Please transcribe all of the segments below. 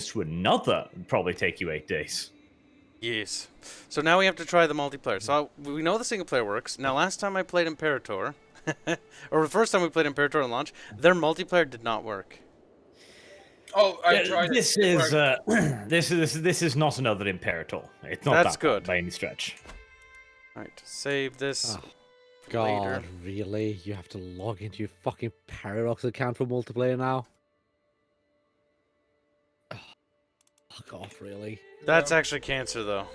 to another would probably take you 8 days. Yes. So now we have to try the multiplayer. So we know the single player works. Now, last time I played Imperator, or the first time we played Imperator on launch, their multiplayer did not work. Oh, I tried. This is this is not another Imperator. It's not That's that good. bad by any stretch. All right, save this. Oh, God, later. really? You have to log into your fucking Paradox account for multiplayer now? Oh, fuck off, really? That's actually cancer, though.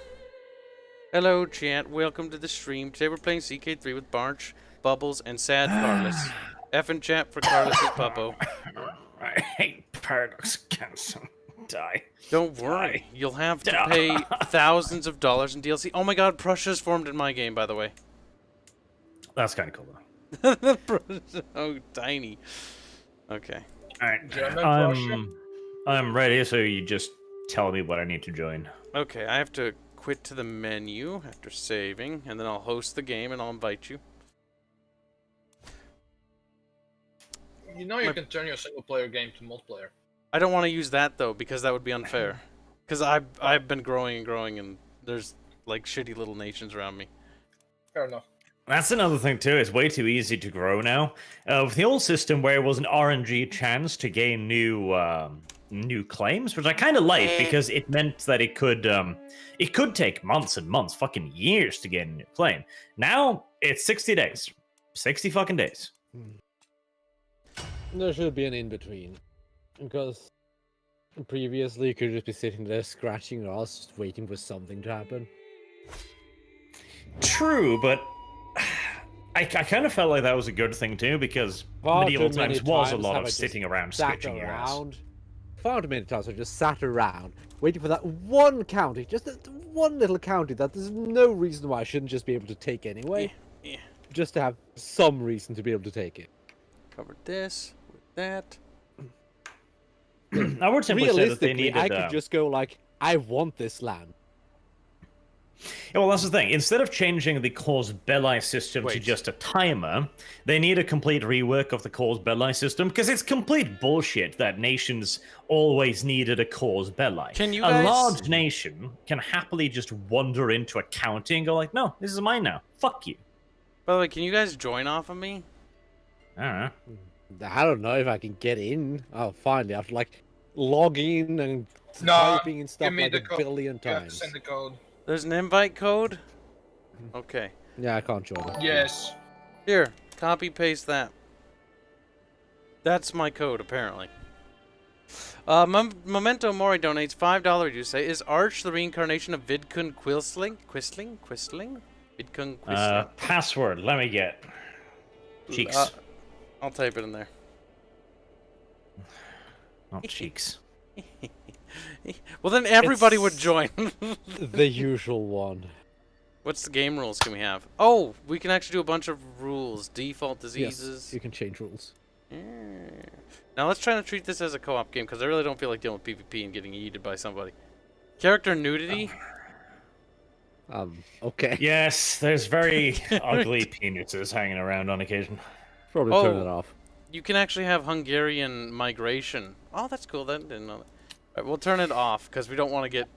Hello, chat. Welcome to the stream. Today we're playing CK3 with Barch, Bubbles, and Sad Carlos. F and chat for Carlos's puppo. I hate Paradox Cancer. Die. Don't worry. You'll have to pay thousands of dollars in DLC. Oh my god, Prussia's formed in my game, by the way. That's kind of cool, though. Prussia's so tiny. Okay. Alright. I'm ready, so you just tell me what I need to join. Okay, I have to quit to the menu after saving, and then I'll host the game and I'll invite you. You know you can turn your single player game to multiplayer. I don't want to use that though, because that would be unfair. Because I've been growing and growing, and there's like shitty little nations around me. Fair enough. That's another thing too. It's way too easy to grow now. With the old system where it was an RNG chance to gain new claims, which I kind of like because it meant that it could take months and months, fucking years to get a new claim. Now it's 60 days, 60 fucking days. There should be an in-between. Because previously you could just be sitting there scratching your ass, just waiting for something to happen. True, but I kind of felt like that was a good thing too, because Far medieval too many times was a times lot have of I just sitting around sat scratching your ass. around. Far too many times I just sat around, waiting for that one county, just that one little county that there's no reason why I shouldn't just be able to take anyway. Yeah. Just to have some reason to be able to take it. Covered this with that. I would simply say that they Realistically, needed. I could just go like, I want this land. Yeah, well, that's the thing. Instead of changing the cause belli system to just a timer, they need a complete rework of the cause belli system, because it's complete bullshit that nations always needed a cause belli. Can you a guys... large nation can happily just wander into a county and go like, no, this is mine now. Fuck you. By the way, can you guys join off of me? I don't know. I don't know if I can get in. Oh, finally, after like logging and typing and stuff like a billion times. You have to send the code. There's an invite code? Okay. Yeah, I can't join it. Yes. Here, copy paste that. That's my code, apparently. Memento Mori donates $5, you say. Is Arch the reincarnation of Vidkun Quisling? Vidkun Quisling? Password, let me get. Cheeks. I'll type it in there. Not cheeks. Well, then everybody would join. The usual one. What's the game rules can we have? Oh, we can actually do a bunch of rules. Default diseases. Yes, you can change rules. Yeah. Now let's try to treat this as a co-op game, because I really don't feel like dealing with PvP and getting yeeted by somebody. Character nudity? Okay. Yes, there's very ugly penises hanging around on occasion. Probably turn it off. You can actually have Hungarian migration. Oh, that's cool. That didn't know that. All right, we'll turn it off because we don't want to get,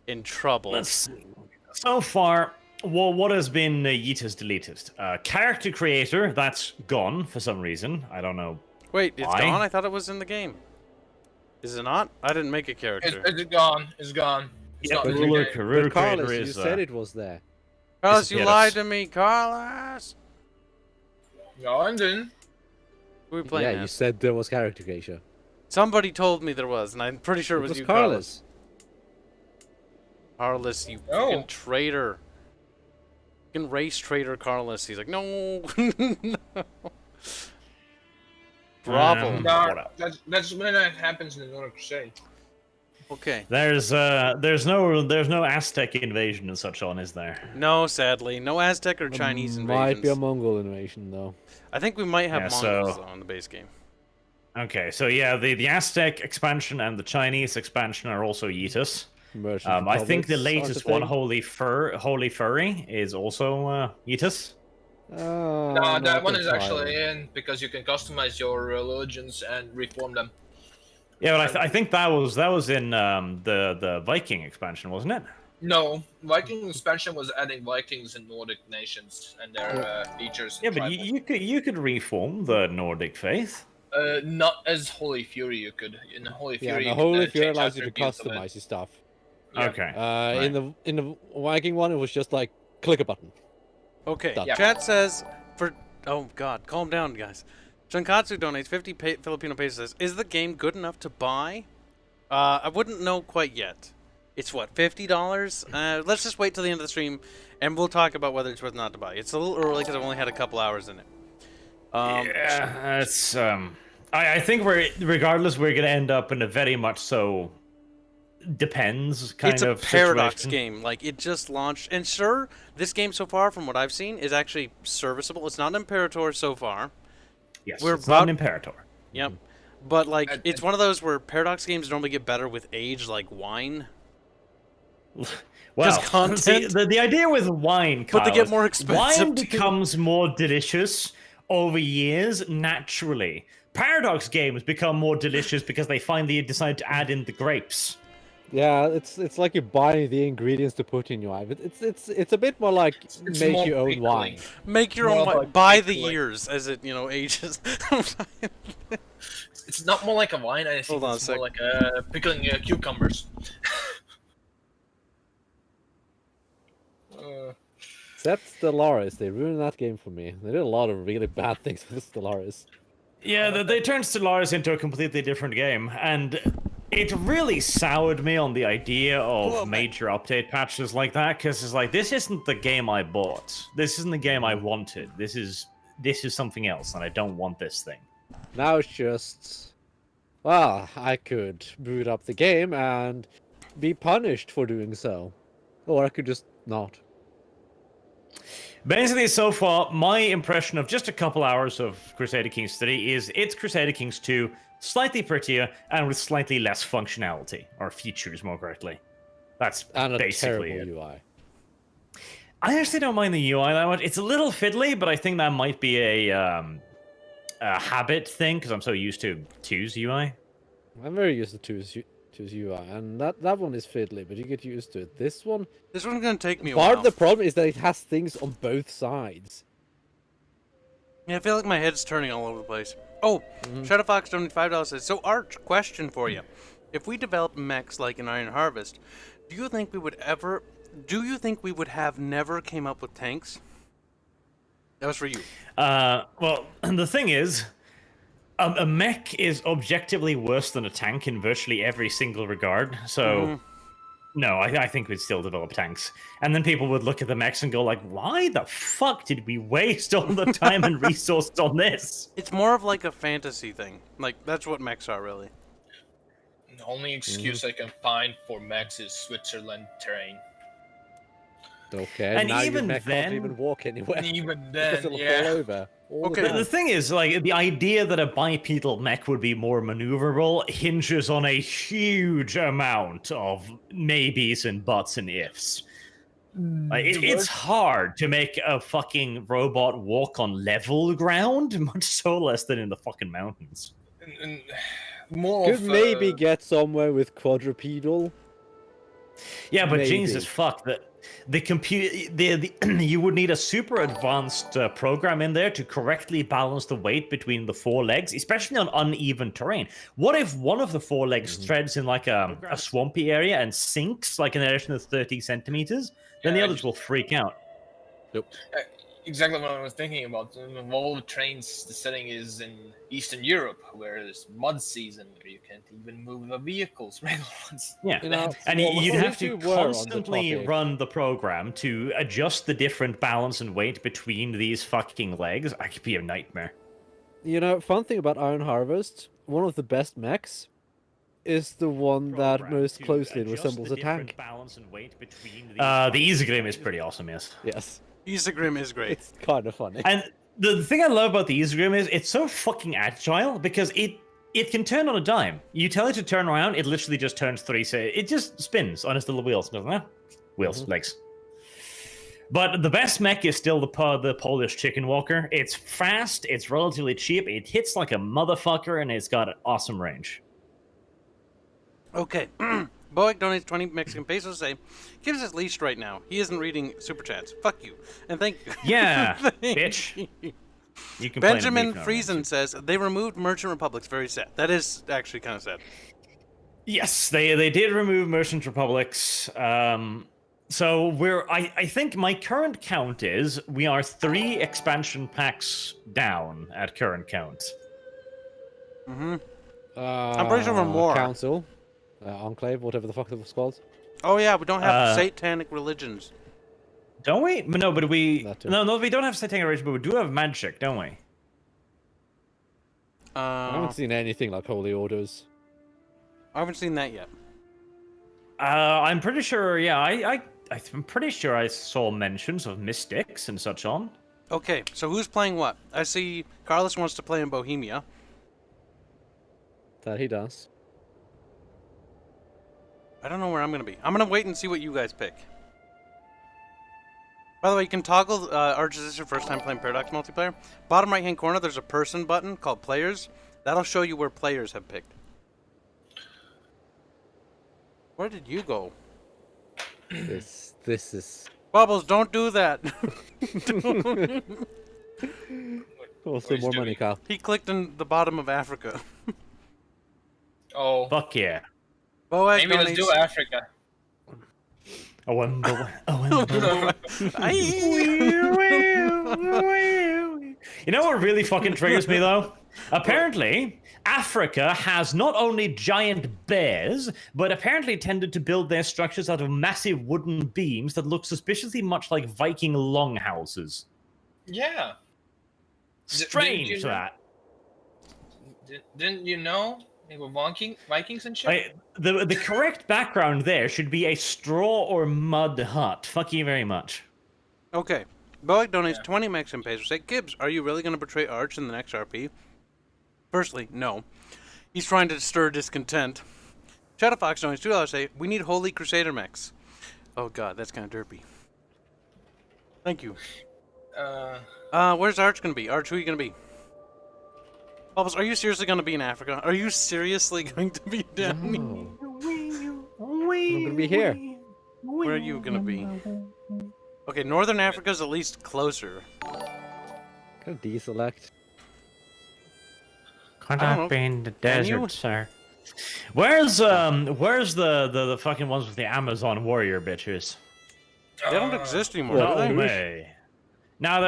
in trouble. Let's see. So far, well, what has been yeeted deleted? Character creator, that's gone for some reason. I don't know. Wait, it's why. gone? I thought it was in the game. Is it not? I didn't make a character. It's gone. It's gone. It's not in the ruler game. creator Carlos, is, you said it was there. Carlos, you Yes. lied to me, Carlos! No, I didn't. Who are we playing Yeah, you as? said there was character creation. Somebody told me there was, and I'm pretty sure it was you, Carlos. Carlos, you No. fucking traitor. Fucking race traitor, Carlos. He's like, no. No. Bravo. No, that's when that happens in the Northern Crusade. Okay. There's no Aztec invasion and such on, is there? No, sadly. No Aztec or Chinese invasions. Might be a Mongol invasion, though. I think we might have Yeah, Mongols so- though, on the base game. Okay, so yeah, the Aztec expansion and the Chinese expansion are also yeetus. I think the latest one, Holy Furry, is also yeetus. No, that one is actually in because you can customize your religions and reform them. Yeah, but I think that was in the Viking expansion, wasn't it? No, Viking expansion was adding Vikings and Nordic nations and their features. Yeah, And but you could reform the Nordic faith. not as Holy Fury. You could in Holy Yeah, Fury. the you Holy could, Fury change allows you to attributes of it. customize your stuff. Yeah. Okay. In the Viking one, it was just like click a button. Okay, Done. Yeah. chat says for oh god, calm down, guys. Junkatsu donates 50 Filipino pesos. Says, is the game good enough to buy? I wouldn't know quite yet. It's what, $50? Let's just wait till the end of the stream, and we'll talk about whether it's worth not to buy. It's a little early because I've only had a couple hours in it. Yeah, it's I think regardless we're gonna end up in a very much so depends kind It's of a paradox situation. game. Like, it just launched, and sure, this game so far, from what I've seen, is actually serviceable. It's not Imperator so far. Yes, We're it's not an about- Imperator. Yep. But like, it's one of those where paradox games normally get better with age, like wine. Well, content? see, the idea with wine, But they Kyle, get is more expensive, Wine too. becomes more delicious over years naturally. Paradox games become more delicious because they finally decide to add in the grapes. Yeah, it's like you buy the ingredients to put in your wine. But it's a bit more like It's make more your own pickling. wine. Make your More own wine. like By the pickling. years as it, ages. It's not more like a wine. I think Hold on a it's more sec. like pickling cucumbers. Except Stellaris, they ruined that game for me. They did a lot of really bad things with Stellaris. Yeah, they turned Stellaris into a completely different game, and it really soured me on the idea of major update patches like that, because it's like, this isn't the game I bought. This isn't the game I wanted. This is something else, and I don't want this thing. Now it's just, well, I could boot up the game and be punished for doing so. Or I could just not. Basically, so far, my impression of just a couple hours of Crusader Kings 3 is it's Crusader Kings 2, slightly prettier, and with slightly less functionality, or features, more correctly. That's And a basically terrible it. UI. I actually don't mind the UI that much. It's a little fiddly, but I think that might be a habit thing, because I'm so used to 2's UI. I'm very used to 2's UI, and that one is fiddly, but you get used to it. This one, This one's gonna take me a part while. of the problem is that it has things on both sides. Yeah, I feel like my head's turning all over the place. Oh, Shadowfox donated $5 says, so Arch, question for you. If we develop mechs like in Iron Harvest, do you think we would have never came up with tanks? That was for you. Well, the thing is, a mech is objectively worse than a tank in virtually every single regard. So, no, I think we'd still develop tanks. And then people would look at the mechs and go like, why the fuck did we waste all the time and resources on this? It's more of like a fantasy thing. Like, that's what mechs are, really. The only excuse I can find for mechs is Switzerland terrain. Okay, And now even your mech then- can't even walk anywhere. And even Because then, it'll fall yeah. over. all the Okay. time. The thing is, like, the idea that a bipedal mech would be more maneuverable hinges on a huge amount of maybes and buts and ifs. Like, it's hard to make a fucking robot walk on level ground, much so less than in the fucking mountains. And more Could of, maybe get somewhere with quadrupedal. Yeah, but Maybe. Jesus fuck, the compute you would need a super advanced program in there to correctly balance the weight between the four legs, especially on uneven terrain. What if one of the four legs treads in like a swampy area and sinks like an additional 30 centimeters? Then the Yeah, others will freak out. exactly what I was thinking about. Of all the trains, the setting is in Eastern Europe, where there's mud season, where you can't even move the vehicles, rail ones. Yeah, You know, and well, you'd since have to we were on the constantly topic- run the program to adjust the different balance and weight between these fucking legs. That could be a nightmare. You know, fun thing about Iron Harvest, one of the best mechs is the one that Program most to closely adjust resembles the a different tank. balance and weight between the Isegrim is pretty awesome, yes. Yes, Isegrim is great. it's kind of funny. And the thing I love about the Isegrim is it's so fucking agile because it can turn on a dime. You tell it to turn around, it literally just turns it just spins on its little wheels. Wheels, legs. But the best mech is still the Polish chicken walker. It's fast, it's relatively cheap, it hits like a motherfucker, and it's got an awesome range. Okay. Boeck donates 20 Mexican pesos. Say, Kibs is leashed right now. He isn't reading super chats. Fuck you. And thank you. Yeah, Thank bitch. you. You can Benjamin Friesen says, they removed Merchant Republics. Very sad. That is actually kind of sad. Yes, they did remove Merchant Republics. So I think my current count is we are 3 expansion packs down at current count. Mm-hmm. I'm pretty sure we're more. Council, Enclave, whatever the fuck it was called. Oh yeah, we don't have satanic religions. Don't we? No, but we... That too. No, we don't have satanic religion, but we do have magic, don't we? I haven't seen anything like Holy Orders. I haven't seen that yet. I'm pretty sure, yeah, I'm pretty sure I saw mentions of mystics and such on. Okay, so who's playing what? I see Carlos wants to play in Bohemia. That he does. I don't know where I'm going to be. I'm going to wait and see what you guys pick. By the way, you can toggle, Arch, is this your first time playing Paradox multiplayer? Bottom right-hand corner, there's a person button called Players. That'll show you where players have picked. Where did you go? This is Bubbles, don't do that. also more money, Kyle. He clicked in the bottom of Africa. Oh, Fuck yeah. Boag maybe let's do Africa. You know what really fucking triggers me though? Apparently, Africa has not only giant bears, but apparently tended to build their structures out of massive wooden beams that look suspiciously much like Viking longhouses. Yeah. Strange that. Didn't you know they were Vikings and shit? The correct background there should be a straw or mud hut. Fuck you very much. Okay. Boag donates 20 Mexican pesos. Say, Kibs, are you really going to betray Arch in the next RP? Firstly, no. He's trying to stir discontent. Shadowfox donates $2. Say, we need Holy Crusader mechs. Oh god, that's kind of derpy. Thank you. Where's Arch going to be? Arch, who are you going to be? Bubbles, are you seriously going to be in Africa? Are you seriously going to be down here? I'm gonna be here. Where are you going to be? Okay, Northern Africa's at least closer. Can I deselect? Can't I don't be in the Can you? desert, sir. Where's the fucking ones with the Amazon warrior bitches? They don't exist anymore, No do they? way. Now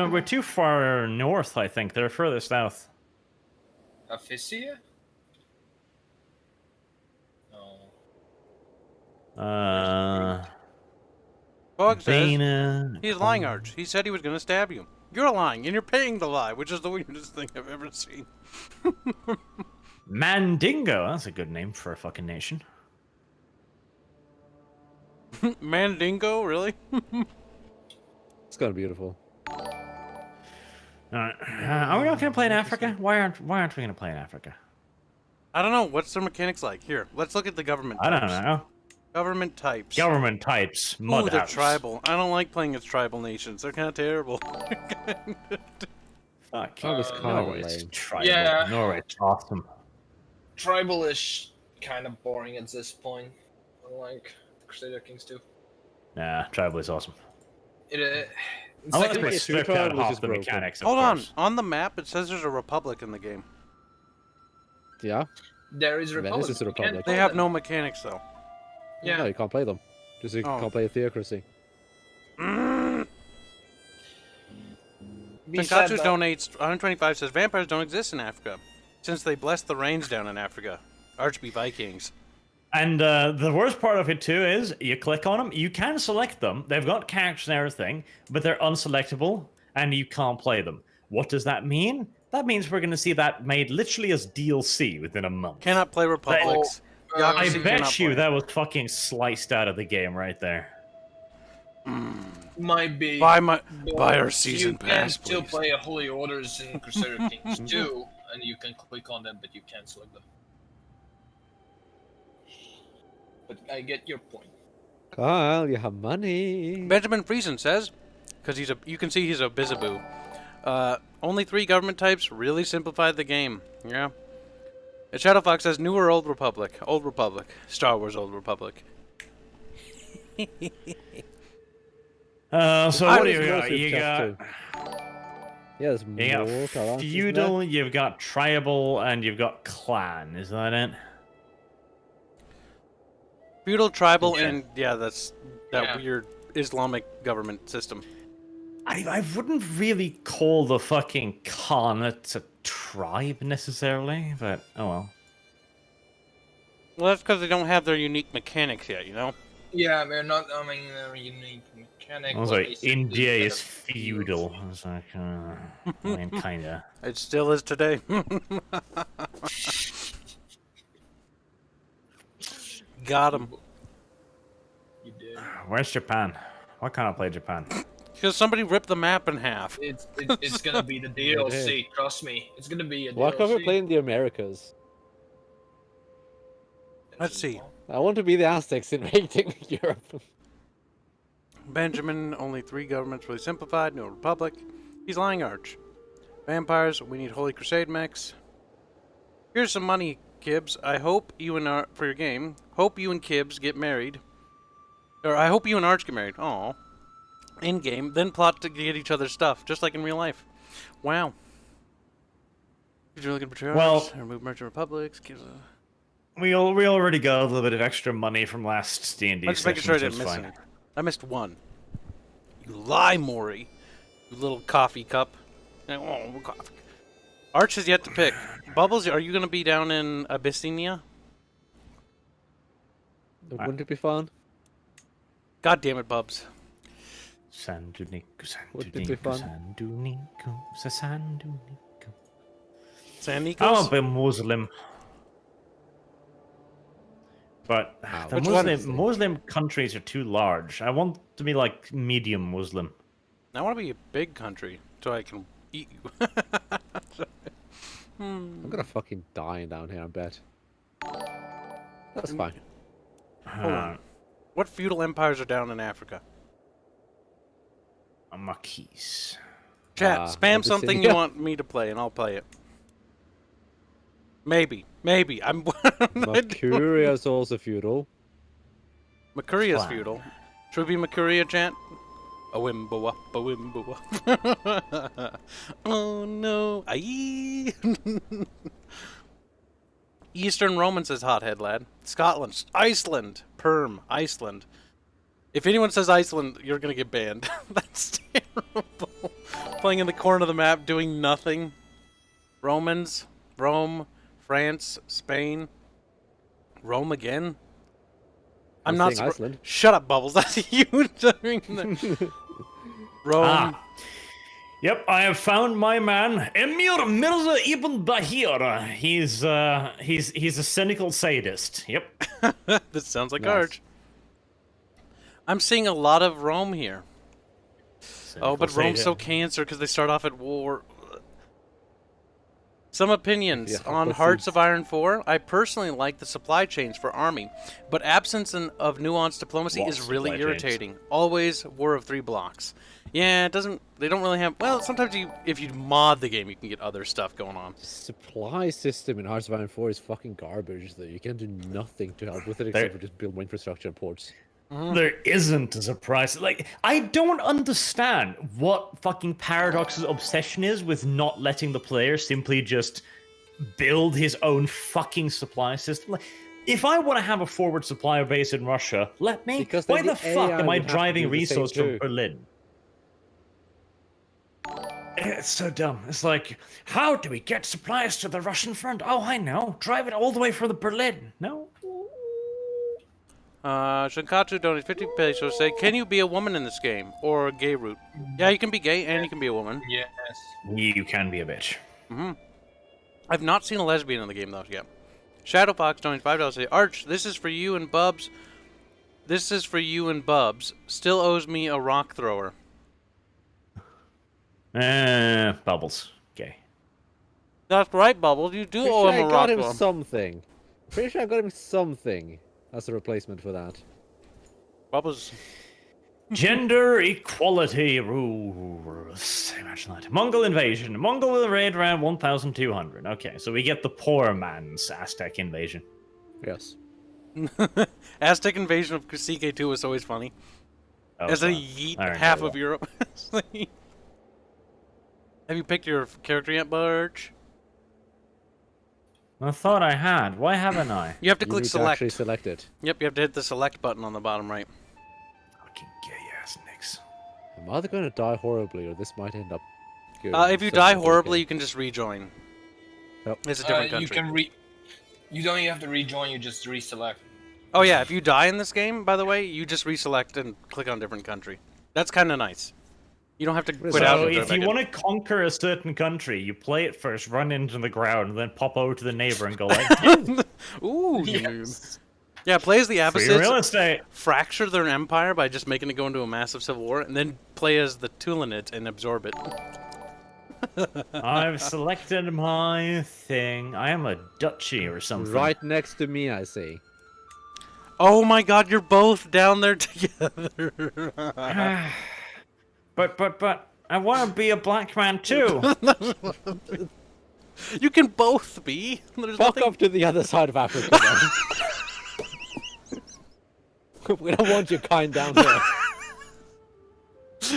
we're too far north. I think they're further south. Aphysia? No. Bug says Dana. he's lying, Arch. He said he was going to stab you. You're lying, and you're paying the lie, which is the weirdest thing I've ever seen. Mandingo. That's a good name for a fucking nation. Mandingo, really? It's kind of beautiful. Are we not going to play in Africa? Why aren't we going to play in Africa? I don't know. What's their mechanics like? Here, let's look at the government I types. don't know. Government types. Government types. Ooh, Mud they're house. tribal. I don't like playing as tribal nations. They're kind of terrible. Fuck. That was kind of Norway's lame. tribal. Yeah. Norway's awesome. Tribal-ish, kind of boring at this point. Unlike Crusader Kings 2. Nah, tribal is awesome. It's Unless like we it's stripped tribal out is half just the broken. mechanics. Of Hold course. on. On the map, it says there's a republic in the game. Yeah? there is a Venice Republic. is a You can't republic. They play have them. no mechanics, though. Yeah. No, you can't play them. Just you Oh. can't play a theocracy. Tenkatsu Besides that- donates 125. Says vampires don't exist in Africa, since they blessed the rains down in Africa. Archby Vikings. And the worst part of it too is you click on them, you can select them. They've got characters and everything, but they're unselectable, and you can't play them. What does that mean? That means we're going to see that made literally as DLC within a month. Cannot play republics. Oh, You I I obviously bet cannot you play. that was fucking sliced out of the game right there. might be. Buy our You season can pass, still please. play a Holy Orders in Crusader Kings 2, and you can click on them, but you can't select them. But I get your point. Kyle, you have money. Benjamin Friesen says, because you can see he's a Bizaboo. Only 3 government types really simplified the game. Yeah. Shadow Fox says New or Old Republic? Old Republic. Star Wars Old Republic. So what do you got? You got Yeah, there's you got more Tarantins feudal, there. you've got tribal, and you've got clan. Is that it? Feudal, tribal, Yeah. and yeah, that's that Yeah. weird Islamic government system. I wouldn't really call the fucking Khanate a tribe necessarily, but oh well. Well, that's because they don't have their unique mechanics yet, you know? Yeah, we're not. I mean, a unique mechanic. Also, but basically India kind is of feudal. It's like, I mean, kinda. It still is today. Got him. You did. Where's Japan? Why can't I play Japan? Because somebody ripped the map in half. It's gonna be the DLC. Trust me, it's gonna be a Why DLC. can't we play in the Americas? Let's see. I want to be the Aztecs invading Europe. Benjamin, only 3 governments really simplified. No Republic. He's lying, Arch. Vampires, we need Holy Crusade mechs. Here's some money, Kibs. I hope you and for your game. Hope you and Kibs get married. Or I hope you and Arch get married. Aw. In game, then plot to get each other's stuff, just like in real life. Wow. He's really good patriots. Well- Remove merchant republics. We already got a little bit of extra money from last D&D I'm just making sure I didn't session, so miss it's any. I missed one. You lie, Maury. You little coffee cup. Oh, coffee. Arch has yet to pick. Bubbles, are you going to be down in Abyssinia? Wouldn't it be fun? God damn it, Bubs. Sandunico, Wouldn't it be Sandunico, fun? Sandunico, Sandunico. San I'm Nicos? a bit Muslim. But Wow. the Which one? Muslim countries are too large. I want to be like medium Muslim. I want to be a big country so I can eat you. I'm gonna fucking die down here, I bet. That's fine. Uh, What feudal empires are down in Africa? Maquis. Chat, spam something you Abyssinia. want me to play and I'll play it. Maybe. I'm Mercuria is also feudal. Makuria is Fine. feudal. Should we be Makuria, chat? A wimboa, a wimboa. Oh no. Aye. Eastern Roman says hothead lad. Scotland. Iceland. Perm. Iceland. If anyone says Iceland, you're gonna get banned. That's terrible. Playing in the corner of the map, doing nothing. Romans. Rome. France. Spain. Rome again? I'm not saying surprised. Iceland. Shut up, Bubbles. That's you doing the... Rome. Ah. Yep, I have found my man, Emir Mirza Ibn Bahir. He's a cynical sadist. Yep. This sounds like Nice. Arch. I'm seeing a lot of Rome here. Oh, but Rome's so cancer because they start off at war. Some opinions Yeah, on let's Hearts see. of Iron 4. I personally like the supply chains for army, but absence of nuanced diplomacy What is really supply chains? irritating. Always War of 3 blocks. Yeah, it doesn't. They don't really have. Well, sometimes if you mod the game, you can get other stuff going on. Supply system in Hearts of Iron 4 is fucking garbage, though. You can do nothing to help with it except for just build more infrastructure and ports. There isn't a surprise. Like, I don't understand what fucking Paradox's obsession is with not letting the player simply just build his own fucking supply system. Like, if I want to have a forward supply base in Russia, let me. Because Why then the the fuck AI am I would have to driving do the same resources from too. Berlin? It's so dumb. It's like, how do we get supplies to the Russian front? Oh, I know. Drive it all the way from the Berlin. No? Shinkatsu donates 50 pesos. Say, can you be a woman in this game? Or a gay route? Yeah, you can be gay and you can be a woman. Yes. You can be a bitch. I've not seen a lesbian in the game, though, yet. Shadow Fox donates $5. Say, Arch, this is for you and Bubs. This is for you and Bubs. Still owes me a rock thrower. Bubbles. Gay. That's right, Bubbles. You do Pretty owe sure him I a got rock him thrower. something. Pretty sure I got him something as a replacement for that. Bubbles. Gender equality rules. Imagine that. Mongol invasion. Mongol will raid around 1,200. Okay, so we get the poor man's Aztec invasion. Yes. Aztec invasion of CK2 was always funny. Oh, As they God. yeet I remember half that. of Europe. Have you picked your character yet, Barge? I thought I had. Why haven't I? You have to You click need to select. actually select it. Yep, you have to hit the select button on the bottom right. Fucking gay ass nicks. I'm either going to die horribly or this might end up good. If you So die it's okay. horribly, you can just rejoin. Yep. It's a different You country. can You don't even have to rejoin. You just reselect. Oh yeah, if you die in this game, by the way, you just reselect and click on different country. That's kind of nice. You don't have to quit out. So and if go you back want to conquer a certain country, you play it first, run into the ground, and then pop over to the neighbor and go like, in. Ooh. Yes. Yeah, play as the free real Abbasids, estate. fracture their empire by just making it go into a massive civil war, and then play as the Tulanit and absorb it. I've selected my thing. I am a duchy or something. Right next to me, I see. Oh my god, you're both down there together. But I want to be a black man too. You can both be. There's Fuck nothing... off to the other side of Africa, then. We don't want your kind down there.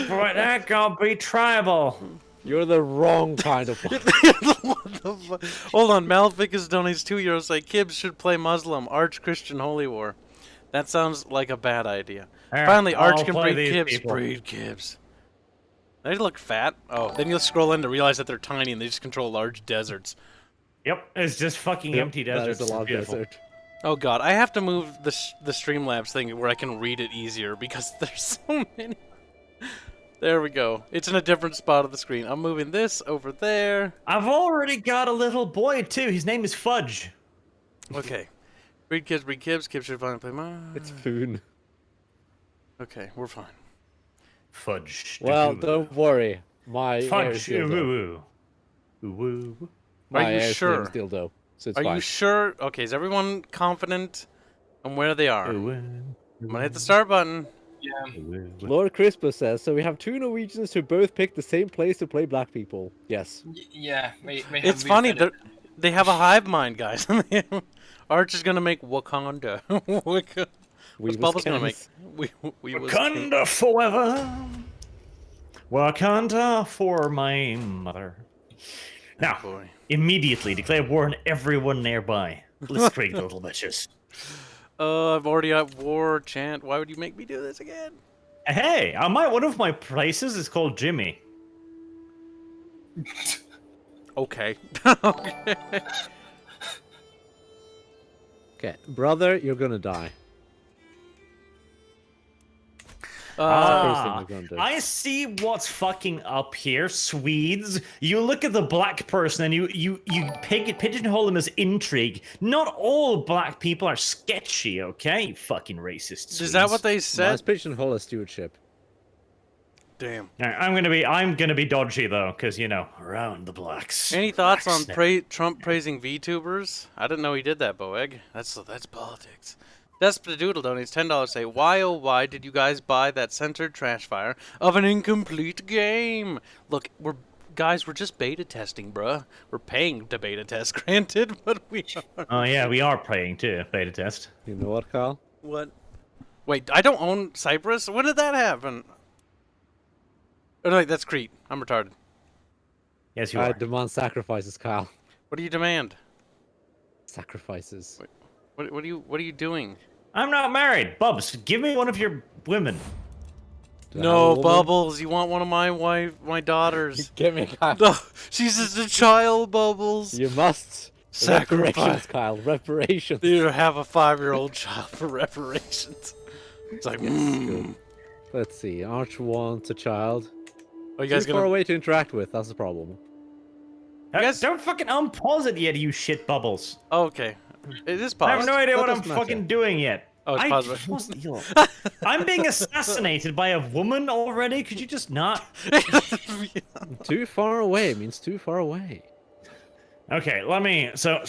But that gonna be tribal. You're the wrong kind of one. What the Hold on, Malficus donates €2 say Kibs should play Muslim, Arch Christian Holy War. That sounds like a bad idea. Here, Finally, Arch I'll can play breed these Kibs. people. Breed Kibs. They look fat. Oh, then you'll scroll in to realize that they're tiny and they just control large deserts. Yep, it's just fucking Yep, empty that deserts. is a long Beautiful. desert. Oh god, I have to move the Streamlabs thing where I can read it easier because there's so many. There we go. It's in a different spot of the screen. I'm moving this over there. I've already got a little boy too. His name is Fudge. Okay. Breed Kibs, breed Kibs. Kibs should finally play It's Foon. Okay, we're fine. Fudge. Well, don't worry. My heir Fudge. is dildo. Woo woo. Woo. My Are you heir's sure? name's dildo, so it's Are fine. you sure? Okay, is everyone confident on where they are? I'm Woo. gonna hit the start button. Yeah. Lord Crispus says, so we have two Norwegians who both picked the same place to play black people. Yes. Yeah. May have It's me funny, offended. they have a hive mind, guys. Arch is gonna make Wakanda. What's Bubbles gonna make? We was Wakanda forever. Wakanda for my mother. Now, boy. immediately declare war on everyone nearby. Blitzkrieg, little bitches. I've already at war chant. Why would you make me do this again? Hey, one of my places is called Jimmy. Okay. Okay. Okay, brother, you're gonna die. First thing we're gonna do. I see what's fucking up here, Swedes. You look at the black person and you pigeonhole them as intrigue. Not all black people are sketchy, okay? You fucking racist Swedes. Is that what they Nice said? pigeonhole as stewardship. Damn. All right, I'm gonna be dodgy though, because you know, around the blacks. Any thoughts on Blacksnip. Trump praising VTubers? I didn't know he did that, Boeg. That's politics. Despedoodle donates $10. Say, why oh why did you guys buy that censored trash fire of an incomplete game? Look, we're just beta testing, bruh. We're paying to beta test, granted, but we are. Oh yeah, we are playing too, beta test. You know what, Kyle? What? Wait, I don't own Cyprus. When did that happen? Oh no, wait, that's Crete. I'm retarded. Yes, you I are. demand sacrifices, Kyle. What do you demand? Sacrifices. What are you doing? I'm not married. Bubs, give me one of your women. Do I have a No, woman? Bubbles. You want one of my daughters? Give me, Kyle. No, she's just a child, Bubbles. You must. Sacrifice. Reparations, Kyle. Reparations. You have a 5-year-old child for reparations. It's like, Good. Let's see. Arch wants a child. Are you guys Too far gonna? away to interact with. That's the problem. guys- Don't fucking unpause it yet, you shit bubbles. Oh, okay, it is I have paused. no idea That what I'm doesn't matter. fucking doing yet. Oh, it's I paused. just I'm being assassinated by a woman already. Could you just not? Too far away means too far away. Okay, let me. So,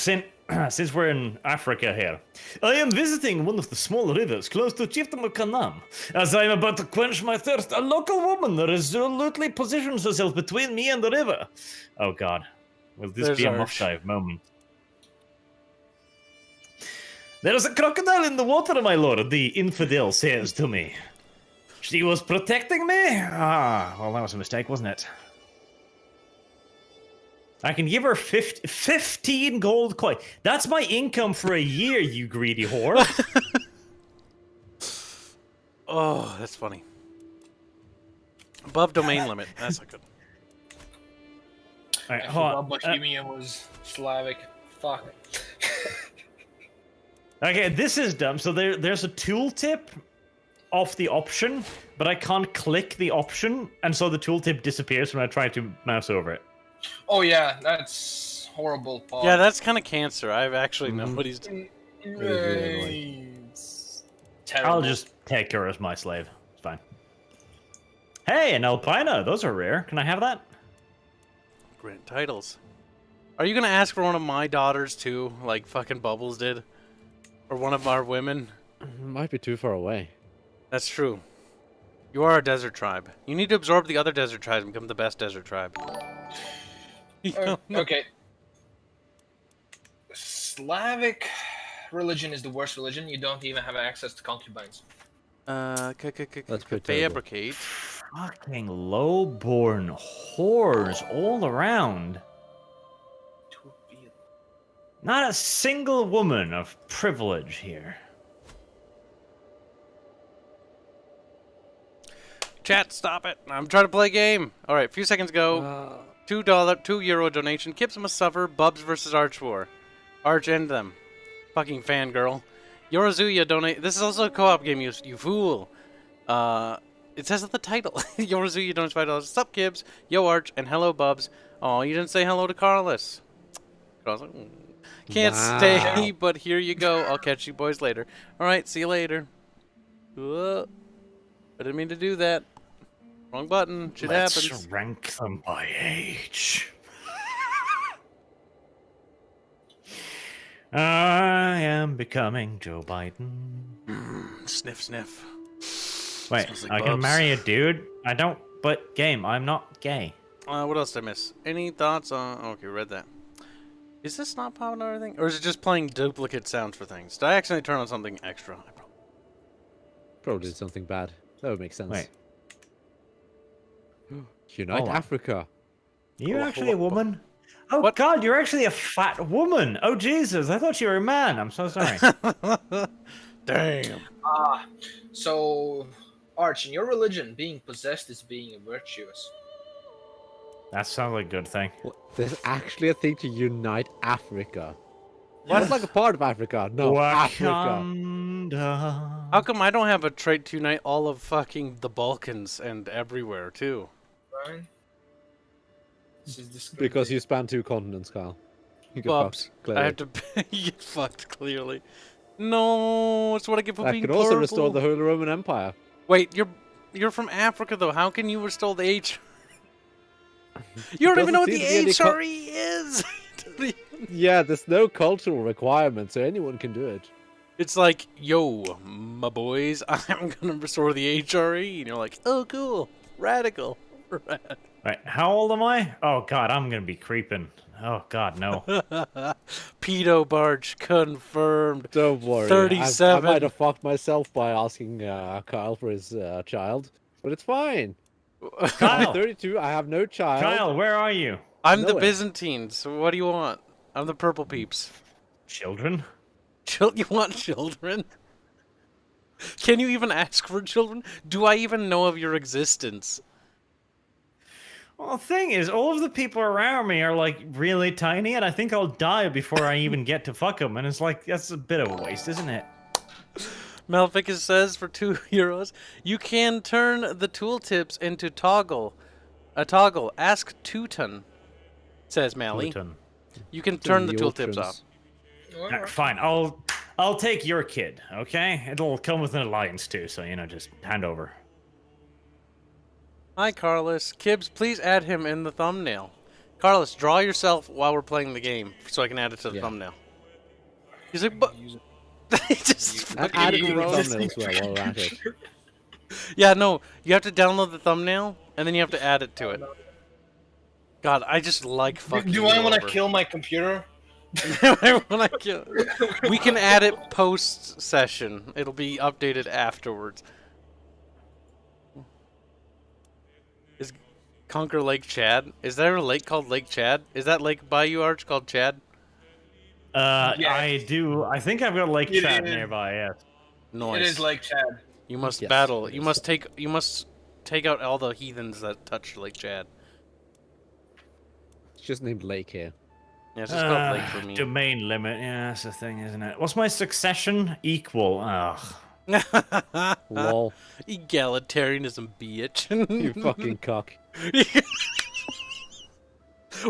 since we're in Africa here, I am visiting one of the small rivers close to Chieftain of Kanam. As I am about to quench my thirst, a local woman resolutely positions herself between me and the river. Oh God, will this There's be a Arch. muff dive moment? There is a crocodile in the water, my lord, the infidel says to me. She was protecting me? Ah, well, that was a mistake, wasn't it? I can give her 15 gold coin. That's my income for a year, you greedy whore. Oh, that's funny. Above domain limit. That's not good. Alright, I hold forgot on. Bohemia was Slavic. Fuck. Okay, this is dumb. So there's a tooltip of the option, but I can't click the option, and so the tooltip disappears when I try to mouse over it. Oh yeah, that's horrible. Paul. Yeah, that's kind of cancer. I've actually nobody's. It's terrible. I'll just take her as my slave. It's fine. Hey, an albino. Those are rare. Can I have that? Grant titles. Are you gonna ask for one of my daughters too, like fucking Bubbles did, or one of our women? Might be too far away. That's true. You are a desert tribe. You need to absorb the other desert tribes and become the best desert tribe. Okay. Slavic religion is the worst religion. You don't even have access to concubines. That's pretty terrible. Fabricate. Fucking low-born whores all around. Not a single woman of privilege here. Chat, stop it. I'm trying to play a game. Alright, a few seconds ago. €2 donation. Kibs must suffer. Bubs versus Arch War. Arch, end them. Fucking fangirl. Yorozuya donate. This is also a co-op game, you fool. It says at the title. Yorozuya donates $5. Sup, Kibs? Yo, Arch, and hello, Bubs. Oh, you didn't say hello to Carlos. Carlos, can't stay, but here you go. I'll catch you boys later. Alright, see you later. Whoa. I didn't mean to do that. Wrong button. Shit happens. Let's rank them by age. I am becoming Joe Biden. Sniff, sniff. Wait, Smells like I can Bubs. marry a dude? I don't, but game, I'm not gay. What else did I miss? Any thoughts on... Okay, read that. Is this not popping or anything? Or is it just playing duplicate sounds for things? Did I accidentally turn on something extra? Probably something bad. That would make sense. Wait. Unite Hold on. Africa. You're actually a woman? Oh What? God, you're actually a fat woman. Oh Jesus, I thought you were a man. I'm so sorry. Damn. So, Arch, in your religion, being possessed is being virtuous. That sounds like a good thing. There's actually a thing to unite Africa. Not like a part of Africa. No, Africa. Wakanda. How come I don't have a trait to unite all of fucking the Balkans and everywhere, too? Right? This is disgusting. Because you span 2 continents, Kyle. You get Bubs. fucked, clearly. I have to get fucked, clearly. No, it's what I get for That being could also purple. restore the Holy Roman Empire. Wait, you're from Africa, though. How can you restore the H? You don't even know what the Doesn't seem to be HRE is! Yeah, there's no cultural requirement, so anyone can do it. It's like, yo, my boys, I'm gonna restore the HRE. And you're like, oh, cool. Radical. Rad. Right, how old am I? Oh God, I'm gonna be creeping. Oh God, no. Pedo barge confirmed. Don't worry. 37. I might have fucked myself by asking Kyle for his child, but it's fine. I'm Kyle, 32. I have no child. Kyle, where are you? I'm the Nowhere. Byzantines. So what do you want? I'm the purple peeps. Children? You want children? Can you even ask for children? Do I even know of your existence? Well, the thing is, all of the people around me are like really tiny, and I think I'll die before I even get to fuck them. And it's like, that's a bit of a waste, isn't it? Malficus says for €2, you can turn the tooltips into toggle. A toggle. Ask Teuton, says Mally. Pluton. You can turn the the tooltips Ultrans. off. Alright, fine, I'll take your kid, okay? It'll come with an alliance too, so just hand over. Hi, Carlos. Kibs, please add him in the thumbnail. Carlos, draw yourself while we're playing the game so I can add it to the Yeah. thumbnail. He's like, but Use it. he just And fucking add it to the grows. thumbnail as well while we're at it. Yeah, no, you have to download the thumbnail and then you have to add it to it. God, I just like fucking. Do I want to kill my computer? When I kill, we can add it post session. It'll be updated afterwards. Is Conquer Lake Chad? Is there a lake called Lake Chad? Is that lake by you, Arch, called Chad? Yes. I do. I think I've got Lake It Chad is. nearby. Yes. Nice. It is Lake Chad. You must Yes, battle. it You is. must take. You must take out all the heathens that touch Lake Chad. It's just named Lake here. Yeah, it's just called Lake for me. Domain limit. Yeah, that's the thing, isn't it? What's my succession equal? Ugh. Lol. Egalitarianism, bitch. You fucking cock. We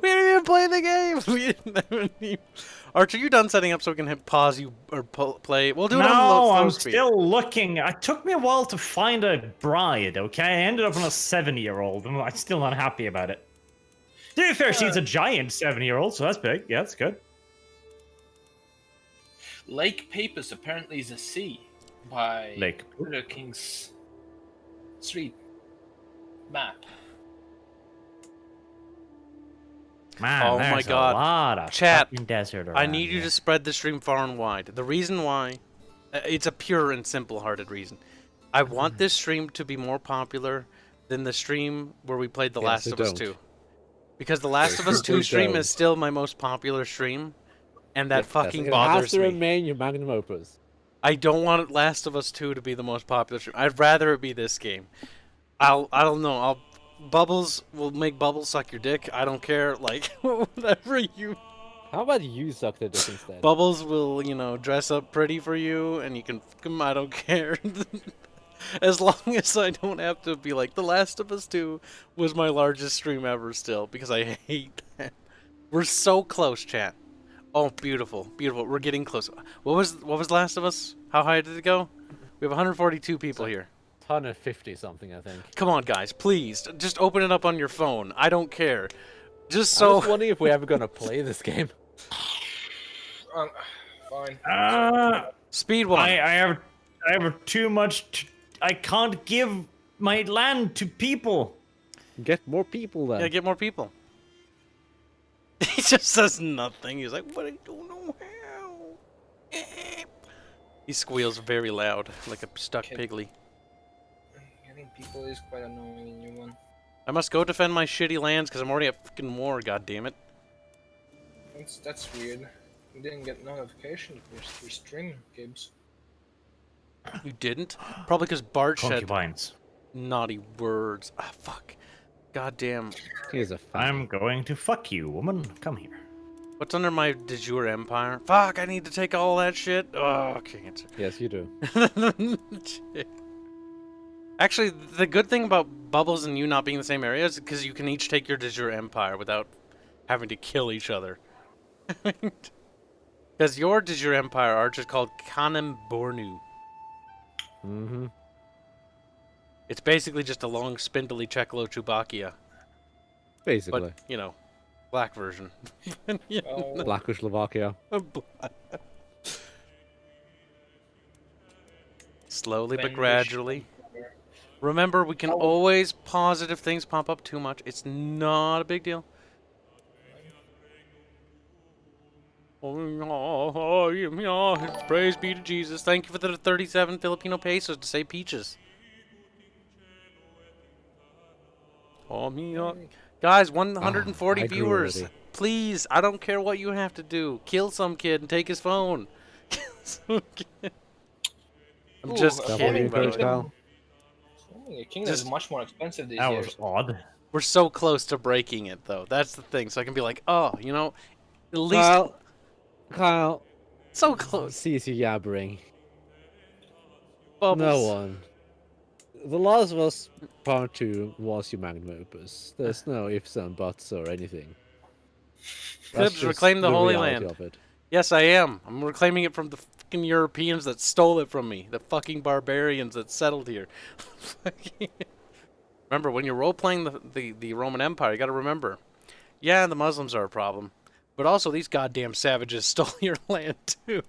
didn't even play the game. We didn't even... Arch, are you done setting up so we can hit pause you or play? We'll do it on No, slow I'm speed. still looking. It took me a while to find a bride. Okay, I ended up on a 7-year-old, and I'm still not happy about it. To be fair, she's a giant 7-year-old, so that's big. Yeah, that's good. Lake Papus apparently is a sea by Lake. Crusader King's street map. Man, Oh my there's God. a lot of Chat, fucking desert around I need you here. to spread the stream far and wide. The reason why, it's a pure and simple-hearted reason. I want this stream to be more popular than the stream where we played The Yes, Last I of Us don't. 2. Because The Last of Us 2 Simply stream don't. is still my most popular stream, and that fucking It has bothers to me. remain your magnum opus. I don't want Last of Us 2 to be the most popular stream. I'd rather it be this game. I don't know. Bubbles will make Bubbles suck your dick. I don't care. Like whatever you. How about you suck the dick instead? Bubbles will, you know, dress up pretty for you, and you can. I don't care. As long as I don't have to be like The Last of Us 2 was my largest stream ever still because I hate that. We're so close, chat. Oh, beautiful, beautiful. We're getting close. What was Last of Us? How high did it go? We have 142 people here. 150 something, I think. Come on, guys, please. Just open it up on your phone. I don't care. Just I'm so... just wondering if we're ever gonna play this game. Fine. Speed one. I have too much. I can't give my land to people. Get more people then. Yeah, get more people. He just says nothing. He's like, but I don't know how. He squeals very loud, like a stuck pigly. Getting people is quite annoying in your one. I must go defend my shitty lands because I'm already at fucking war, goddammit. That's weird. You didn't get notification for your stream, Kibs. You didn't? Probably because Bart said Concubines. naughty words. Ah, fuck. Goddamn. Here's a fact. I'm going to fuck you, woman. Come here. What's under my de jure empire? Fuck, I need to take all that shit. Oh, cancer. Yes, you do. Actually, the good thing about Bubbles and you not being in the same area is because you can each take your de jure empire without having to kill each other. Because your de jure empire arch is called Kanem Bornu. Mm-hmm. It's basically just a long, spindly Czechoslovakia, Basically. but, you know, black version. Oh, Czechoslovakia. Slowly but Then gradually. Remember, we can always pause it if things pop up too much. It's not a big deal. Praise be to Jesus. Thank you for the 37 Filipino pesos to say peaches. Guys, 140 I grew viewers. already. Please, I don't care what you have to do. Kill some kid and take his phone. Kill some kid. I'm just Ooh, kidding, by the way. Kyle. a kingdom is Just- much more expensive these That years. was odd. We're so close to breaking it, though. That's the thing. So I can be like, oh, you know, at least Kyle, so close. cease your yabbering. Bubbles. No one. The Last of Us Part 2 was your magnum opus. There's no ifs and buts or anything. That's Kibs, just reclaim the Holy reality Land. of it. Yes, I am. I'm reclaiming it from the fucking Europeans that stole it from me. The fucking barbarians that settled here. Remember, when you're role-playing the Roman Empire, you gotta remember, yeah, the Muslims are a problem, But also, these goddamn savages stole your land too.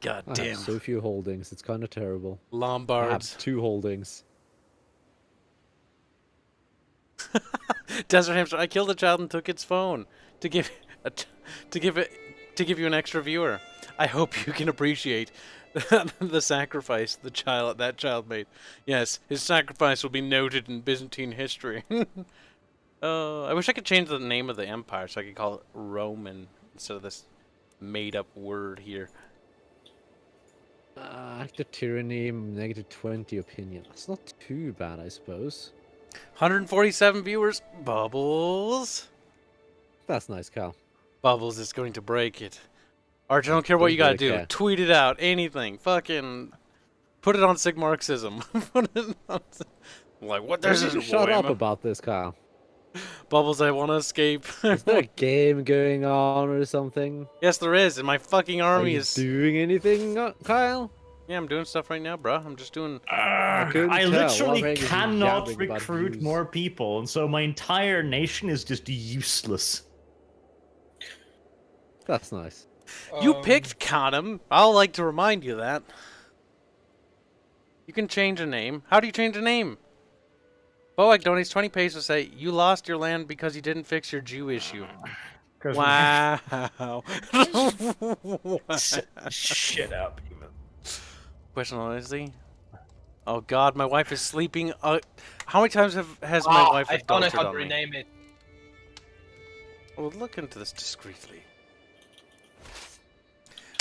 God I damn. have so few holdings. It's kind of terrible. I have Lombards. 2 holdings. Desert Hamster. I killed a child and took its phone to give to give you an extra viewer. I hope you can appreciate the sacrifice that child made. Yes, his sacrifice will be noted in Byzantine history. I wish I could change the name of the empire so I could call it Roman instead of this made-up word here. Active tyranny, -20 opinion. That's not too bad, I suppose. 147 viewers. Bubbles. That's nice, Cal. Bubbles is going to break it. Arch, I don't care what you gotta do. Okay. Tweet it out. Anything. Fucking put it on Sigmarxism. Put it on... Like, what? This is Shut up about this, Kyle. Bubbles, I want to escape. Is there a game going on or something? Yes, there is, and my fucking Are army you is... doing anything, Kyle? Yeah, I'm doing stuff right now, bruh. I'm just doing... couldn't I tell. literally Well, Vegas is cannot yabbering about recruit views. more people, and so my entire nation is just useless. That's nice. You picked Khanum. I'll like to remind you that. You can change a name. How do you change a name? Boak donates 20 pesos to say, you lost your land because you didn't fix your Jew issue. Wow. Shit up, human. Question honestly. Oh god, my wife is sleeping. How many times has my wife I found out adultered how to on me? rename it. We'll look into this discreetly.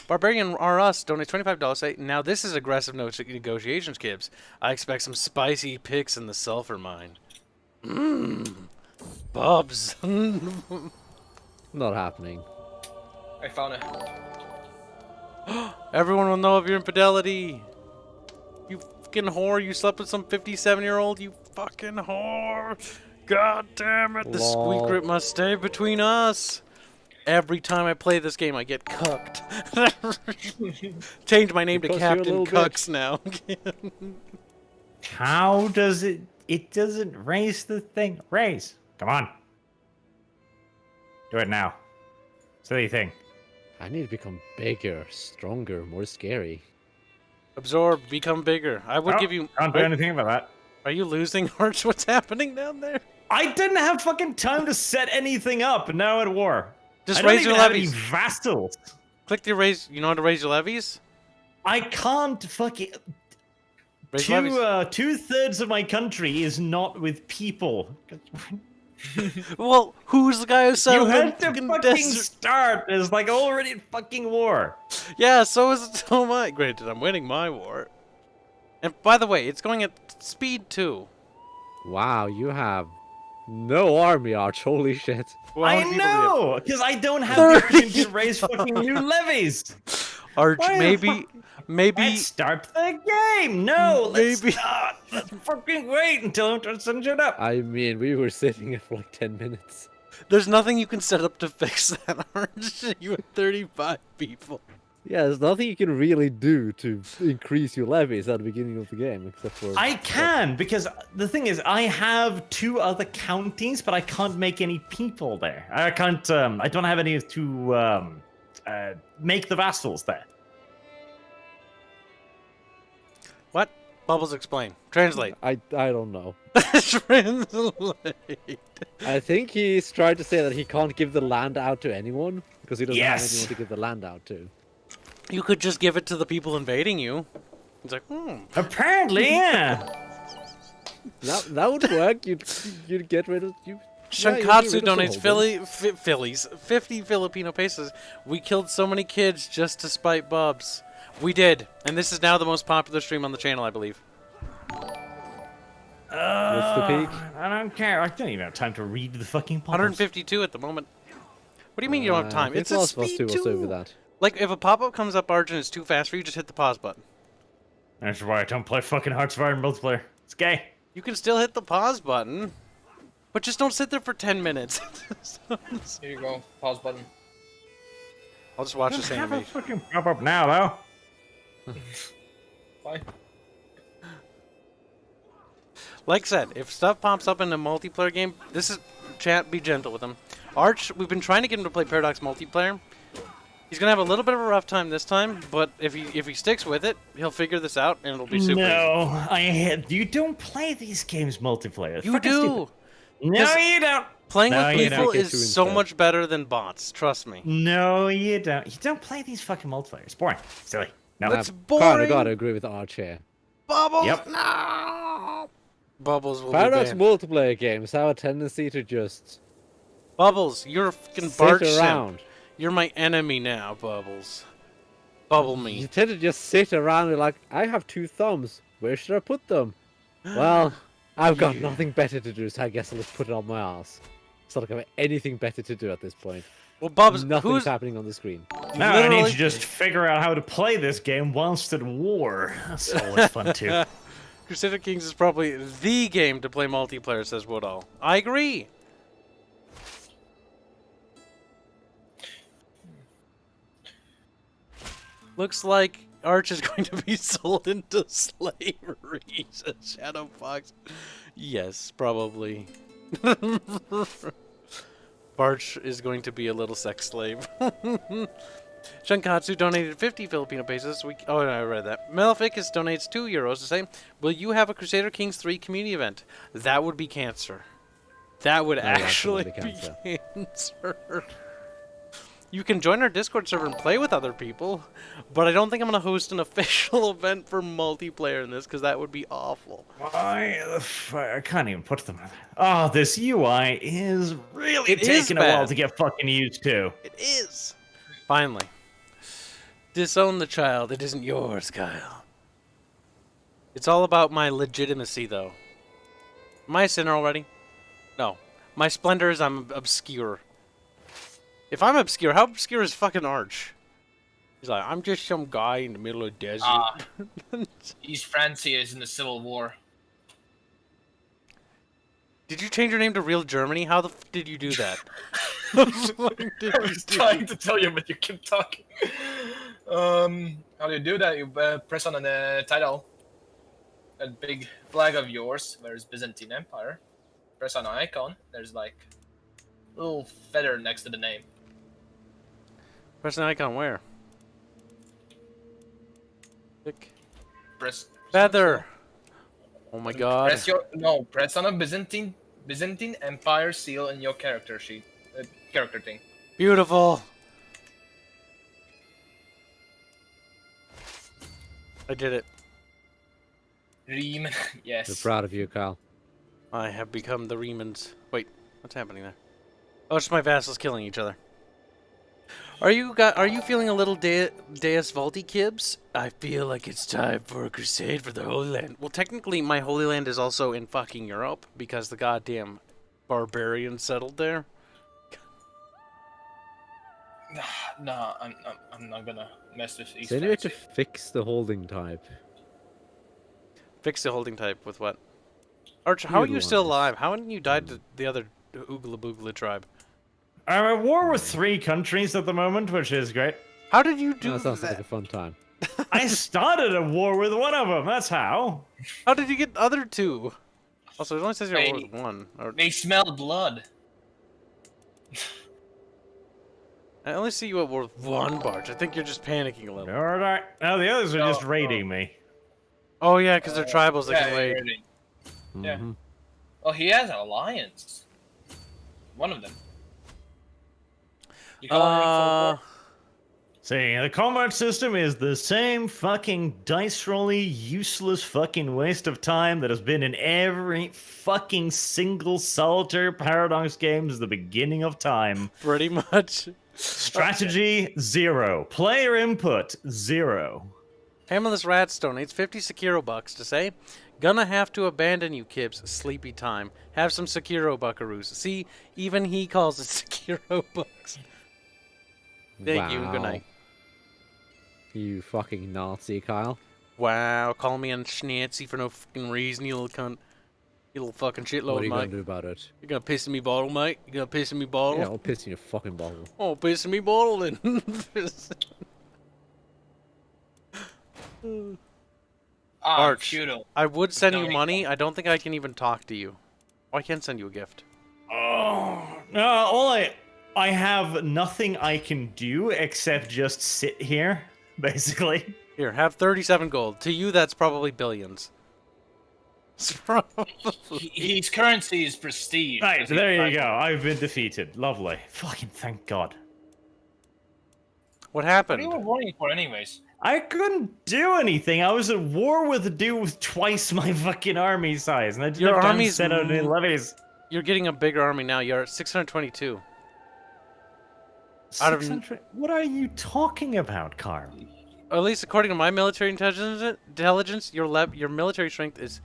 Barbarian R Us donates $25 say, now this is aggressive negotiations, Kibs. I expect some spicy picks in the sulfur mine. Bubs. Not happening. I found it. Everyone will know of your infidelity. You fucking whore. You slept with some 57-year-old. You fucking whore. God damn it. The Lol. squeak rip must stay between us. Every time I play this game, I get cucked. Change my name Because to you're a Captain little Cucks now. How does it... It doesn't raise the thing. Raise. Come on. Do it now. Silly thing. I need to become bigger, stronger, more scary. Absorb, become bigger. I would give you... Can't do anything about that. Are you losing, Arch? What's happening down there? I didn't have fucking time to set anything up, and now at war. Just I don't raise even your have any levies. vassals. Click the raise... You know how to raise your levies? I can't fucking... Raise your levies. 2/3 of my country is not with people. Well, who's the guy who You settled had the to fucking fucking desert? start. It's like already in fucking war. Yeah, so am I. Granted, I'm winning my war. And by the way, it's going at speed 2. Wow, you have no army, Arch. Holy shit. Well, how I many people do you have? know, because I don't have the opportunity to raise fucking new levies. Arch, Why maybe Let's start the game. No, let's Maybe- not. Let's fucking wait until I'm send it up. I mean, we were sitting here for like 10 minutes. there's nothing you can set up to fix that, Arch. You have 35 people. Yeah, there's nothing you can really do to increase your levies at the beginning of the game, except for... I can, because the thing is, I have 2 other counties, but I can't make any people there. I can't, I don't have any to make the vassals there. What? Bubbles explain. Translate. I don't know. Translate. I think he's trying to say that he can't give the land out to anyone, because he doesn't have Yes. anyone to give the land out to. You could just give it to the people invading you. It's like, Apparently, yeah. That would work. You'd get rid of... Shankatsu donates 50 Filipino pesos. We killed so many kids just to spite Bubs. We did, and this is now the most popular stream on the channel, I believe. What's the peak? I don't care. I don't even have time to read the fucking pop-ups. 152 at the moment. What do you mean you don't have time? I think It's a Last of Us speed 2 was 2. over that. Like, if a pop-up comes up, Arjun, is too fast for you, just hit the pause button. That's why I don't play fucking Hearts of Iron multiplayer. It's gay. You can still hit the pause button, but just don't sit there for 10 minutes. Here you go. Pause button. I'll just watch this Have a animation. fucking pop-up now, though. Bye. Like I said, if stuff pops up in a multiplayer game, this is chat, be gentle with him. Arch, we've been trying to get him to play Paradox multiplayer. He's gonna have a little bit of a rough time this time, but if he sticks with it, he'll figure this out, and it'll be super easy. You don't play these games multiplayer. You do. No, you don't. Playing No, with you people don't. is so much better than bots. Trust me. No, you don't. You don't play these fucking multiplayer. It's boring. Silly. No. It's Kinda boring. gotta agree with Arch here. Bubbles. Yep. No. Bubbles will Paradox be banned. multiplayer games have a tendency to just Bubbles, you're a fucking sit Bart around. simp. You're my enemy now, Bubbles. Bubble me. You tend to just sit around and like, I have 2 thumbs. Where should I put them? Well, I've got nothing better to do, so I guess I'll just put it on my ass. It's not like I have anything better to do at this point. Well, Bubs, Nothing's who's happening on the screen. Now I need literally- to just figure out how to play this game whilst at war. That's always fun too. Crusader Kings is probably the game to play multiplayer, says Woodall. I agree. Looks like Arch is going to be sold into slavery, says Shadow Fox. Yes, probably. Barch is going to be a little sex slave. Shankatsu donated 50 Filipino pesos. Oh, no, I read that. Maleficus donates €2 to say, will you have a Crusader Kings 3 community event? That would be cancer. That would actually be cancer. You can join our Discord server and play with other people, but I don't think I'm going to host an official event for multiplayer in this, because that would be awful. I can't even put them. Oh, this UI is really It is taking a while bad. to get fucking used to. It is. Finally. Disown the child. It isn't yours, Kyle. It's all about my legitimacy, though. Am I a sinner already? No. My splendor is I'm obscure. If I'm obscure, how obscure is fucking Arch? He's like, I'm just some guy in the middle of the desert. East Francia is in the Civil War. Did you change your name to Real Germany? How the f did you do that? I was trying to tell you, but you keep talking. How do you do that? You press on the title, a big flag of yours. There's Byzantine Empire. Press on an icon. There's like a little feather next to the name. Press an icon where? Click. Press Feather. Oh my god. Press on a Byzantine Empire seal in your character sheet, character thing. Beautiful. I did it. Riemann, yes. We're proud of you, Kyle. I have become the Riemans. Wait, what's happening there? Oh, it's just my vassals killing each other. Are you feeling a little Deus Volti, Kibs? I feel like it's time for a crusade for the Holy Land. Well, technically, my Holy Land is also in fucking Europe because the goddamn barbarians settled there. No, I'm not gonna mess with East So you need to Francia. fix the holding type. Fix the holding type with what? Arch, how are you still Utilize. alive? How hadn't you died to the other Oogla Boogla tribe? I'm at war with 3 countries at the moment, which is great. How did you do That sounds that? like a fun time. I started a war with one of them. That's how. How did you get the other 2? Also, it only says you're at war with 1. Or, They smell blood. I only see you at war with 1, Barch. I think you're just panicking a little. All right. Now the others are No, just raiding me. Oh yeah, because they're tribals. They Yeah, can raid. really. Yeah. Mhm. Oh, he has an alliance. One of them. You call him for war? See, the combat system is the same fucking dice rolly, useless fucking waste of time that has been in every fucking single solitaire Paradox game since the beginning of time. Pretty much. Strategy, 0. Player input, 0. Hammerless Rats donates 50 Sekiro bucks to say, gonna have to abandon you, Kibs. Sleepy time. Have some Sekiro buckaroos. See, even he calls it Sekiro bucks. Thank you. Good Wow. night. You fucking Nazi, Kyle. Wow, call me a schnancy for no fucking reason, you little cunt. You little fucking What shitload, are you mate. gonna do about it? You're gonna piss in me bottle, mate? You gonna piss in me bottle? Yeah, I'll piss in your fucking bottle. Oh, piss in me bottle then. Arch. Feudal. I would send you Donate. money. I don't think I can even talk to you. Oh, I can send you a gift. Oh, I have nothing I can do except just sit here, basically. Here, have 37 gold. To you, that's probably billions. His currency is prestige. Right, so there you go. I've been defeated. Lovely. Fucking thank God. What What happened? are you worrying for, anyways? I couldn't do anything. I was at war with a dude with twice my fucking army size, and I didn't Your have time to army's set out any levies. You're getting a bigger army now. You're at 622. Out of- 600 What are you talking about, Carl? Or at least according to my military intelligence, your military strength is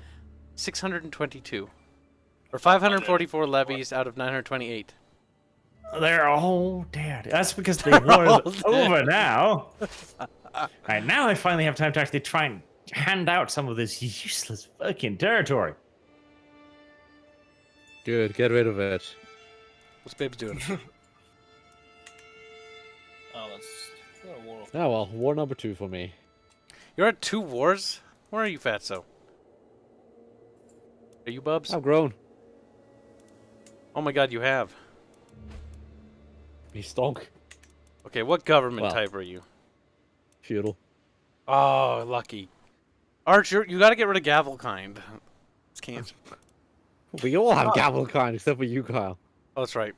622. Or 544 levies out of 928. They're all dead. That's because the war is over now. Right, now I finally have time to actually try and hand out some of this useless fucking territory. Good, get rid of it. What's Babes doing? Oh, let's go to war. Oh well, war number 2 for me. You're at 2 wars? Where are you, Fatso? Are you, Bubs? I've grown. Oh my god, you have. Me stonk. Okay, what government Well. type are you? Feudal. Oh, lucky. Arch, you gotta get rid of Gavelkind. It's cancer. We all have Gavelkind except for you, Kyle. Oh, that's right.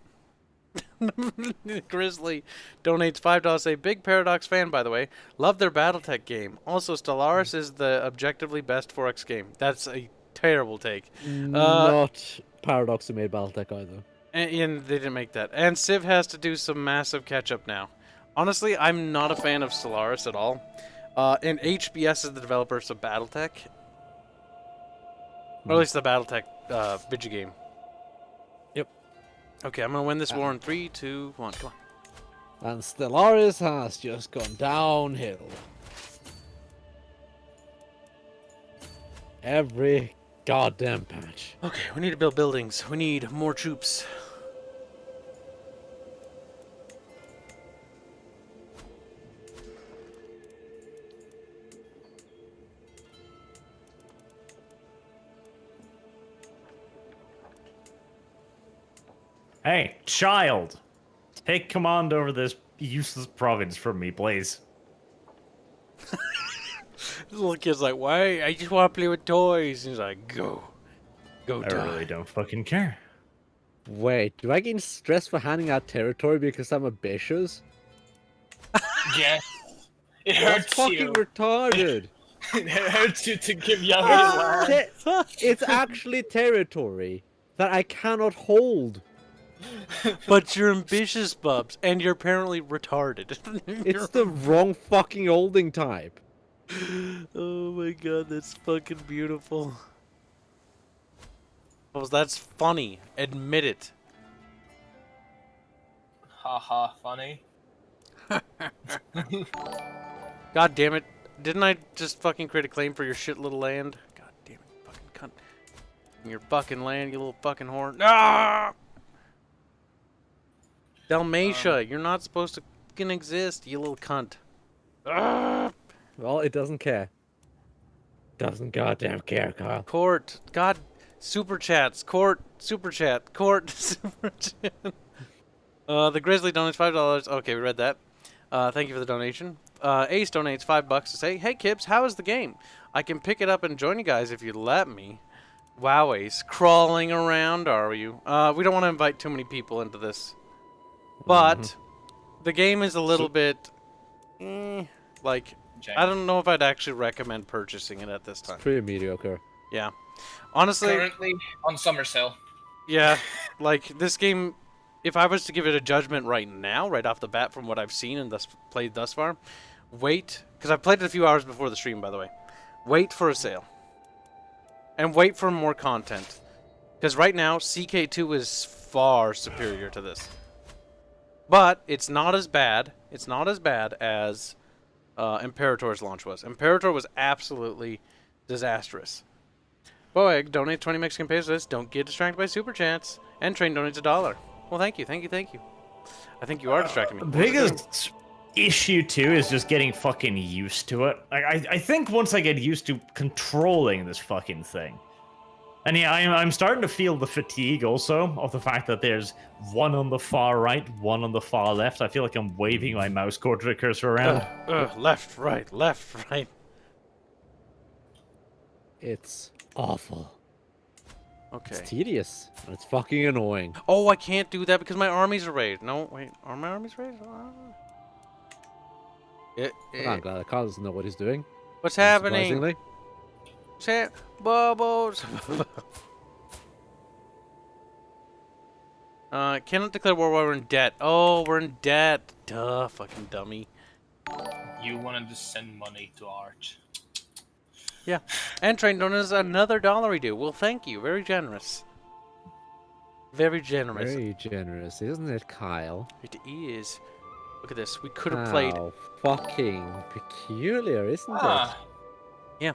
Grizzly donates $5. Say, big Paradox fan, by the way. Love their BattleTech game. Also, Stellaris is the objectively best 4X game. That's a terrible take. Not Paradox who made Battletech either. And they didn't make that. And Civ has to do some massive catch-up now. Honestly, I'm not a fan of Stellaris at all. And HBS is the developers of BattleTech. Or at least the BattleTech video game. Yep. Okay, I'm gonna win this war in 3, 2, 1. Come on. And Stellaris has just gone downhill. Every goddamn patch. Okay, we need to build buildings. We need more troops. Hey, child! Take command over this useless province from me, please. This little kid's like, why? I just want to play with toys. And he's like, go. Go I die. really don't fucking care. Wait, do I gain stress for handing out territory because I'm ambitious? Yeah. It That's hurts fucking you. retarded. It hurts you to give Yahweh land. It's actually territory that I cannot hold. But you're ambitious, Bubs, and you're apparently retarded. It's the wrong fucking holding type. Oh my god, that's fucking beautiful. Bubs, that's funny. Admit it. Haha, funny. God damn it. Didn't I just fucking create a claim for your shit little land? God damn it, fucking cunt. Your fucking land, you little fucking whore. Ah! Dalmatia, you're not supposed to fucking exist, you little cunt. Ah! Well, it doesn't care. Doesn't goddamn care, Kyle. Court, God, super chats, court, super chat, court, super chat. The Grizzly donates $5. Okay, we read that. Thank you for the donation. Ace donates $5 to say, hey Kibs, how is the game? I can pick it up and join you guys if you let me. Wow, Ace, crawling around, are you? We don't want to invite too many people into this. But the game is a little bit, like, I don't know if I'd actually recommend purchasing it at this time. Pretty mediocre. Yeah. Honestly, Currently on summer sale. yeah, like, this game, if I was to give it a judgment right now, right off the bat from what I've seen and played thus far, wait, because I've played it a few hours before the stream, by the way. Wait for a sale. And wait for more content. Because right now, CK2 is far superior to this. But it's not as bad. It's not as bad as Imperator's launch was. Imperator was absolutely disastrous. Boeg donates 20 Mexican pesos. Don't get distracted by super chats. And Train donates $1. Well, thank you, thank you, thank you. I think you are distracting me. The biggest issue too is just getting fucking used to it. Like, I think once I get used to controlling this fucking thing, And yeah, I'm starting to feel the fatigue also of the fact that there's one on the far right, one on the far left. I feel like I'm waving my mouse cursor around. Left, right, left, right. It's awful. Okay. It's tedious. And it's fucking annoying. Oh, I can't do that because my armies are raided. No, wait, are my armies raided? I'm glad Carl doesn't know what he's doing. What's happening? Surprisingly. Bubbles. Cannot declare war while we're in debt. Oh, we're in debt. Duh, fucking dummy. You wanted to send money to Arch. Yeah. And Train donates another $1 due. Well, thank you. Very generous. Very generous. Very generous, isn't it, Kyle? It is. Look at this. We could have played. How fucking peculiar, isn't Ah. Yeah.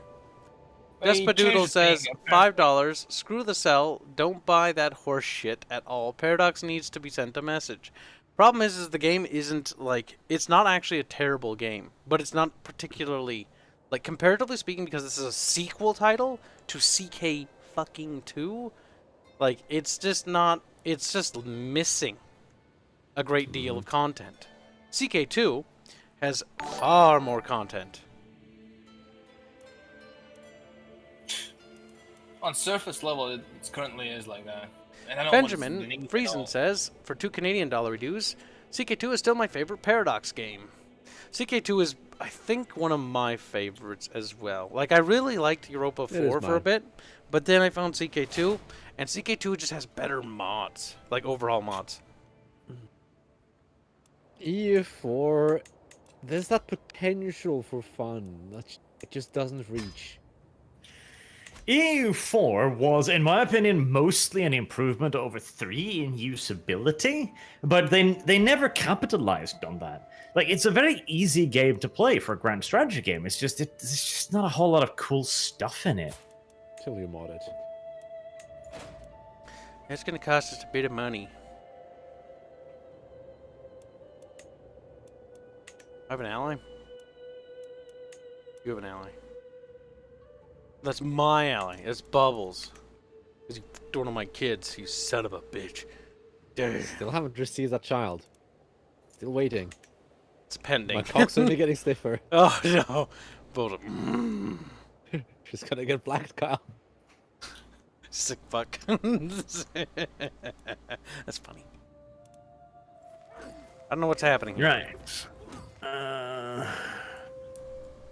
Well, you Despadoodle changed the says thing, apparently. $5. Screw the sell. Don't buy that horse shit at all. Paradox needs to be sent a message. Problem is the game isn't like, it's not actually a terrible game, but it's not particularly, like, comparatively speaking, because this is a sequel title to CK fucking 2. Like, it's just not, it's just missing a great deal of content. CK2 has far more content. On surface level, it currently is like that. And I don't Benjamin want to Friesen says, for $2 Canadian dues, CK2 is still my favorite Paradox game. CK2 is, I think, one of my favorites as well. Like, I really liked Europa 4 for a bit, but then I found CK2, and CK2 just has better mods, like overhaul mods. EU4, there's that potential for fun that it just doesn't reach. EU4 was, in my opinion, mostly an improvement over 3 in usability, but they never capitalized on that. Like, it's a very easy game to play for a grand strategy game. It's just there's just not a whole lot of cool stuff in it. Till you mod it. It's going to cost us a bit of money. I have an ally. You have an ally. That's my ally. That's Bubbles. Because you f***ed one of my kids, you son of a bitch. Damn. Still haven't received that child. Still waiting. It's pending. My cock's only getting stiffer. Oh no. Bullshit. She's gonna get blacked, Kyle. Sick fuck. That's funny. I don't know what's happening here. Right.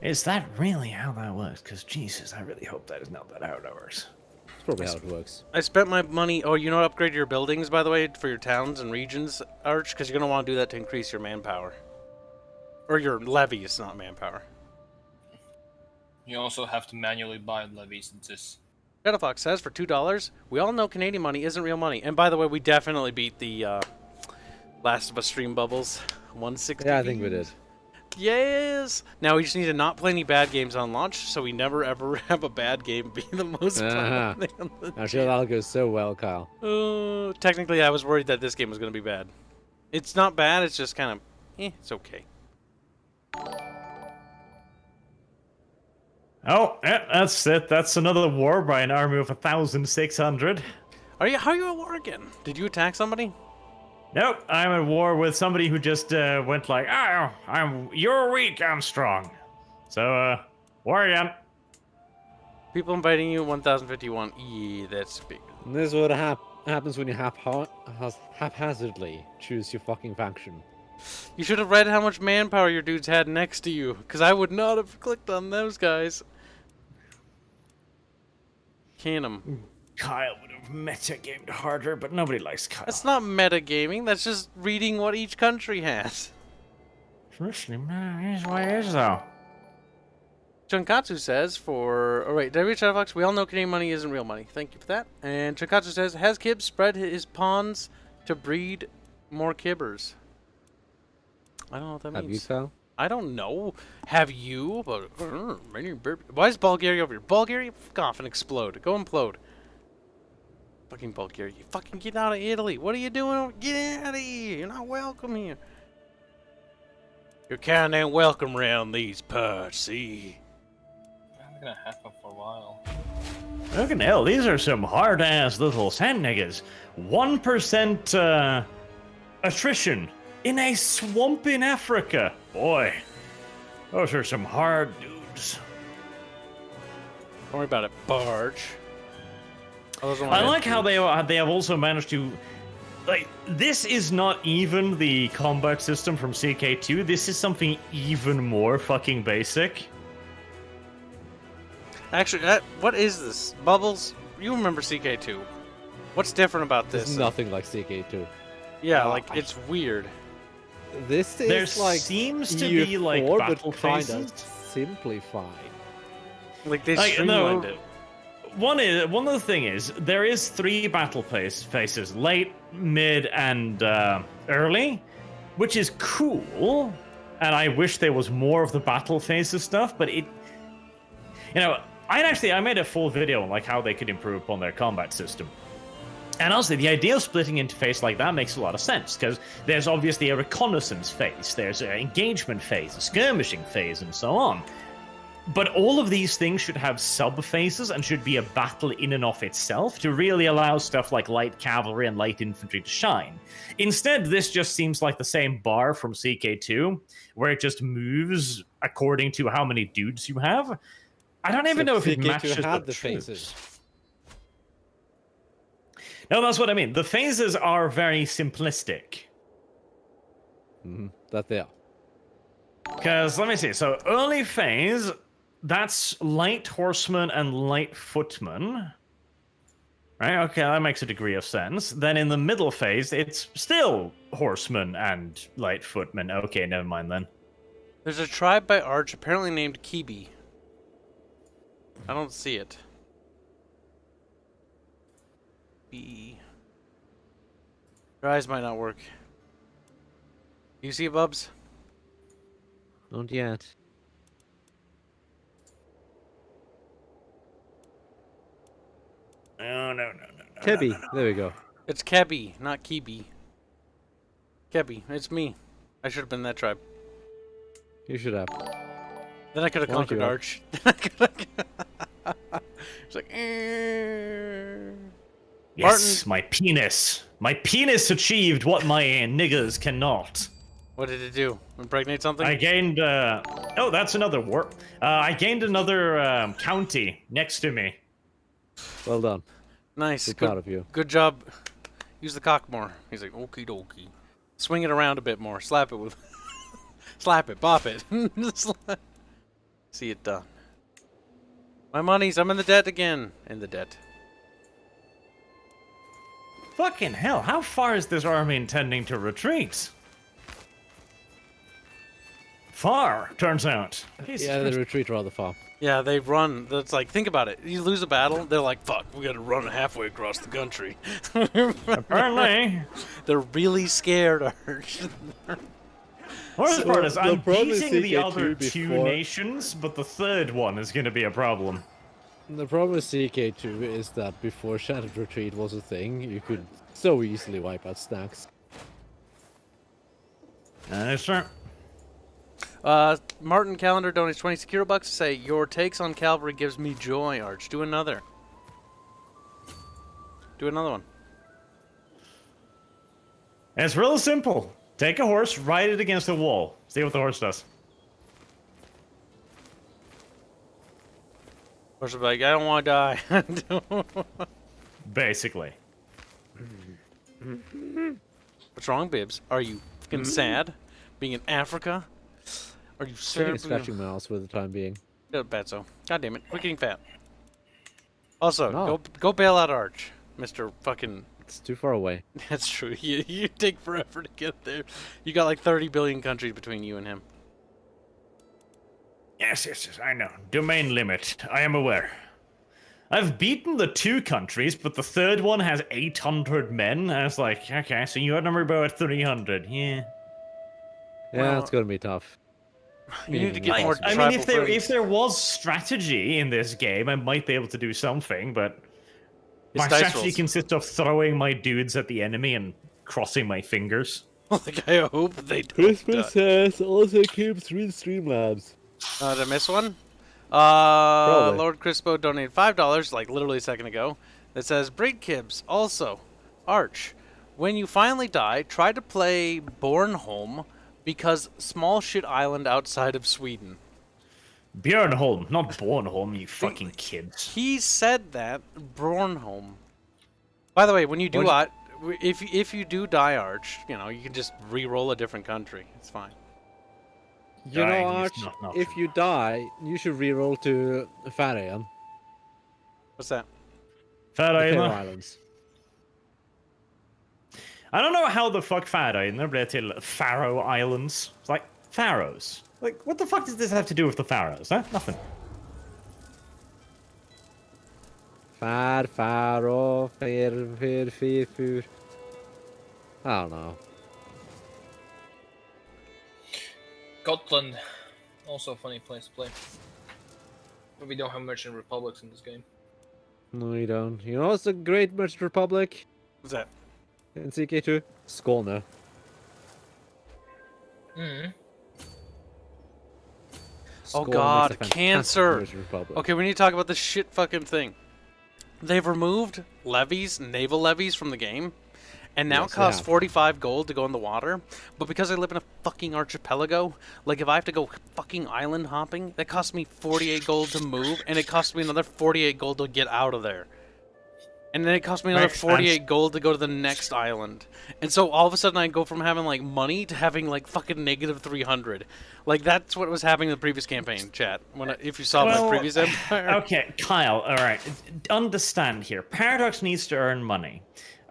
Is that really how that works? Because, Jesus, I really hope that is not how it works. That's probably how it works. I spent my money. Oh, you know, upgrade your buildings, by the way, for your towns and regions, Arch, because you're going to want to do that to increase your manpower. Or your levies, not manpower. You also have to manually buy levies. It's just... Shadowfox says, for $2, we all know Canadian money isn't real money. And by the way, we definitely beat the Last of Us stream bubbles. 160. Yeah, I think we did. Yes! Now we just need to not play any bad games on launch, so we never ever have a bad game be the most fun thing on the I'm sure that'll go so well, Kyle. technically, I was worried that this game was going to be bad. It's not bad, it's just kind of, it's okay. Oh, yeah, that's it. That's another war by an army of 1,600. How are you at war again? Did you attack somebody? Nope, I'm at war with somebody who just went like, oh, you're weak, I'm strong. So, war again. People inviting you 1051. Yeah, that's big. And this is what happens when you haphazardly choose your fucking faction. You should have read how much manpower your dudes had next to you, because I would not have clicked on those guys. Can 'em. Kyle would have meta-gamed harder, but nobody likes Kyle. That's not metagaming, that's just reading what each country has. Here's what it is, though. Chunkatsu says for... Oh, wait, did I read Shadowfox? We all know Canadian money isn't real money. Thank you for that. And Chunkatsu says, has Kibs spread his pawns to breed more kibbers? I don't know what that Have you, means. Kyle? I don't know. Have you? But why is Bulgaria over here? Bulgaria? Fuck off and explode. Go implode. Fucking Bulgaria. You fucking get out of Italy. What are you doing? Get out of here. You're not welcome here. You're kind of welcome around these parts, see? I'm gonna have them for a while. Fucking hell, these are some hard-ass little sand niggas. 1% attrition in a swamp in Africa. Boy, those are some hard dudes. Don't worry about it, barge. I like how they have also managed to... Like, this is not even the combat system from CK2. This is something even more fucking basic. Actually, what is this? Bubbles? You remember CK2. What's different about this? It's nothing like CK2. Yeah, like, it's weird. This is There like seems to year be, like, 4, battle but kind phases. of simplified. Like, they Like, streamlined no, it. one other thing is there is 3 battle phases: late, mid, and early, which is cool. And I wish there was more of the battle phases stuff, but it, you know, I made a full video on like how they could improve upon their combat system. And honestly, the idea of splitting into phase like that makes a lot of sense, because there's obviously a reconnaissance phase, there's an engagement phase, a skirmishing phase, and so on. But all of these things should have sub-phases and should be a battle in and of itself to really allow stuff like light cavalry and light infantry to shine. Instead, this just seems like the same bar from CK2, where it just moves according to how many dudes you have. I don't even know if it matches had the troops. phases. No, that's what I mean. The phases are very simplistic. That they are. Because, let me see, so early phase, that's light horsemen and light footmen. Right, okay, that makes a degree of sense. Then in the middle phase, it's still horsemen and light footmen. Okay, never mind then. There's a tribe by Arch apparently named Kibs. I don't see it. B. Your eyes might not work. You see it, Bubs? Not yet. No. Kebby, there we go. It's Kebi, not Kibi. Kebi, it's me. I should have been that tribe. You should have. Then I could have Why don't conquered you Arch. It's like, Yes, my penis. My penis achieved what my niggers cannot. what did it do? Impregnate something? I gained, oh, that's another warp. I gained another county next to me. Well done. Nice. Be proud of you. Good job. Use the cock more. He's like, okie dokie. Swing it around a bit more. Slap it with... Slap it. Bop it. See it done. My monies. I'm in the debt again. In the debt. Fucking hell, how far is this army intending to retreat? Far, turns out. Jesus Yeah, they Christ. retreat rather far. Yeah, they run. That's like, think about it. You lose a battle, they're like, fuck, we gotta run halfway across the country. Apparently. They're really scared, Arch. Worst part is the I'm problem is beating the CK2 other two before- nations, but the third one is going to be a problem. The problem with CK2 is that before Shattered Retreat was a thing, you could so easily wipe out stacks. Sure. Martin Calendar donates 20 Sekiro bucks to say, your takes on cavalry gives me joy, Arch. Do another. Do another one. It's real simple. Take a horse, ride it against a wall. See what the horse does. Horse will be like, I don't want to die. Basically. What's wrong, Bibs? Are you fucking sad? Being in Africa? Are you Sitting and sad? scratching my ass for the time being. Bad so. God damn it. Quit getting fat. Also, No. go bail out Arch. Mr. fucking... It's too far away. That's true. You take forever to get there. You got like 30 billion countries between you and him. Yes, I know. Domain limit. I am aware. I've beaten the 2 countries, but the third one has 800 men. I was like, okay, so you outnumber about 300. Yeah. Yeah, Well, it's gonna be tough. You need to get Like, more I mean, tribal if friends. there was strategy in this game, I might be able to do something, but It's my dice strategy rolls. consists of throwing my dudes at the enemy and crossing my fingers. Like, I hope they don't Christmas has also Kibs Streamlabs. Did I miss one? Probably. Lord Crispo donated $5, like literally a second ago. That says, Braid Kibs, also, Arch, when you finally die, try to play Bornholm because small shit island outside of Sweden. Björnholm, not Bornholm, you fucking kids. He said that, Bornholm. By the way, when you do, if you do die, Arch, you know, you can just re-roll a different country. It's fine. You know, Dying Arch, is not an if option. you die, you should reroll to Färöarna. What's that? The Faroe Färöarna. Islands. I don't know how the fuck Färöarna blev till Faroe Islands. It's like, Faroes. Like, what the fuck does this have to do with the Faroes, huh? Nothing. Faro, fur. I don't know. Gotland, also a funny place to play. But we don't have merchant republics in this game. No, you don't. You know what's a great merchant republic What's that? in CK2? Skåne. Mm. Oh Skåne God, makes a fantastic cancer. merchant republic. Okay, we need to talk about this shit fucking thing. They've removed levies, naval levies from the game, and now Yes, it they costs have. 45 gold to go in the water. But because I live in a fucking archipelago, like if I have to go fucking island hopping, that costs me 48 gold to move, and it costs me another 48 gold to get out of there. And then it costs me another Makes 48 sense. gold to go to the next island. And so all of a sudden I go from having like money to having like fucking negative 300. Like that's what was happening in the previous campaign, chat. If you saw my previous empire. Okay, Kyle, alright. Understand here. Paradox needs to earn money.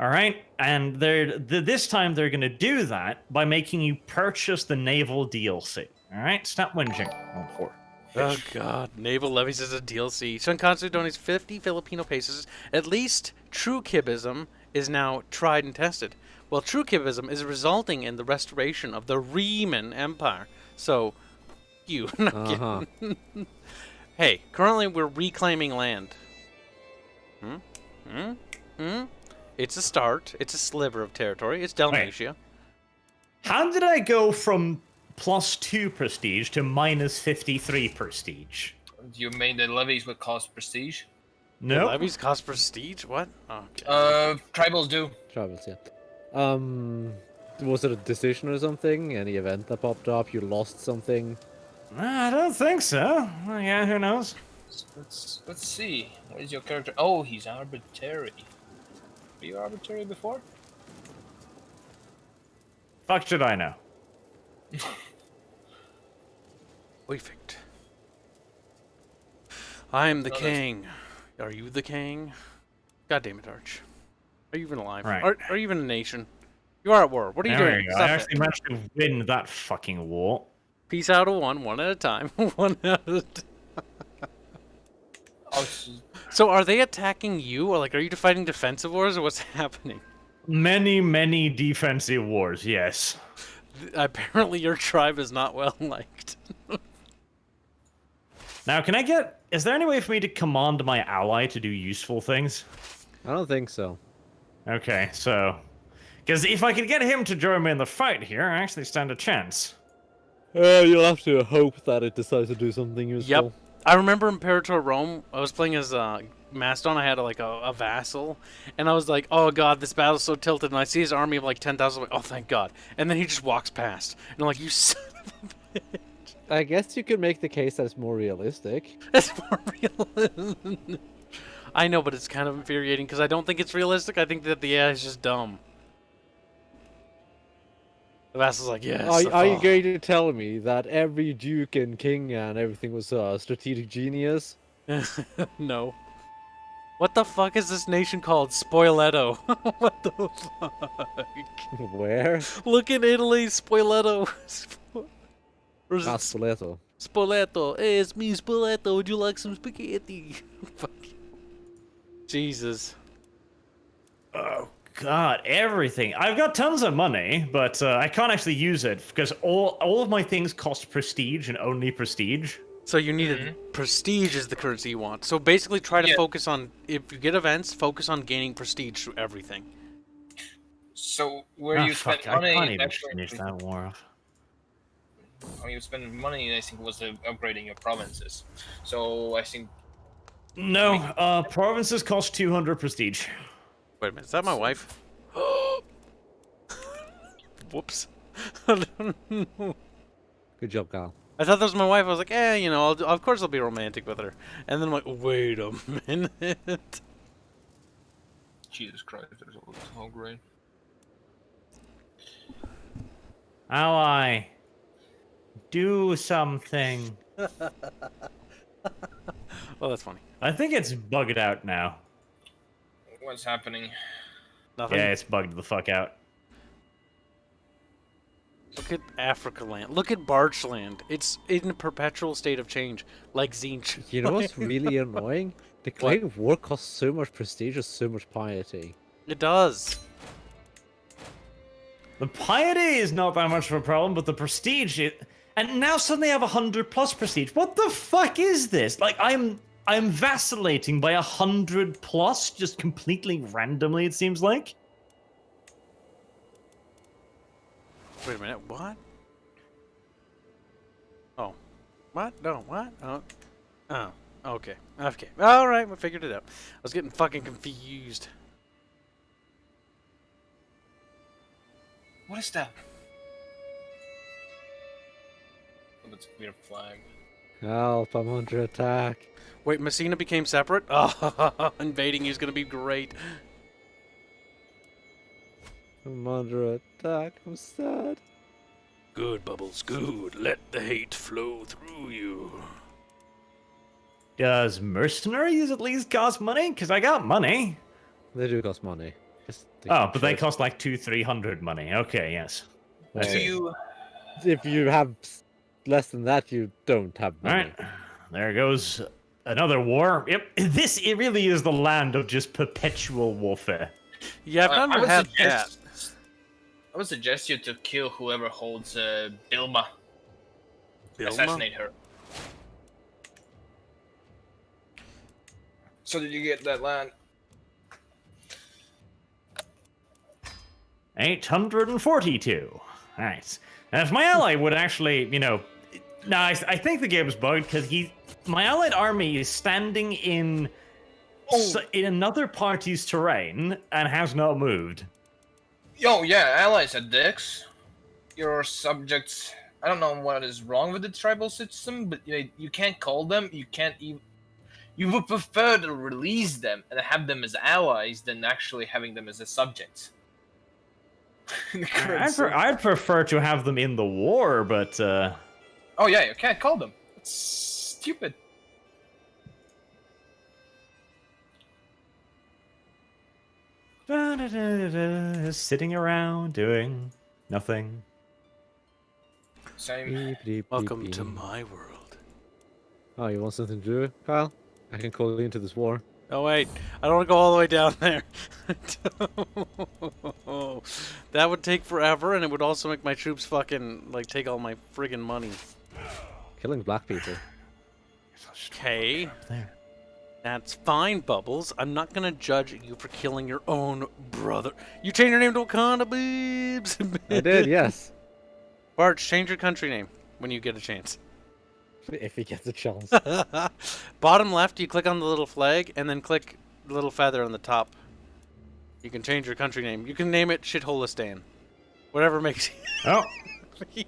Alright? And this time they're going to do that by making you purchase the naval DLC. Alright? Stop whinging. Oh, poor. Oh god, naval levies is a DLC. Shunkatsu donates 50 Filipino pesos. At least true Kibism is now tried and tested. Well, true Kibism is resulting in the restoration of the Riemann Empire. So, you. Not kidding. Hey, currently we're reclaiming land. It's a start. It's a sliver of territory. It's Dalmatia. How did I go from +2 prestige to -53 prestige? You made the levies would cost prestige. No. Levies cost prestige? What? Okay. Tribals do. Travels, yeah. Was it a decision or something? Any event that popped up? You lost something? I don't think so. Well, yeah, who knows? Let's see. What is your character? Oh, he's arbitrary. Were you arbitrary before? Fuck should I know? Perfect. I am the No, king. Are you the king? God damn it, Arch. Are you even alive? Right. Are you even a nation? You are at war. What are you There doing? we go. Stop I it. actually managed to win that fucking war. Peace out of one at a time. One at a time. Oh, So are they attacking you, or like are you fighting defensive wars, or what's happening? Many defensive wars, yes. Apparently your tribe is not well liked. Now, is there any way for me to command my ally to do useful things? I don't think so. Okay, so... Because if I could get him to join me in the fight here, I actually stand a chance. You'll have to hope that it decides to do something useful. Yep. I remember Imperator Rome, I was playing as Mastodon, I had a vassal, and I was like, oh god, this battle's so tilted, and I see his army of like 10,000, like, oh thank god. And then he just walks past, and I'm like, you son of a bitch. I guess you could make the case that it's more realistic. That's more realistic. I know, but it's kind of infuriating, because I don't think it's realistic, I think that the AI is just dumb. The vassal's like, yes. Are you going to tell me that every duke and king and everything was a strategic genius? No. What the fuck is this nation called? Spoiletto. What the fuck? Where? Look in Italy, Spoiletto. Or is it Spoleto. Spoleto? Hey, it's me, Spoleto. Would you like some spaghetti? Fuck. Jesus. Oh, God, everything. I've got tons of money, but I can't actually use it, because all of my things cost prestige and only prestige. So you need prestige is the currency you want. So basically try to focus on, if you get events, focus on gaining prestige through everything. So where you spend money... I can't even finish that war off. how you spend money, I think, was upgrading your provinces. So I think No, provinces cost 200 prestige. Wait a minute, is that my wife? Whoops. Good job, Carl. I thought that was my wife. I was like, you know, of course I'll be romantic with her. And then I'm like, wait a minute. Jesus Christ, there's all this whole grain. Ally, do something. Well, that's funny. I think it's bugged out now. What's happening? Nothing. Yeah, it's bugged the fuck out. Look at Africa land. Look at Barch land. It's in a perpetual state of change, like Zinch. You know what's really annoying? Declaring war costs so much prestige and so much piety. It does. The piety is not that much of a problem, but the prestige, and now suddenly I have 100 plus prestige. What the fuck is this? Like, I'm vacillating by 100 plus, just completely randomly, it seems like. Wait a minute. What? Oh. What? No. What? Oh. Oh. Okay. Okay. All right. We figured it out. I was getting fucking confused. What is that? Oh, that's a weird flag. Help, I'm under attack. Wait, Messina became separate? Oh, invading you is going to be great. I'm under attack, I'm sad. Good, Bubbles, good. Let the hate flow through you. Does mercenaries at least cost money? Because I got money. They do cost money. Oh, but they cost like 200-300 money. Okay, yes. I Do see. you? If you have less than that, you don't have All money. right, there goes another war. Yep, it really is the land of just perpetual warfare. Yeah, I've never had that. I would suggest you to kill whoever holds Bilma. Bilma? Assassinate her. So did you get that land? 842. Nice. And if my ally would actually, you know, I think the game is bugged because my allied army is standing in another party's terrain and has not moved. Yo, yeah, allies are dicks. Your subjects. I don't know what is wrong with the tribal system, but you can't call them. You can't even. You would prefer to release them and have them as allies than actually having them as a subject. I'd prefer to have them in the war, but Oh yeah, you can't call them. It's stupid. sitting around doing nothing. Same. Beep, beep, Welcome beep, to beep. my world. Oh, you want something to do, Kyle? I can call you into this war. Oh wait, I don't want to go all the way down there. That would take forever, and it would also make my troops fucking like take all my friggin' money. Killing black people. Okay, There. that's fine, Bubbles. I'm not gonna judge you for killing your own brother. You changed your name to Wakanda, boobs. I did, yes. Bart, change your country name when you get a chance. If he gets a chance. Bottom left, you click on the little flag, and then click the little feather on the top. You can change your country name. You can name it Shitholistan. Whatever makes Oh, you...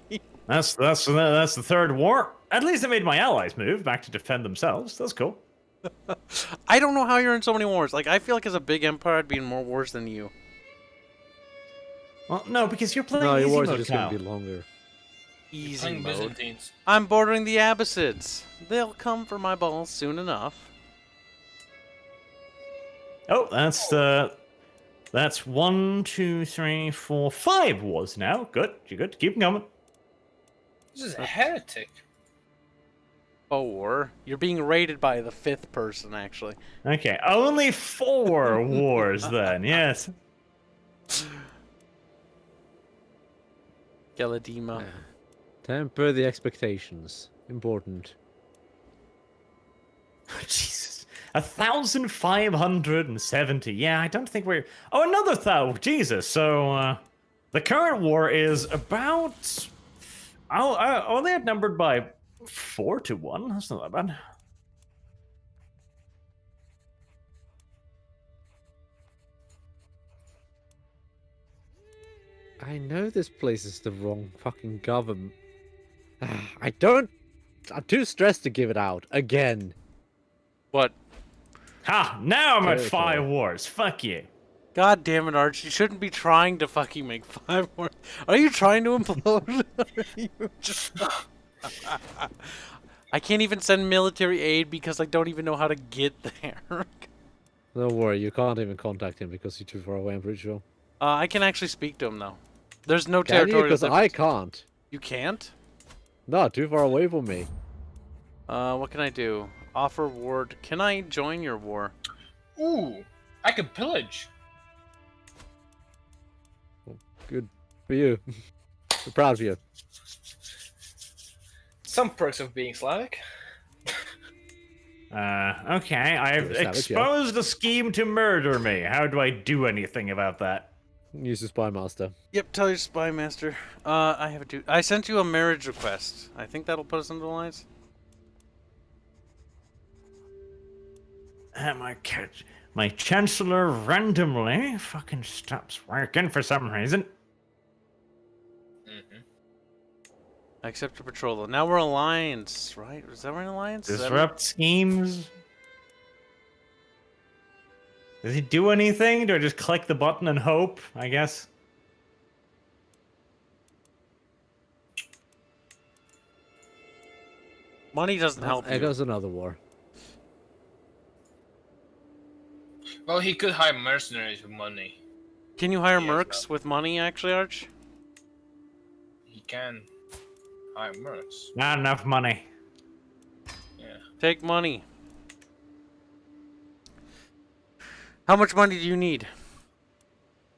that's the third war. At least it made my allies move back to defend themselves. That's cool. I don't know how you're in so many wars. Like, I feel like as a big empire, I'd be in more wars than you. Well, no, because you're playing No, your easy wars are Oh, mode just going now. to be longer. Easy Playing mode. Byzantines. I'm bordering the Abbasids. They'll come for my balls soon enough. Oh, that's 1, 2, 3, 4, 5 wars now. Good, you're good. Keep 'em coming. This is a heretic. Or you're being raided by the 5th person, actually. Okay, only 4 wars then. Yes. Galadima. Temper the expectations. Important. Jesus. 1,570. Yeah, I don't think we're. Oh, another 1,000. Jesus. So, the current war is about Only outnumbered by 4-1. That's not that bad. I know this place is the wrong fucking government. I'm too stressed to give it out again. What? Ha! Now I'm at Territory. 5 wars. Fuck you. God damn it, Arch. You shouldn't be trying to fucking make 5 more. Are you trying to implode? Are you just... I can't even send military aid because I don't even know how to get there. Don't worry, you can't even contact him because you're too far away, I'm pretty sure. I can actually speak to him, though. There's no Can you? territorial Because I difference. can't. You can't? No, too far away from me. What can I do? Offer ward. Can I join your war? Ooh, I could pillage. Good for you. I'm proud of you. Some perks of being Slavic. Okay, I've You're a savage, yeah. exposed a scheme to murder me. How do I do anything about that? Use the spy master. Yep, tell your spy master. I sent you a marriage request. I think that'll put us into the lines. My chancellor randomly fucking stops working for some reason. I accept a patrol. Now we're alliance, right? Is that we're in alliance? Is that Disrupt schemes. Does he do anything? Do I just click the button and hope? I guess. Money doesn't help There you. goes another war. Well, he could hire mercenaries with money. Can you hire Yeah, mercs with money, actually, Arch? He can hire mercs. Not enough money. Yeah. Take money. How much money do you need?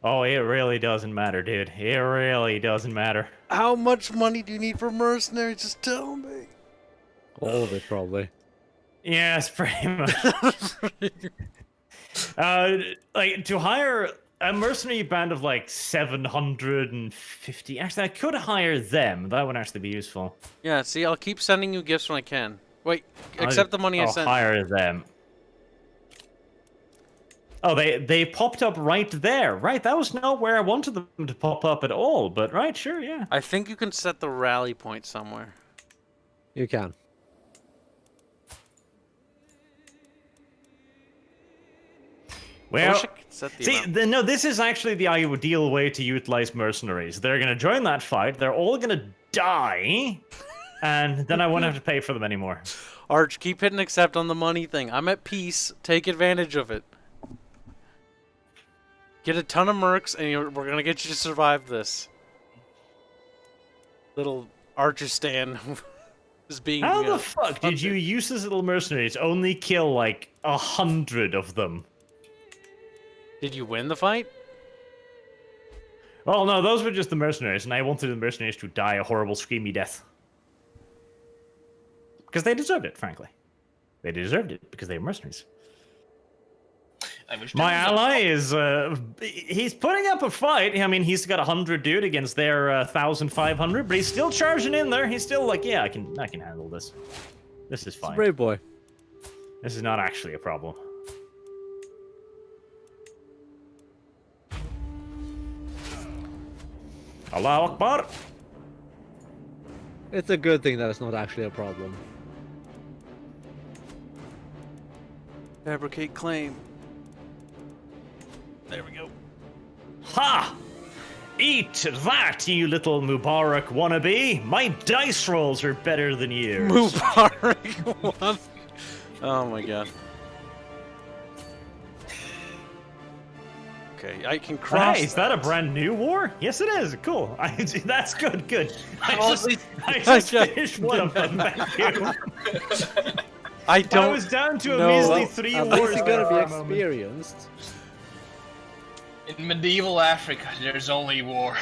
Oh, it really doesn't matter, dude. It really doesn't matter. How much money do you need for mercenaries? Just tell me. All of it, probably. Yes, pretty much. Like to hire a mercenary band of like 750. Actually, I could hire them. That would actually be useful. Yeah, see, I'll keep sending you gifts when I can. Wait, accept the money I I'll sent. hire them. Oh, they popped up right there. Right, that was not where I wanted them to pop up at all. But right, sure, yeah. I think you can set the rally point somewhere. You can. I Well, wish I could set the see, amount. no, this is actually the ideal way to utilize mercenaries. They're going to join that fight. They're all going to die. And then I won't have to pay for them anymore. Arch, keep hitting accept on the money thing. I'm at peace. Take advantage of it. Get a ton of mercs, and we're going to get you to survive this. Little Archistan is being... How the fuck did you use this little mercenaries only kill like 100 of them? Did you win the fight? Oh no, those were just the mercenaries, and I wanted the mercenaries to die a horrible, screamy death. Because they deserved it, frankly. They deserved it because they were mercenaries. My ally is, he's putting up a fight. I mean, he's got 100 dude against their 1,500, but he's still charging in there. He's still like, yeah, I can handle this. This is fine. Brave boy. This is not actually a problem. Allahu Akbar. It's a good thing that it's not actually a problem. Fabricate claim. There we go. Ha! Eat that, you little Mubarak wannabe. My dice rolls are better than yours. Mubarak one. Oh my god. Okay, I can cross. Hey, is that a brand new war? Yes, it is. Cool. That's good. Good. I Okay. just finished one of them. Thank you. I don't. I was down to a know. measly Well, 3 At wars. least you're there gonna for be a moment. experienced. In medieval Africa, there's only war.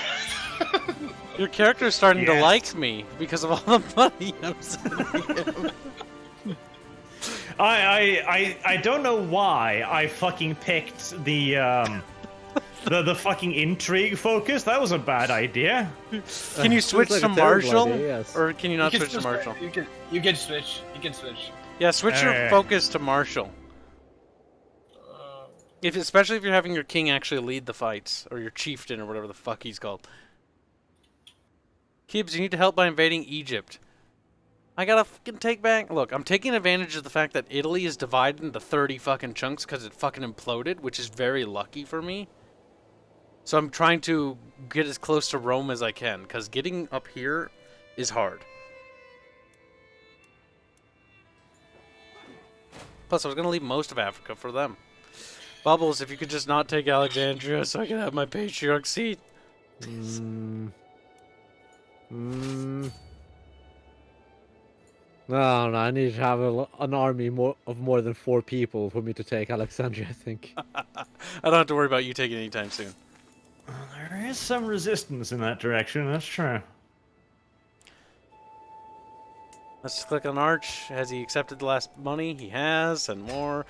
Your character's starting to Yes. like me because of all the money I'm sending him. I don't know why I fucking picked the the fucking intrigue focus. That was a bad idea. Can you switch like to a terrible Marshall, idea, yes. or can you not You can switch to Marshall? You can switch. You can switch. Yeah, switch your Alright. focus to Marshall. Especially if you're having your king actually lead the fights, or your chieftain, or whatever the fuck he's called. Kibs, you need to help by invading Egypt. I gotta fucking take back. Look, I'm taking advantage of the fact that Italy is divided into 30 fucking chunks because it fucking imploded, which is very lucky for me. So I'm trying to get as close to Rome as I can, because getting up here is hard. Plus, I was gonna leave most of Africa for them. Bubbles, if you could just not take Alexandria so I can have my patriarch seat. No, I need to have an army of more than 4 people for me to take Alexandria, I think. I don't have to worry about you taking it anytime soon. There is some resistance in that direction. That's true. Let's click on Arch. Has he accepted the last money? He has, and more.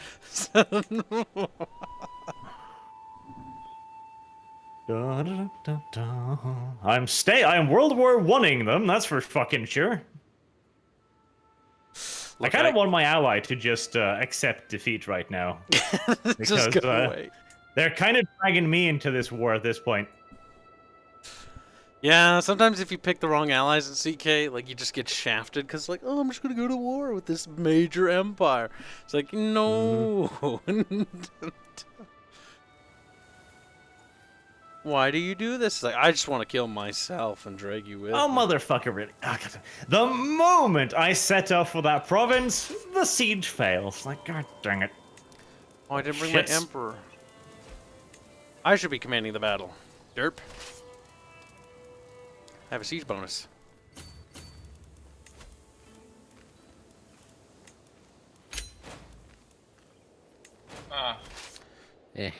I'm World War One-ing them. That's for fucking sure. I kind of want my ally to just accept defeat right now. Because just go away. they're kind of dragging me into this war at this point. Yeah, sometimes if you pick the wrong allies in CK, like, you just get shafted, because, like, oh, I'm just going to go to war with this major empire. It's like, no. Why do you do this? It's like, I just want to kill myself and drag you with Oh, me. motherfucker, really. The moment I set off for that province, the siege fails. Like, god dang it. Oh, I didn't bring Shits. my emperor. I should be commanding the battle. Derp. I have a siege bonus. Eh.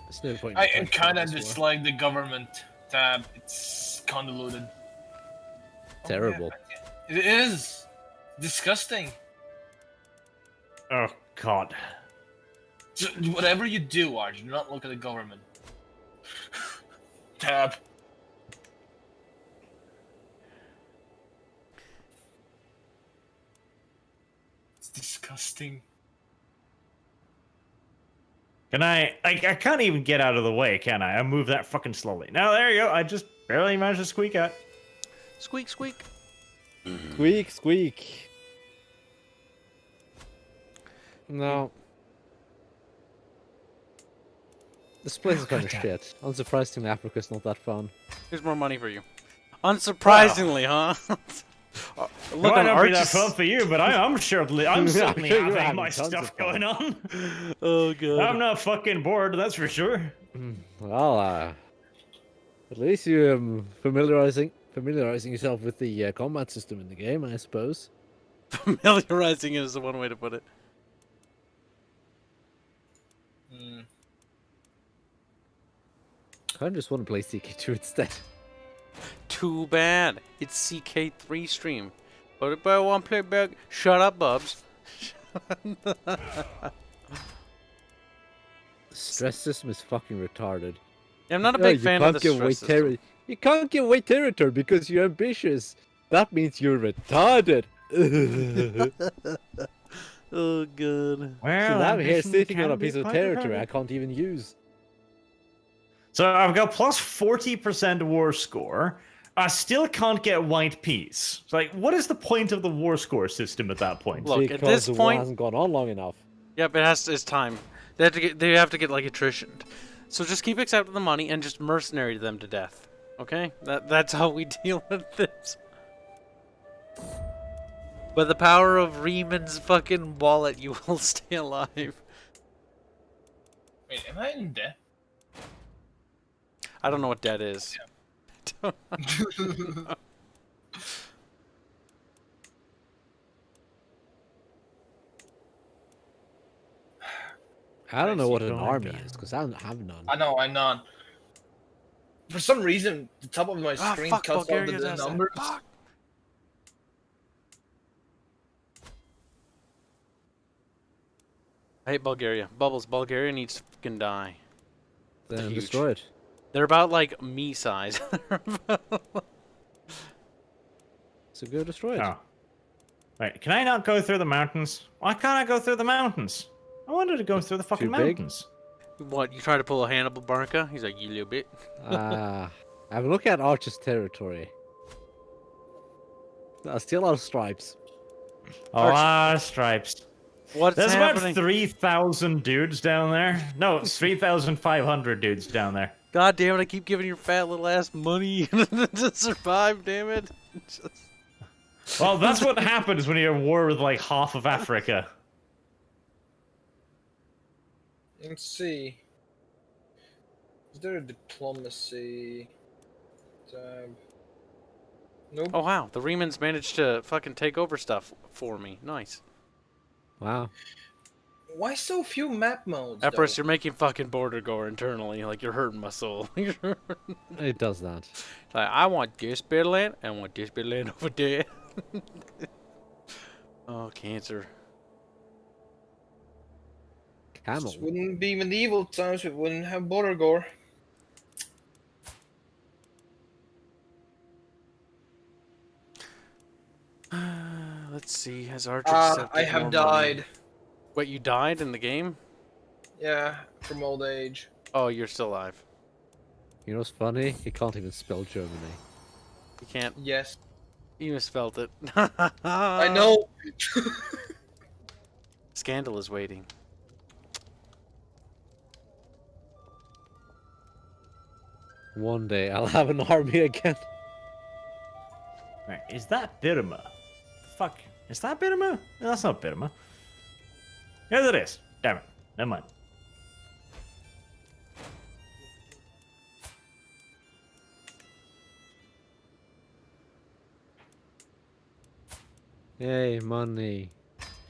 There's no point in I fighting kind of this war. dislike the government tab. It's convoluted. Terrible. It is disgusting. Oh, god. So, whatever you do, Arch, do not look at the government tab. It's disgusting. Can I can't even get out of the way, can I? I move that fucking slowly. Now, there you go. I just barely managed to squeak out. Squeak, squeak. Squeak, squeak. No. This place is kind of shit. Unsurprisingly, Africa's not that fun. Here's more money for you. Unsurprisingly, huh? Look, Might on not be that Arch's... fun for you, but I'm certainly having you're my having tons stuff of fun. going on. Oh, good. I'm not fucking bored, that's for sure. Well, at least you familiarizing yourself with the combat system in the game, I suppose. Familiarizing is the one way to put it. I just want to play CK2 instead. Too bad. It's CK3 stream. But if I want to play back, shut up, Bubs. The stress system is fucking retarded. Yeah, I'm not a Yeah, big you fan can't of the give away stress system. You can't give away territory because you're ambitious. That means you're retarded. Oh, God. Well, So now I'm here ambition sitting on can a be piece of quite territory I retarded. can't even use. So I've got plus 40% war score. I still can't get white peace. It's like, what is the point of the war score system at that point? Look, because at this the war point... hasn't gone on long enough. Yep, it's time. They have to get like attrition. So just keep accepting the money and just mercenary them to death. Okay? That's how we deal with this. By the power of Rieman's fucking wallet, you will stay alive. Wait, am I in debt? I don't know what debt is. I don't know what an going army down. is because I don't have none. I know, I'm not. For some reason, the top of my Ah, screen fuck, cuts off Bulgaria the does that. numbers. Fuck. I hate Bulgaria. Bubbles, Bulgaria needs to fucking die. Then huge. destroy it. They're about like me size. So go destroy it. Oh. Wait, can I not go through the mountains? Why can't I go through the mountains? I wanted to go through the fucking Too big? mountains. What, you try to pull a Hannibal Barca? He's like, you little bit. Have a look at Archer's territory. Still a lot of stripes. Oh, stripes. What's There's happening? about 3,000 dudes down there. No, it's 3,500 dudes down there. God damn it, I keep giving your fat little ass money to survive, damn it. Well, that's what happens when you're at war with like half of Africa. Let's see. Is there a diplomacy tab? Nope. Oh wow, the Remans managed to fucking take over stuff for me. Nice. Wow. Why so few map modes? Empress, though? you're making fucking border gore internally. Like, you're hurting my soul. It does that. Like, I want this bit of land, I want this bit of land over there. Oh, cancer. Camel. This wouldn't be medieval times. We wouldn't have border gore. Let's see, has Archer accepted I have more died. money? Wait, you died in the game? Yeah, from old age. Oh, you're still alive. You know what's funny? He can't even spell Germany. You can't. Yes. You misspelled it. I know. Scandal is waiting. One day I'll have an army again. Right, is that Birma? Fuck. Is that Birma? No, that's not Birma. Yes, it is. Damn it. Never mind. Yay, money.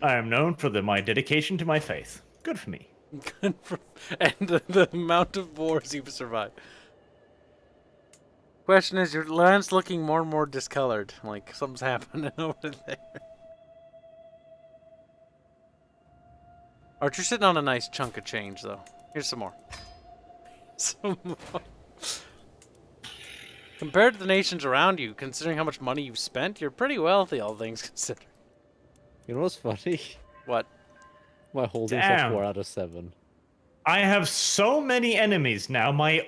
I am known for my dedication to my faith. Good for me. And the amount of wars you've survived. Question is, your land's looking more and more discolored. Like, something's happening over there. Archer's sitting on a nice chunk of change, though. Here's some more. Some more. Compared to the nations around you, considering how much money you've spent, you're pretty wealthy, all things considered. You know what's funny? What? My holdings Damn. are 4 out of 7. I have so many enemies now. My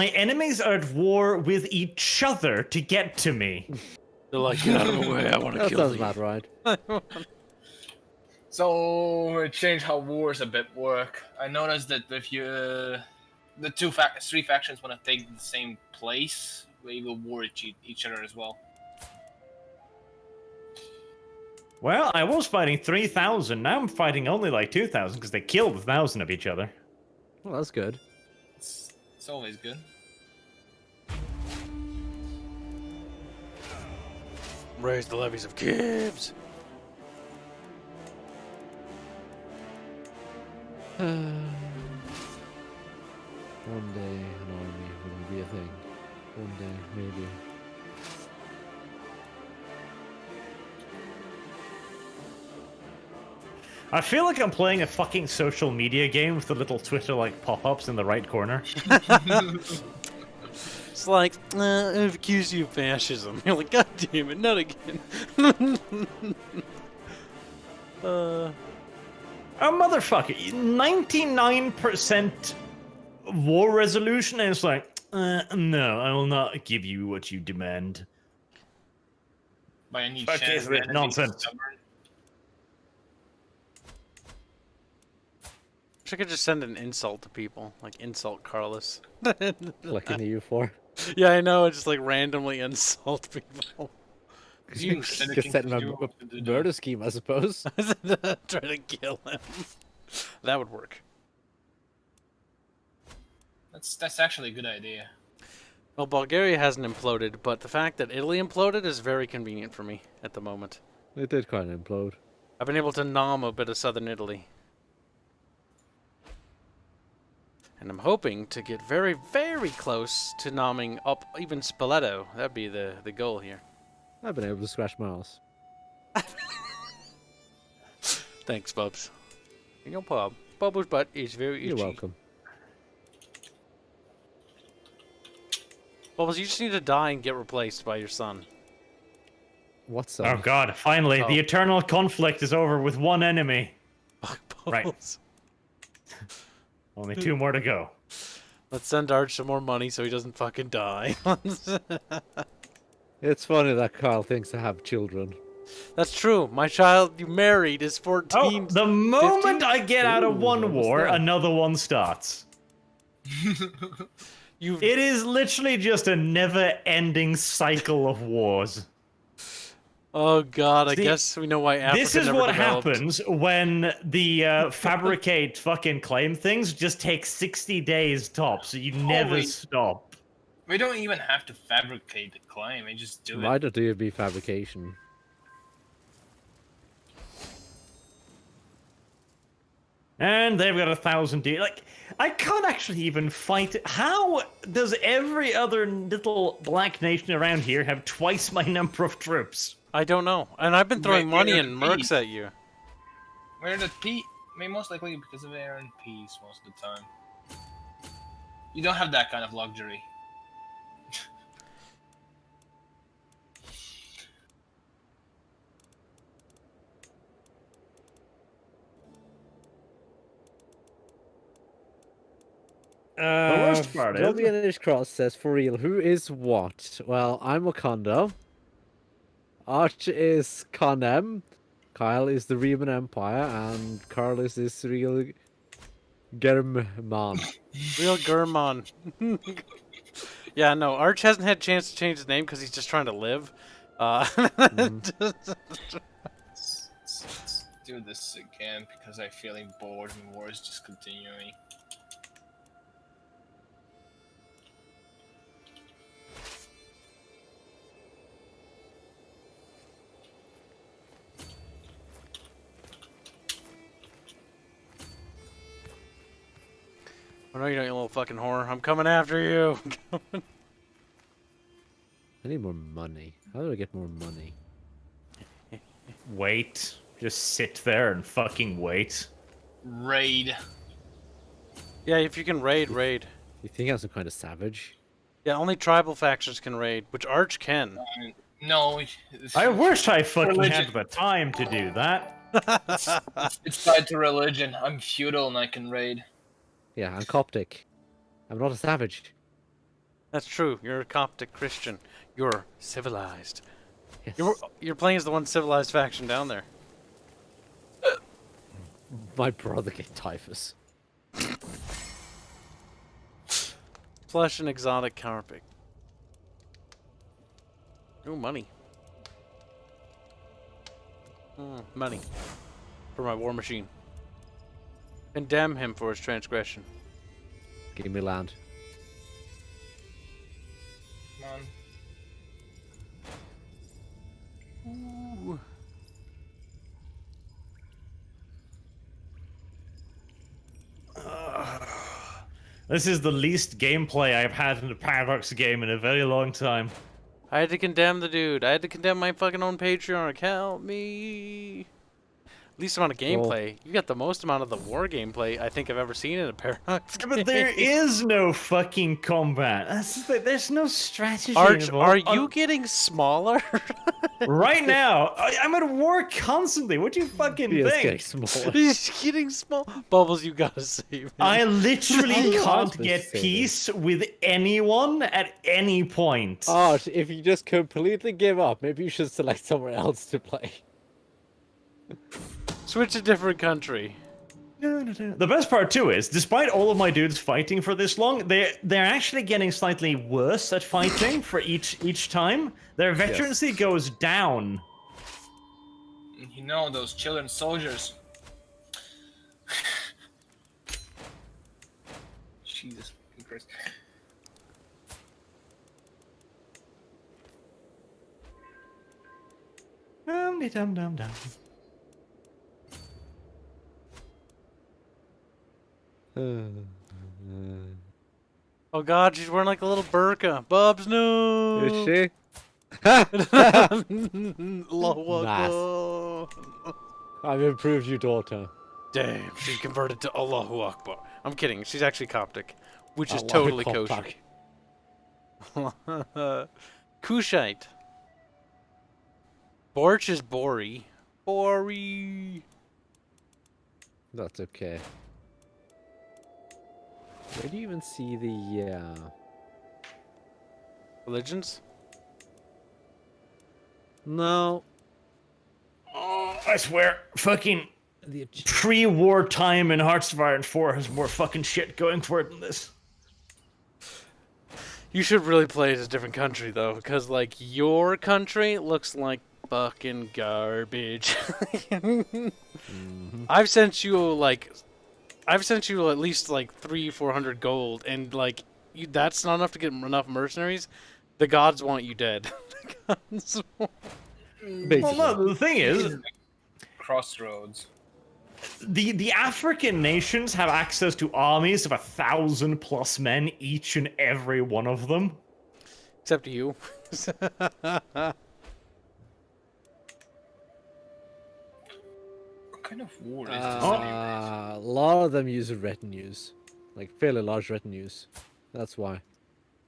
enemies are at war with each other to get to me. They're like, get out of the way, I want to That kill sounds you. about right. So change how wars a bit work. I noticed that if you the three factions want to take the same place, they will war each other as well. Well, I was fighting 3,000. Now I'm fighting only like 2,000 because they killed 1,000 of each other. Well, that's good. It's always good. Raise the levies of Kibs. One day an army will be a thing. One day, maybe. I feel like I'm playing a fucking social media game with the little Twitter like pop-ups in the right corner. It's like, I've accused you of fascism. You're like, God damn it, not again. Oh, motherfucker. 99% war resolution, and it's like, no, I will not give you what you demand. By any Fuck chance, is the this enemy nonsense? is stubborn. Wish I could just send an insult to people. Like, insult Carlos. Clicking the U4. Yeah, I know, I just like randomly insult people. You Just said it set him you a want to do. murder scheme, I suppose. Try to kill him. That would work. That's actually a good idea. Well, Bulgaria hasn't imploded, but the fact that Italy imploded is very convenient for me at the moment. It did kind of implode. I've been able to nom a bit of southern Italy. And I'm hoping to get very, very close to nomming up even Spoleto. That'd be the goal here. I've been able to scratch my ass. Thanks, Bubs. No problem. Bubbles' butt is very itchy. You're welcome. Bubbles, you just need to die and get replaced by your son. What's Oh up? god, finally, Oh. the eternal conflict is over with one enemy. Fuck, Right. Bubbles. Only 2 more to go. Let's send Arch some more money so he doesn't fucking die. It's funny that Kyle thinks I have children. That's true. My child you married is Oh, 14. the moment 15? I get out of Ooh, one almost war, there. another one starts. You've It is literally just a never-ending cycle of wars. Oh god, I See, guess we know why Africa This is never what developed. happens when the fabricate fucking claim things just take 60 days tops, so you never Holy- stop. We don't even have to fabricate the claim. We just do Why it. don't you be fabrication? And they've got 1,000 Like, I can't actually even fight it. How does every other little black nation around here have twice my number of troops? I don't know. And I've been throwing We're money in and mercs peace. at you. We're in peace. I mean, most likely because of air and peace most of the time. You don't have that kind of luxury. The worst part is... WNH Cross says, for real, who is what? Well, I'm Wakanda. Arch is Kanem. Kyle is the Riemann Empire. And Carlos is real German. Real Gurman. Yeah, no, Arch hasn't had a chance to change his name because he's just trying to live. Let's do this again because I'm feeling bored and war is just continuing. Oh no, you don't, you little fucking whore. I'm coming after you. I need more money. How do I get more money? Wait. Just sit there and fucking wait. Raid. Yeah, if you can raid, raid. You think I'm some kind of savage? Yeah, only tribal factions can raid, which Arch can. No, I wish I fucking Religion. had the time to do that. it's tied to religion. I'm feudal and I can raid. Yeah, I'm Coptic. I'm not a savage. That's true. You're a Coptic Christian. You're civilized. Yes. You're playing as the one civilized faction down there. My brother get typhus. Plush and exotic carpet. Ooh, money. Money. For my war machine. Condemn him for his transgression. Give me land. Come on. Ooh. This is the least gameplay I've had in a Paradox game in a very long time. I had to condemn the dude. I had to condemn my fucking own patriarch. Help me. Least amount of gameplay. You got the most amount of the war gameplay I think I've ever seen in a Paradox game. But there is no fucking combat. There's no strategy Arch, involved. are you getting smaller? Right now, I'm at war constantly. What do you fucking He is getting think? smaller. He's getting small. Bubbles, you gotta save him. I literally I can't was get saying. peace with anyone at any point. Arch, if you just completely give up, maybe you should select somewhere else to play. Switch a different country. The best part too is, despite all of my dudes fighting for this long, they're actually getting slightly worse at fighting for each time. Their veterancy goes down. You know those children soldiers. Jesus fucking Christ. Dum dum dum. Oh god, she's wearing like a little burqa. Bubs, no! Is she? Allahu Nice. Akbar. I've improved you, daughter. Damn, she's converted to Allahu Akbar. I'm kidding, she's actually Coptic, which is Allahu totally Akbar. kosher. Kushite. Borch is Bori. Bori. That's okay. Where do you even see the Religions? No. Oh, I swear, fucking The pre-war time in Hearts of Iron 4 has more fucking shit going for it than this. You should really play it as a different country, though, because, like, your country looks like fucking garbage. I've sent you at least, like, 300-400 gold, and, like, that's not enough to get enough mercenaries. The gods want you dead. Well, no, the thing is, Crossroads. the African nations have access to armies of 1,000+ men, each and every one of them. Except you. What kind of war is this anyways? a lot of them use retinues, like fairly large retinues. That's why.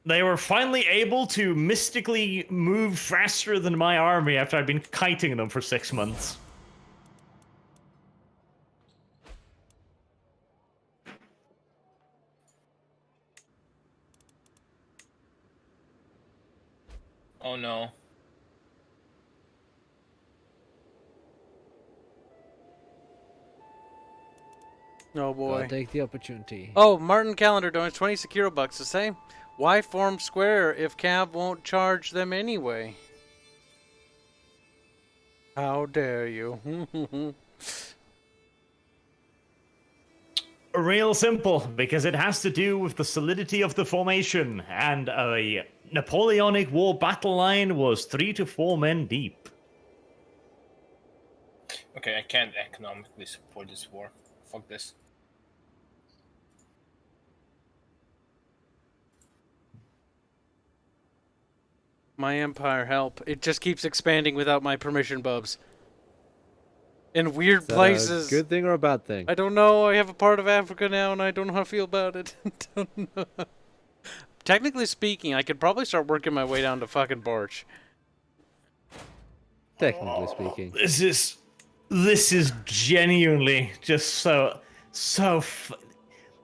They were finally able to mystically move faster than my army after I'd been kiting them for 6 months. Oh no. Oh boy. Take the opportunity. Oh, Martin Calendar donates 20 Sekiro bucks to say, why form Square if Cav won't charge them anyway? How dare you? Real simple, because it has to do with the solidity of the formation, and a Napoleonic War battle line was 3 to 4 men deep. Okay, I can't economically support this war. Fuck this. My empire, help. It just keeps expanding without my permission, Bubs. In weird Is that places. a good thing or a bad thing? I don't know. I have a part of Africa now, and I don't know how I feel about it. Don't know. Technically speaking, I could probably start working my way down to fucking Borch. Technically speaking. This is genuinely just so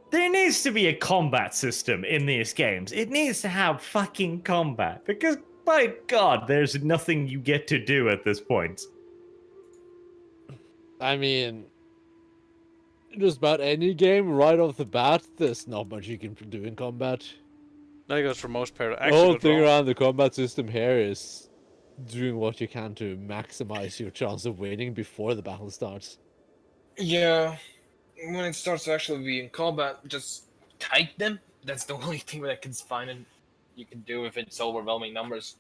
there needs to be a combat system in these games. It needs to have fucking combat, because by God, there's nothing you get to do at this point. I mean, just about any game right off the bat, there's not much you can do in combat. That goes for most part. The whole thing around the combat system here is doing what you can to maximize your chance of winning before the battle starts. Yeah, when it starts to actually be in combat, just kite them. That's the only thing that I can find and you can do if it's overwhelming numbers.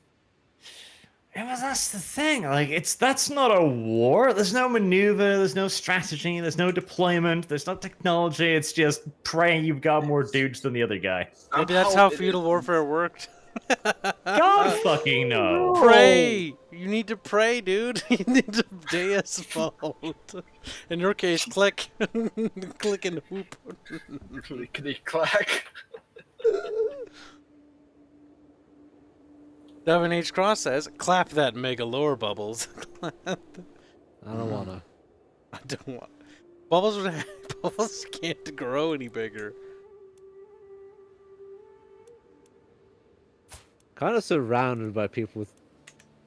Yeah, but that's the thing. Like, that's not a war. There's no maneuver. There's no strategy. There's no deployment. There's no technology. It's just pray you've got more dudes than the other guy. Maybe that's how feudal warfare worked. God fucking no. Pray! You need to pray, dude. You need to Deus Vult. In your case, click. Click and whoop. Clickety clack. Devin H. Cross says, clap that mega lore, Bubbles. I don't wanna. I don't want... Bubbles can't grow any bigger. Kind of surrounded by people with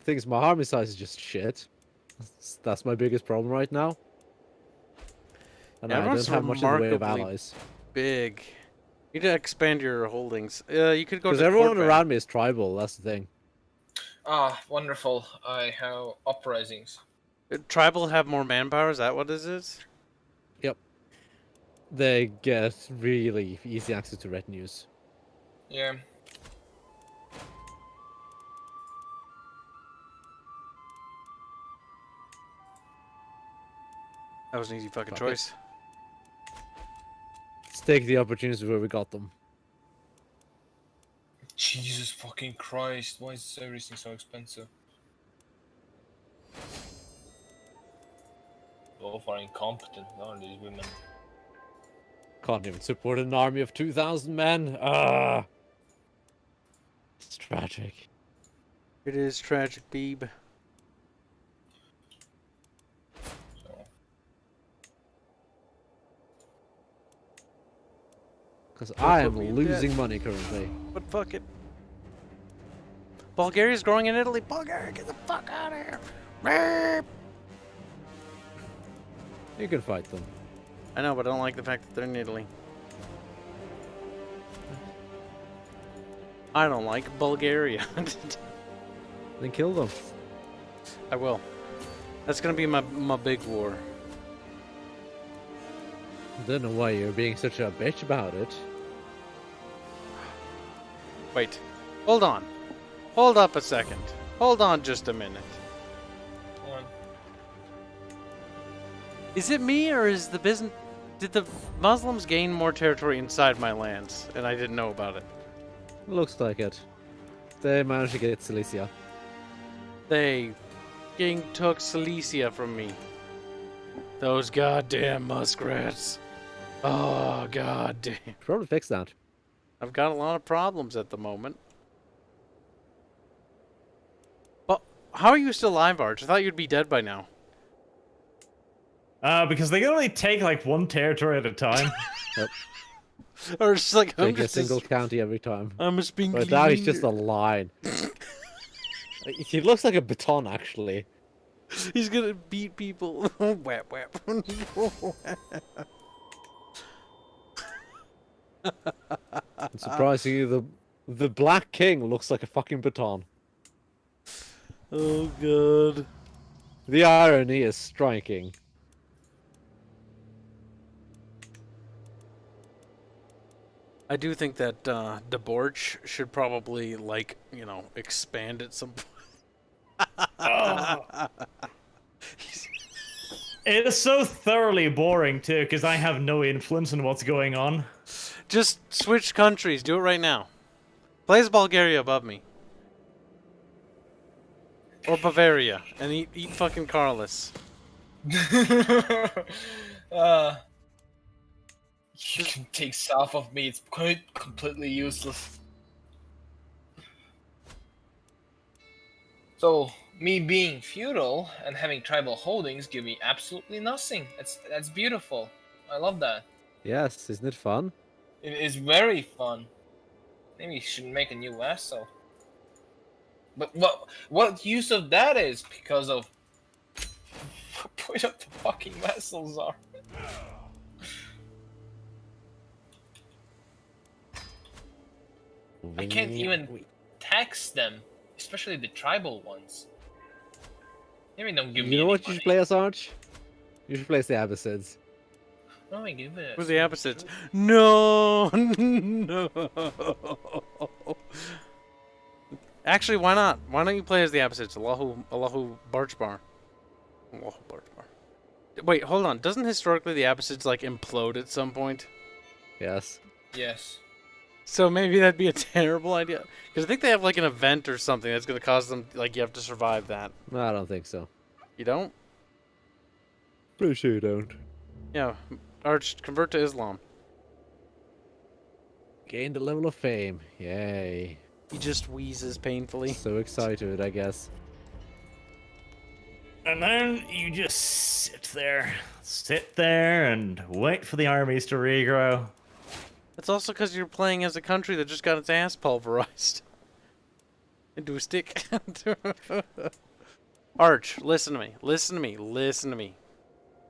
things. My army size is just shit. That's my biggest problem right now. And I don't Everyone's have much in the way of remarkably allies. Big. You need to expand your holdings. You could go to Because the everyone Fort Bend. around me is tribal, that's the thing. Ah, wonderful. I have uprisings. Tribal have more manpower, is that what this is? Yep. They get really easy access to retinues. Yeah. That was an easy fucking Fuck it. choice. Let's take the opportunities where we got them. Jesus fucking Christ, why is everything so expensive? Both are incompetent, aren't these women? Can't even support an army of 2,000 men. Ah. It's tragic. It is tragic, Beeb. Because I am put me in losing debt. money currently. But fuck it. Bulgaria's growing in Italy. Bulgaria, get the fuck out of here. Beep. You can fight them. I know, but I don't like the fact that they're in Italy. I don't like Bulgaria. Then kill them. I will. That's gonna be my big war. Don't know why you're being such a bitch about it. Wait. Hold on. Hold up a second. Hold on just a minute. Hold on. Is it me or is the business... Did the Muslims gain more territory inside my lands and I didn't know about it? Looks like it. They managed to get Cilicia. They fucking took Cilicia from me. Those goddamn muskrats. Oh, goddamn. Probably fix that. I've got a lot of problems at the moment. But how are you still alive, Arch? I thought you'd be dead by now. Because they can only take like one territory at a time. Yep. Or it's like, I'm Take a just single county every time. I'm just being But now he's just a line. He looks like a baton, actually. He's gonna beat people. Whap, whap. Surprisingly, the Black King looks like a fucking baton. Oh, God. The irony is striking. I do think that the Borch should probably, like, you know, expand at some point. It is so thoroughly boring too, because I have no influence on what's going on. Just switch countries. Do it right now. Place Bulgaria above me. Or Bavaria. And eat fucking Carlos. You can take south of me. It's quite completely useless. So me being feudal and having tribal holdings give me absolutely nothing. That's beautiful. I love that. Yes, isn't it fun? It is very fun. Maybe you should make a new vassal. But what use of that is because of what point of the fucking vassals are. I can't even tax them, especially the tribal ones. Maybe don't give me. You know any what you should play as, Arch? You should play as the Abbasids. No, I give it. Who's the opposites? No, no. Actually, why not? Why don't you play as the opposites? Allahu Barchbar. Allahu Barchbar. Wait, hold on. Doesn't historically the opposites like implode at some point? Yes. Yes. So maybe that'd be a terrible idea. Because I think they have like an event or something that's going to cause them, like, you have to survive that. No, I don't think so. You don't? Pretty sure you don't. Yeah. Arch, convert to Islam. Gained a level of fame. Yay. He just wheezes painfully. So excited, I guess. And then you just sit there and wait for the armies to regrow. It's also because you're playing as a country that just got its ass pulverized. Into a stick. Arch, listen to me. Listen to me. Listen to me.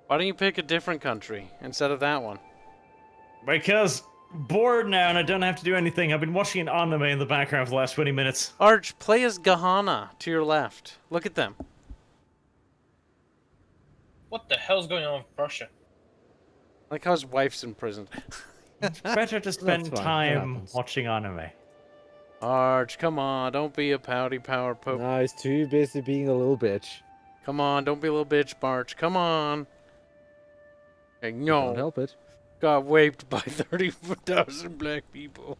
Why don't you pick a different country instead of that one? Because bored now and I don't have to do anything. I've been watching an anime in the background for the last 20 minutes. Arch, play as Gahana to your left. Look at them. What the hell's going on with Prussia? Like how his wife's imprisoned. It's better to spend fine. That time happens. watching anime. Arch, come on. Don't be a pouty power pope. No, he's too busy being a little bitch. Come on. Don't be a little bitch, Barch. Come on. Hey, Can't no. help it. Got raped by 30,000 black people.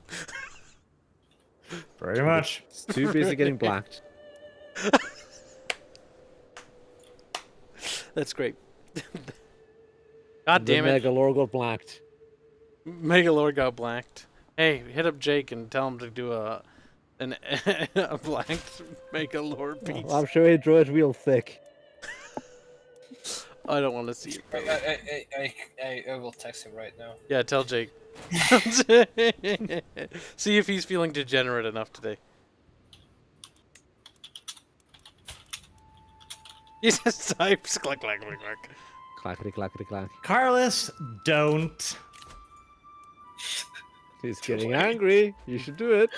Pretty much. He's too busy getting blacked. That's great. God damn it. The Megalore got blacked. Megalord got blacked. Hey, hit up Jake and tell him to do a a black Mega Lord piece. I'm sure he drew it real thick. I don't want to see it. Though. I will text him right now. Yeah, tell Jake. See if he's feeling degenerate enough today. He just types click, click, click, click. Clackety clackety clack. Carlos, don't. He's getting angry. You should do it.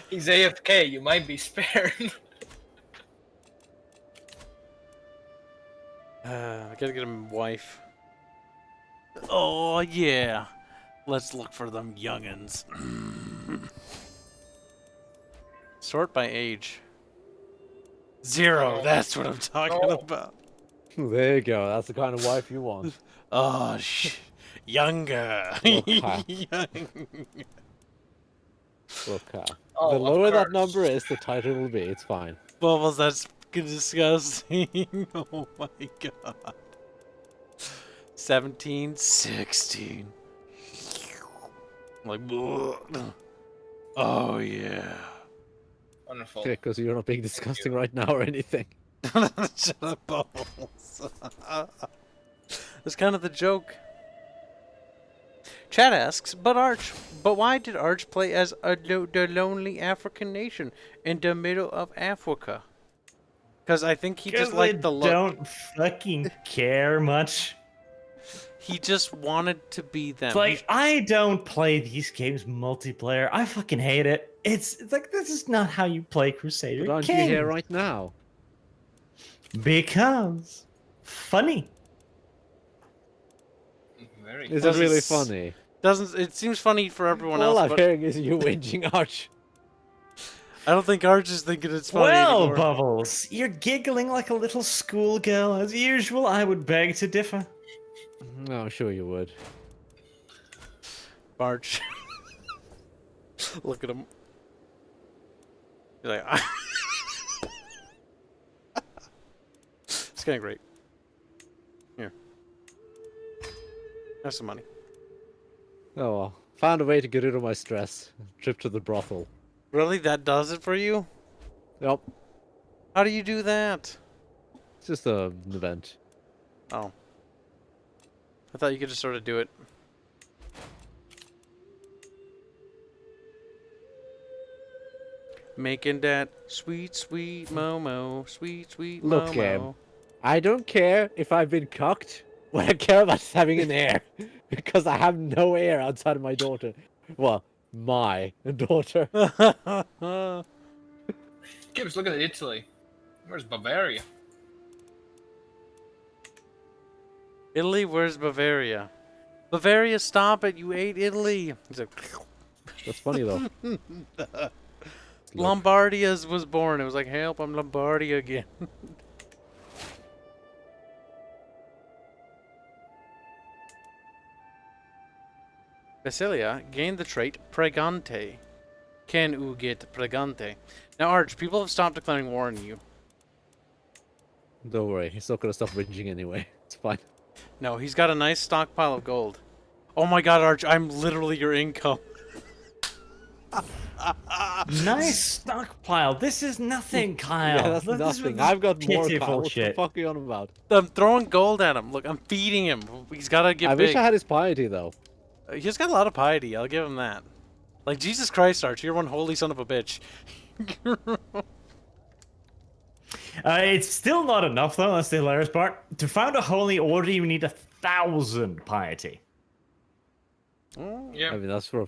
He's AFK. You might be spared. I gotta get him a wife. Oh yeah, let's look for them youngins. Sort by age. 0. That's what I'm talking about. There you go. That's the kind of wife you want. Oh, younger. Okay. Look, Oh, the of lower that course. number is, the tighter it will be. It's fine. Bubbles, that's disgusting. Oh my god. 17, 16. Like, bleh. Oh yeah. Wonderful. Okay, because you're not being disgusting right now or anything. Shut up, Bubbles. That's kind of the joke. Chat asks, but why did Arch play as the lonely African nation in the middle of Africa? Because I think he just liked the look. Don't fucking care much. He just wanted to be them. It's like, I don't play these games multiplayer. I fucking hate it. It's like, this is not how you play Crusader But aren't you Kings. here right now? Because funny. Very Is it Doesn't really s- funny? It seems funny for everyone All else, I'm but hearing is you whinging, Arch. I don't think Arch is thinking it's funny Well, anymore. Bubbles, you're giggling like a little schoolgirl. As usual, I would beg to differ. No, I'm sure you would. Arch. Look at him. He's like, it's kind of great. Here. Have some money. Oh well. Found a way to get rid of my stress. Trip to the brothel. Really? That does it for you? Yep. How do you do that? It's just an event. Oh. I thought you could just sort of do it. Making that sweet, sweet Momo. Sweet, sweet Look, Momo. I don't care if I've been cocked. What I care about is having an heir. Because I have no heir outside of my daughter. Well, my daughter. Kibs, look at Italy. Where's Bavaria? Italy, where's Bavaria? Bavaria, stop it! You ate Italy! He's like, That's funny though. Lombardia's was born. It was like, help, I'm Lombardia again. Basilia gained the trait Pregante. Can you get Pregante? Now, Arch, people have stopped declaring war on you. Don't worry, he's not gonna stop whinging anyway. It's fine. No, he's got a nice stockpile of gold. Oh my god, Arch, I'm literally your income. Nice stockpile. This is nothing, Kyle. Yeah, that's This is nothing. I've got more. pitiful Kyle. What the shit. fuck are you on about? I'm throwing gold at him. Look, I'm feeding him. He's got to get I big. wish I had his piety though. He's got a lot of piety. I'll give him that. Like, Jesus Christ, Arch, you're one holy son of a bitch. It's still not enough, though. That's the hilarious part. To found a holy order, you need 1,000 piety. Yeah. I mean, that's for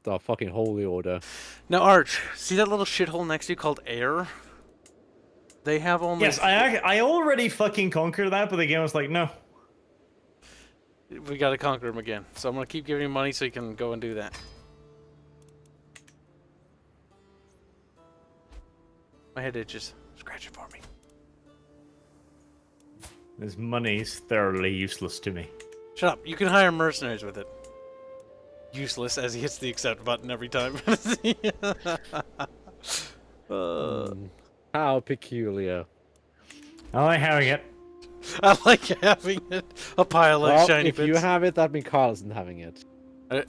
the fucking holy order. Now, Arch, see that little shithole next to you called air? They have only... Yes, I already fucking conquered that, but the game was like, no. We gotta conquer him again. So I'm gonna keep giving you money so you can go and do that. My head itches. Scratch it for me. This money's thoroughly useless to me. Shut up. You can hire mercenaries with it. Useless as he hits the accept button every time. How peculiar. I like having it. I like having it. A pile of Well, shiny if bits. you have it, that means Carl isn't having it.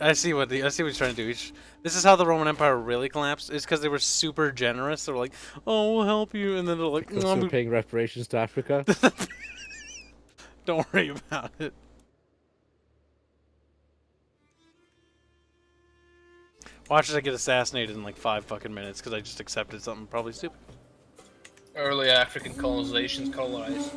I see what he's trying to do. This is how the Roman Empire really collapsed. It's because they were super generous. They were like, "Oh, we'll help you," and then they're like, Because "No, we're paying reparations to Africa. don't worry about it." Watch as I get assassinated in like 5 fucking minutes because I just accepted something probably stupid. Early African colonizations colonized.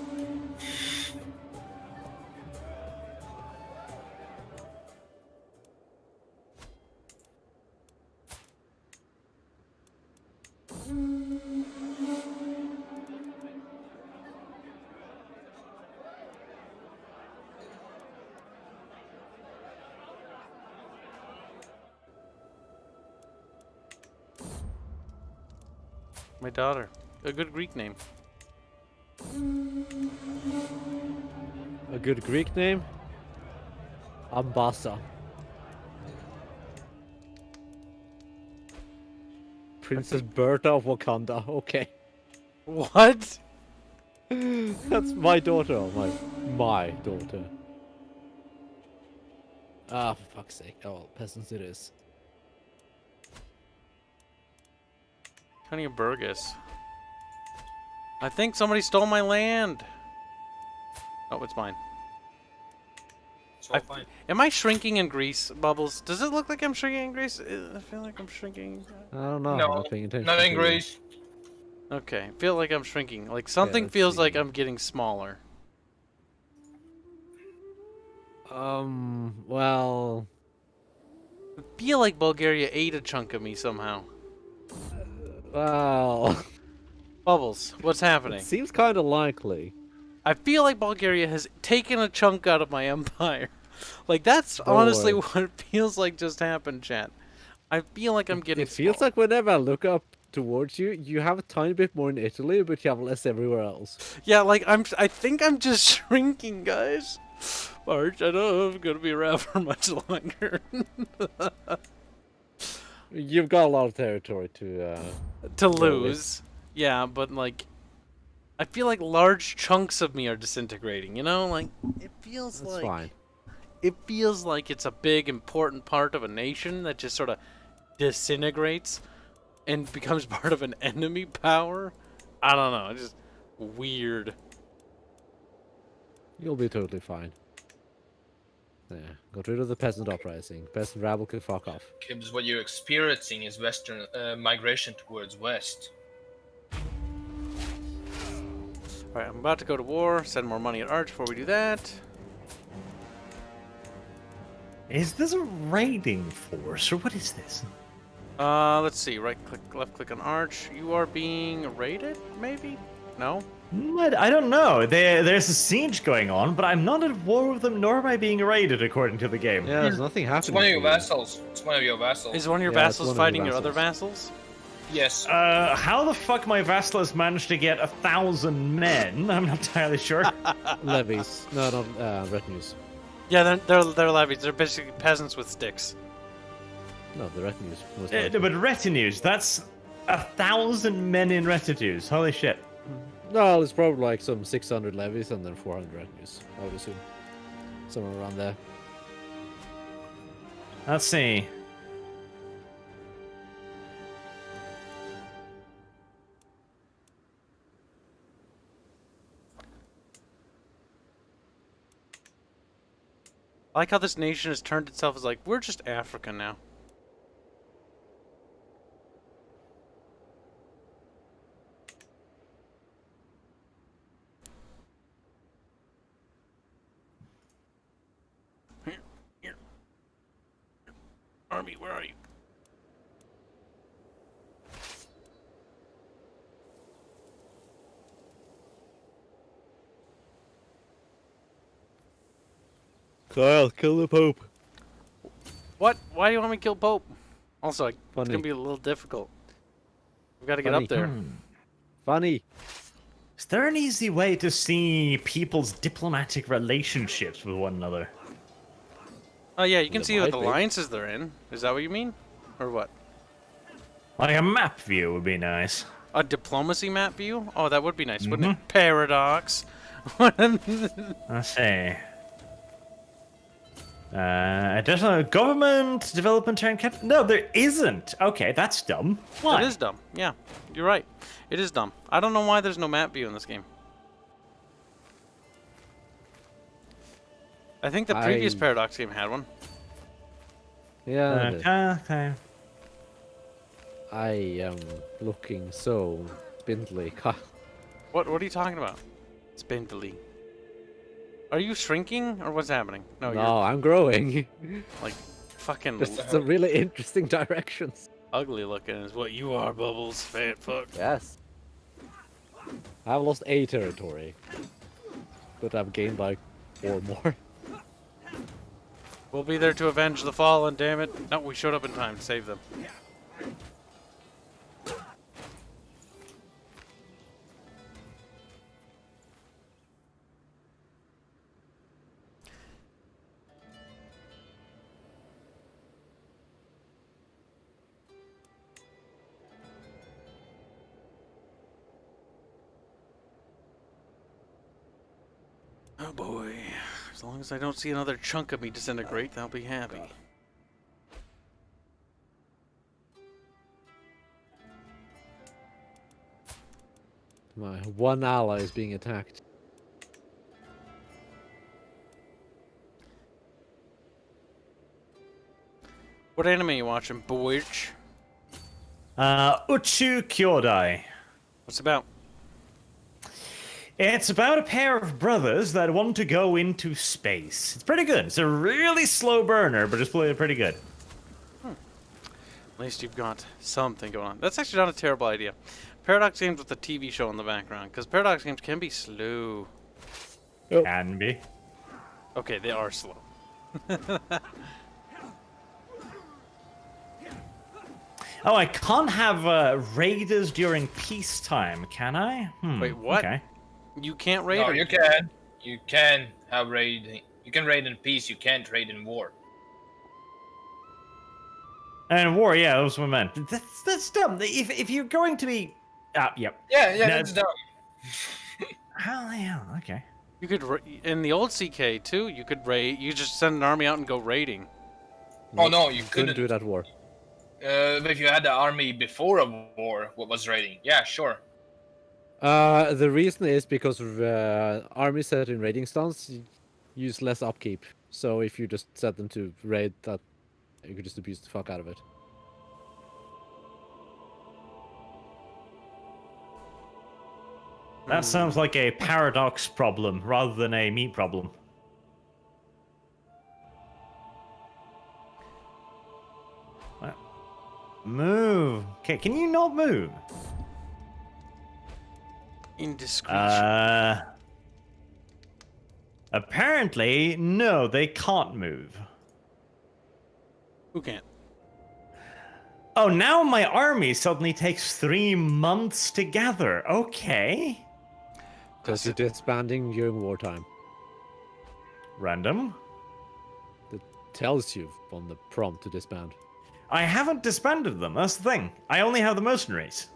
My daughter. A good Greek name. A good Greek name? Ambassa. Princess Berta of Wakanda. Okay. What? That's my daughter. My daughter. Ah, for fuck's sake. Oh, well, peasants it is. County of Burgess. I think somebody stole my land. Oh, it's mine. It's all fine. Am I shrinking in Greece, Bubbles? Does it look like I'm shrinking in Greece? I feel like I'm shrinking. I don't know. I'm No, not paying attention. not in to Greece. Okay, I feel like I'm shrinking. Like something let's feels like see. I'm getting smaller. Well, I feel like Bulgaria ate a chunk of me somehow. well. Bubbles, what's happening? It seems kind of likely. I feel like Bulgaria has taken a chunk out of my empire. Like, that's Don't honestly worry. what it feels like just happened, chat. I feel like I'm getting It feels small. like whenever I look up towards you, you have a tiny bit more in Italy, but you have less everywhere else. Yeah, like, I think I'm just shrinking, guys. March, I don't know if I'm gonna be around for much longer. You've got a lot of territory to. To lose. Yeah, but, like, I feel like large chunks of me are disintegrating, you know? Like, it feels That's like... fine. It feels like it's a big, important part of a nation that just sort of disintegrates and becomes part of an enemy power. I don't know. It's just weird. You'll be totally fine. Yeah, got rid of the peasant uprising. Peasant rabble can fuck off. Kibs, what you're experiencing is Western migration towards West. Alright, I'm about to go to war. Send more money at Arch before we do that. Is this a raiding force, or what is this? Let's see. Right click, left click on Arch. You are being raided, maybe? No? I don't know. There's a siege going on, but I'm not at war with them, nor am I being raided, according to the game. Yeah, there's nothing It's happening. one of your to you. vassals. It's one of your vassals. Is one of your Yeah, it's vassals one of your fighting your other vassals. vassals? Yes. How the fuck my vassal has managed to get 1,000 men? I'm not entirely sure. Levies. No, not retinues. Yeah, they're levies. They're basically peasants with sticks. No, the retinues. Most No, likely. but retinues, that's 1,000 men in retinues. Holy shit. No, it's probably like some 600 levies and then 400 retinues, I would assume. Somewhere around there. Let's see. I like how this nation has turned itself as like, we're just Africa now. Here. Army, where are you? Kyle, kill the Pope. What? Why do you want me to kill Pope? Also, it's Funny. gonna be a little difficult. We've got to get Funny. up there. Funny. Is there an easy way to see people's diplomatic relationships with one another? Oh yeah, you can There see what might be. alliances they're in. Is that what you mean? Or what? Like a map view would be nice. A diplomacy map view? Oh, that would be nice, wouldn't it? Paradox. Let's see. Additional government development and no, there isn't. Okay, that's dumb. Why? It is dumb. Yeah, you're right. It is dumb. I don't know why there's no map view in this game. I think the previous Paradox game had one. Yeah. Okay. I am looking so spindly. What are you talking about? Spindly. Are you shrinking or what's happening? No, you're I'm growing. like fucking Just some really interesting directions. ugly looking is what you are, Bubbles. Fat fuck. Yes. I've lost a territory, but I've gained like 4 more. We'll be there to avenge the fallen, damn it. No, we showed up in time to save them. Oh boy. As long as I don't see another chunk of me disintegrate, I'll be happy. My one ally is being attacked. What anime are you watching, boys? Uchu Kyodai. What's it about? It's about a pair of brothers that want to go into space. It's pretty good. It's a really slow burner, but it's pretty good. At least you've got something going on. That's actually not a terrible idea. Paradox games with a TV show in the background, because Paradox games can be slow. Can be. Okay, they are slow. Oh, I can't have raiders during peacetime, can I? Wait, what? Okay. You can't raid? No, or- you can. You can have raid. You can raid in peace. You can't raid in war. And war, yeah, that was what I meant. That's dumb. If you're going to be, yep. Yeah, No, that's dumb. Hell yeah, okay. You could in the old CK too. You could raid. You just send an army out and go raiding. Oh no, you Couldn't couldn't. do that war. But if you had the army before a war, what was raiding? Yeah, sure. The reason is because armies set in raiding stance use less upkeep. So if you just set them to raid, that you could just abuse the fuck out of it. That sounds like a paradox problem rather than a meat problem. What? Move. Okay, can you not move? Indiscretion. Apparently, no, they can't move. Who can't? Oh, now my army suddenly takes 3 months to gather. Okay. Because you're disbanding during wartime. Random. That tells you on the prompt to disband. I haven't disbanded them, that's the thing. I only have the mercenaries.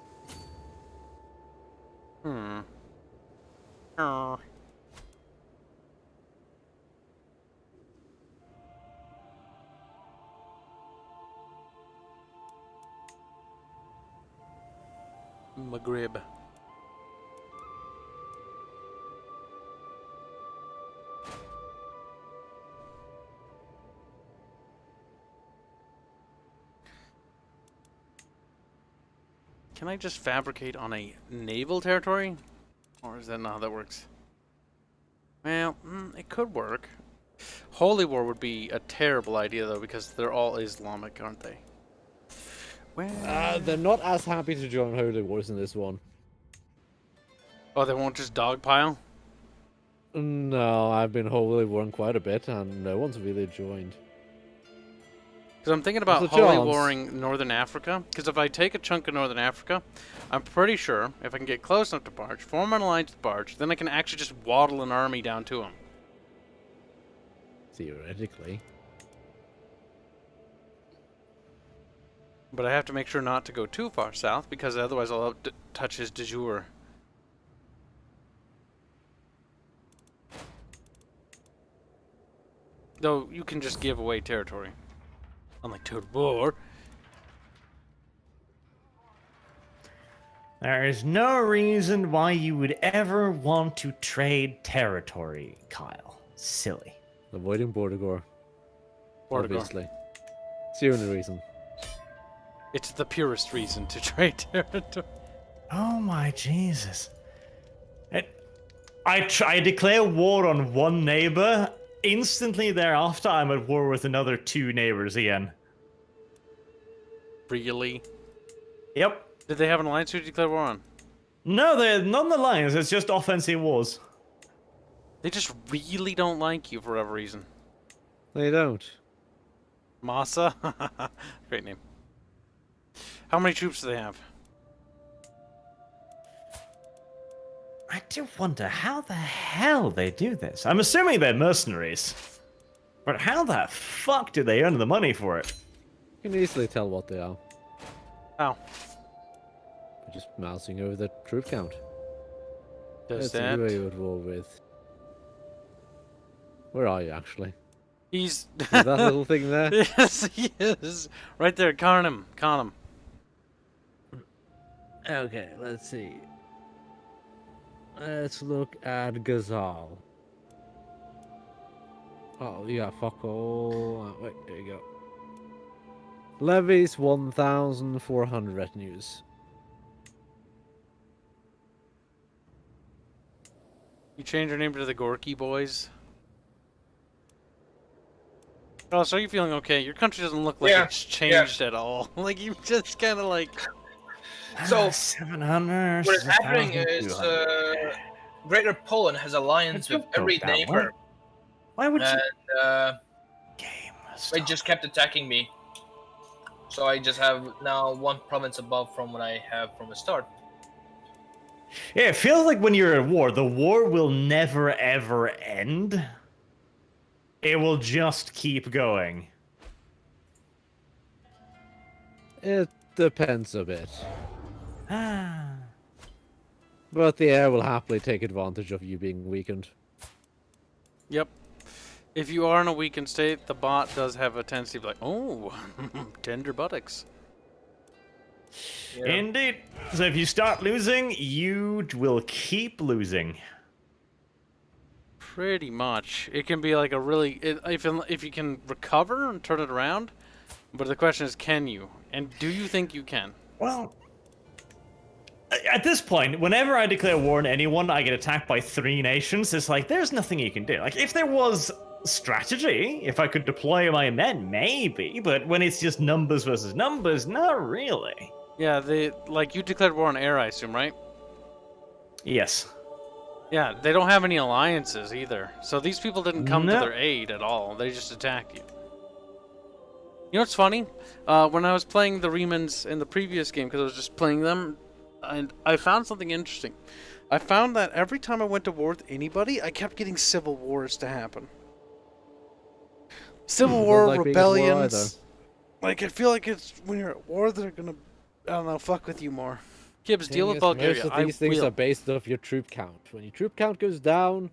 Maghreb. Can I just fabricate on a naval territory? Or is that not how that works? Well, it could work. Holy War would be a terrible idea, though, because they're all Islamic, aren't they? Well, They're not as happy to join Holy Wars in this one. oh, they won't just dogpile? No, I've been Holy Warring quite a bit, and no one's really joined. Because I'm thinking about There's a holy chance. warring Northern Africa. Because if I take a chunk of Northern Africa, I'm pretty sure if I can get close enough to Barge, form an alliance with Barge, then I can actually just waddle an army down to him. Theoretically. But I have to make sure not to go too far south, because otherwise I'll touch his de jure. Though you can just give away territory. Unlike Total War. There is no reason why you would ever want to trade territory, Kyle. Silly. Avoiding Bordigor. Bordigor. Obviously. It's the only reason. It's the purest reason to trade territory. Oh my Jesus. I declare war on one neighbor. Instantly thereafter, I'm at war with another 2 neighbors again. Really? Yep. Did they have an alliance? Who did you declare war on? No, they're not in the lines. It's just offensive wars. They just really don't like you for whatever reason. They don't. Masa? Great name. How many troops do they have? I do wonder how the hell they do this. I'm assuming they're mercenaries. But how the fuck do they earn the money for it? You can easily tell what they are. How? By just mousing over the troop count. Does That's who you would war with. Where are you actually? He's... Is that little thing there? Yes, he is. Right there, con him. Okay, let's see. Let's look at Ghazal. Oh, you got fuck all. Wait, there you go. Levies 1,400 retinues. You change your name to the Gorky Boys? Oh, so are you feeling okay? Your country doesn't look like it's changed at all. Like, you just kind of like... So, 700. what is happening is Greater Poland has alliance with every neighbor. Why would you? And Game. they just kept attacking me. So I just have now 1 province above from what I have from the start. Yeah, it feels like when you're at war, the war will never ever end. It will just keep going. It depends a bit. Ah. But the air will happily take advantage of you being weakened. Yep. If you are in a weakened state, the bot does have a tendency to be like, oh, tender buttocks. Yeah. Indeed. So if you start losing, you will keep losing. Pretty much. It can be like a really... if you can recover and turn it around, but the question is, can you? And do you think you can? Well, at this point, whenever I declare war on anyone, I get attacked by 3 nations. It's like, there's nothing you can do. Like, if there was strategy, if I could deploy my men, maybe. But when it's just numbers versus numbers, not really. Yeah, you declared war on air, I assume, right? Yes. Yeah, they don't have any alliances either. So these people didn't come to their aid at all. They just attack you. You know what's funny? When I was playing the Remans in the previous game, because I was just playing them, and I found something interesting. I found that every time I went to war with anybody, I kept getting civil wars to happen. Civil war, Like rebellions. Like, I feel like it's when you're at war, they're gonna, I don't know, fuck with you more. Kibs, deal with Bulgaria. Most of these things are based off your troop count. When your troop count goes down,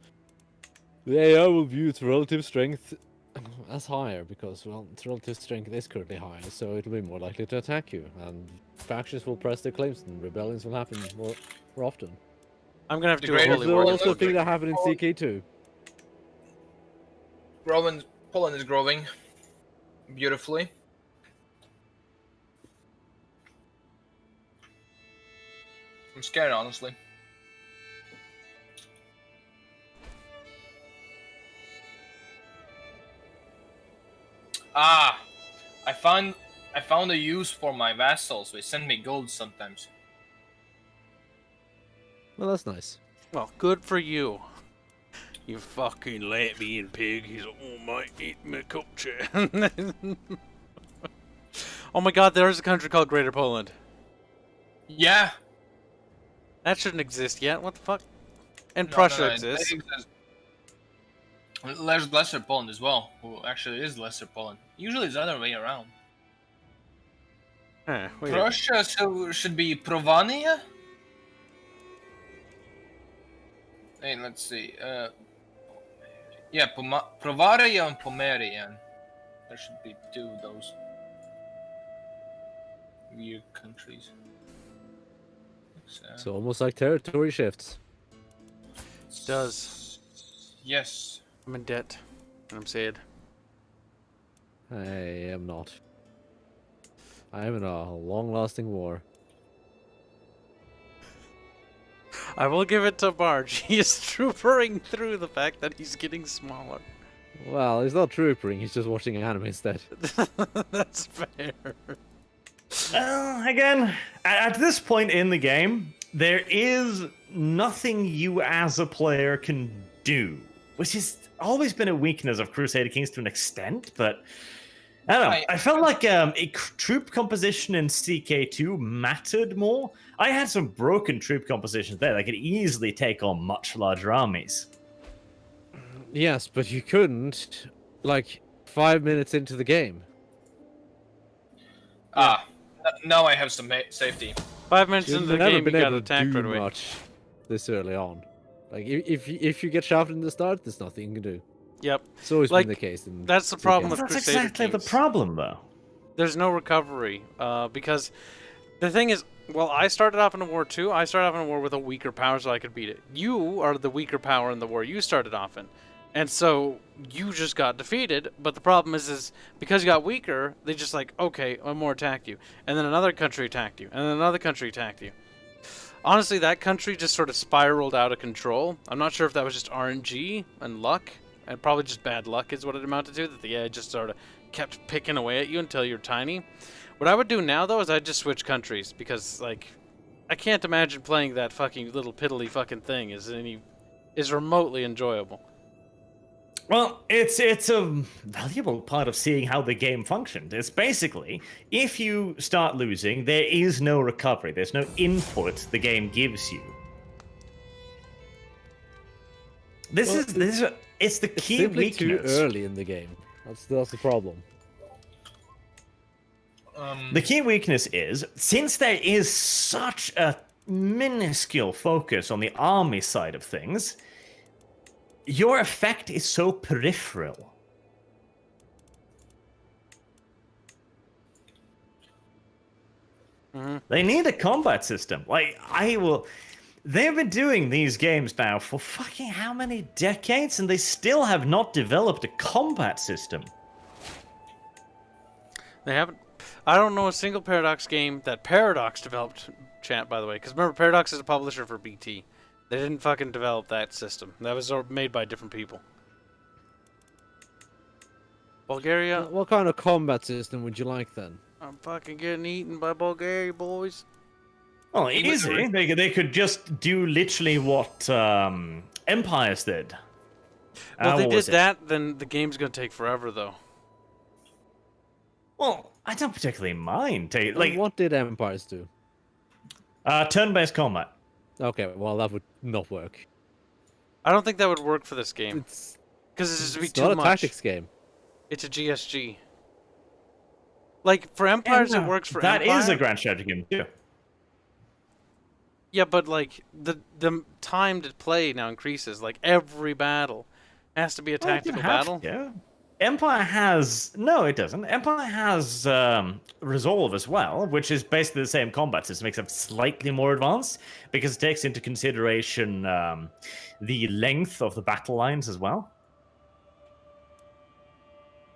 the AI will view its relative strength as higher because, well, its relative strength is currently higher, so it'll be more likely to attack you, and factions will press their claims, and rebellions will happen more often. I'm gonna have to do a Greater holy There's war. also thing that happened in CK2. Poland is growing beautifully. I'm scared, honestly. Ah, I found a use for my vassals. They send me gold sometimes. Well, that's nice. Well, good for you. You fucking Latvian pig. He's like, oh, mate, eat my culture. Oh my god, there's a country called Greater Poland. Yeah. That shouldn't exist yet. What the fuck? And No, Prussia no, exists. it exists. There's Lesser Poland as well. Who actually is Lesser Poland. Usually it's the other way around. Huh, wait. Prussia should be Provania? Hey, let's see. Yeah, Provaria and Pomerian. There should be 2 of those weird countries. It's almost like territory shifts. It does. Yes. I'm in debt, and I'm sad. I am not. I am in a long-lasting war. I will give it to Barge. He is troopering through the fact that he's getting smaller. Well, he's not troopering, he's just watching anime instead. That's fair. Again, at this point in the game, there is nothing you as a player can do, which has always been a weakness of Crusader Kings to an extent, but I don't know. I felt like a troop composition in CK2 mattered more. I had some broken troop compositions there that could easily take on much larger armies. Yes, but you couldn't, like, 5 minutes into the game. Now I have some safety. 5 minutes You've into the never game, you been got able to attacked do right away. much this early on. Like, if you get shafted in the start, there's nothing you can do. Yep. It's always Like, been the case. In that's the problem with That's Crusader exactly the Kings. problem, though. There's no recovery, because the thing is, well, I started off in a war too. I started off in a war with a weaker power so I could beat it. You are the weaker power in the war you started off in. And so you just got defeated, but the problem is because you got weaker, they just like, okay, one more attacked you. And then another country attacked you. And then another country attacked you. Honestly, that country just sort of spiraled out of control. I'm not sure if that was just RNG and luck. And probably just bad luck is what it amounted to. That the AI just sort of kept picking away at you until you're tiny. What I would do now, though, is I'd just switch countries. Because, like, I can't imagine playing that fucking little piddly fucking thing is remotely enjoyable. Well, it's a valuable part of seeing how the game functioned. It's basically, if you start losing, there is no recovery. There's no input the game gives you. It's the key simply weakness. too early in the game. That's the problem. The key weakness is, since there is such a minuscule focus on the army side of things, your effect is so peripheral. They need a combat system. Like, they've been doing these games now for fucking how many decades, and they still have not developed a combat system. They haven't. I don't know a single Paradox game that Paradox developed, chat, by the way. Because remember, Paradox is a publisher for BT. They didn't fucking develop that system. That was made by different people. Bulgaria? What kind of combat system would you like then? I'm fucking getting eaten by Bulgaria, boys. Well, easy. They could just do literally what Empires did. Well, if they What did was it? that, then the game's gonna take forever, though. Well, I don't particularly mind. What did Empires do? Turn-based combat. Okay, well that would not work. I don't think that would work for this game. It's Because it's just be it's too not a much. tactics game. It's a GSG. Like, for Empires, it works for That Empire. is a grand strategy game, too. Yeah, but, like, the time to play now increases. Like, every battle has to be a tactical battle. Yeah. Empire has... No, it doesn't. Empire has Resolve as well, which is basically the same combat system, except slightly more advanced, because it takes into consideration the length of the battle lines as well.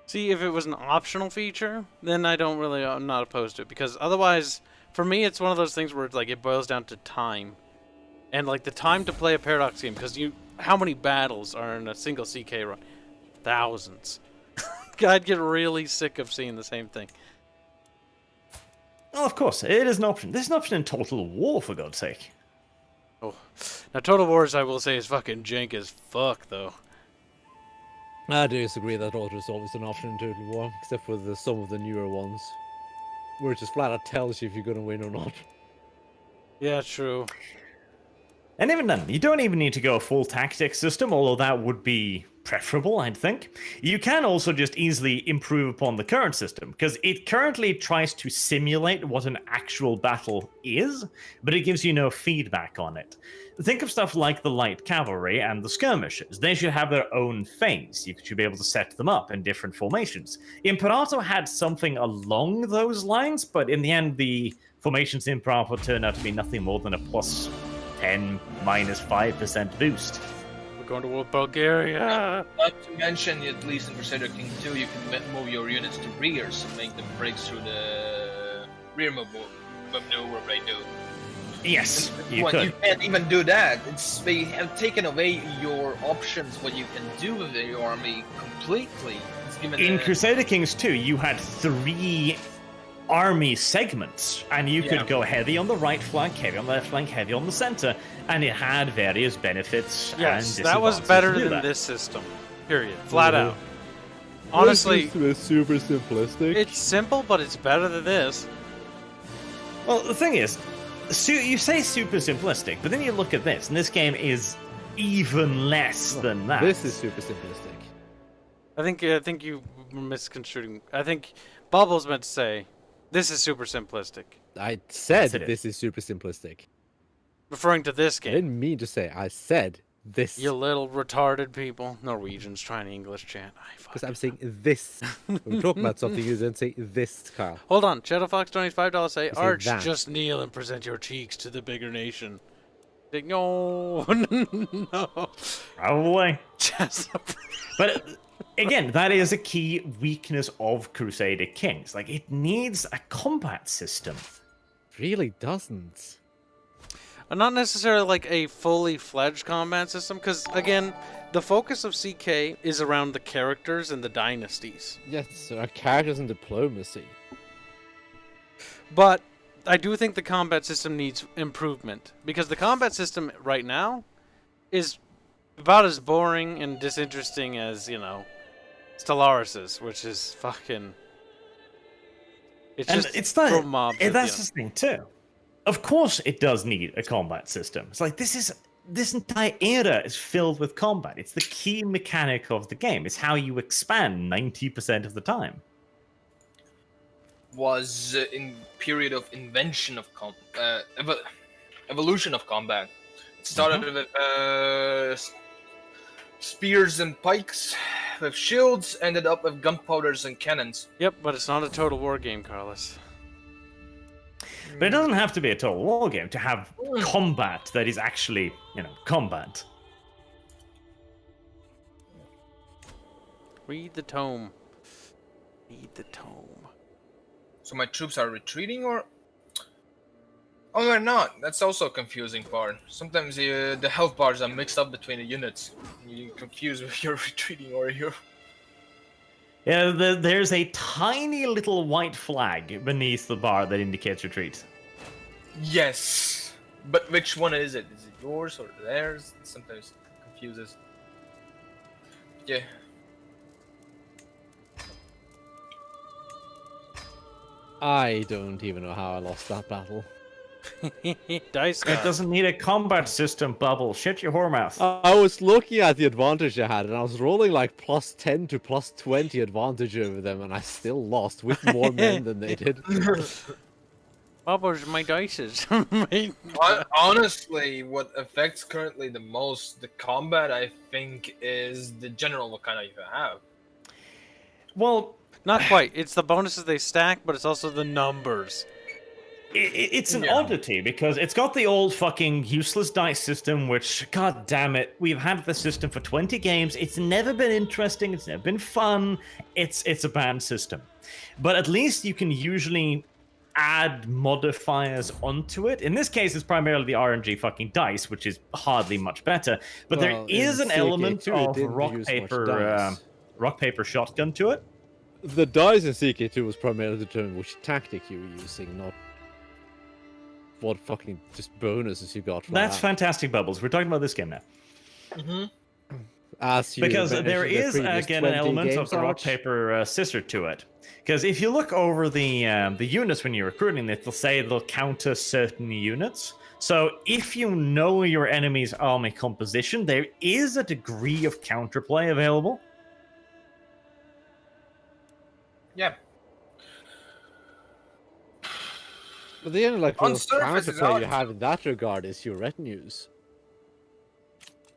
See, if it was an optional feature, then I'm not opposed to it. Because otherwise, for me, it's one of those things where it's like it boils down to time. And like the time to play a Paradox game, because how many battles are in a single CK run? Thousands. I'd get really sick of seeing the same thing. Well, of course, it is an option. There's an option in Total War, for God's sake. Oh, now Total Wars, I will say, is fucking jank as fuck, though. I do disagree that auto-resolve is an option in Total War, except for some of the newer ones, where it just flat out tells you if you're going to win or not. Yeah, true. And even then, you don't even need to go a full tactics system, although that would be preferable, I'd think. You can also just easily improve upon the current system, because it currently tries to simulate what an actual battle is, but it gives you no feedback on it. Think of stuff like the light cavalry and the skirmishers. They should have their own phase. You should be able to set them up in different formations. Imperato had something along those lines, but in the end, the formations in Imperato turned out to be nothing more than a plus 10, minus 5% boost. We're going to Bulgaria. Not to mention, at least in Crusader King 2, you can move your units to rears and make them break through the rear maneuver they do. Yes, you Well, could. you can't even do that. They have taken away your options, what you can do with your army completely. It's given In the- Crusader Kings 2, you had 3 army segments, and you could go heavy on the right flank, heavy on the left flank, heavy on the center, and it had various benefits Yes, and that was disadvantages better to do than that. this system. Period. Flat Mhm. out. Honestly, This is super simplistic. it's simple, but it's better than this. Well, the thing is, you say super simplistic, but then you look at this, and this game is even less than that. This is super simplistic. I think you were misconstruing. I think Bubbles meant to say, this is super simplistic. I said Yes, it is. this is super simplistic. Referring to this I game. didn't mean to say. I said this. You little retarded people. Norwegians trying to English chant. Because I'm saying this. When we're talking about something, you don't say this, Kyle. Hold on. Shadow Fox donates $5. Say, say Arch, that. just kneel and present your cheeks to the bigger nation. Like, no. No. Probably. Just But again, that is a key weakness of Crusader Kings. Like, it needs a combat system. Really doesn't. not necessarily like a fully fledged combat system, because again, the focus of CK is around the characters and the dynasties. Yes, our characters and diplomacy. But I do think the combat system needs improvement, because the combat system right now is about as boring and disinteresting as, you know, Stellaris's, which is fucking. It's And just it's not. throw mobs at That's you. the thing too. Of course, it does need a combat system. It's like this entire era is filled with combat. It's the key mechanic of the game. It's how you expand 90% of the time. was in period of invention of evolution of combat. It started with spears and pikes, with shields, ended up with gunpowders and cannons. Yep, but it's not a total war game, Carlos. But it doesn't have to be a total war game to have combat that is actually, combat. Read the tome. Read the tome. So my troops are retreating, or? Oh, they're not. That's also a confusing part. Sometimes the health bars are mixed up between the units. You're confused if you're retreating or you're... Yeah, there's a tiny little white flag beneath the bar that indicates retreat. Yes. But which one is it? Is it yours or theirs? Sometimes it confuses. Yeah. I don't even know how I lost that battle. Dice It guy. doesn't need a combat system, Bubble. Shut your whore mouth. I was looking at the advantage I had, and I was rolling like plus 10 to plus 20 advantage over them, and I still lost with more men than they did. Bubbles, my dices. Honestly, what affects currently the most the combat, I think, is the general what kind of you have. Well, Not quite. It's the bonuses they stack, but it's also the numbers. it's an Yeah. oddity because it's got the old fucking useless dice system, which, god damn it, we've had the system for 20 games. It's never been interesting. It's never been fun. It's a bad system. But at least you can usually add modifiers onto it. In this case, it's primarily the RNG fucking dice, which is hardly much better. But there Well, is in an element CK2 it of didn't rock use much paper, dice. rock paper shotgun to it. The dice in CK2 was primarily determined which tactic you were using, not what fucking just bonuses you got from That's that. fantastic, Bubbles. We're talking about this game now. As you Because mentioned there in the is, previous again, an 20 element of games, the rock, Arch. paper, scissor to it. Because if you look over the units when you're recruiting it, they'll say they'll counter certain units. So if you know your enemy's army composition, there is a degree of counterplay available. Yeah. But the only like On real surface, it's counterplay you hard have to- in that regard is your retinues.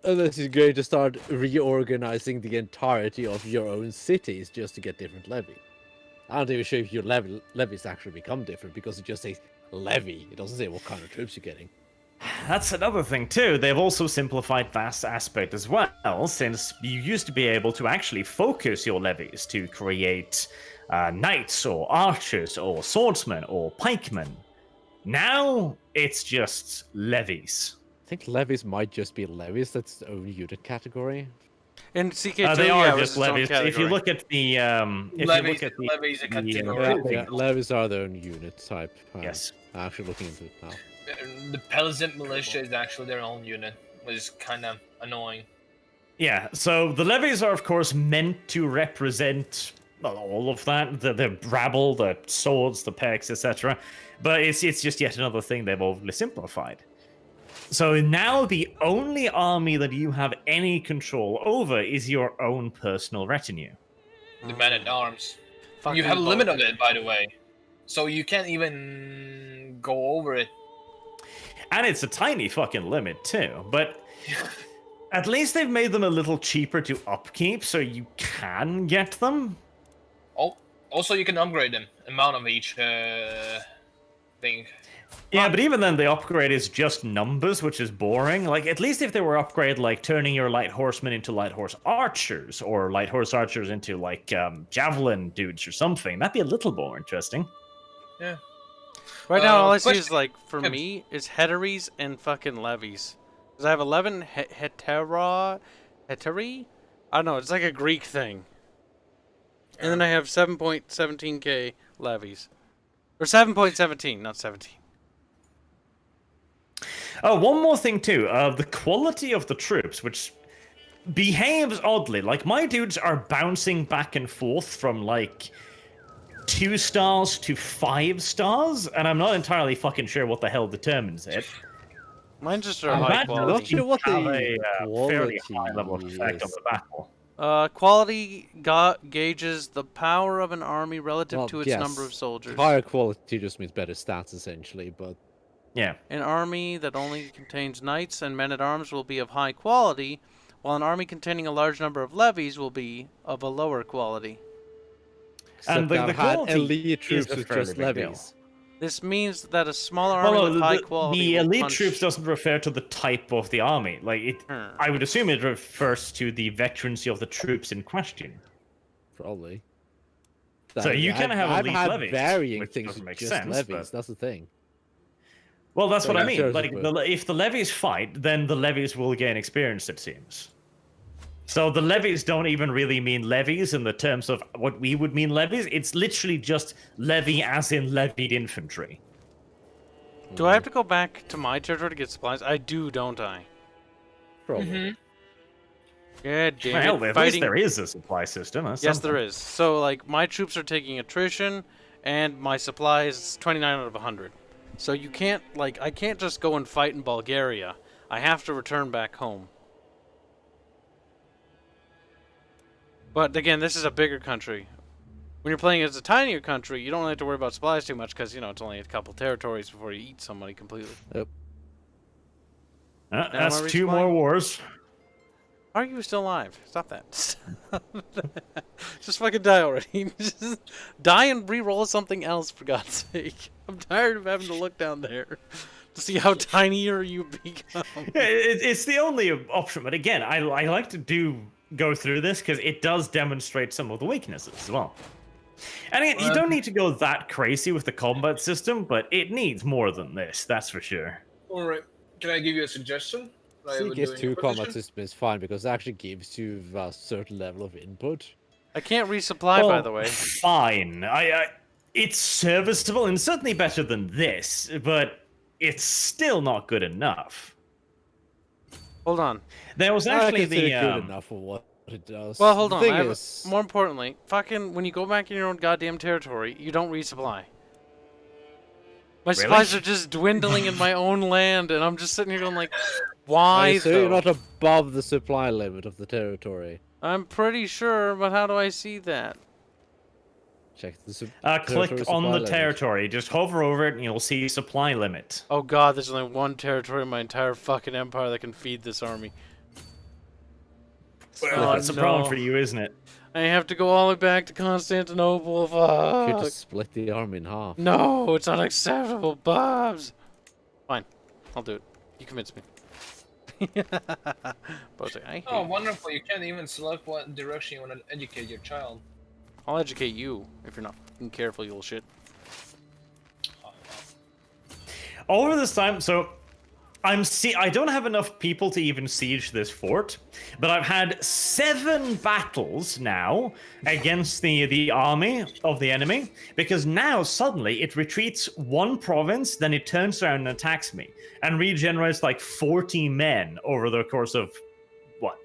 Unless you're going to start reorganizing the entirety of your own cities just to get different levy. I'm not even sure if your levies actually become different because it just says levy. It doesn't say what kind of troops you're getting. That's another thing too. They've also simplified that aspect as well, since you used to be able to actually focus your levies to create knights or archers or swordsmen or pikemen. Now it's just levies. I think levies might just be levies. That's the only unit category. In CK2, They yeah, are it was just its own levies. If you category. look at the Levies a category. Yeah, levies are their own unit type. Yes. I'm actually looking into it now. The peasant militia is actually their own unit, which is kind of annoying. Yeah, so the levies are, of course, meant to represent all of that, the rabble, the swords, the pecs, etc. But it's just yet another thing they've overly simplified. So now the only army that you have any control over is your own personal retinue. The men-at-arms. Fucking You have a limit of bullshit. it, by the way. So you can't even go over it. And it's a tiny fucking limit, too. But at least they've made them a little cheaper to upkeep, so you can get them. Oh, also you can upgrade them. Amount of each thing. Yeah, but even then, the upgrade is just numbers, which is boring. Like, at least if they were upgrade, like, turning your light horsemen into light horse archers, or light horse archers into, like, javelin dudes or something, that'd be a little more interesting. Yeah. Right now, all I see question- is, like, for Kibs. me, is heteries and fucking levies. Because I have 11 heteri? I don't know, it's like a Greek thing. And then I have 7.17k levies. Or 7.17, not 17. Oh, one more thing too. The quality of the troops, which behaves oddly. Like, my dudes are bouncing back and forth from, like, 2 stars to 5 stars, and I'm not entirely fucking sure what the hell determines it. Mine just are I'm high not quality. sure what have the a fairly high quality level of effect on is. the battle. Quality gauges the power of an army relative Well, to its yes. number of soldiers. Higher quality just means better stats, essentially, but Yeah. An army that only contains knights and men-at-arms will be of high quality, while an army containing a large number of levies will be of a lower quality. And except the I've had quality elite is troops a with fairly just big deal. levies. This means that a smaller army Well, with high quality the will elite punch... troops doesn't refer to the type of the army. Like, it, I would assume it refers to the veterancy of the troops in question. Probably. So you can have I've elite had levies, varying which things doesn't with make just sense, levies. but- That's the thing. Well, that's what I Yeah, mean. there's a Like, bit. if the levies fight, then the levies will gain experience, it seems. So the levies don't even really mean levies in the terms of what we would mean levies. It's literally just levy as in levied infantry. Do I have to go back to my territory to get supplies? I do, don't I? Probably. Mhm. Yeah, damn Well, it. at least Fighting... there is a supply system. That's Yes, something. there is. So, like, my troops are taking attrition, and my supply is 29 out of 100. So you can't, like, I can't just go and fight in Bulgaria. I have to return back home. But again, this is a bigger country. When you're playing as a tinier country, you don't have to worry about supplies too much because, you know, it's only a couple territories before you eat somebody completely. That's am I 2 respawning? more wars. How are you still alive? Stop that. Just fucking die already. Just die and re-roll something else, for God's sake. I'm tired of having to look down there to see how tinier you become. It's the only option. But again, I like to go through this because it does demonstrate some of the weaknesses as well. And again, you don't need to go that crazy with the combat system, but it needs more than this, that's for sure. Alright, can I give you a suggestion? Like I would do in your CS2 combat position? system is fine because it actually gives you a certain level of input. I can't resupply, by Well, the way. Fine. It's serviceable and certainly better than this, but it's still not good enough. Hold on. There was I actually consider the it good enough for what it does. Well, hold The on. thing I have is, more importantly, fucking when you go back in your own goddamn territory, you don't resupply. My supplies are just dwindling in my own land, and I'm just sitting here going like, why So you're not above the supply limit of the territory. I'm pretty sure, but how do I see that? Check the Click territory on supply the limit. territory. Just hover over it, and you'll see supply limit. Oh god, there's only one territory in my entire fucking empire that can feed this army. Well, it's a problem for you, isn't it? I have to go all the way back to Constantinople. You could Fuck. just split the army in half. No, it's unacceptable, Bobs. Fine, I'll do it. You convinced me. Bob's like, I hate Oh, wonderful! You can't even select what direction you want to educate your child. I'll educate you if you're not fucking careful, you little shit. Over this time, so I don't have enough people to even siege this fort, but I've had 7 battles now against the army of the enemy, because now suddenly it retreats 1 province, then it turns around and attacks me, and regenerates like 40 men over the course of, what,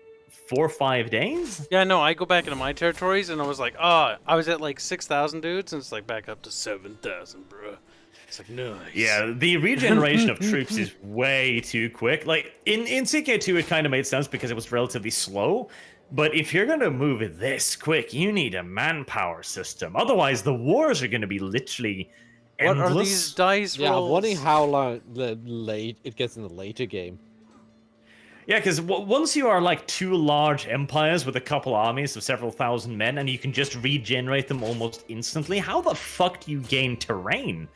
4 or 5 days? Yeah, no, I go back into my territories, and I was like, I was at like 6,000 dudes, and it's like back up to 7,000, bruh. It's like, nice. Yeah, the regeneration of troops is way too quick. Like, in CK2 it kind of made sense because it was relatively slow, but if you're going to move it this quick, you need a manpower system. Otherwise, the wars are going to be literally endless. What are these dice rolls? Yeah, I'm wondering how long late it gets in the later game. Yeah, because once you are like 2 large empires with a couple armies of several thousand men, and you can just regenerate them almost instantly, how the fuck do you gain terrain?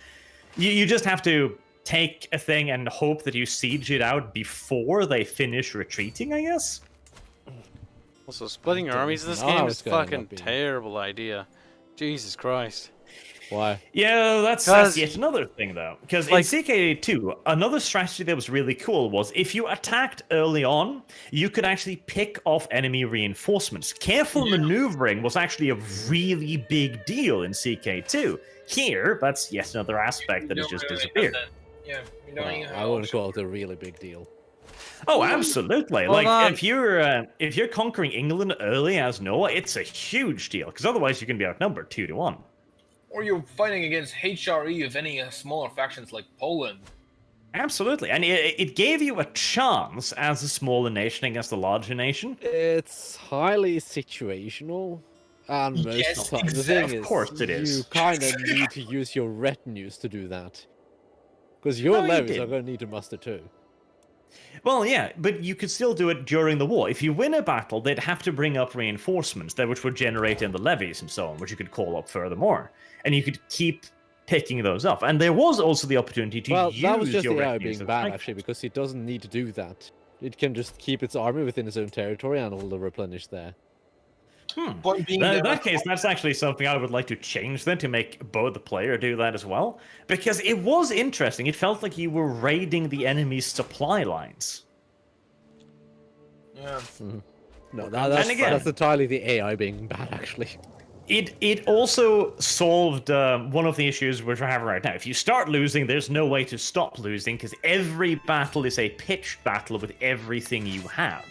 You just have to take a thing and hope that you siege it out before they finish retreating, I guess? Also, splitting your armies in this know game how is it's gonna fucking end up being. terrible idea. Jesus Christ. Why? Yeah, that's 'Cause- yet another thing, though. Because like- in CK2, another strategy that was really cool was if you attacked early on, you could actually pick off enemy reinforcements. Careful maneuvering was actually a really big deal in CK2. Here, that's yet another aspect that has just disappeared. Yeah, you don't even have I wouldn't option. call it a really big deal. Oh, absolutely! Hold Like on. if you're conquering England early as Noah, it's a huge deal because otherwise you can be outnumbered 2 to 1. Or you're fighting against HRE of any smaller factions like Poland. Absolutely, and it gave you a chance as a smaller nation against a larger nation. It's highly situational, and most Yes, of the time, the exactly. thing Of is, course it is. you kind of need to use your retinues to do that. Because your No, you levies are didn't. going to need to muster too. Well, yeah, but you could still do it during the war. If you win a battle, they'd have to bring up reinforcements, which would generate in the levies and so on, which you could call up furthermore. And you could keep picking those up. And there was also the opportunity to Well, use that was just your the AI retinues being as bad, strength actually, force. because it doesn't need to do that. It can just keep its army within its own territory and all the replenish there. Point being, In there that was- case, that's actually something I would like to change then to make both the player do that as well. Because it was interesting. It felt like you were raiding the enemy's supply lines. Yeah. No, And that's again- entirely the AI being bad, actually. It also solved one of the issues which we're having right now. If you start losing, there's no way to stop losing because every battle is a pitched battle with everything you have.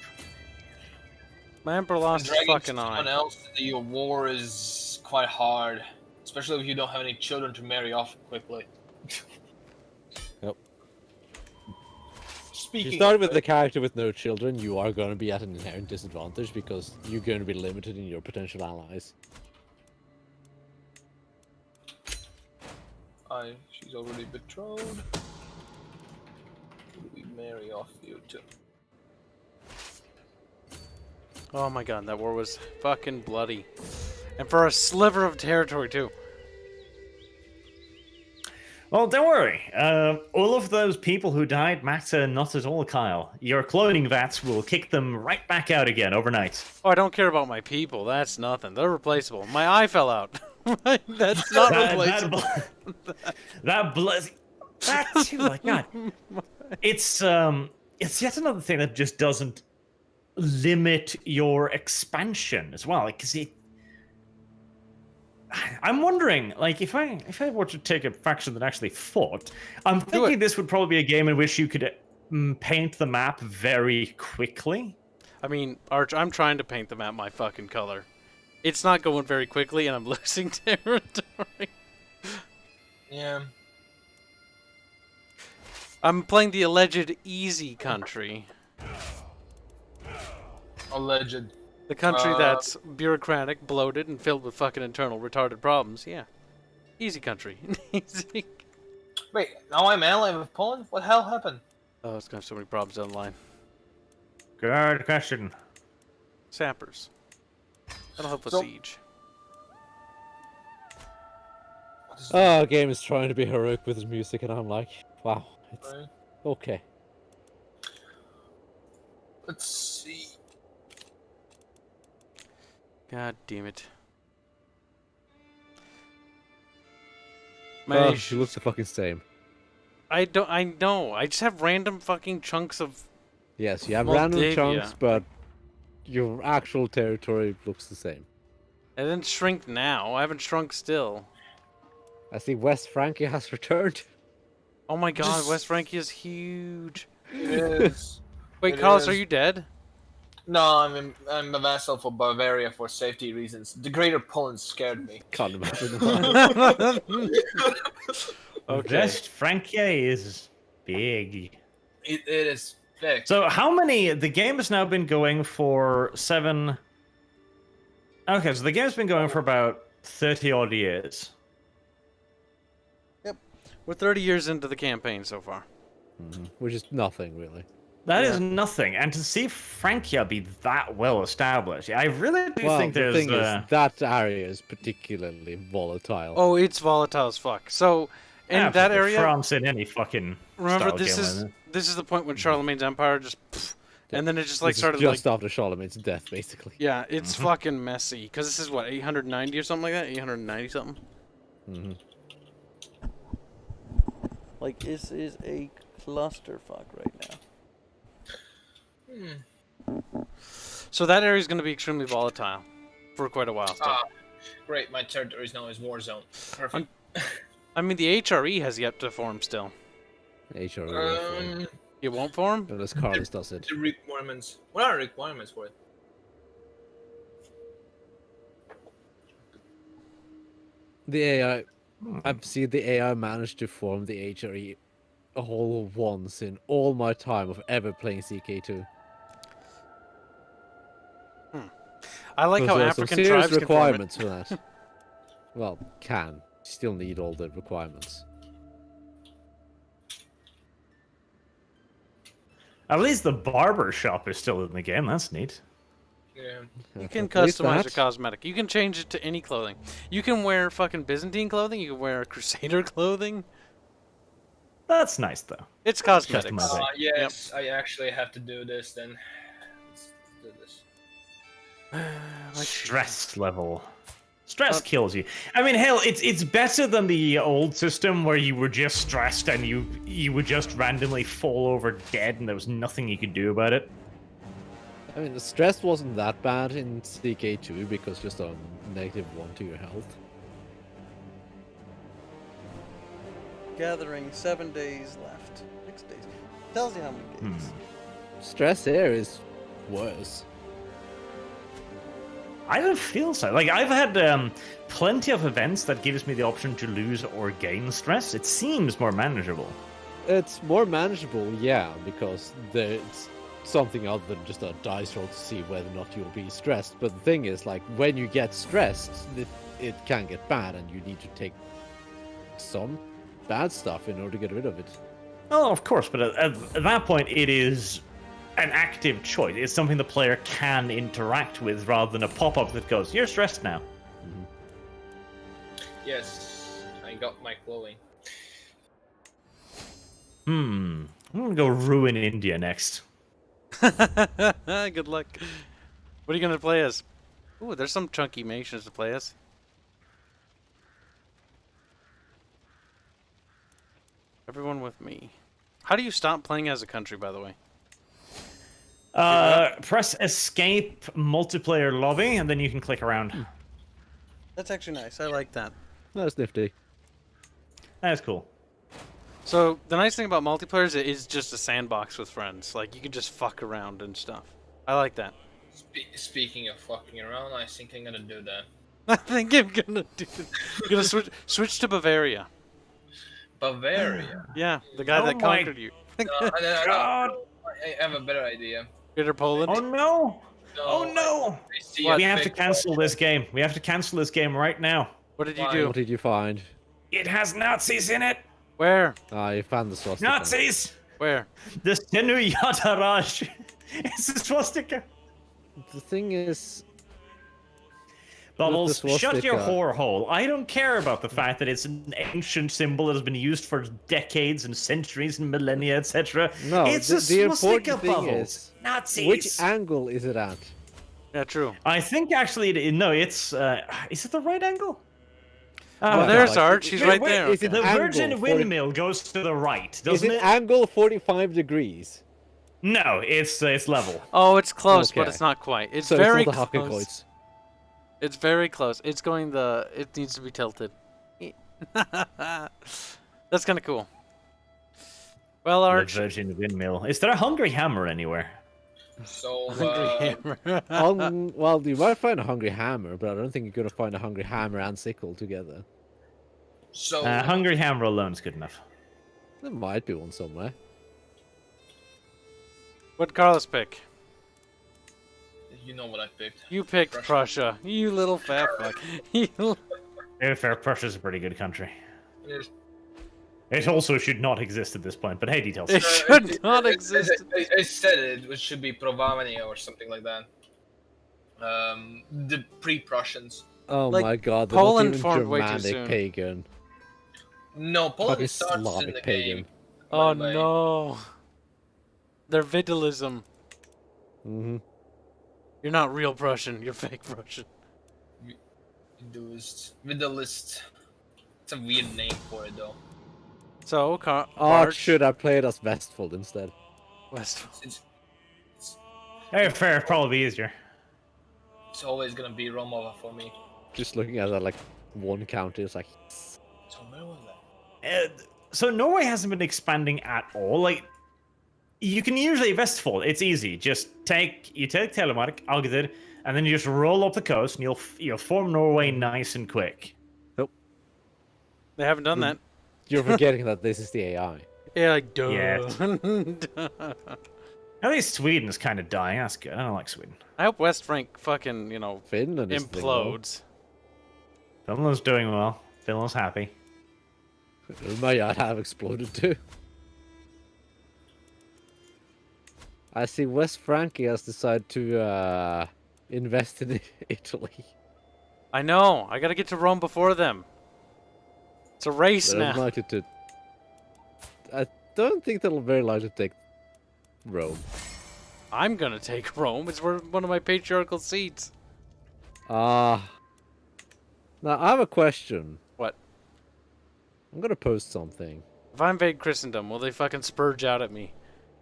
My emperor lost his Dragging fucking someone eye. else to your war is quite hard, especially if you don't have any children to marry off quickly. Yep. If Speaking you start of with the which, character with no children, you are going to be at an inherent disadvantage because you're going to be limited in your potential allies. she's already betrothed. Who do we marry off you to? Oh my god, that war was fucking bloody. And for a sliver of territory, too. Well, don't worry. All of those people who died matter not at all, Kyle. Your cloning vats will kick them right back out again overnight. Oh, I don't care about my people. That's nothing. They're replaceable. My eye fell out. That's not replaceable. That too, like God. It's yet another thing that just doesn't limit your expansion as well. Because I'm wondering, like, if I were to take a faction that actually fought, I'm thinking this would probably be a game in which you could paint the map very quickly. I mean, Arch, I'm trying to paint the map my fucking color. It's not going very quickly, and I'm losing territory. Yeah. I'm playing the alleged easy country. Alleged. The country that's bureaucratic, bloated, and filled with fucking internal retarded problems. Yeah. Easy country. Easy. Wait, now I'm allied with Poland? What the hell happened? Oh, it's gonna have so many problems down the line. Good question. Sappers. That'll help with So- siege. Oh, game is trying to be heroic with his music, and I'm like, wow, it's Right. okay. Let's see. God damn it. Oh, My she looks the fucking same. I know. I just have random fucking chunks of. Yes, you have Moldavia. random chunks, but your actual territory looks the same. I didn't shrink now. I haven't shrunk still. I see West Francia has returned. Oh my god, Just- West Francia is huge. It is. Wait, It Carlos, are is. you dead? No, I'm a vassal for Bavaria for safety reasons. The Greater Poland scared me. Can't imagine why. Okay. West Francia is big. It is thick. So how many? The game has now been going for 7. Okay, so the game's been going for about 30 odd years. We're 30 years into the campaign so far. Which is nothing, really. That is nothing, and to see Francia be that well established, I really do Well, think the there's. thing is, that area is particularly volatile. Oh, it's volatile as fuck. So, in that absolutely area, France in any fucking. remember style this game is like that. this is the point when Charlemagne's empire just, and then it just like This is started just like, after Charlemagne's death, basically. yeah, it's fucking messy. Cause this is what 890 or something like that, 890 something. Mhm. Like this is a clusterfuck right now. So that area is going to be extremely volatile for quite a while still. Ah, great, my territory is now is war zone. Perfect. I mean, the HRE has yet to form still. HRE. It won't form? Unless Carlos does it. The requirements. What are the requirements for it? The AI. I've seen the AI manage to form the HRE all once in all my time of ever playing CK2. I like how There are African some serious tribes can form it. requirements for that. Well, can. Still need all the requirements. At least the barber shop is still in the game. That's neat. Yeah. You can At least customize your that. cosmetic. You can change it to any clothing. You can wear fucking Byzantine clothing. You can wear Crusader clothing. That's nice though. It's cosmetics. Customizing. Yes, I actually have to do this then. Let's do this. Stress level. Stress kills you. I mean, hell, it's better than the old system where you were just stressed and you would just randomly fall over dead and there was nothing you could do about it. I mean, the stress wasn't that bad in CK2 because just a -1 to your health. Gathering 7 days left. 6 days. Tells you how many days. Stress here is worse. I don't feel so. Like, I've had plenty of events that gives me the option to lose or gain stress. It seems more manageable. It's more manageable, yeah, because there's something other than just a dice roll to see whether or not you'll be stressed. But the thing is, like, when you get stressed, it can get bad, and you need to take some bad stuff in order to get rid of it. Oh, of course, but at that point, it is an active choice. It's something the player can interact with rather than a pop-up that goes, "You're stressed now." Yes, I got my clothing. I'm gonna go ruin India next. Good luck. What are you gonna play as? Ooh, there's some chunky nations to play as. Everyone with me. How do you stop playing as a country, by the way? Press escape multiplayer lobby, and then you can click around. That's actually nice. I like that. That's nifty. That's cool. So the nice thing about multiplayer is it is just a sandbox with friends. Like you can just fuck around and stuff. I like that. Speaking of fucking around, I think I'm gonna do that. I think I'm gonna do. I'm gonna switch to Bavaria. Bavaria. Yeah, the guy Oh that my conquered you. God. I have a better idea. Greater Poland. Oh no! No, Oh no! I see What? a We have to big cancel this game. We have to cancel this game right now. What did you Why? do? What did you find? It has Nazis in it. Where? Ah, you found the swastika. Nazis. Where? The Senu Yataraj. It's a swastika. The thing is, Bubbles, With the shut your swastika. whore hole. I don't care about the fact that it's an ancient symbol that has been used for decades and centuries and millennia, etc. no. It's the, a the swastika, important thing Bubbles. is, Nazis. which angle is it at? Yeah, true. I think actually, no, it's. Is it the right angle? Oh, Uh, there's like, Arch. He's right wait, there. is it The angle Virgin 40 Windmill goes to the right, Is doesn't it it? angle 45 degrees? No, it's level. Oh, it's close, but Okay. it's not quite. It's So very it's not the close. Hakenkreuz. It's very close. It's going the. It needs to be tilted. That's kind of cool. Well, The Arch. Virgin Windmill. Is there a Hungry Hammer anywhere? So, Hungry Hammer. Well, you might find a hungry hammer, but I don't think you're gonna find a hungry hammer and sickle together. so Hungry Hammer alone is good enough. There might be one somewhere. What'd Carlos pick? you know what I picked. You picked Prussia. You little fat fuck. You. To be fair, Prussia's a pretty good country. Yes. It also should not exist at this point, but hey, details. It should not exist. I said it should be Provamania or something like that. The pre-Prussians. Oh Like, my god, they're Poland not even formed way too Germanic soon. pagan. No, Poland Fucking starts in Slavic the pagan. game. Oh by the way. no. Their vitalism. Mm-hmm. You're not real Prussian. You're fake Prussian. Vidalist. It's a weird name for it though. So, Oh, Arch. should I play it as Westfold instead? Westfold. Hey, fair, probably easier. It's always gonna be Romova for me. Just looking at that, like, one county, it's like... So where was that? So Norway hasn't been expanding at all. Like, you can usually Vestfold. It's easy. Just take Telemark, Agder, and then you just roll up the coast, and you'll form Norway nice and quick. They haven't done that. You're forgetting that this is the AI. Yeah, like, duh. Yeah. At least Sweden is kind of dying. That's good. I don't like Sweden. I hope West Frank fucking, you know, Finland is the implodes. Finland's doing well. Finland's happy. My yacht have exploded too. I see West Frankie has decided to invest in Italy. I know. I gotta get to Rome before them. It's a race They're now. likely to. I don't think they'll very likely to take Rome. I'm gonna take Rome. It's one of my patriarchal seats. Now I have a question. What? I'm gonna post something. If I invade Christendom, will they fucking spurge out at me?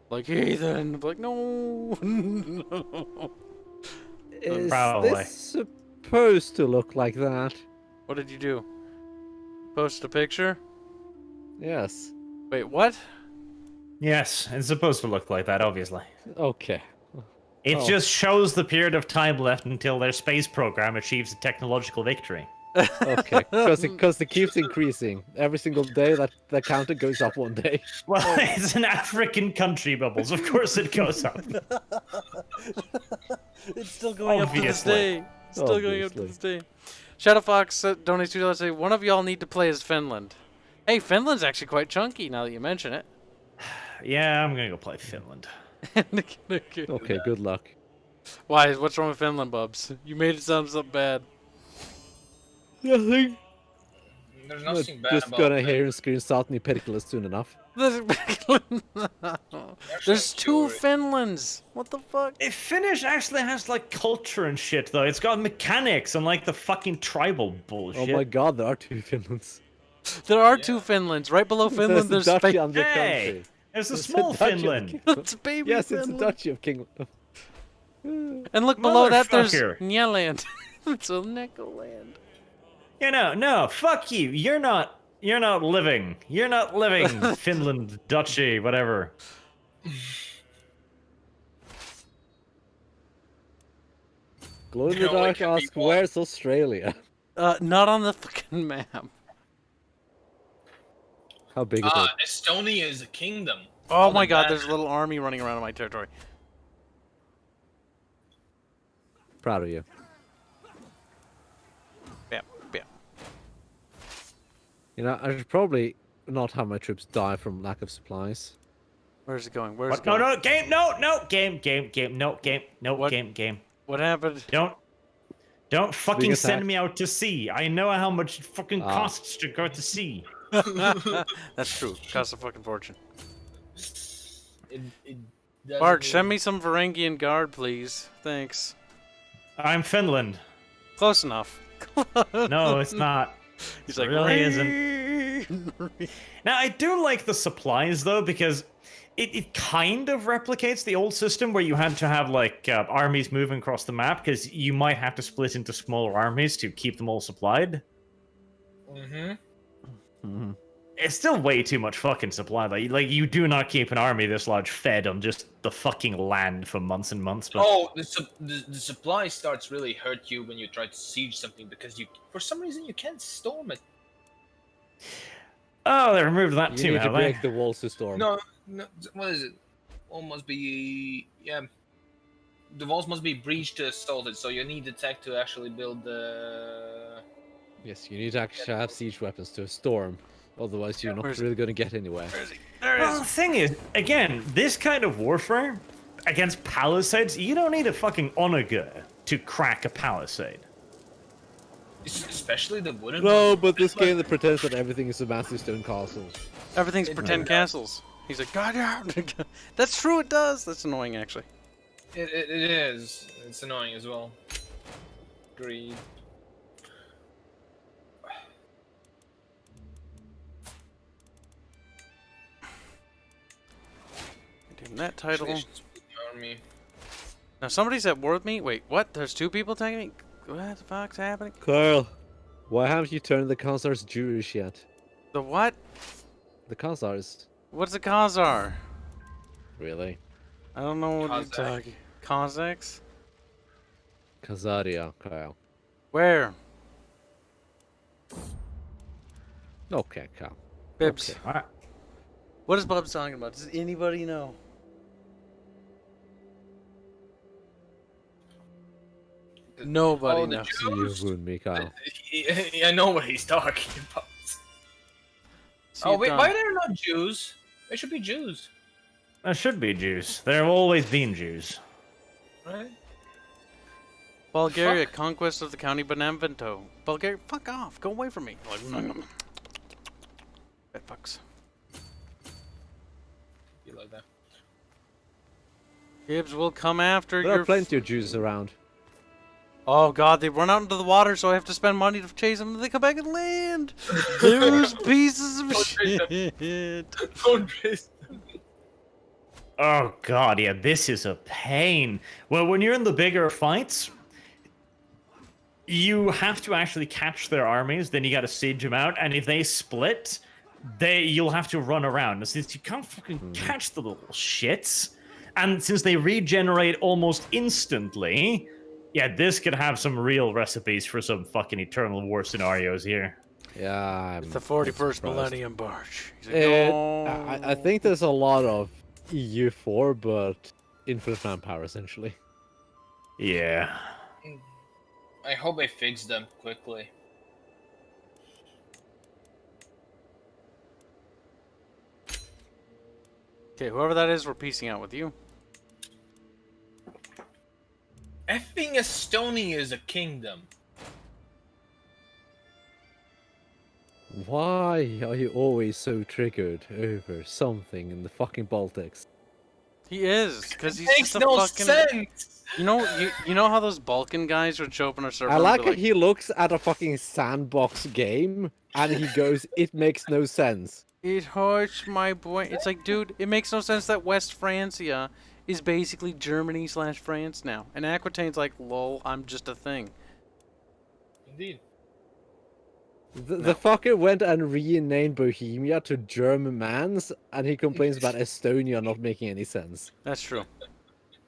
Like, heathen. I'm like, no. No. Is Probably. this supposed to look like that? What did you do? Post a picture? Yes. Wait, what? Yes, it's supposed to look like that, obviously. Okay. It Oh. just shows the period of time left until their space program achieves a technological victory. Okay. Because it keeps increasing. Every single day that the counter goes up one day. Well, it's an African country, Bubbles. Of course it goes up. It's still going up to this Obviously. day. Still going up to Obviously. this day. Shadowfox donates $2. Say one of y'all need to play as Finland. Hey, Finland's actually quite chunky now that you mention it. Yeah, I'm gonna go play Finland. Okay, good luck. Why? What's wrong with Finland, Bubs? You made it sound so bad. Nothing. There's I'm nothing bad just about gonna it. hear and scream Southern Pericles soon enough. There's two Sure. Finlands. What the fuck? If Finnish actually has like culture and shit, though. It's got mechanics and like the fucking tribal bullshit. Oh my god, there are two Finlands. There are two Finlands. Right below Finland, There's there's a duchy Spain. on the Hey, country. there's a There's small duchy of Finland. Kingdom. It's baby Yes, Finland. it's a duchy of Kingdom. And look below that, there's Motherfucker. Nyaland. It's a Necoland. You know, no, fuck you. You're not living. You're not living. Finland, duchy, whatever. Glow in the You know, dark like, asks, people- where's Australia? Not on the fucking map. How big is it? Estonia is a kingdom. Oh my than god, that. there's a little army running around in my territory. Proud of you. Yeah, yeah. You know, I should probably not have my troops die from lack of supplies. Where's it going? Where's it No, going? no, game, no, game, no, What? game. What happened? Don't fucking Being send attacked. me out to sea. I know how much it fucking costs to go to sea. That's true. Costs a fucking fortune. It doesn't Bart, send even- me some Varangian guard, please. Thanks. I'm Finland. Close enough. No, it's not. He's It like, really isn't. Now, I do like the supplies, though, because it kind of replicates the old system where you had to have, like, armies moving across the map, because you might have to split into smaller armies to keep them all supplied. Mhm. It's still way too much fucking supply. Like you do not keep an army this large fed on just the fucking land for months and months. But Oh, the supply starts really hurt you when you try to siege something because you, for some reason, you can't storm it. oh, they removed that You too, need to have they? break the walls to storm. No, what is it? Wall must be the walls must be breached to assault it. So you need the tech to actually build the. Yes, you need to actually have siege weapons to storm. Otherwise, you're not Where's really going to get anywhere. Where is he? There it Well, the is. thing is, again, this kind of warfare against palisades, you don't need a fucking onager to crack a palisade. Especially the wooden. No, ones. but this game that pretends that everything is a massive stone castle. Everything's It pretend does. castles. He's like, God, yeah. That's true, it does. That's annoying, actually. It is. It's annoying as well. Greed. Give him that title. Actually, I should split the army. Now, somebody's at war with me. Wait, what? There's two people attacking me? What the fuck's happening? Carl, why haven't you turned the Khazars Jewish yet? The what? The Khazars. What's a Khazar? Really? I don't know what you're Kazakh. talking. Kazakhs? Khazaria, Kyle. Where? Okay, Kyle. Bibs. Okay. Alright. What is Bubs talking about? Does anybody know? Nobody Oh, the knows. Jews? You ruined me, Kyle. I know what he's talking about. See Oh it wait, done. why are there not Jews? They should be Jews, There should be Jews. There have always been Jews. right? Bulgaria, conquest of the county Benevento. Bulgaria, fuck off. Go away from me. Like, bed fucks. You like that? Gibbs will come after There your... are plenty of Jews around. Oh god, they run out into the water, so I have to spend money to chase them. They come back and land. Those pieces of Don't chase shit. Don't raise them. Oh god, yeah, this is a pain. Well, when you're in the bigger fights, you have to actually catch their armies, then you gotta siege them out, and if they split, you'll have to run around. And since you can't fucking catch the little shits, and since they regenerate almost instantly, yeah, this could have some real recipes for some fucking Eternal War scenarios here. Yeah, I'm The 41st surprised. Millennium Barge. He's like, It, "No." I think there's a lot of EU4, but infinite manpower, essentially. Yeah. I hope they fix them quickly. Okay, whoever that is, we're piecing out with you. Effing Estonia is a kingdom. Why are you always so triggered over something in the fucking Baltics? He is, because he's Makes just a no fucking... sense. You know how those Balkan guys would show up on our server I and like be how he looks at a fucking sandbox game and he goes, "It makes no sense." It hurts my boy. It's like, dude, it makes no sense that West Francia is basically Germany/France now. And Aquitaine's like, lol, I'm just a thing. Indeed. The fucker went and renamed Bohemia to Germans, and he complains about Estonia not making any sense. That's true.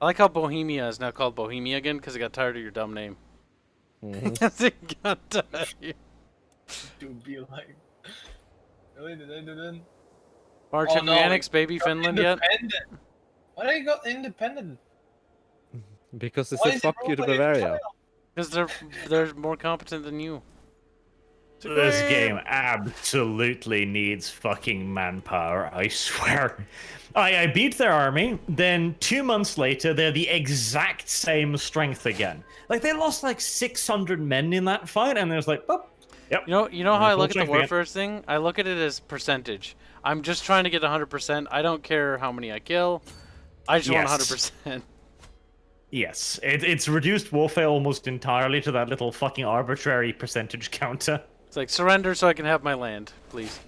I like how Bohemia is now called Bohemia again because it got tired of your dumb name. Mhm. It got tired. To be like. Really, did I do that? March Oh, of no, Mechanics, baby got Finland yet? independent. Why did you got independent? Because they Why said is it fuck you to ruling Bavaria. Because they're more competent than you. This game absolutely needs fucking manpower, I swear. I beat their army, then 2 months later, they're the exact same strength again. Like, they lost like 600 men in that fight, and there's like, oh, yep. You know how I Full look at the strength again. warfare thing? I look at it as percentage. I'm just trying to get 100%. I don't care how many I kill. I just want Yes. 100%. Yes, it's reduced warfare almost entirely to that little fucking arbitrary percentage counter. It's like, surrender so I can have my land, please.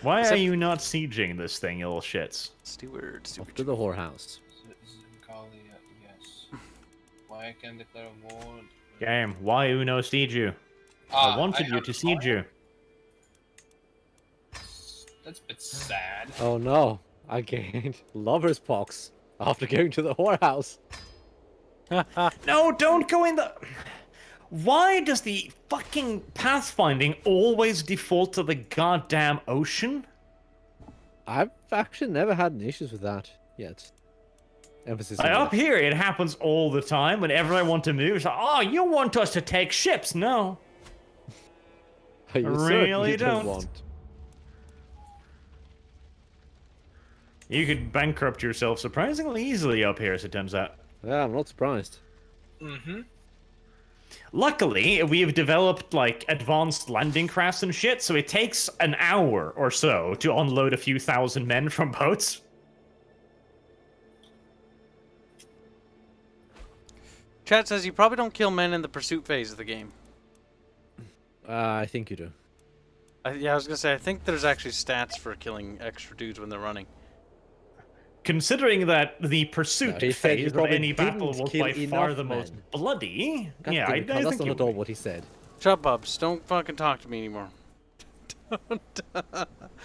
Why Except- are you not sieging this thing, you little shits? Steward. Off to the whorehouse. Yes. Why I can declare war? Game, why Uno siege you? I wanted you to siege you. That's a bit sad. Oh no, I gained lover's pox after going to the whorehouse. No, don't go in the... Why does the fucking pathfinding always default to the goddamn ocean? I've actually never had any issues with that yet. Emphasis. Like, on up here, it happens all the time. Whenever I want to move, it's like, oh, you want us to take ships? No. that. You really certainly don't. Want. You could bankrupt yourself surprisingly easily up here, as it turns out. Yeah, I'm not surprised. Mm-hmm. Luckily, we have developed, like, advanced landing crafts and shit, so it takes an hour or so to unload a few thousand men from boats. Chat says you probably don't kill men in the pursuit phase of the game. I think you do. Yeah, I was gonna say, I think there's actually stats for killing extra dudes when they're running. Considering that the pursuit No, he said phase you of probably any battle didn't was kill by far enough the most men. bloody, God yeah, damn I it, Carl, think that's not you at all would. what he said. Shut up, Bubs. Don't fucking talk to me anymore.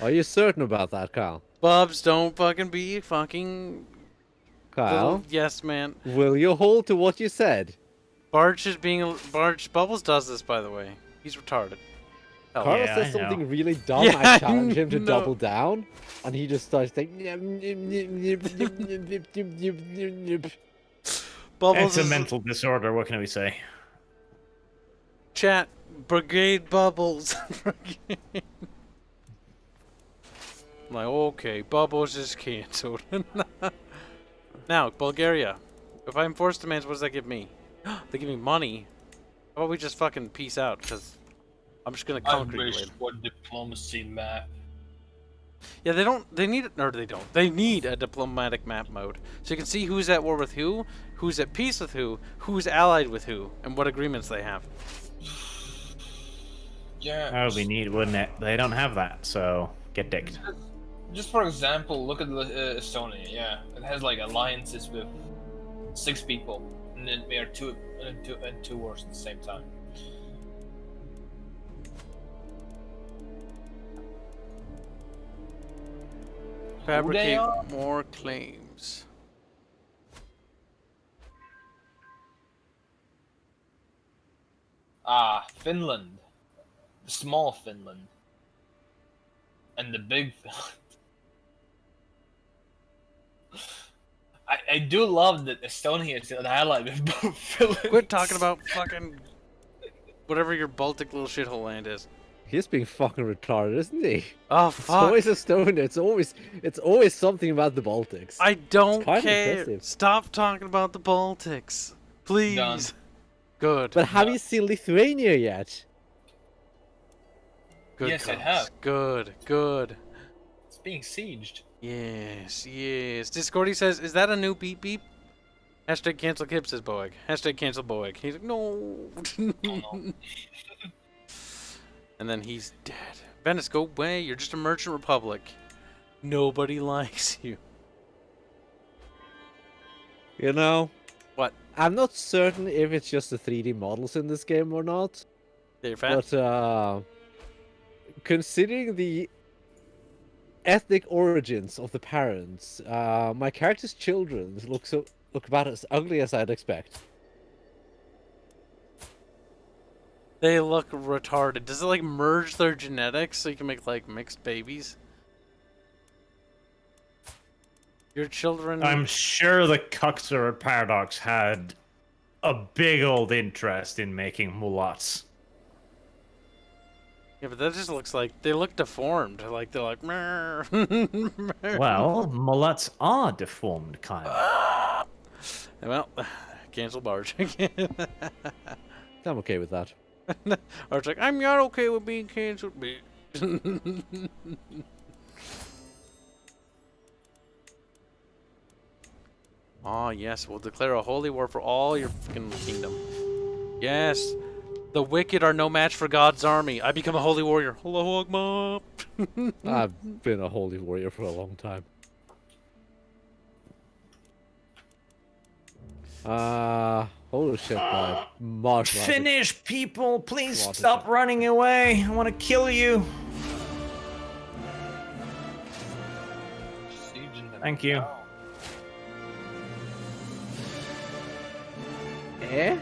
Are you certain about that, Kyle? Bubs, don't fucking be fucking... Kyle, little yes, man. will you hold to what you said? Barge is being... Barge... Bubbles does this, by the way. He's retarded. Hell Carl yeah, says I know. something really dumb. Yeah, I challenge him to no. double down, and he just starts saying. Bubbles It's a is... mental disorder, what can we say? Chat. Brigade Bubbles. I'm like, okay, Bubbles is cancelled. Now, Bulgaria. If I enforce demands, what does that give me? They give me money. How about we just fucking peace out? Because I'm just gonna I conquer you wish later. for diplomacy map. Yeah, they don't. They need it. Or they don't. They need a diplomatic map mode, so you can see who's at war with who, who's at peace with who's allied with who, and what agreements they have. Yeah. That would be neat, wouldn't it? They don't have that, so get dicked. Just for example, look at Estonia. Yeah, it has like alliances with 6 people, and then we are two wars at the same time. Fabricate are? more claims. Finland. The small Finland. And the big Finland. I do love that Estonia is an ally with both Finland. Quit talking about fucking whatever your Baltic little shithole land is. He's being fucking retarded, isn't he? Oh It's fuck! always Estonia. It's always something about the Baltics. I don't kinda care. impressive. Stop talking about the Baltics, please. Done. Good. But have you seen Lithuania yet? Good. Yes, I Cubs. have. Good. Good. It's being sieged. Yes. Yes. Discordy says, "Is that a new beep beep?" Hashtag cancel Kibs, says Boeg. Hashtag cancel Boeg. He's like, no. no. And then he's dead. Venice, go away. You're just a merchant republic. Nobody likes you. You know, What? I'm not certain if it's just the 3D models in this game or not. They're fat. But considering the ethnic origins of the parents, my character's children look about as ugly as I'd expect. They look retarded. Does it like merge their genetics so you can make like mixed babies? Your children. I'm sure the Cuxer at Paradox had a big old interest in making mullats. Yeah, but that just looks like they look deformed. Like they're like. "Meh." Well, mullats are deformed, Kyle. Well, cancel Barge. I'm okay with that. Barge's like, I'm not okay with being canceled. Oh yes, we'll declare a holy war for all your fucking kingdom. Yes, the wicked are no match for God's army. I become a holy warrior. Allahu Akbar. I've been a holy warrior for a long time. Holy shit, my Marsh. Finish, people! Please What is stop it? running away! I want to kill you! Thank you. Eh?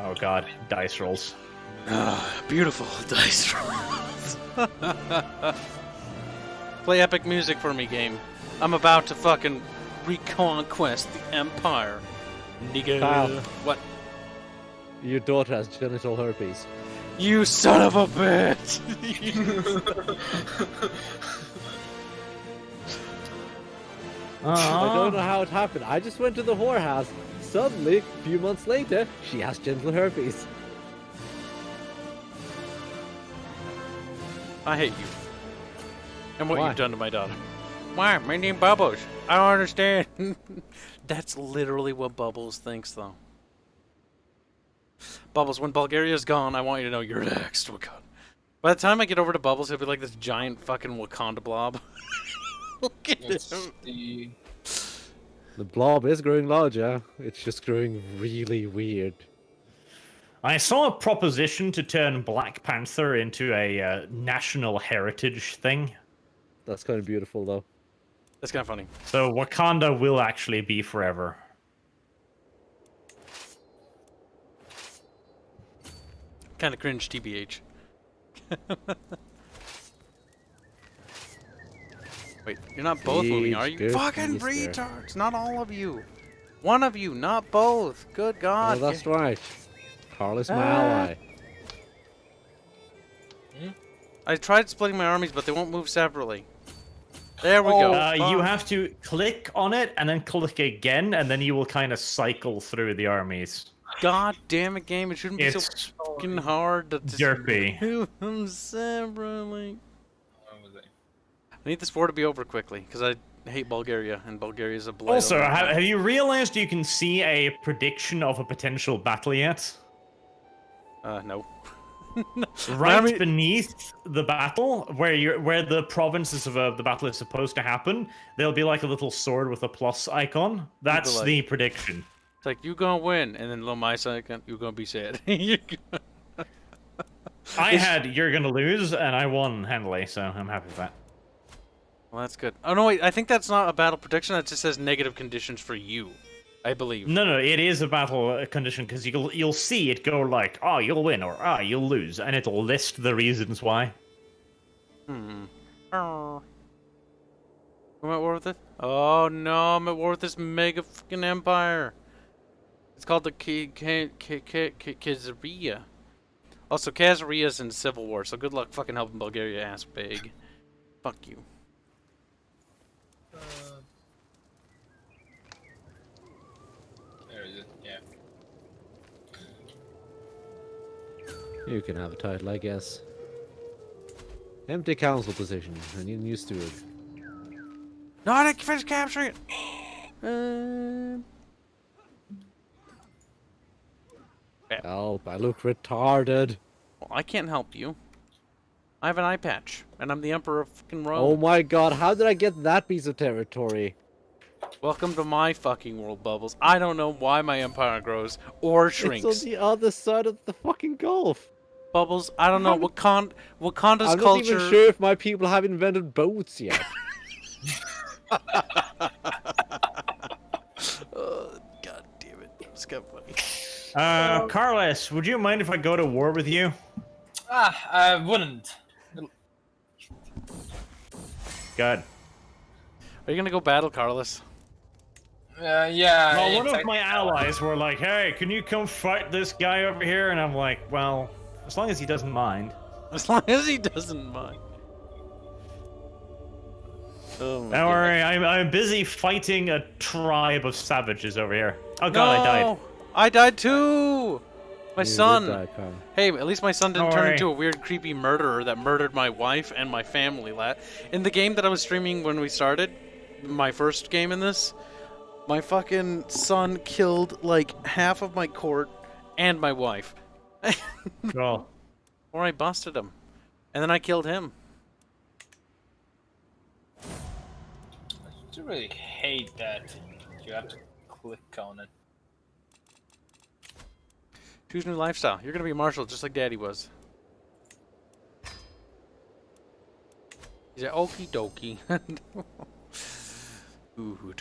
Oh god, dice rolls. Beautiful dice rolls. Play epic music for me, game. I'm about to fucking reconquest the Empire. Nigga. Kyle. What? Your daughter has genital herpes. You son of a bitch! I don't know how it happened. I just went to the whorehouse. Suddenly, a few months later, she has genital herpes. I hate you. And what Why? you've done to my daughter. Why? My name Bubbles. I don't understand. That's literally what Bubbles thinks, though. Bubbles, when Bulgaria's gone, I want you to know you're next. Oh, God. By the time I get over to Bubbles, he'll be like this giant fucking Wakanda blob. Look at It's him. the The blob is growing larger. It's just growing really weird. I saw a proposition to turn Black Panther into a national heritage thing. That's kind of beautiful, though. That's kind of funny. So Wakanda will actually be forever. Kind of cringe, TBH. Wait, you're not both moving, are you? Good Fucking piece there. retards! Not all of you. One of you, not both. Good God. Oh, that's right. Carl is my Ah. ally. I tried splitting my armies, but they won't move separately. There we go. You have to click on it and then click again, and then you will kind of cycle through the armies. God damn it, game! It shouldn't be so It's fucking hard to just derpy. move them separately. what was it? I need this war to be over quickly because I hate Bulgaria, and Bulgaria is a blight. Also, on my have life. you realized you can see a prediction of a potential battle yet? No. Right army- beneath the battle, where the provinces of the battle is supposed to happen, there'll be like a little sword with a plus icon. That's like- the prediction. It's like, you gonna win, and then little my second, you gonna be sad. You gonna- I had you're gonna lose, and I won handily, so I'm happy with that. Well, that's good. Oh, no, wait, I think that's not a battle prediction. That just says negative conditions for you, I believe. No, it is a battle condition because you'll see it go like, oh, you'll win or ah, you'll lose, and it'll list the reasons why. Oh. I'm at war with it? Oh, no, I'm at war with this mega fucking empire. It's called the Khazaria. Also, Khazaria's in civil war, so good luck fucking helping Bulgaria ass big. Fuck you. There is it. Yeah. You can have a title, I guess. Empty council position. I need a new steward. No, I didn't finish capturing it! Help, I look retarded. Well, I can't help you. I have an eye patch, and I'm the Emperor of fucking Rome. Oh my god, how did I get that piece of territory? Welcome to my fucking world, Bubbles. I don't know why my empire grows or shrinks. It's on the other side of the fucking Gulf. Bubbles, I don't know. Wakanda's I'm not culture. even sure if my people have invented boats yet. Oh, God damn it. It's kind of funny. Carlos, would you mind if I go to war with you? I wouldn't. Good. Are you gonna go battle Carlos? Yeah. Well, one of exactly. my allies were like, "Hey, can you come fight this guy over here?" And I'm like, "Well, as long as he doesn't mind." As long as he doesn't mind. Oh my Don't worry, I'm busy fighting a tribe of savages over here. Oh god, no! I died. I died too! My You did son! die, Kyle. Hey, at least my son didn't Don't turn worry. into a weird, creepy murderer that murdered my wife and my family. In the game that I was streaming when we started, my first game in this, my fucking son killed like half of my court and my wife. Cool. Or I busted him. And then I killed him. I really hate that you have to click on it. Choose new lifestyle. You're gonna be a marshal just like Daddy was. He's like, okie dokie.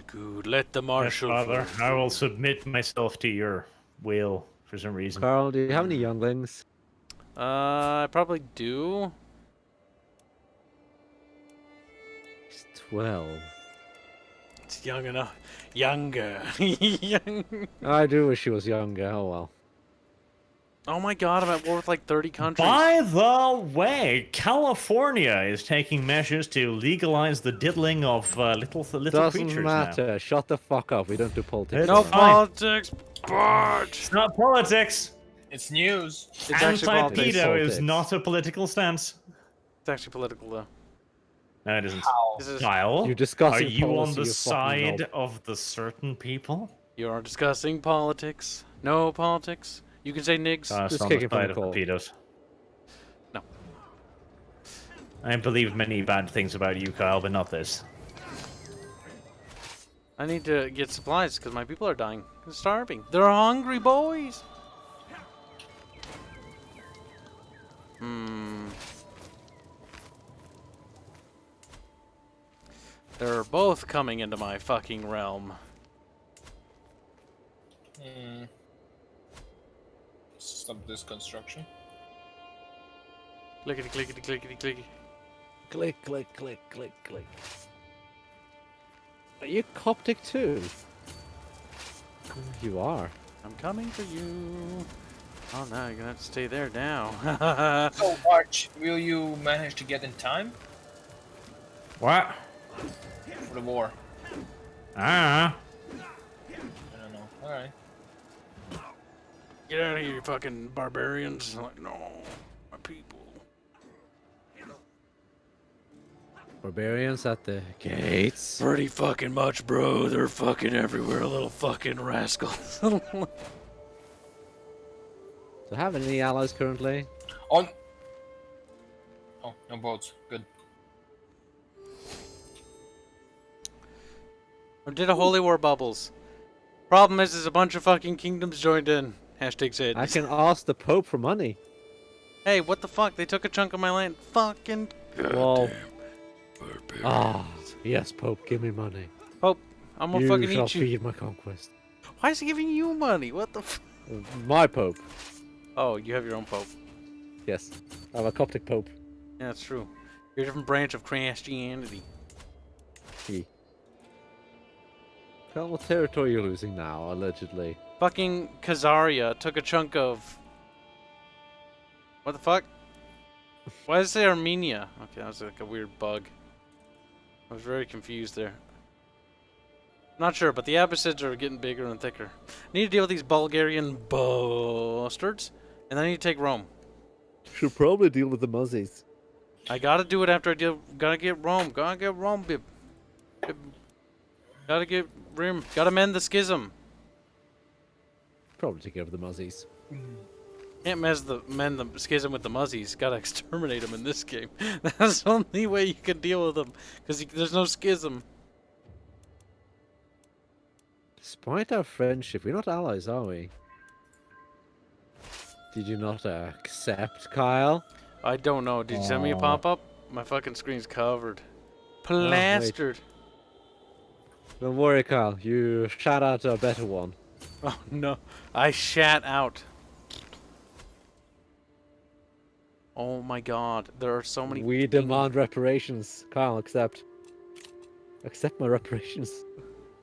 Good. Let the Yes, marshal. father, first. I will submit myself to your will for some reason. Carl, do you have any younglings? I probably do. He's 12. It's young enough. Younger. Young. I do wish he was younger. Oh well. Oh my god, I'm at war with like 30 countries. By the way, California is taking measures to legalize the diddling of little Doesn't creatures matter. Shut the fuck up. We don't do politics. It's No around. fine. politics, but now. It's not politics. It's news. it's actually politics. Anti-pedo is Politics. not a political stance. It's actually political though. No, it isn't. How? This is, Kyle, You're are discussing you on policy, the you fucking side knob. of the certain people? you are discussing politics. No politics. You can say nigs. Just on kick the him from side the of the call. pedos. No. I believe many bad things about you, Kyle, but not this. I need to get supplies because my people are dying. They're starving. They're hungry boys. They're both coming into my fucking realm. Stop this construction. Clickety clickety clickety clickety. Click, click, click, click, click. Are you Coptic too? You are. I'm coming for you. Oh no, you're gonna have to stay there now. So, Arch, will you manage to get in time What? for the war? Ah. I don't know. Alright. Get out of here, you fucking barbarians. I'm like, no, my people. Barbarians at the gates. Pretty fucking much, bro. They're fucking everywhere, little fucking rascals. Do you have any allies currently? On. Oh, no boats. Good. I did a holy war bubbles. Problem is a bunch of fucking kingdoms joined in. Hashtag said. I can ask the Pope for money. Hey, what the fuck? They took a chunk of my land. Fucking Well. Ah, yes, Pope, give me money. Pope. I'm gonna You fucking shall eat you. feed my conquest. Why is he giving you money? What the f- My Pope. Oh, you have your own Pope. Yes, I'm a Coptic Pope. Yeah, that's true. You're a different branch of Christianity. Tell what territory you're losing now, allegedly. Fucking Khazaria took a chunk of... What the fuck? Why does it say Armenia? Okay, that was like a weird bug. I was very confused there. Not sure, but the Abbasids are getting bigger and thicker. I need to deal with these Bulgarian bastards, and then I need to take Rome. Should probably deal with the Muzzies. I gotta do it after I deal... Gotta get Rome. Gotta get Rome, bib. Gotta get Rim. Gotta mend the schism. Probably take care of the Muzzies. Can't mend the schism with the Muzzies. Gotta exterminate them in this game. That's the only way you can deal with them. Because there's no schism. Despite our friendship, we're not allies, are we? Did you not accept, Kyle? I don't know. Did you send me a Aw. pop-up? My fucking screen's covered. Plastered. Don't worry, Kyle. You shout out a better one. Oh no. I shat out. Oh my god. There are so many... We demand reparations. Kyle, accept. Accept my reparations.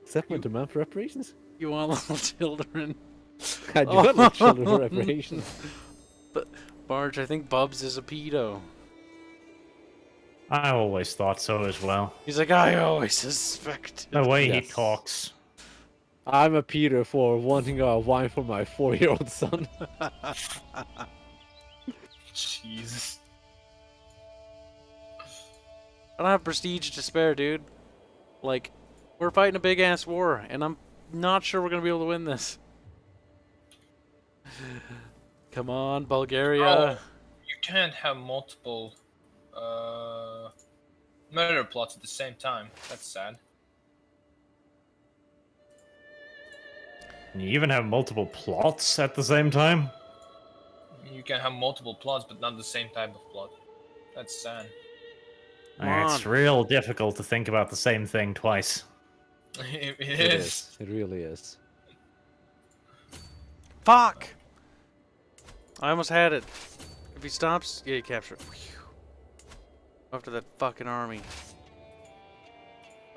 Accept my demand for reparations. You want little children? I do want little children for reparations. But Barge, I think Bubs is a pedo. I always thought so as well. He's like, I always suspected. The way he Yes. talks. I'm a Peter for wanting a wine for my 4-year-old son. Jesus. I don't have prestige to spare, dude. Like, we're fighting a big ass war, and I'm not sure we're gonna be able to win this. Come on, Bulgaria. Oh, you can't have multiple murder plots at the same time. That's sad. You even have multiple plots at the same time? You can have multiple plots, but not the same type of plot. That's sad. Come It's on. real difficult to think about the same thing twice. It It is. is. It really is. Fuck! I almost had it. If he stops, yeah, you capture it. Phew. After that fucking army.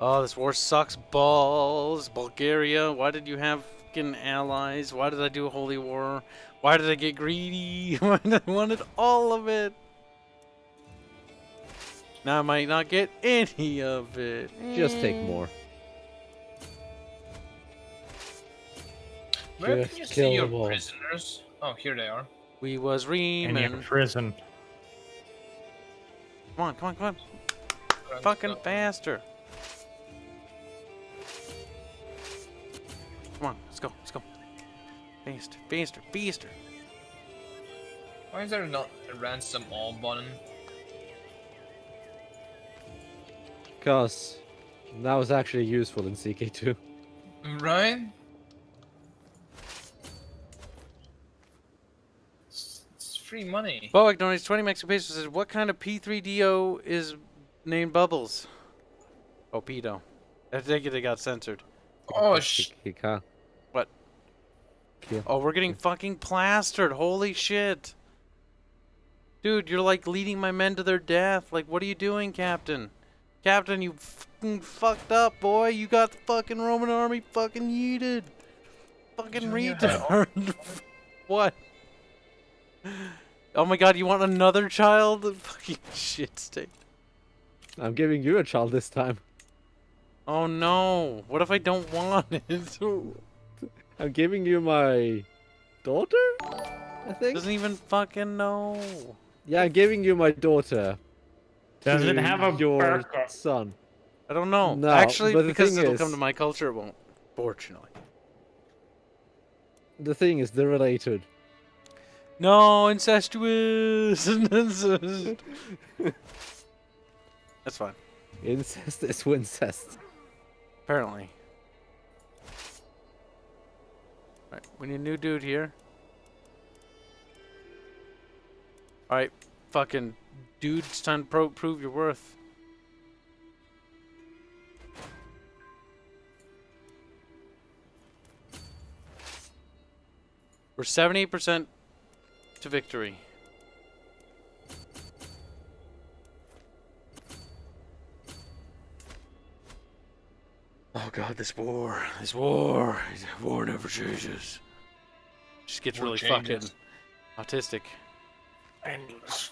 Oh, this war sucks balls. Bulgaria, why did you have fucking allies? Why did I do a holy war? Why did I get greedy? Why did I wanted all of it? Now I might not get any of it. Just take more. Where Just can you see kill your them all. prisoners? Oh, here they are. We was In your reaming. prison. Come on, come on, come on. Fucking faster. Come on, let's go, let's go. Faster, faster, faster. Why is there not a ransom all button? Because that was actually useful in CK2. Right? It's free money. Boak donates 20 Mexican pesos. Says, what kind of P3DO is named Bubbles? Oh, pedo. I think it got censored. Oh, He can't. What? Kill. Oh, we're getting fucking plastered. Holy shit. Dude, you're like leading my men to their death. Like, what are you doing, Captain? Captain, you fucking fucked up, boy. You got the fucking Roman army fucking yeeted. Fucking Yeah. retard. What? Oh my god, you want another child? Fucking shit state. I'm giving you a child this time. Oh no. What if I don't want it? I'm giving you my daughter, I think. Doesn't even fucking know. Yeah, I'm giving you my daughter. Does it to have a your burqa? son? I don't know. No, Actually, but the because thing it'll is- come to my culture, it won't. Fortunately. The thing is, they're related. No, incestuous. That's fine. Incest is incest. Apparently. Alright, we need a new dude here. Alright, fucking dude, it's time to prove your worth. We're 78% to victory. Oh god, this war never changes. Just gets War really changes. fucking autistic. Endless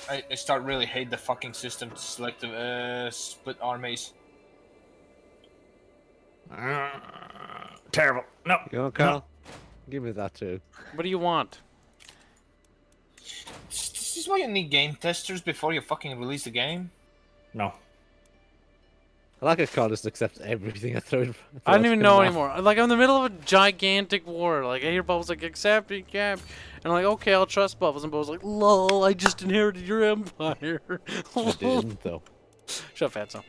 I start really hate the fucking system to select the split armies. Terrible. No. You know, Carl? Give me that too. What do you want? This is why you need game testers before you fucking release the game. No. I like how Carl just accepts everything I throw in. I don't even know anymore. Like, I'm in the middle of a gigantic war. Like, I hear Bubbles like, accept it, Cap. And I'm like, okay, I'll trust Bubbles. And Bubbles like, lol, I just inherited your empire. I didn't, though. Shut up, Fatso.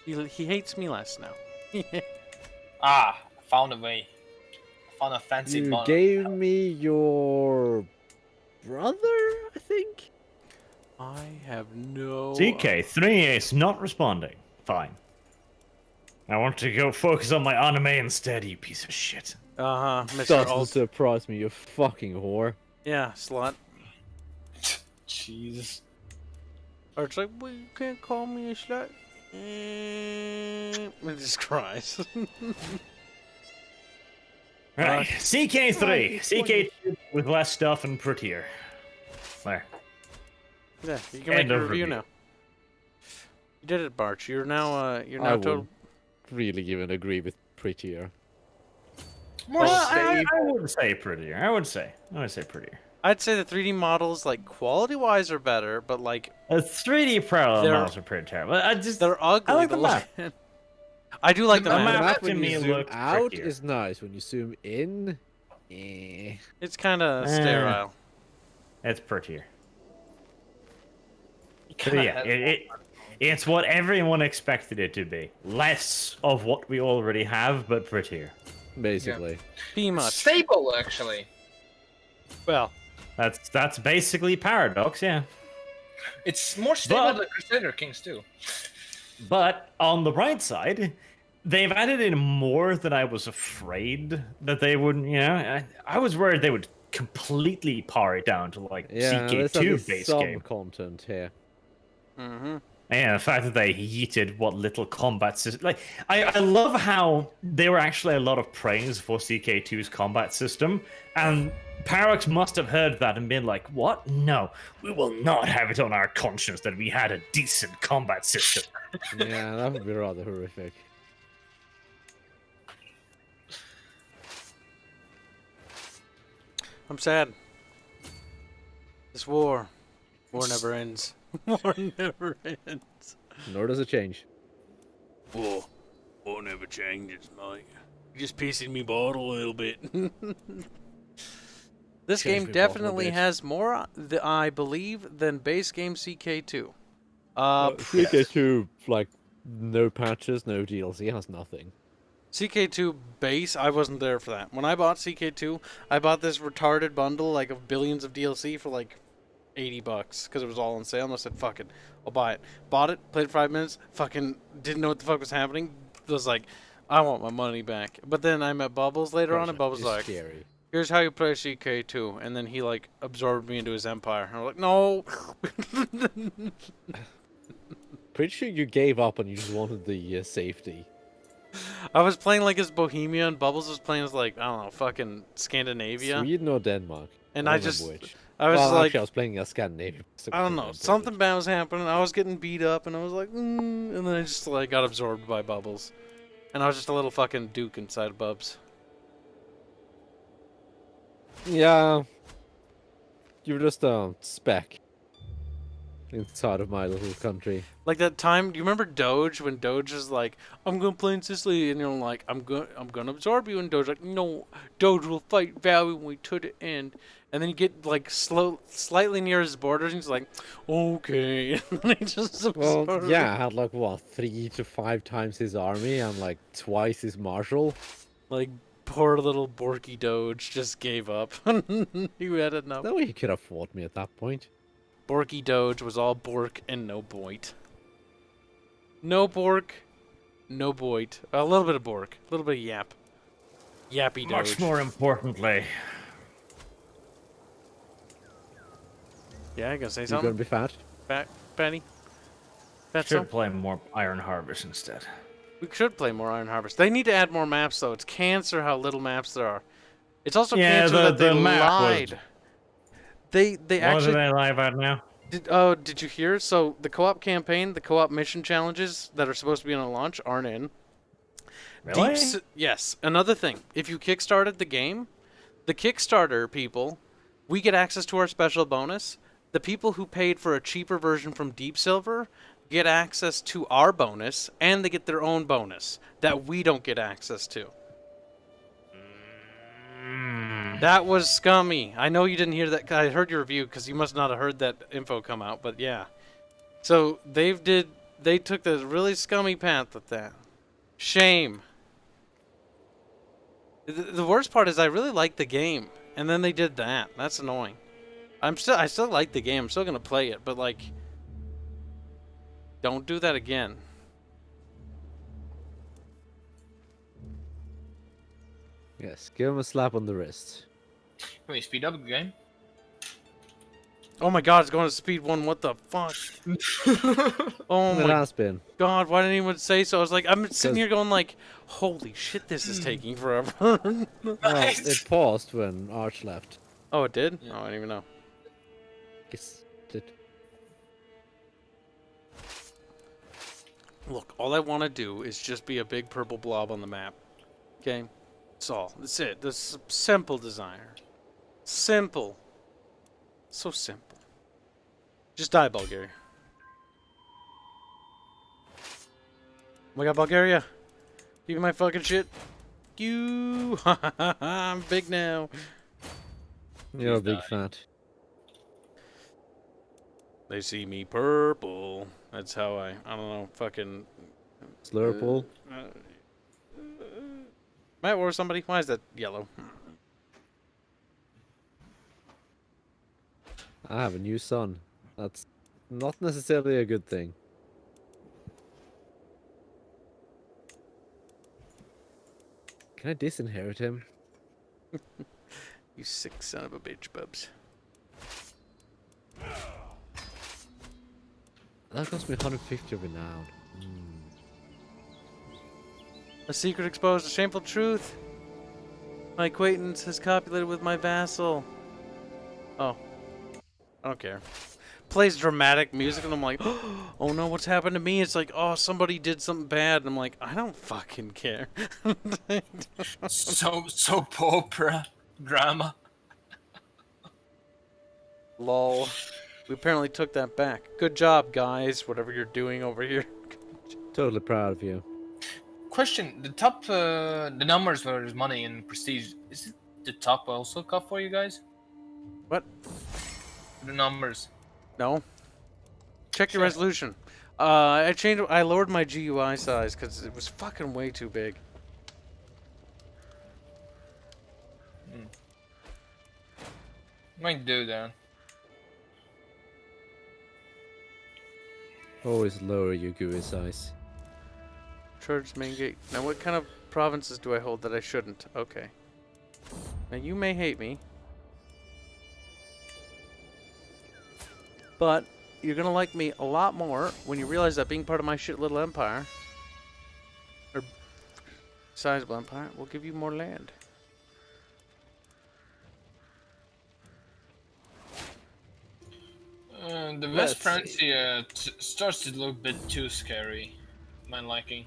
He hates me less now. Ah, I found a way. I found a fancy You button. gave me your brother, I think? I have no... CK3 is not responding. Fine. I want to go focus on my anime instead, you piece of shit. Uh-huh, Mr. Doesn't Alt. surprise me, you fucking whore. Yeah, slut. Jesus. Or it's like, well, you can't call me a slut. It just cries. Right, CK3. CK2 with less stuff and prettier. There. Yeah, you can make End a of review review. now. You did it, Barch. You're now I total. would really even agree with prettier. More Well, safe. I would say prettier. I would say prettier. I'd say the 3D models, like quality-wise, are better, but like 3D parallel They're- models are pretty terrible. they're ugly. I like to the look map. at. I do like the The map. map map to when me you zoom looked out trickier. is nice. When you zoom in, eh. It's kind of sterile. It's prettier. You But kinda yeah, have- it's what everyone expected it to be. Less of what we already have, but prettier. Basically. Be much. stable, actually. Well, That's basically Paradox, yeah. It's more stable But- than Crusader Kings too. But on the bright side, they've added in more than I was afraid that they wouldn't. You know, I was worried they would completely par it down to like Yeah, there's at CK2 least base some game. content here. Yeah, the fact that they yeeted what little combat system. Like, I love how there were actually a lot of praise for CK2's combat system, and Paradox must have heard that and been like, "What? No, we will not have it on our conscience that we had a decent combat system." Yeah, that would be rather horrific. I'm sad. This war never ends. War never ends. Nor does it change. War never changes, mate. You're just pissing me bottle a little bit. This Change game me bottle a definitely bit. has more, I believe, than base game CK2. CK2, like, no patches, no DLC, has nothing. CK2 base, I wasn't there for that. When I bought CK2, I bought this retarded bundle like of billions of DLC for like $80 because it was all on sale. And I said, "Fuck it, I'll buy it." Bought it, played 5 minutes, fucking didn't know what the fuck was happening. Was like, I want my money back. But then I met Bubbles later on, and Bubbles It's like, scary. "Here's how you play CK2," and then he like absorbed me into his empire. And I was like, "No." Pretty sure you gave up and you just wanted the safety. I was playing like as Bohemia, and Bubbles was playing as like, I don't know, fucking Scandinavia. Sweden or Denmark? And don't I remember just- which. I was well, like, actually, I was playing as Scandinavia. so I don't couldn't know, remember something which. bad was happening. I was getting beat up, and I was like, and then I just like got absorbed by Bubbles, and I was just a little fucking Duke inside of Bubs. Yeah. You were just a speck inside of my little country. Like that time, do you remember Doge when Doge was like, "I'm gonna play in Sicily," and you're like, "I'm gonna absorb you," and Doge like, "No, Doge will fight valiantly to the end." And then you get like slightly near his borders, and he's like, "Okay," and then he just Well, absorbed yeah, I had like, what, 3 to 5 times his army and like twice his marshal. Like poor little Borky Doge just gave up. He had enough. No way he could have fought me at that point. Borky Doge was all Bork and no Boit. No Bork, no Boit. A little bit of Bork, a little bit of Yap. Yappy Doge. Much more importantly, Yeah, I gotta say You're gonna something. be fat. Benny. That's should play more Iron Harvest instead. We should play more Iron Harvest. They need to add more maps, though. It's cancer how little maps there are. It's also Yeah, cancer the- that they the map was- lied. They What are actually they live at now? did you hear? So the co-op campaign, the co-op mission challenges that are supposed to be on a launch aren't in. Really? Yes. Another thing, if you kickstarted the game, the Kickstarter people, we get access to our special bonus. The people who paid for a cheaper version from Deep Silver get access to our bonus, and they get their own bonus that we don't get access to. That was scummy. I know you didn't hear that. I heard your review because you must not have heard that info come out. But yeah, so they took the really scummy path with that. Shame. The worst part is I really like the game, and then they did that. That's annoying. I still like the game. I'm still gonna play it, but like, don't do that again. Yes, give him a slap on the wrist. Can we speed up the game? Oh my god, it's going to speed 1. What the fuck? Oh It my has been. god, why didn't anyone say so? I was like, I'm sitting here going like, holy shit, this is taking forever. Well, Nice. it paused when Arch left. Oh, it did? Yeah. Oh, I didn't even know. Yes, it. Look, all I want to do is just be a big purple blob on the map. Okay? That's all. That's it. This is a simple desire. Simple. So simple. Just die, Bulgaria. Oh my god, Bulgaria. Give me my fucking shit. You. I'm big now. You're a Please big die. fat. They see me purple. That's how I don't know, fucking... Slurple. Might war somebody? Why is that yellow? I have a new son. That's not necessarily a good thing. Can I disinherit him? You sick son of a bitch, Bubs. That cost me 150 renown. A secret exposed, a shameful truth. My acquaintance has copulated with my vassal. Oh. I don't care. Plays dramatic music and I'm like, oh no, what's happened to me? It's like, oh, somebody did something bad. And I'm like, I don't fucking care. Soap opera drama. Lol. We apparently took that back. Good job, guys. Whatever you're doing over here. Totally proud of you. Question: the top, the numbers where there's money and prestige. Is it the top also cut for you guys? What? The numbers. No. Check your Sure. resolution. I lowered my GUI size because it was fucking way too big. Might do that. Always lower your GUI size. Charge main gate. Now what kind of provinces do I hold that I shouldn't? Okay. Now you may hate me. But you're gonna like me a lot more when you realize that being part of my shit little empire, or sizable empire, will give you more land. The Let's West Francia starts to look a bit too scary. My liking.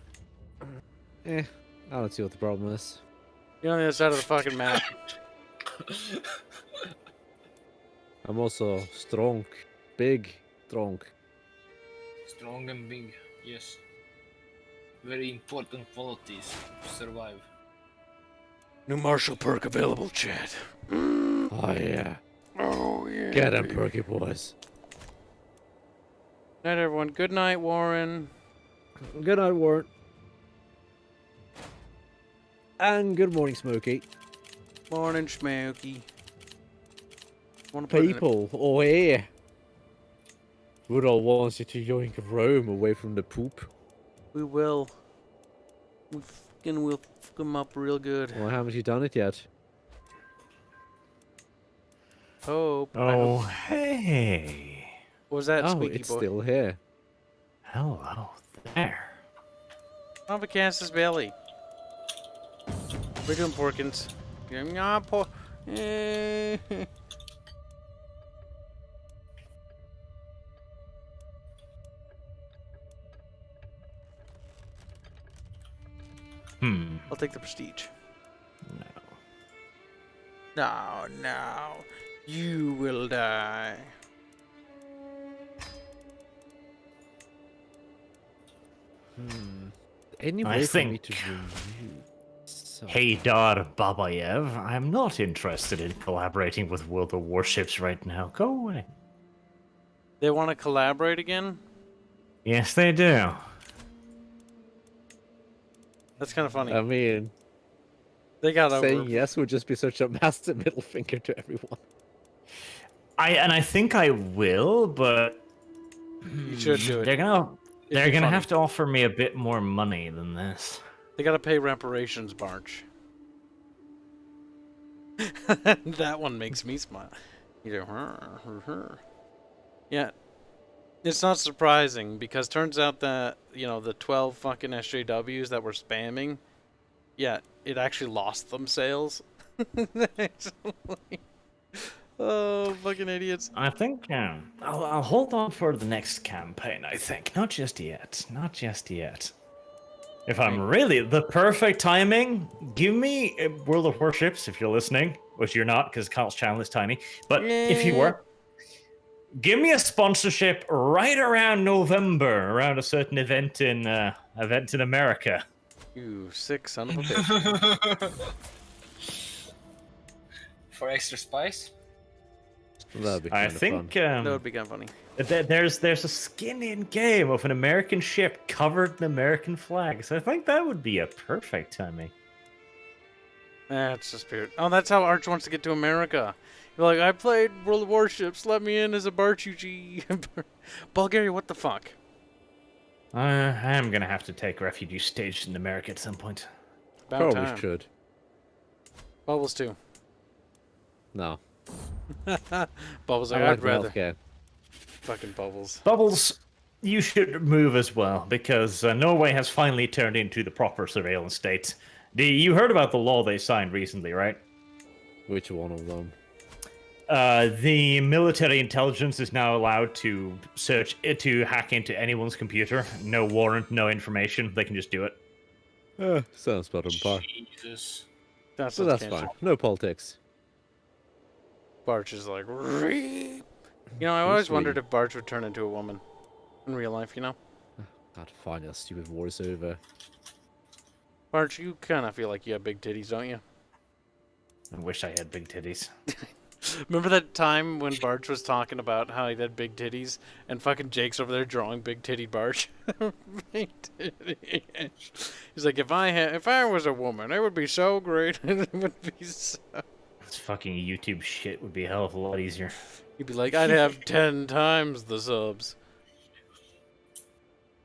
I don't see what the problem is. You're on the other side of the fucking map. I'm also strong. Big, strong. Strong and big, yes. Very important qualities to survive. New martial perk available, chat. Oh yeah. Oh yeah. Get 'em, perky boys. Night, everyone. Good night, Warren. Good night, Warren. And good morning, Smokey. Morning, Smokey. Wanna put in a- People, oh yeah. Woodall wants you to yoink Rome away from the poop. We will. We'll fuck him up real good. Why haven't you done it yet? Hope. I Oh, hope. hey. What was that, Oh, squeaky it's boy? still here. Hello there. Cast his belly. We're doing Porkins. I'll take the prestige. No. No. You will die. Any I way for me think- to renew? So, Haydar Babayev, I'm not interested in collaborating with World of Warships right now. Go away. They want to collaborate again? Yes, they do. That's kind of funny. I mean, They got saying over. yes would just be such a massive middle finger to everyone. I think I will, but You should do it. they're gonna be gonna funny. have to offer me a bit more money than this. They gotta pay reparations, Barch. That one makes me smile. You go, Yeah. It's not surprising, because turns out that, you know, the 12 fucking SJWs that were spamming, yeah, it actually lost them sales. Oh, fucking idiots. I think I'll hold on for the next campaign, I think. Not just yet. Not just yet. If I'm really the perfect timing, give me World of Warships if you're listening, which you're not because Kyle's channel is tiny. But if you were, give me a sponsorship right around November, around a certain event in America. You sick son of a bitch. For extra spice. That'd be I kind of think fun. That would be kind of funny. there's a skin in game of an American ship covered in American flags. So I think that would be a perfect timing. That's just weird. Oh, that's how Arch wants to get to America. You're like, I played World of Warships. Let me in as a Barchuji. Bulgaria, what the fuck? I am gonna have to take refugee staged in America at some point. About Probably time. should. Bubbles too. No. Bubbles, I like, like I'd rather. healthcare. Fucking Bubbles. Bubbles, you should move as well because Norway has finally turned into the proper surveillance state. You heard about the law they signed recently, right? Which one of them? The military intelligence is now allowed to hack into anyone's computer. No warrant, no information. They can just do it. Sounds bad on par. Jesus. That's So that's fine. No politics. Barch is like, "Reep." You know, I always wondered if Barch would turn into a woman in real life, you know? God, fine, that stupid war's over. Barch, you kind of feel like you have big titties, don't you? I wish I had big titties. Remember that time when Barch was talking about how he had big titties, and fucking Jake's over there drawing big titty Barch? Big titty. He's like, if I was a woman, it would be so great. It would be so... This fucking YouTube shit would be a hell of a lot easier. He'd be like, I'd have 10 times the subs.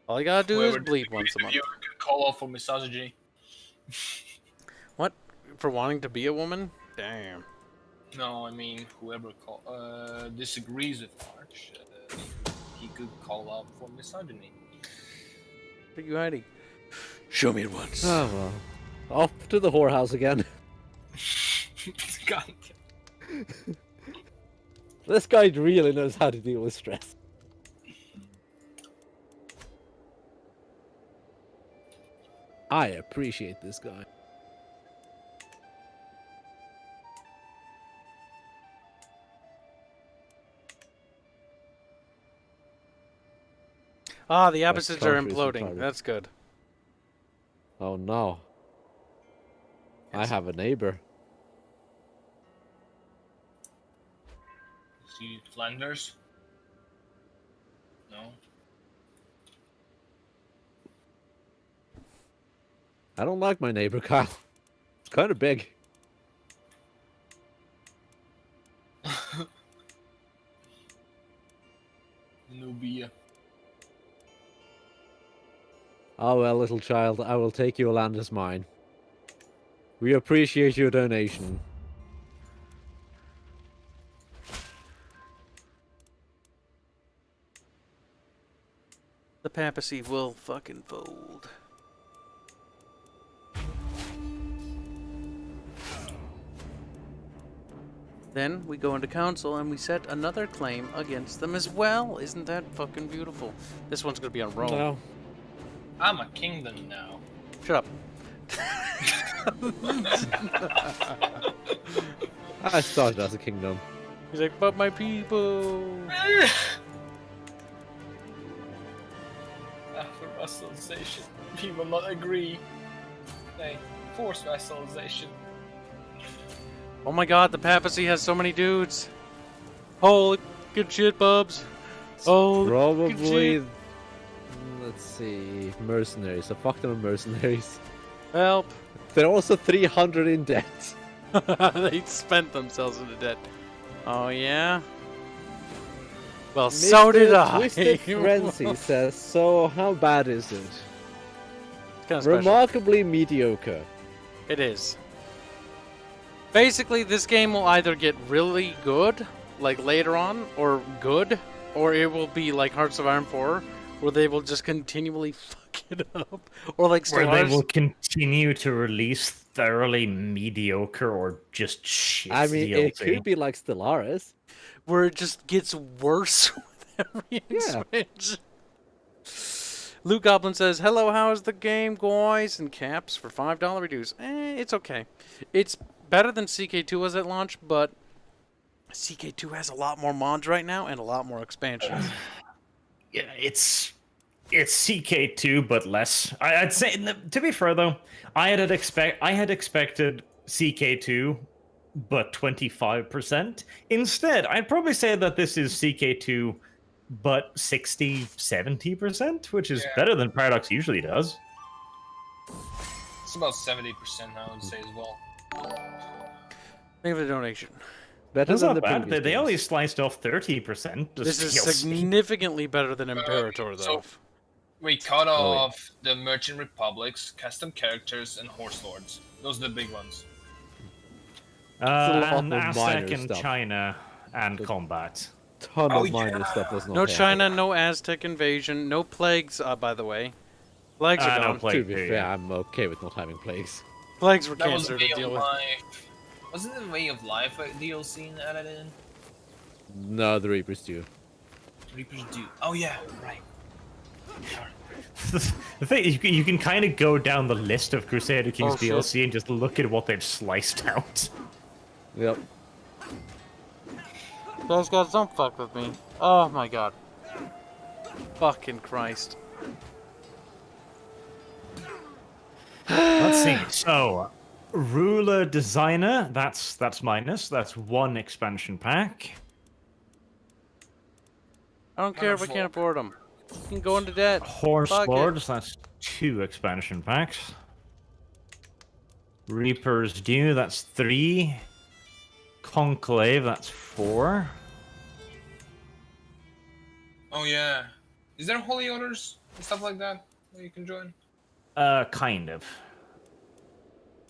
All you gotta do is bleed once a month. You could call off for misogyny. What? For wanting to be a woman? Damn. No, I mean whoever disagrees with Arch, he could call out for misogyny. What are you hiding? Show me it once. Oh well. Off to the whorehouse again. God. This guy really knows how to deal with stress. I appreciate this guy. Ah, the opposites are country's imploding. retarded. That's good. Oh no. I have a neighbor. See Flanders? No. I don't like my neighbor, Kyle. It's kind of big. Nubia. Oh well, little child, I will take your land as mine. We appreciate your donation. The papacy will fucking fold. Then we go into council and we set another claim against them as well. Isn't that fucking beautiful? This one's gonna be on Rome. No. I'm a kingdom now. Shut up. I started as a kingdom. He's like, but my people. After vassalization, he will not agree. Nay, force vassalization. Oh my god, the papacy has so many dudes. Holy good shit, bubs. Oh, Probably, let's see, mercenaries. So fuck them mercenaries. help. They're also 300 in debt. They spent themselves into debt. Oh yeah? Well, so did I. Twisted Frenzy says, so how bad is it? It's kind of special. Remarkably mediocre. It is. Basically, this game will either get really good, like later on, or good, or it will be like Hearts of Iron 4, where they will just continually fuck it up, or like Where they Stellaris. will continue to release thoroughly mediocre or just shit I mean, DLC. it could be like Stellaris. Where it just gets worse with every Yeah. expansion. Luke Goblin says, "Hello, how's the game, guys?" And caps for $5 reduce. It's okay. It's better than CK2 was at launch, but CK2 has a lot more mods right now and a lot more expansions. Yeah, it's CK2 but less. I'd say, to be fair though, I had expected CK2 but 25%. Instead, I'd probably say that this is CK2 but 60-70%, which is better than Paradox usually does. It's about 70% I would say as well. Thank you for the donation. Better That's than not the bad. previous They games. only sliced off 30%. This is DLC. significantly better than Imperator, though. So we cut off the Merchant Republics, custom characters, and Horse Lords. Those are the big ones. a lot And more Aztec minor and stuff. China and combat. Ton Oh, of minor yeah. stuff does not No happen. China, no Aztec invasion, no plagues, by the way. Plagues are No gone. To plague be too, fair, yeah. I'm okay with not having plagues. Plagues were That was cancer Way to of deal with. Life. Wasn't the Way of Life DLC added in? No, the Reapers do. Reapers do. Oh yeah, right. The thing is, you can kind of go down the list of Crusader Kings Oh, shit. DLC and just look at what they've sliced out. Yep. Those guys don't fuck with me. Oh my god. Fucking Christ. Let's see. So, Ruler Designer, that's minus. That's one expansion pack. I don't care if I Wonderful. can't afford them. You can go into debt. Horse Fuck it. Lords, that's two expansion packs. Reaper's Due, that's 3. Conclave, that's 4. Oh yeah. Is there holy orders and stuff like that you can join? Kind of.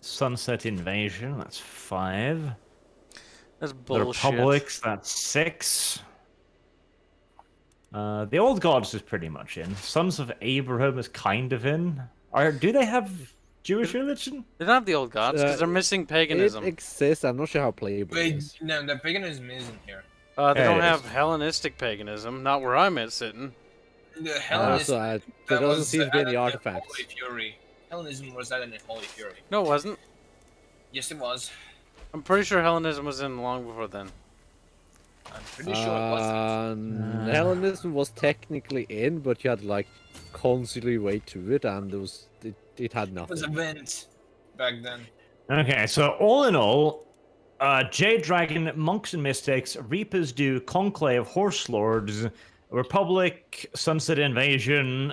Sunset Invasion, that's 5. That's The bullshit. Republics, that's 6. The Old Gods is pretty much in. Sons of Abraham is kind of in. Do they have Jewish religion? They don't have the old gods because they're missing paganism. It exists. I'm not sure how playable it Wait, is. no, the paganism isn't here. They Yeah, don't it have is. Hellenistic paganism. Not where I'm at sitting. The Hellenism. There that doesn't was seem to be any added in artifacts. Holy Fury. Hellenism was added in Holy Fury. No, it wasn't. Yes, it was. I'm pretty sure Hellenism was in long before then. I'm pretty sure it wasn't. Hellenism was technically in, but you had to, like, constantly wait to it, and it had It was a nothing. vent back then. Okay, so all in all, Jade Dragon, Monks and Mystics, Reapers Due, Conclave, Horse Lords, Republic, Sunset Invasion.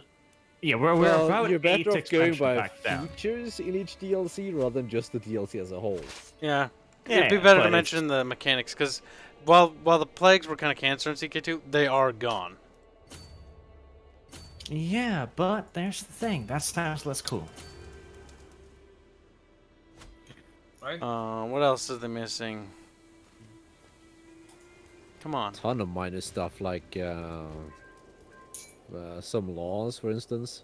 Yeah, we're Well, about you're 8 better off going expansion by packs down. features in each DLC rather than just the DLC as a whole. Yeah. Yeah, It'd be better to but mention the mechanics because while the plagues were kind of cancer in CK2, they are gone. Yeah, but there's the thing. That sounds less cool. Right? What else are they missing? Come on. Ton of minor stuff like some laws, for instance.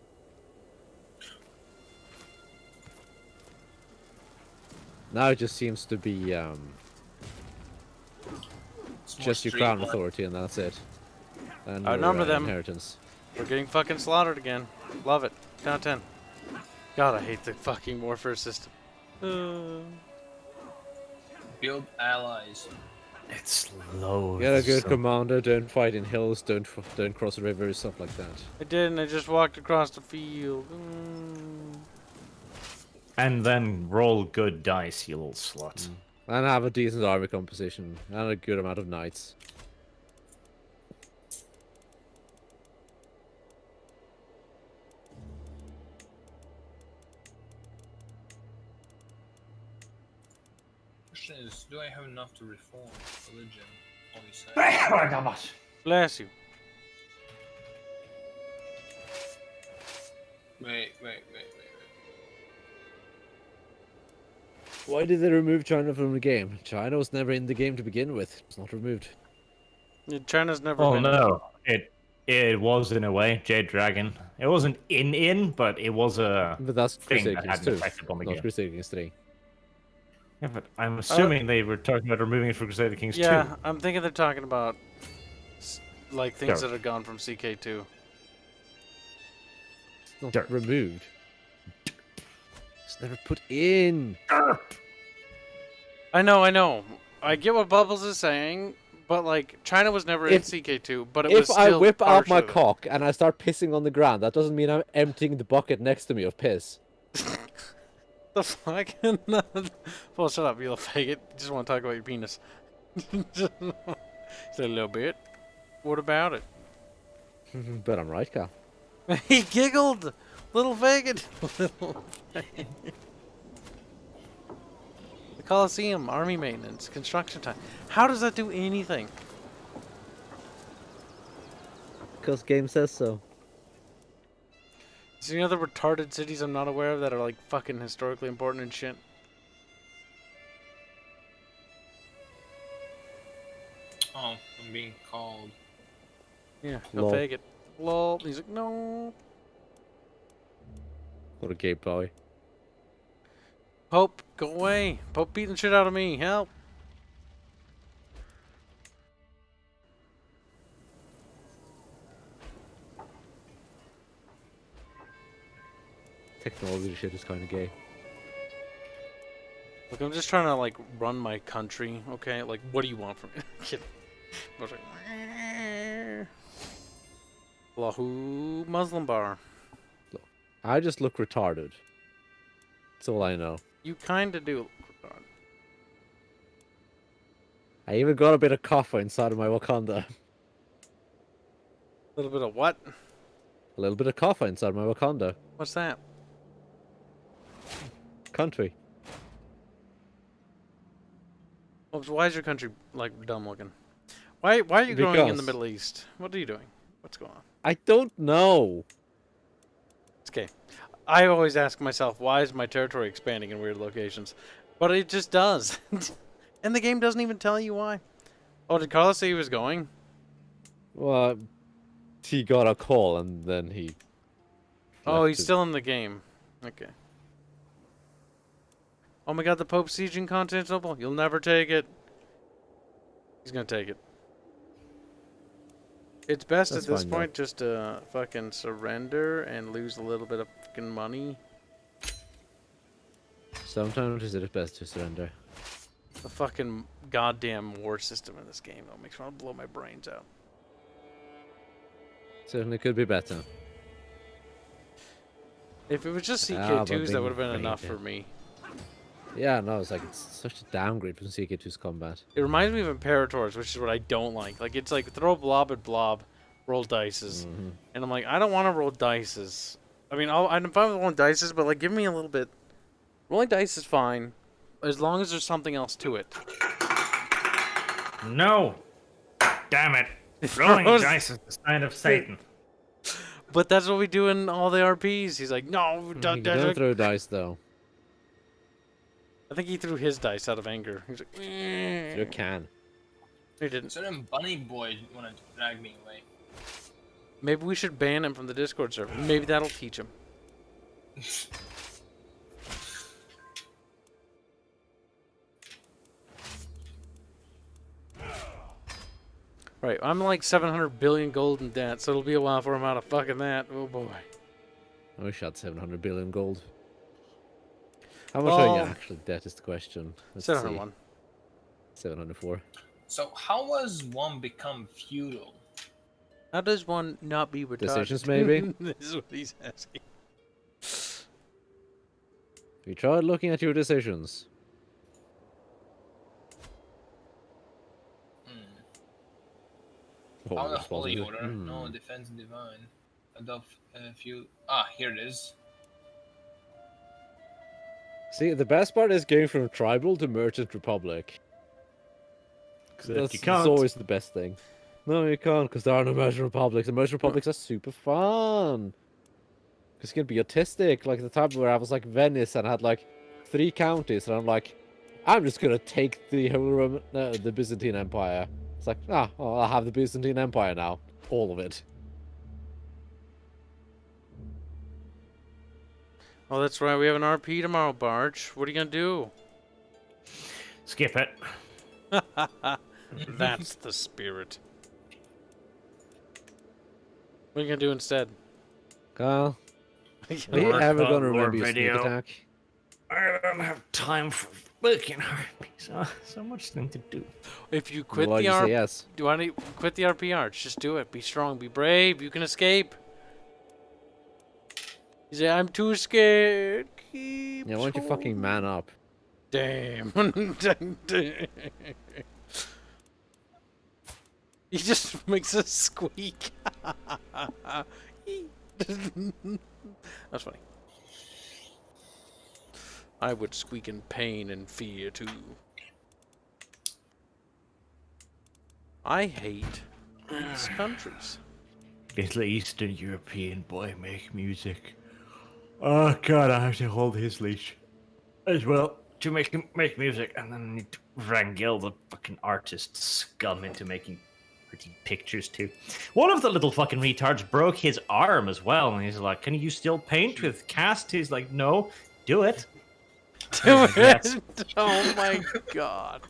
Now it just seems to be It's more just your crown streamlined. authority, and that's it. And Outnumber your, them. inheritance. We're getting fucking slaughtered again. Love it. 10 out of 10. God, I hate the fucking warfare system. Build allies. It's low. Get a good commander. Don't fight in hills. Don't cross rivers. Stuff like that. I didn't. I just walked across the field. And then roll good dice, you little slut. And have a decent army composition and a good amount of knights. Question is, do I have enough to reform religion? Holy side. Bless you. Wait. Why did they remove China from the game? China was never in the game to begin with. It's not removed. Yeah, China's never Oh been. no. It was in a way Jade Dragon. It wasn't but it was a But that's thing Crusader that Kings had 2. an effect upon the That's game. Crusader Kings 3. Yeah, but I'm assuming they were talking about removing it from Crusader Kings 2. Yeah, I'm thinking they're talking about like things Sure. that are gone from CK2. It's not Sure. removed. It's never put in. I know. I get what Bubbles is saying, but like China was never in If- CK2, but it was If I still whip out my partially there. cock and I start pissing on the ground, that doesn't mean I'm emptying the bucket next to me of piss. The fuck? Well, shut up, you little faggot. You just want to talk about your penis. Just a little bit. What about it? But I'm right, Cal. He giggled! Little faggot! Little faggot. The Coliseum, army maintenance, construction time. How does that do anything? Because game says so. Is there any other retarded cities I'm not aware of that are like fucking historically important and shit? Oh, I'm being called. Yeah, go Lol. faggot. Lol. He's like, no. What a gay boy. Pope, go away. Pope beating the shit out of me. Help. Technology shit is kind of gay. Look, I'm just trying to like run my country, okay? Like, what do you want from me? Kidding. I was like, Allahu Muslim bar. I just look retarded. That's all I know. You kind of do look retarded. I even got a bit of kaffa inside of my Wakanda. A little bit of what? A little bit of kaffa inside my Wakanda. What's that? Country. Well, why is your country like dumb looking? Why are you growing in the Because- Middle East? What are you doing? What's going on? I don't know. It's okay. I always ask myself, why is my territory expanding in weird locations? But it just does. And the game doesn't even tell you why. Oh, did Carlos say he was going? Well, he got a call and then he. Oh, left he's it. still in the game. Okay. Oh my god, the Pope sieging Constantinople. You'll never take it. He's gonna take it. It's best That's at this fine, though. point just to fucking surrender and lose a little bit of fucking money. Sometimes it is best to surrender. The fucking goddamn war system in this game though makes me want to blow my brains out. Certainly could be better. If it was just Ah, but CK2s, that being would have been afraid, enough yeah. for me. Yeah, no, it's like it's such a downgrade from CK2's combat. It reminds me of Imperators, which is what I don't like. Like, it's like throw a blob at blob, roll dices. And I'm like, I don't want to roll dices. I mean, I'm fine with rolling dices, but like, give me a little bit. Rolling dice is fine, as long as there's something else to it. No! Damn it! Rolling throws- dice is the sign of Satan. But that's what we do in all the RPs. He's like, no, You don't throw dice though. I think he threw his dice out of anger. He's like, You can. he didn't. Certain bunny boy want to drag me away. Maybe we should ban him from the Discord server. Maybe that'll teach him. Right, I'm like 700 billion gold in debt, so it'll be a while for him out of fucking that. Oh boy. I wish I had 700 billion gold. How much are you Oh. actually debt is the question. Let's see. 701. 704. So how was one become feudal? How does one not be retarded? Decisions, maybe? This is what he's asking. Have you tried looking at your decisions? Oh, Found a this holy wasn't it. order. No defense divine. Adopt a few. Ah, here it is. See, the best part is going from tribal to merchant republic. Except you That's can't. always the best thing. No, you can't, because there are no merchant republics. And merchant republics are super fun. Because you can be autistic, like the time where I was like Venice and had like 3 counties, and I'm like, I'm just gonna take the whole the Byzantine Empire. It's like, I'll have the Byzantine Empire now. all of it. Oh, that's right. We have an RP tomorrow, Barge. What are you gonna do? Skip it. That's the spirit. What are you gonna do instead? Kyle, are you Work ever on gonna more remember your sneak video. attack? I don't have time for fucking harpies. So much thing to do. If you quit Why'd the you say RP, yes? do I need quit the RP Arch? Just do it. Be strong. Be brave. You can escape. You say, I'm too scared. Keep Yeah, why don't you fucking man up? Damn. He just makes a squeak. That's funny. I would squeak in pain and fear too. I hate these countries. Little Eastern European boy make music. Oh god, I have to hold his leash as well to make him make music, and then I need to wrangle the fucking artist scum into making pretty pictures too. One of the little fucking retards broke his arm as well, and he's like, "Can you still paint with cast?" He's like, "No, do it." Do it! Yes. Oh my god.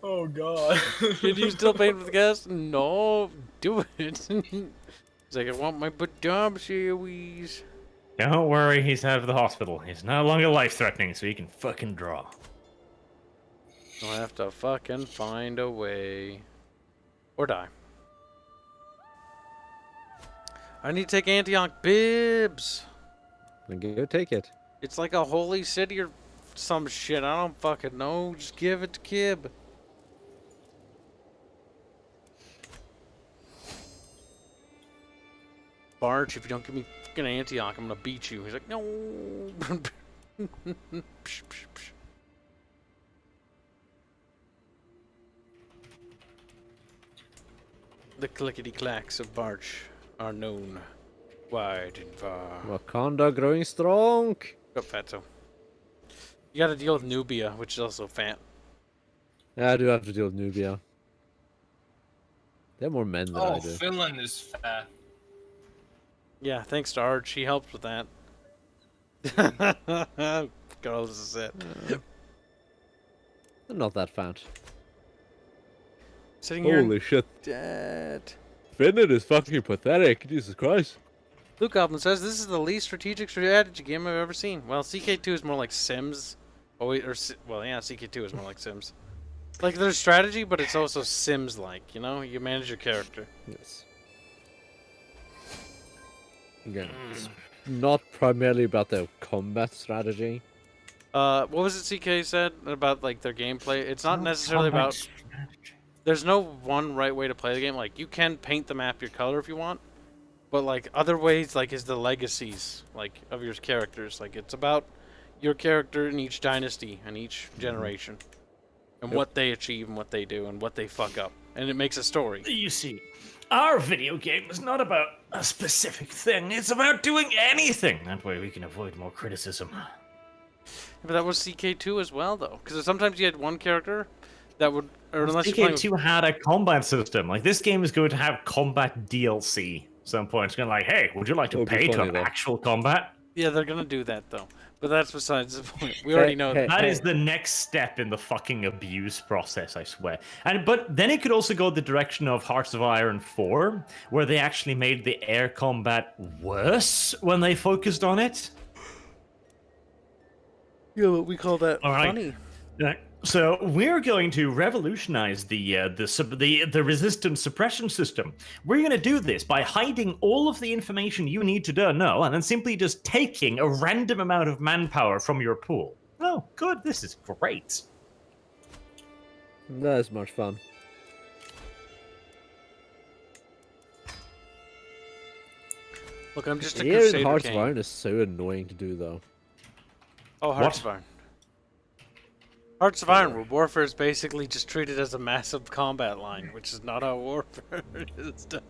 Oh god. Can you still paint with gas? No, do it. He's like, I want my badam series. Don't worry, he's out of the hospital. He's no longer life-threatening, so he can fucking draw. I'll have to fucking find a way. Or die. I need to take Antioch Bibs. Then go take it. It's like a holy city or some shit. I don't fucking know. Just give it to Kib. Barge, if you don't give me fucking Antioch, I'm gonna beat you. He's like, no. Psh, psh, psh. The clickety-clacks of Barch are known wide and far. Wakanda growing strong. Go Fatso. You gotta deal with Nubia, which is also fat. Yeah, I do have to deal with Nubia. They have more men than I Oh, do. Finland is fat. Yeah, thanks to Arch. He helped with that. God, this is it. They're not that fat. Sitting here Holy shit. dead. Finland is fucking pathetic. Jesus Christ. Luke Goblin says, this is the least strategic strategy game I've ever seen. Well, CK2 is more like Sims. Oh, wait, well, yeah, CK2 is more like Sims. Like, there's strategy, but it's also Sims-like, you know? You manage your character. Yes. Again, it's not primarily about the combat strategy. What was it CK said about, like, their gameplay? It's not necessarily about... There's no one right way to play the game. Like, you can paint the map your color if you want. But, like, other ways, like, is the legacies, like, of your characters. Like, it's about your character in each dynasty and each generation. And what they achieve and what they do and what they fuck up. And it makes a story. You see, our video game is not about a specific thing. It's about doing anything. That way we can avoid more criticism. But that was CK2 as well, though. Because sometimes you had one character that would... Or unless you're playing with... CK2 had a combat system. Like, this game is going to have combat DLC at some point. It's going to like, hey, would you like to It'll be pay to funny, have though. actual combat? Yeah, they're going to do that, though. But that's besides the point. We already know that. That is the next step in the fucking abuse process, I swear. But then it could also go the direction of Hearts of Iron 4, where they actually made the air combat worse when they focused on it. Yeah, but we call that All right. funny. So we're going to revolutionize the resistance suppression system. We're going to do this by hiding all of the information you need to know, and then simply just taking a random amount of manpower from your pool. Oh, good. This is great. That is much fun. Look, I'm just a Here in Crusader Hearts of king. Iron is so annoying to do, though. Oh, Hearts of Iron. Hearts of Iron, where warfare is basically just treated as a massive combat line, which is not how warfare is done.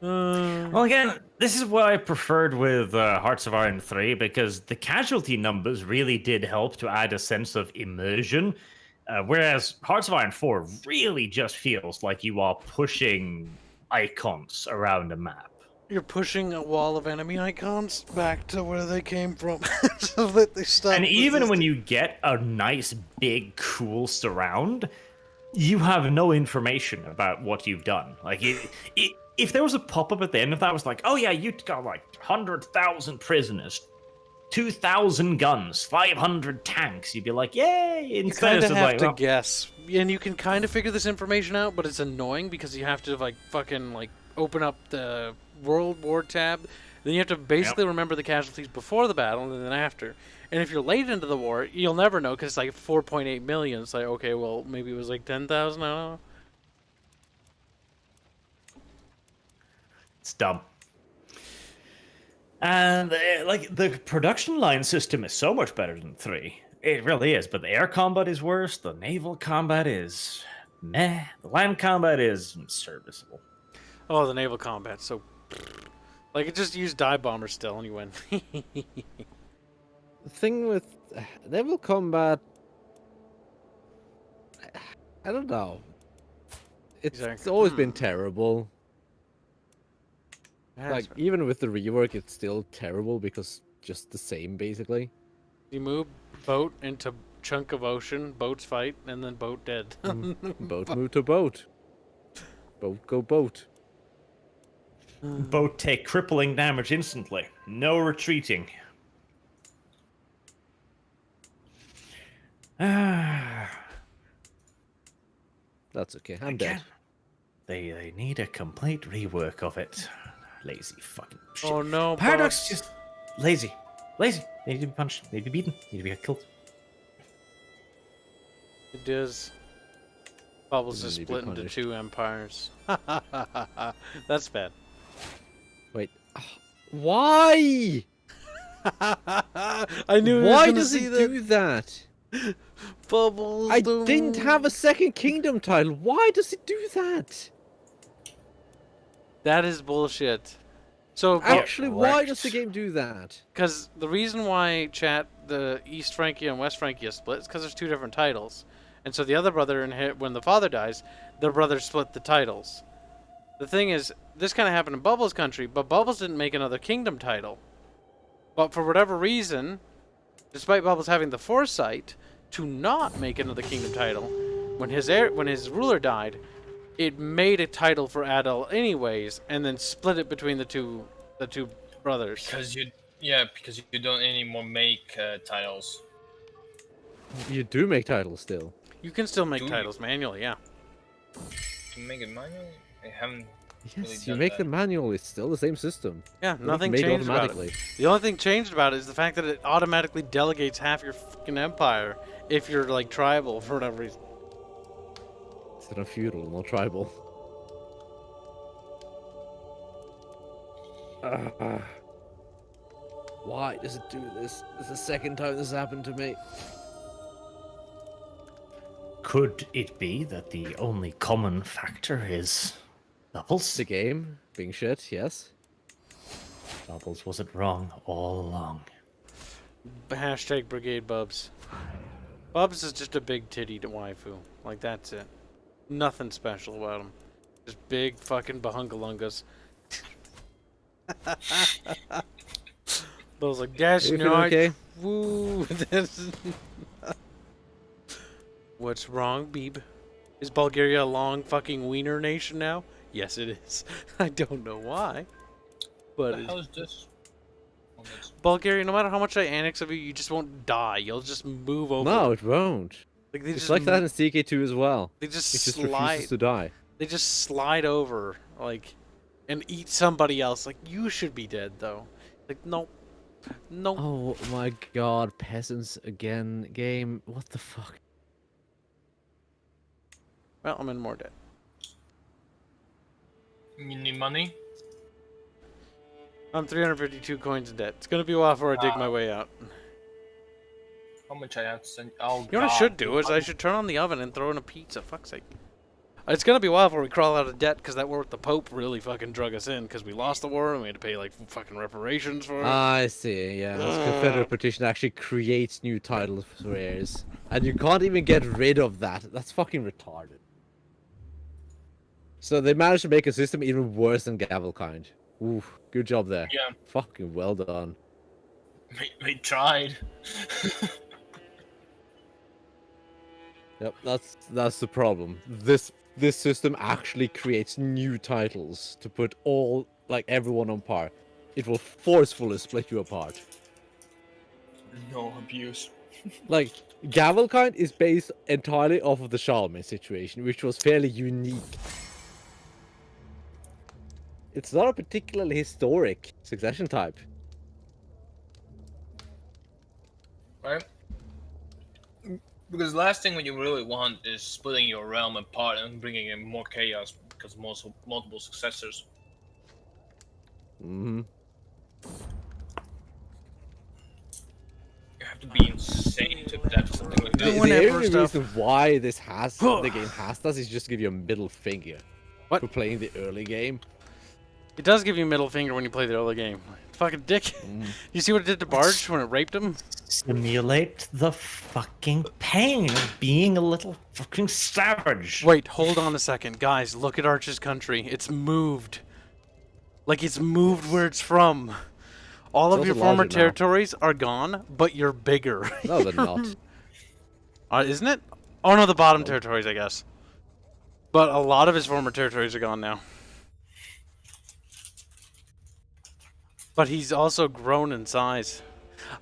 Well, again, this is what I preferred with Hearts of Iron 3, because the casualty numbers really did help to add a sense of immersion. Whereas Hearts of Iron 4 really just feels like you are pushing icons around a map. You're pushing a wall of enemy icons back to where they came from, so that they stop. And even when you get a nice, big, cool surround, you have no information about what you've done. Like, if there was a pop-up at the end of that was like, oh yeah, you got like 100,000 prisoners, 2,000 guns, 500 tanks, you'd be like, yay! You kind of have to guess, and you can kind of figure this information out, but it's annoying because you have to like fucking like open up the World War tab, then you have to basically remember the casualties before the battle and then after. And if you're late into the war, you'll never know because it's like 4.8 million. It's like, okay, well, maybe it was like 10,000, I don't know. It's dumb. And like the production line system is so much better than 3. It really is. But the air combat is worse. The naval combat is meh. The land combat is serviceable. Oh, the naval combat. So, like, it just used dive bombers still, and you win. The thing with naval combat, I don't know. It's always been terrible. Like, even with the rework, it's still terrible because just the same, basically. You move boat into chunk of ocean, boats fight, and then boat dead. Boat move to boat. Boat go boat. Boat take crippling damage instantly. No retreating. That's okay. I'm dead. They need a complete rework of it. Lazy fucking shit. Oh no, Paradox just lazy. Lazy. They need to be punched. They need to be beaten. They need to be killed. It does. Bubbles is split into 2 empires. That's bad. Wait. Why? I knew. Why does it do that? Bubbles. I didn't have a second kingdom title. Why does it do that? That is bullshit. So actually, why does the game do that? Because the reason why the East Francia and West Francia split is because there's 2 different titles, and so the other brother when the father dies, the brother split the titles. The thing is, this kind of happened in Bubbles' country, but Bubbles didn't make another kingdom title. But for whatever reason, despite Bubbles having the foresight to not make another kingdom title, when his ruler died, it made a title for Adel anyways, and then split it between the two brothers. Because you don't anymore make titles. You do make titles still. You can still make titles manually, yeah. To make it manually? I haven't. Yes, you make them manually. It's still the same system. Yeah, nothing changed about it. The only thing changed about it is the fact that it automatically delegates half your fucking empire if you're like tribal for whatever reason. Instead of feudal, not tribal. Why does it do this? This is the second time this happened to me. Could it be that the only common factor is Bubbles? The game being shit, yes. Bubbles wasn't wrong all along. Hashtag Brigade Bubs. Bubs is just a big titty to waifu. Like, that's it. Nothing special about him. Just big fucking bahungalungas. Bubbles like, that's not okay? Woo. What's wrong, Beeb? Is Bulgaria a long fucking wiener nation now? Yes, it is. I don't know why. But What the hell is this? Bulgaria, no matter how much I annex of you, you just won't die. You'll just move over. No, it won't. Like It's like that in CK2 as well. They just It just slide. refuses to die. They just slide over, like, and eat somebody else. Like, you should be dead, though. Like, nope. Nope. Oh my god, peasants again game. What the fuck? Well, I'm in more debt. You need money? I'm 352 coins in debt. It's gonna be a while before I dig my way out. How much I have to send? Oh, You know what I should do is I should turn on the oven and throw in a pizza. Fuck's sake. It's gonna be a while before we crawl out of debt because that war with the Pope really fucking drug us in because we lost the war and we had to pay like fucking reparations for it. I see, yeah. This Confederate petition actually creates new titles for heirs. And you can't even get rid of that. That's fucking retarded. So they managed to make a system even worse than Gavelkind. Ooh, good job there. Yeah, Fucking well done. we tried. Yep, that's the problem. This system actually creates new titles to put everyone on par. It will forcefully split you apart. No abuse. Like, Gavelkind is based entirely off of the Charlemagne situation, which was fairly unique. It's not a particularly historic succession type. Right? Because the last thing what you really want is splitting your realm apart and bringing in more chaos because multiple successors. Mm-hmm. You have to be insane to adapt to something like The that. Whenever only stuff. reason why the game has this is just to give you a middle finger. What? For playing the early game. It does give you a middle finger when you play the early game. Fucking dick. You see what it did to Barge when it raped him? Simulate the fucking pain of being a little fucking savage. Wait, hold on a second. Guys, look at Arch's country. It's moved. Like, it's moved where it's from. All It's of your also former larger now. territories are gone, but you're bigger. No, they're not. Isn't it? Oh, no, the bottom territories, I guess. But a lot of his former territories are gone now. But he's also grown in size.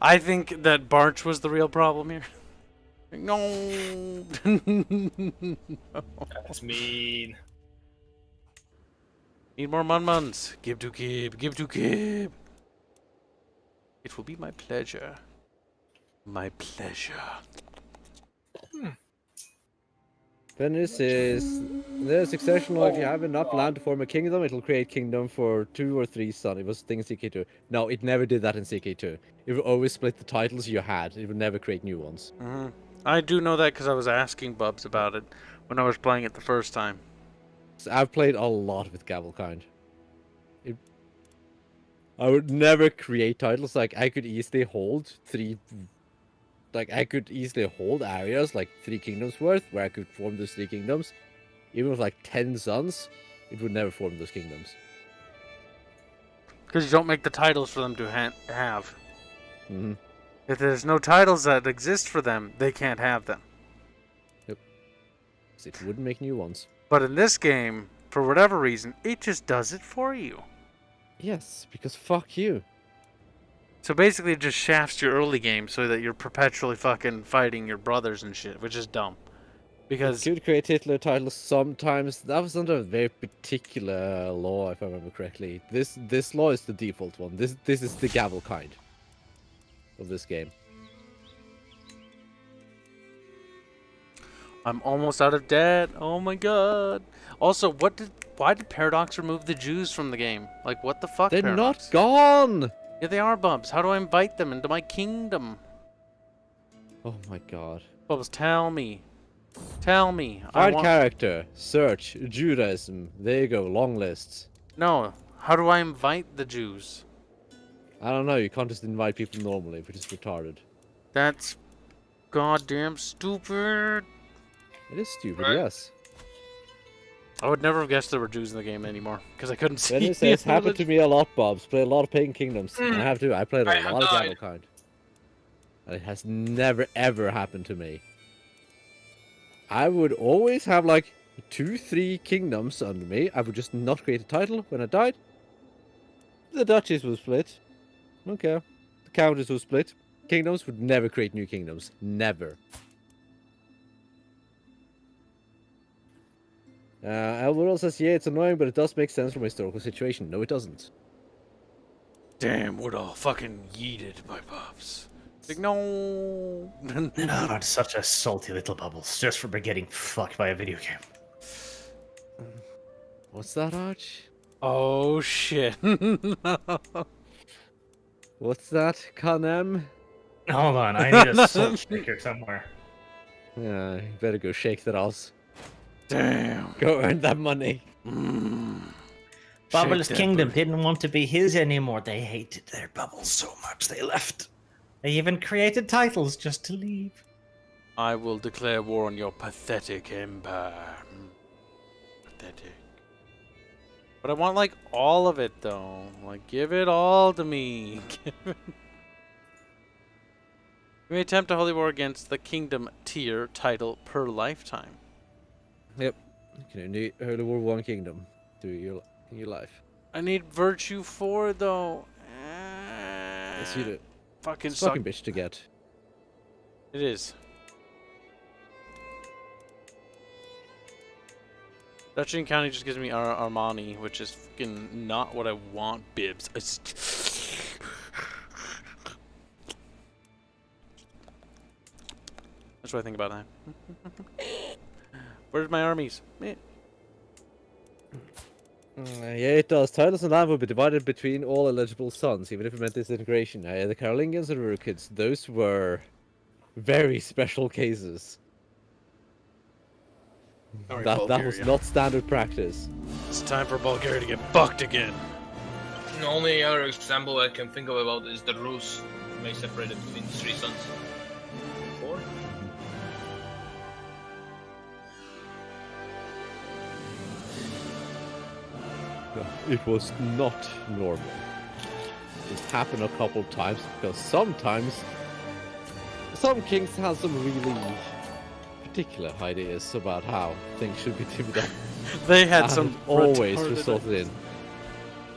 I think that Barch was the real problem here. No. That's mean. Need more mun-muns. Give to Kib. Give to Kib. It will be my pleasure. My pleasure. Then this is the succession law. If you have enough land to form a kingdom, it'll create kingdom for 2 or 3 sons. It was a thing in CK2. No, it never did that in CK2. It would always split the titles you had. It would never create new ones. I do know that because I was asking Bubs about it when I was playing it the first time. So I've played a lot with Gavelkind. I would never create titles. Like, I could easily hold 3... Like, I could easily hold areas, like 3 kingdoms worth, where I could form those 3 kingdoms. Even with, like, 10 sons, it would never form those kingdoms. Because you don't make the titles for them to have. Mm-hmm. If there's no titles that exist for them, they can't have them. Yep. So it wouldn't make new ones. But in this game, for whatever reason, it just does it for you. Yes, because fuck you. So basically it just shafts your early game so that you're perpetually fucking fighting your brothers and shit, which is dumb. Because You could create Hitler titles sometimes. That was under a very particular law, if I remember correctly. This law is the default one. This is the Gavelkind of this game. I'm almost out of debt. Oh my god. Also, why did Paradox remove the Jews from the game? Like, what the fuck, They're Paradox? not gone! Yeah, they are, Bubs. How do I invite them into my kingdom? Oh my god. Bubs, tell me. Tell me. Find character, search, Judaism. There you go, long lists. No. How do I invite the Jews? I don't know, you can't just invite people normally, which is retarded. That's goddamn stupid. It is stupid, Right. yes. I would never have guessed there were Jews in the game anymore because I couldn't see. Then it says, happened to me a lot, Bobs. Play a lot of Pagan Kingdoms. I have to. I played I a have lot of died. Gavelkind. And it has never, ever happened to me. I would always have like 2-3 kingdoms under me. I would just not create a title when I died. The duchies would split. Okay. The counties would split. Kingdoms would never create new kingdoms. Never. Elworld says, yeah, it's annoying, but it does make sense from a historical situation. No, it doesn't. Damn, we're all fucking yeeted by Bubs. Like, no. Oh, it's such a salty little bubbles just for getting fucked by a video game. What's that, Arch? Oh shit. What's that, Hanem? Hold on, I need a salt shaker somewhere. Yeah, you better go shake that ass. Damn. Go earn that money. Bubbles Shake that Kingdom booty. didn't want to be his anymore. They hated their bubbles so much they left. They even created titles just to leave. I will declare war on your pathetic empire. Pathetic. But I want, like, all of it, though. Like, give it all to me. You may attempt a holy war against the kingdom tier title per lifetime. Yep. You can only hold over one kingdom in your life. I need virtue 4, though. Yes, you do. Fucking It's suck. fucking bitch to get. It is. Dutching County just gives me Armani, which is fucking not what I want, Bibs. That's what I think about that. Where's my armies? Eh. Yeah, it does. Titles and land will be divided between all eligible sons, even if it meant disintegration. The Carolingians and Rukids, those were very special cases. Sorry, That was Bulgaria. not standard practice. It's time for Bulgaria to get fucked again. The only other example I can think of about is the Rus. May separate it between 3 sons. 4? It was not normal. It happened a couple times because sometimes some kings had some really particular ideas about how things should be done. They had And some it always retarded resulted ideas. in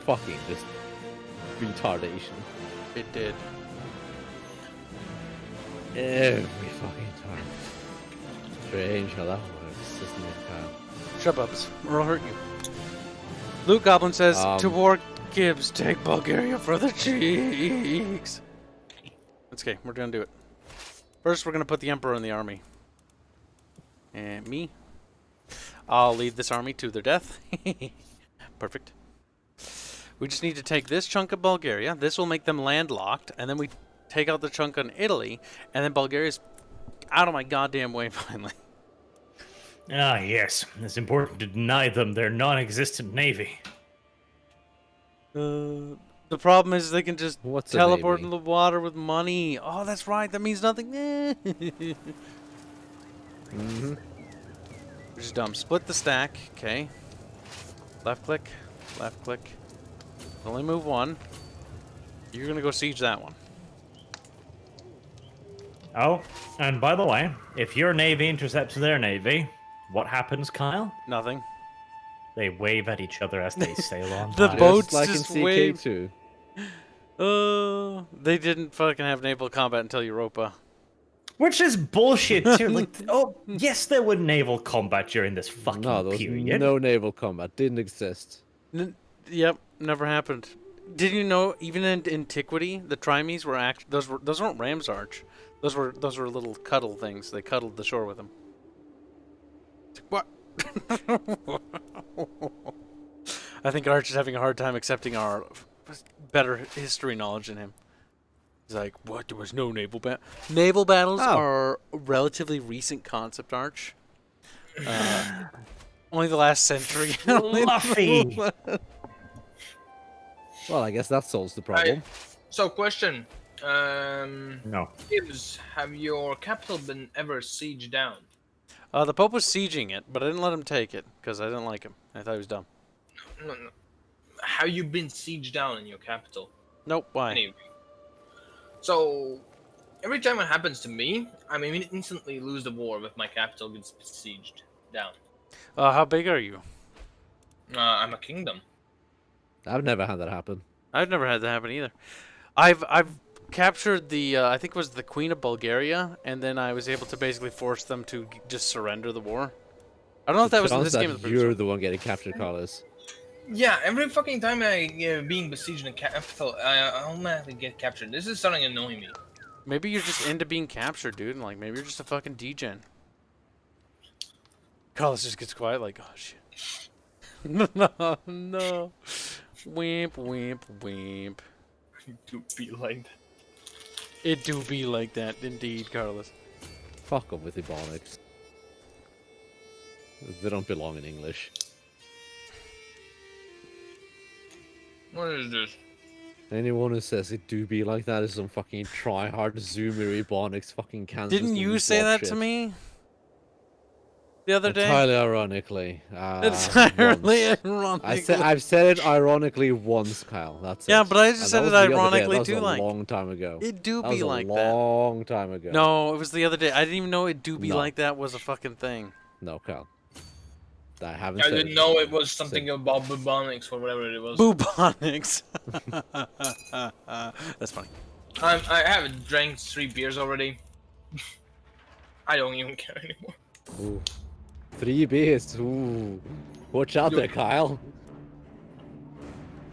fucking just retardation. It did. Every fucking time. Strange how that works, isn't it, pal? Shut up, or I'll hurt you. Luke Goblin says, to war Kibs, take Bulgaria for the cheeks. That's okay, we're gonna do it. First, we're gonna put the Emperor in the army. And me. I'll lead this army to their death. Perfect. We just need to take this chunk of Bulgaria. This will make them landlocked. And then we take out the chunk on Italy. And then Bulgaria's out of my goddamn way finally. Ah, yes. It's important to deny them their non-existent navy. The problem is they can just What's a teleport navy? into the water with money. Oh, that's right. That means nothing. Mm-hmm. Which is dumb. Split the stack. Okay. Left click. Left click. Only move one. You're going to go siege that one. Oh, and by the way, if your navy intercepts their navy, what happens, Kyle? Nothing. They wave at each other as they sail on. The by. boats Just like just in wave. CK2. They didn't fucking have naval combat until Europa. Which is bullshit too. Like, oh, yes, there were naval combat during this fucking No, there was period. no naval combat. Didn't exist. Yep, never happened. Did you know even in antiquity the Trimes were those weren't Ram's Arch. Those were little cuddle things. They cuddled the shore with them. What? I think Arch is having a hard time accepting our better history knowledge than him. He's like, what? There was no naval battle. Naval battles are a relatively recent concept, Arch. Only the last century. Fluffy. Well, I guess that solves the problem. So, question. No. Kibs, have your capital been ever sieged down? The Pope was sieging it, but I didn't let him take it because I didn't like him. I thought he was dumb. No. Have you been sieged down in your capital? Nope. Why? Anyway. So, every time it happens to me, I instantly lose the war with my capital gets besieged down. How big are you? I'm a kingdom. I've never had that happen. I've never had that happen either. I've captured the I think it was the Queen of Bulgaria, and then I was able to basically force them to just surrender the war. I don't know if that was in this game. Or the previous You're one. the one getting captured, Carlos. Yeah, every fucking time I being besieged in a capital, I automatically get captured. This is starting to annoy me. Maybe you're just into being captured, dude. And like maybe you're just a fucking degen. Carlos just gets quiet, like, oh shit. no. Wimp, wimp, wimp. To be like that. It do be like that, indeed, Carlos. Fuck off with Ebonics. They don't belong in English. What is this? Anyone who says it do be like that is some fucking try-hard zoomer ebonics fucking Kansas. Didn't you say that to me the other day? Entirely ironically. Entirely once. ironically. I've said it ironically once, Kyle. That's it. Yeah, but I just And said that it was the other day. ironically That was too, a like. long time ago. It do That be was a like that. long time ago. No, it was the other day. I didn't even know it do be No. like that was a fucking thing. No, Kyle. I haven't I said didn't it. know it was something about bubonics or whatever it was. Bubonics. That's funny. I have drank 3 beers already. I don't even care anymore. Ooh. 3 beers. Ooh. Watch out there, Kyle.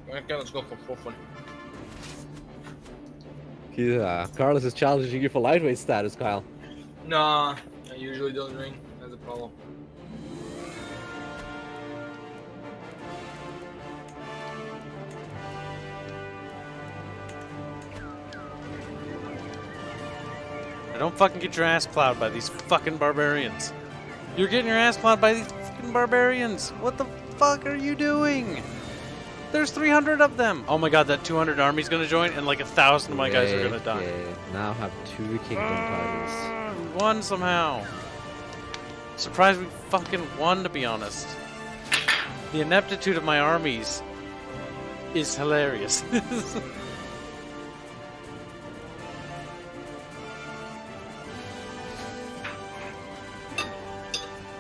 Okay, let's go for fun. Yeah, Carlos is challenging you for lightweight status, Kyle. Nah, I usually don't drink. That's a problem. Don't fucking get your ass plowed by these fucking barbarians. You're getting your ass plowed by these fucking barbarians. What the fuck are you doing? There's 300 of them. Oh my god, that 200 army's gonna join, and like 1,000 of my guys are gonna die. Now have 2 kingdom titles. We won somehow. Surprised we fucking won, to be honest. The ineptitude of my armies is hilarious.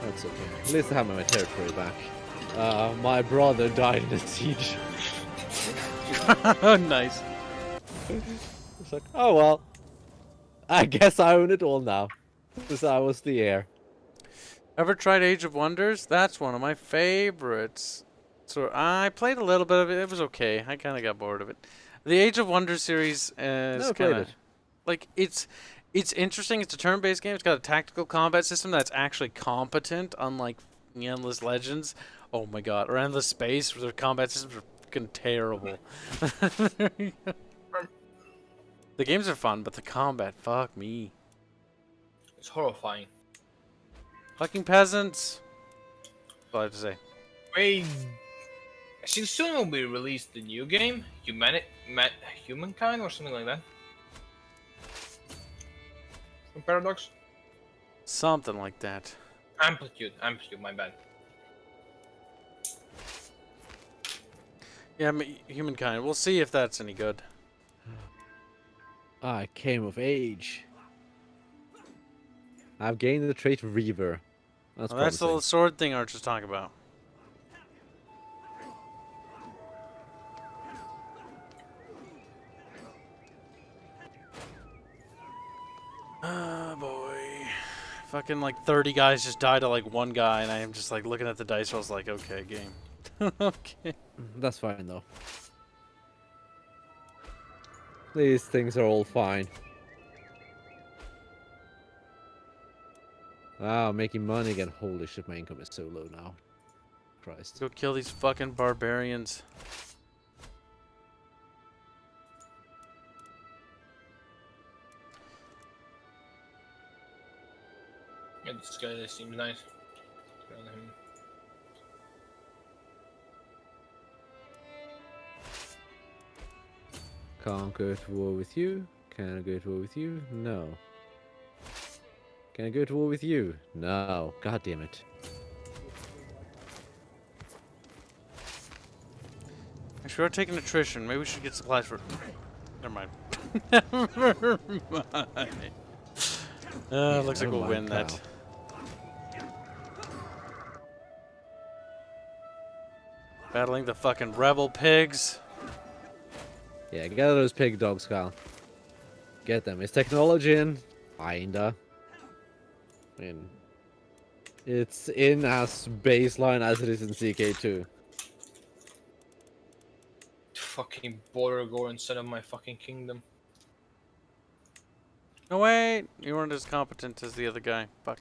That's okay. At least I have my territory back. My brother died in a siege. Nice. It's like, oh well. I guess I own it all now. Since I was the heir. Ever tried Age of Wonders? That's one of my favorites. So I played a little bit of it. It was okay. I kind of got bored of it. The Age of Wonders series is Never played kind of it. like it's interesting. It's a turn-based game. It's got a tactical combat system that's actually competent, unlike the Endless Legends. Oh my god, or Endless Space, where their combat systems are fucking terrible. The games are fun, but the combat, fuck me. It's horrifying. Fucking peasants. That's all I have to say. Wait, I think soon will be released the new game, Humankind or something like that. From Paradox. Something like that. Amplitude, my bad. Yeah, Humankind. We'll see if that's any good. I came of age. I've gained the trait Reaver. That's Well, that's the promising. little sword thing I was just talking about. Oh boy. Fucking like 30 guys just died to like one guy, and I am just like looking at the dice rolls like, okay, game. Okay. That's fine though. These things are all fine. Wow, making money again. Holy shit, my income is so low now. Christ. Go kill these fucking barbarians. Yeah, this guy seems nice. Let's go on him. Can't go to war with you. Can I go to war with you? No. Can I go to war with you? No. God damn it. Actually, we're taking attrition. Maybe we should get supplies for. Never mind. Never mind. Looks like never we'll mind, win that. pal. Battling the fucking rebel pigs. Yeah, get those pig dogs, Kyle. Get them. Is technology in? Kinda. I mean, it's in as baseline as it is in CK2. Fucking border gore instead of my fucking kingdom. No, wait. You weren't as competent as the other guy. Fuck.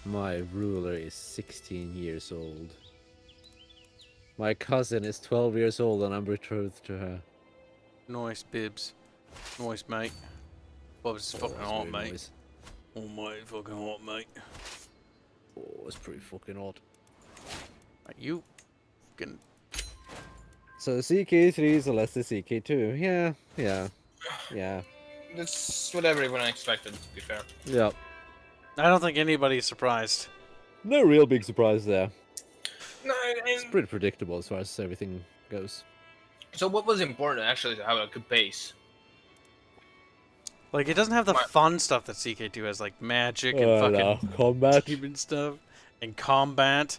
My ruler is 16 years old. My cousin is 12 years old and I'm betrothed to her. Nice, Bibs. Nice, mate. Bob's fucking that's hot, very mate. nice. Oh, mate, fucking hot, mate. Oh, it's pretty fucking odd. Right, you fucking... So the CK3 is less the CK2. Yeah. That's what everyone expected, to be fair. Yep. I don't think anybody's surprised. No real big surprise there. No, It's pretty predictable as far as everything goes. so what was important actually to have a good base? Like, it doesn't have the fun stuff that CK2 has, like magic and fucking combat. demon stuff and combat.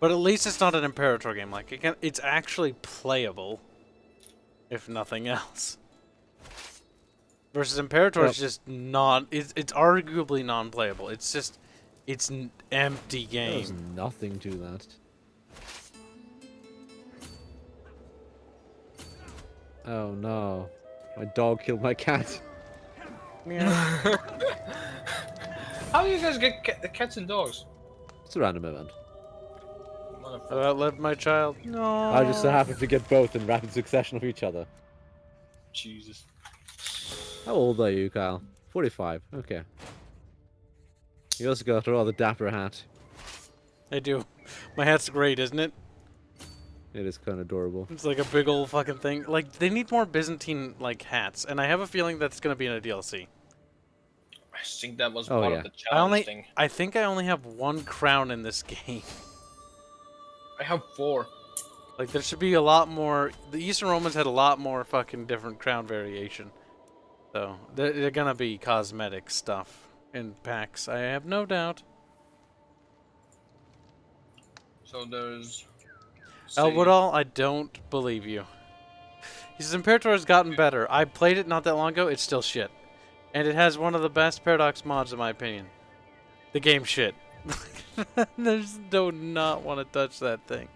But at least it's not an Imperator game. Like, it's actually playable, if nothing else. Versus Imperator is just not. It's arguably non-playable. It's just, it's an empty game. There's nothing to that. Oh no, my dog killed my cat. How do you guys get cats and dogs? It's a random event. I outlived my child. No. I just so happened to get both in rapid succession of each other. Jesus. How old are you, Kyle? 45. Okay. You also got a rather dapper hat. I do. My hat's great, isn't it? It is kind of adorable. It's like a big old fucking thing. Like, they need more Byzantine, like, hats. And I have a feeling that's going to be in a DLC. I think that was part of the I challenge thing. I think I only have one crown in this game. I have 4. Like, there should be a lot more... The Eastern Romans had a lot more fucking different crown variation. So, they're gonna be cosmetic stuff in packs, I have no doubt. So there's... Elwoodall, I don't believe you. He says Imperator has gotten better. I played it not that long ago, it's still shit. And it has one of the best Paradox mods in my opinion. The game shit. I just do not want to touch that thing.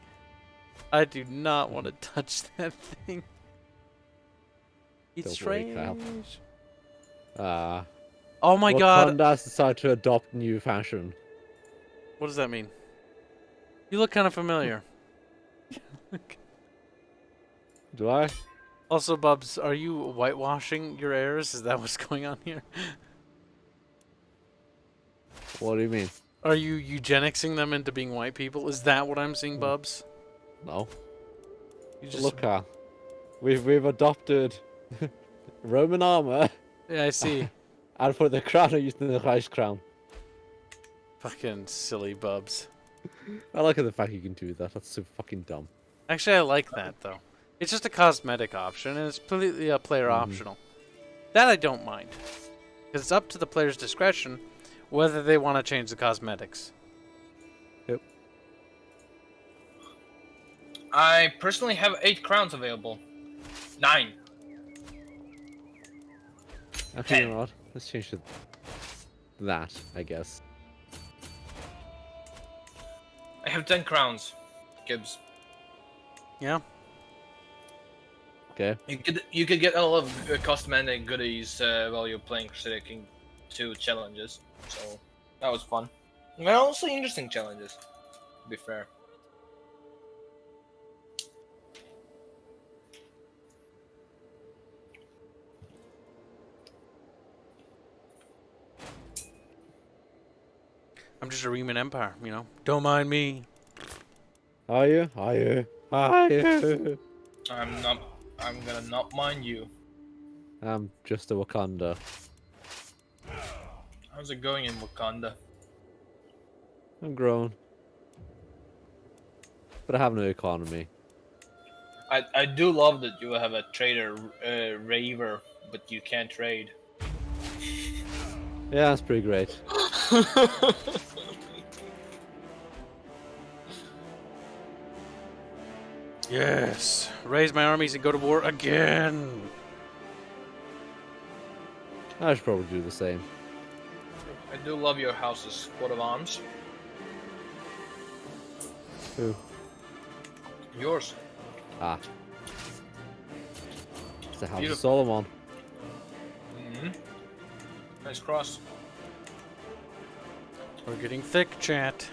I do not want to touch that thing. It's strange. Oh my god. Wakanda's decided to adopt new fashion. What does that mean? You look kind of familiar. Do I? Also, Bubs, are you whitewashing your heirs? Is that what's going on here? What do you mean? Are you eugenicsing them into being white people? Is that what I'm seeing, Bubs? No. You just... Look, we've adopted Roman armor. Yeah, I see. And for the crown, I used the Christ crown. Fucking silly Bubs. I like the fact you can do that. That's so fucking dumb. Actually, I like that, though. It's just a cosmetic option, and it's completely player optional. That I don't mind. Because it's up to the player's discretion whether they want to change the cosmetics. Yep. I personally have 8 crowns available. 9. Actually, you know what? Let's change to that, I guess. I have 10 crowns. Kibs. Yeah. Okay. You could get a lot of cosmetic goodies while you're playing Crusader King 2 challenges. So that was fun. And also interesting challenges, to be fair. I'm just a Riemann Empire, you know? Don't mind me. Are you? Are you? Are you? I'm gonna not mind you. I'm just a Wakanda. How's it going in Wakanda? I'm grown. But I have no economy. I do love that you have a trader raver, but you can't trade. Yeah, that's pretty great. Yes. Raise my armies and go to war again. I should probably do the same. I do love your house's coat of arms. Who? Yours. Ah. It's the House of Beautiful. Solomon. Nice cross. We're getting thick, chat.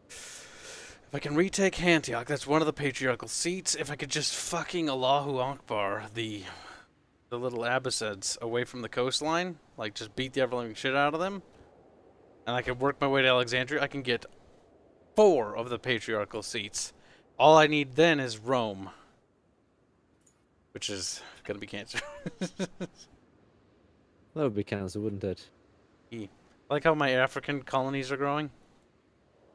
If I can retake Antioch, that's one of the patriarchal seats. If I could just fucking Allahu Akbar the little Abbasids away from the coastline, like just beat the ever-living shit out of them, and I could work my way to Alexandria, I can get 4 of the patriarchal seats. All I need then is Rome, which is gonna be cancer. That would be cancer, wouldn't it? I like how my African colonies are growing.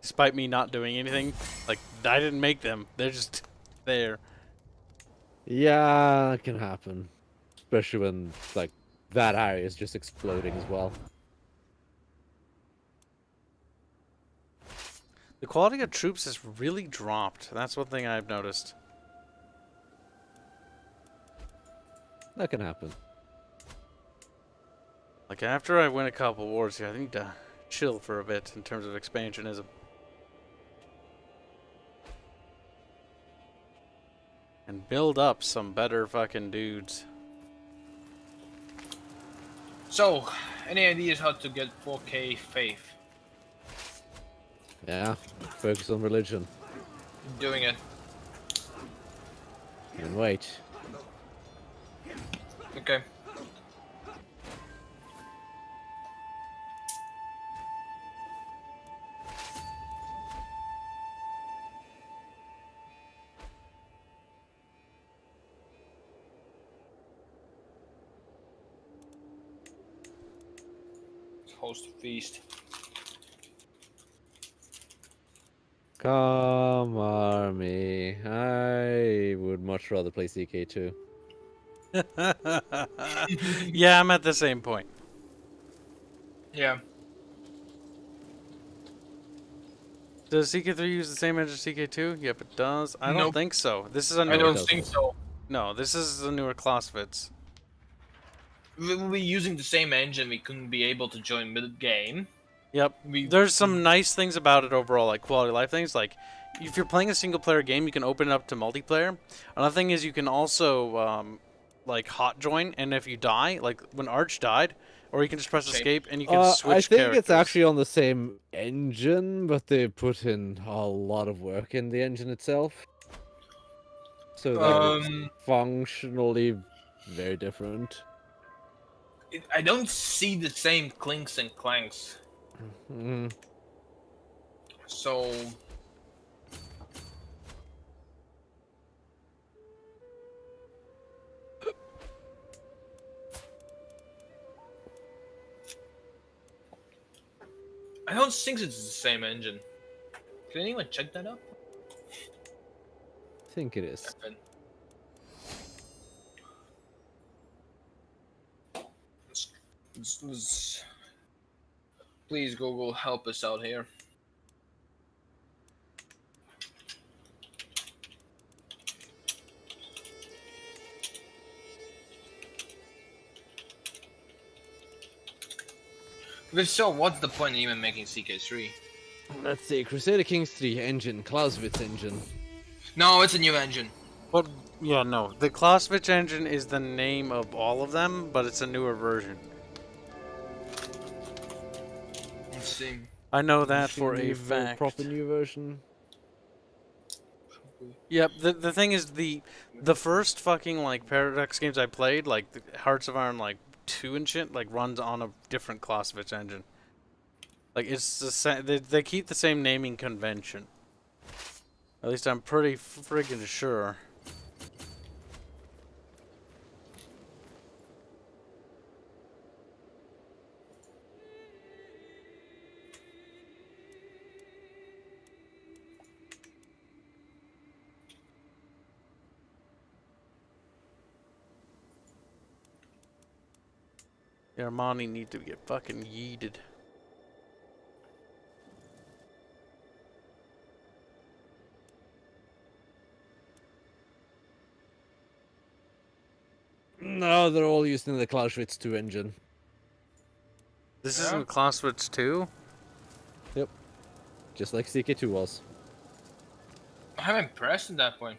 Despite me not doing anything. Like, I didn't make them. They're just there. Yeah, it can happen. Especially when, like, that area is just exploding as well. The quality of troops has really dropped. That's one thing I've noticed. That can happen. Like, after I win a couple wars here, I need to chill for a bit in terms of expansionism. And build up some better fucking dudes. So, any ideas how to get 4K faith? Yeah, focus on religion. Doing it. And wait. Okay. Host feast. Come army. I would much rather play CK2. Yeah, I'm at the same point. Yeah. Does CK3 use the same engine as CK2? Yep, it does. I don't Nope. think so. This is a I newer... don't doesn't. think so. No, this is a newer Clausewitz. We will be using the same engine. We couldn't be able to join mid-game. Yep. There's some nice things about it overall, like quality of life things. Like, if you're playing a single-player game, you can open it up to multiplayer. Another thing is you can also, like, hot join, and if you die, like when Arch died, or you can just press escape, and you can switch I think characters. it's actually on the same engine, but they put in a lot of work in the engine itself. So that it's functionally very different. I don't see the same clinks and clanks. Mm. So... I don't think it's the same engine. Can anyone check that up? I think it is. Please, Google, help us out here. If so, what's the point in even making CK3? Let's see, Crusader Kings 3 engine, Clausewitz engine. No, it's a new engine. But, yeah, no. The Clausewitz engine is the name of all of them, but it's a newer version. Let's see. I know that for a fact. Proper new version. Yep, the thing is, the first fucking, like, Paradox games I played, like, the Hearts of Iron, like, 2 and shit, like, runs on a different Clausewitz engine. Like, it's the same, they keep the same naming convention. At least I'm pretty friggin' sure. The Armani need to get fucking yeeted. No, they're all using the Clausewitz 2 engine. This Yeah. isn't Clausewitz 2? Yep. Just like CK2 was. I'm impressed at that point.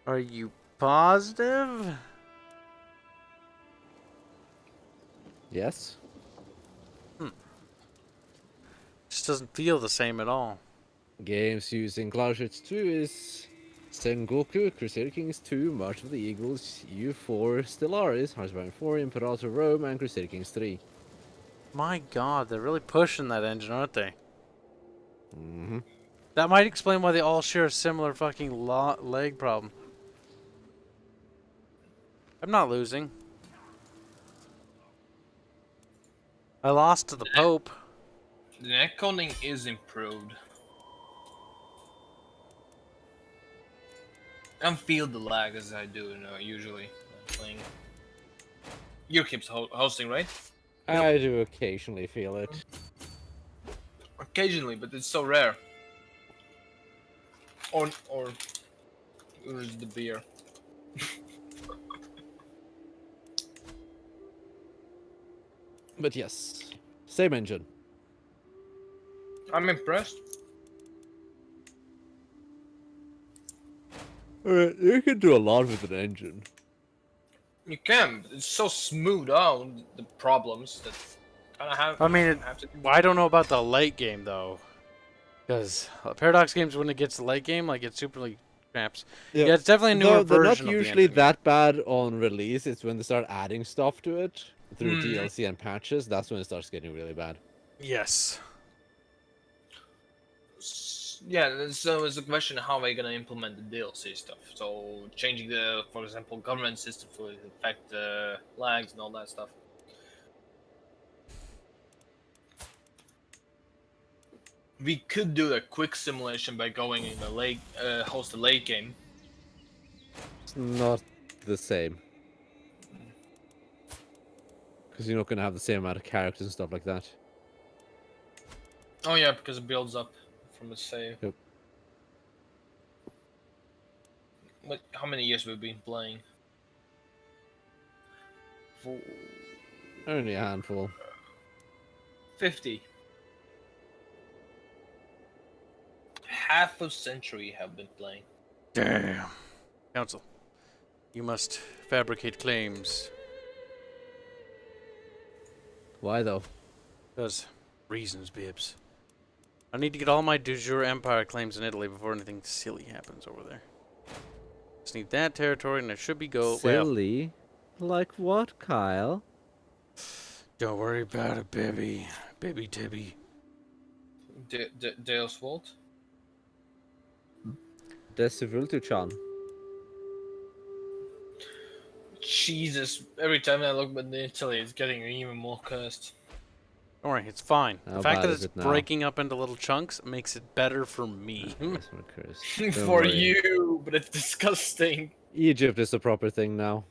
Are you positive? Yes. Just doesn't feel the same at all. Games using Cloudshot 2 is Sengoku, Crusader Kings 2, March of the Eagles, U4, Stellaris, Hearts 4, Imperator Rome, and Crusader Kings 3. My god, they're really pushing that engine, aren't they? Mm-hmm. That might explain why they all share a similar fucking leg problem. I'm not losing. I lost to the Pope. The netcoding is improved. I don't feel the lag as I do usually when playing. You keep hosting, right? I do occasionally feel it. Occasionally, but it's so rare. Or is the beer? But yes, same engine. I'm impressed. You can do a lot with an engine. You can, but it's so smooth out the problems that kind of have. I mean, have to. I don't know about the late game though, because Paradox games when it gets to late game, like it's super like cramps. Yeah, it's definitely a newer No, they're not version of the usually engine. that bad on release. It's when they start adding stuff to it through Mhm. DLC and patches. That's when it starts getting really bad. Yes. Yeah, so it's a question of how they're gonna implement the DLC stuff. So changing the, for example, government system to affect the lags and all that stuff. We could do a quick simulation by going in the late, host a late game. It's not the same. Because you're not going to have the same amount of characters and stuff like that. Oh yeah, because it builds up from a save. Yep. How many years we've been playing? Only a handful. 50. Half a century have been playing. Damn. Council, you must fabricate claims. Why though? Because reasons, Bibbs. I need to get all my du jour empire claims in Italy before anything silly happens over there. Just need that territory and I should be Well, Silly? Like what, Kyle? don't worry about it, baby. Baby Tibby. Deus Vault? Desivultu-chan. Jesus, every time I look at Italy, it's getting even more cursed. Don't worry, it's fine. How The fact bad that is it's it now? breaking up into little chunks makes it better for me. That's what cursed. Don't For worry. you, but it's disgusting. Egypt is the proper thing now.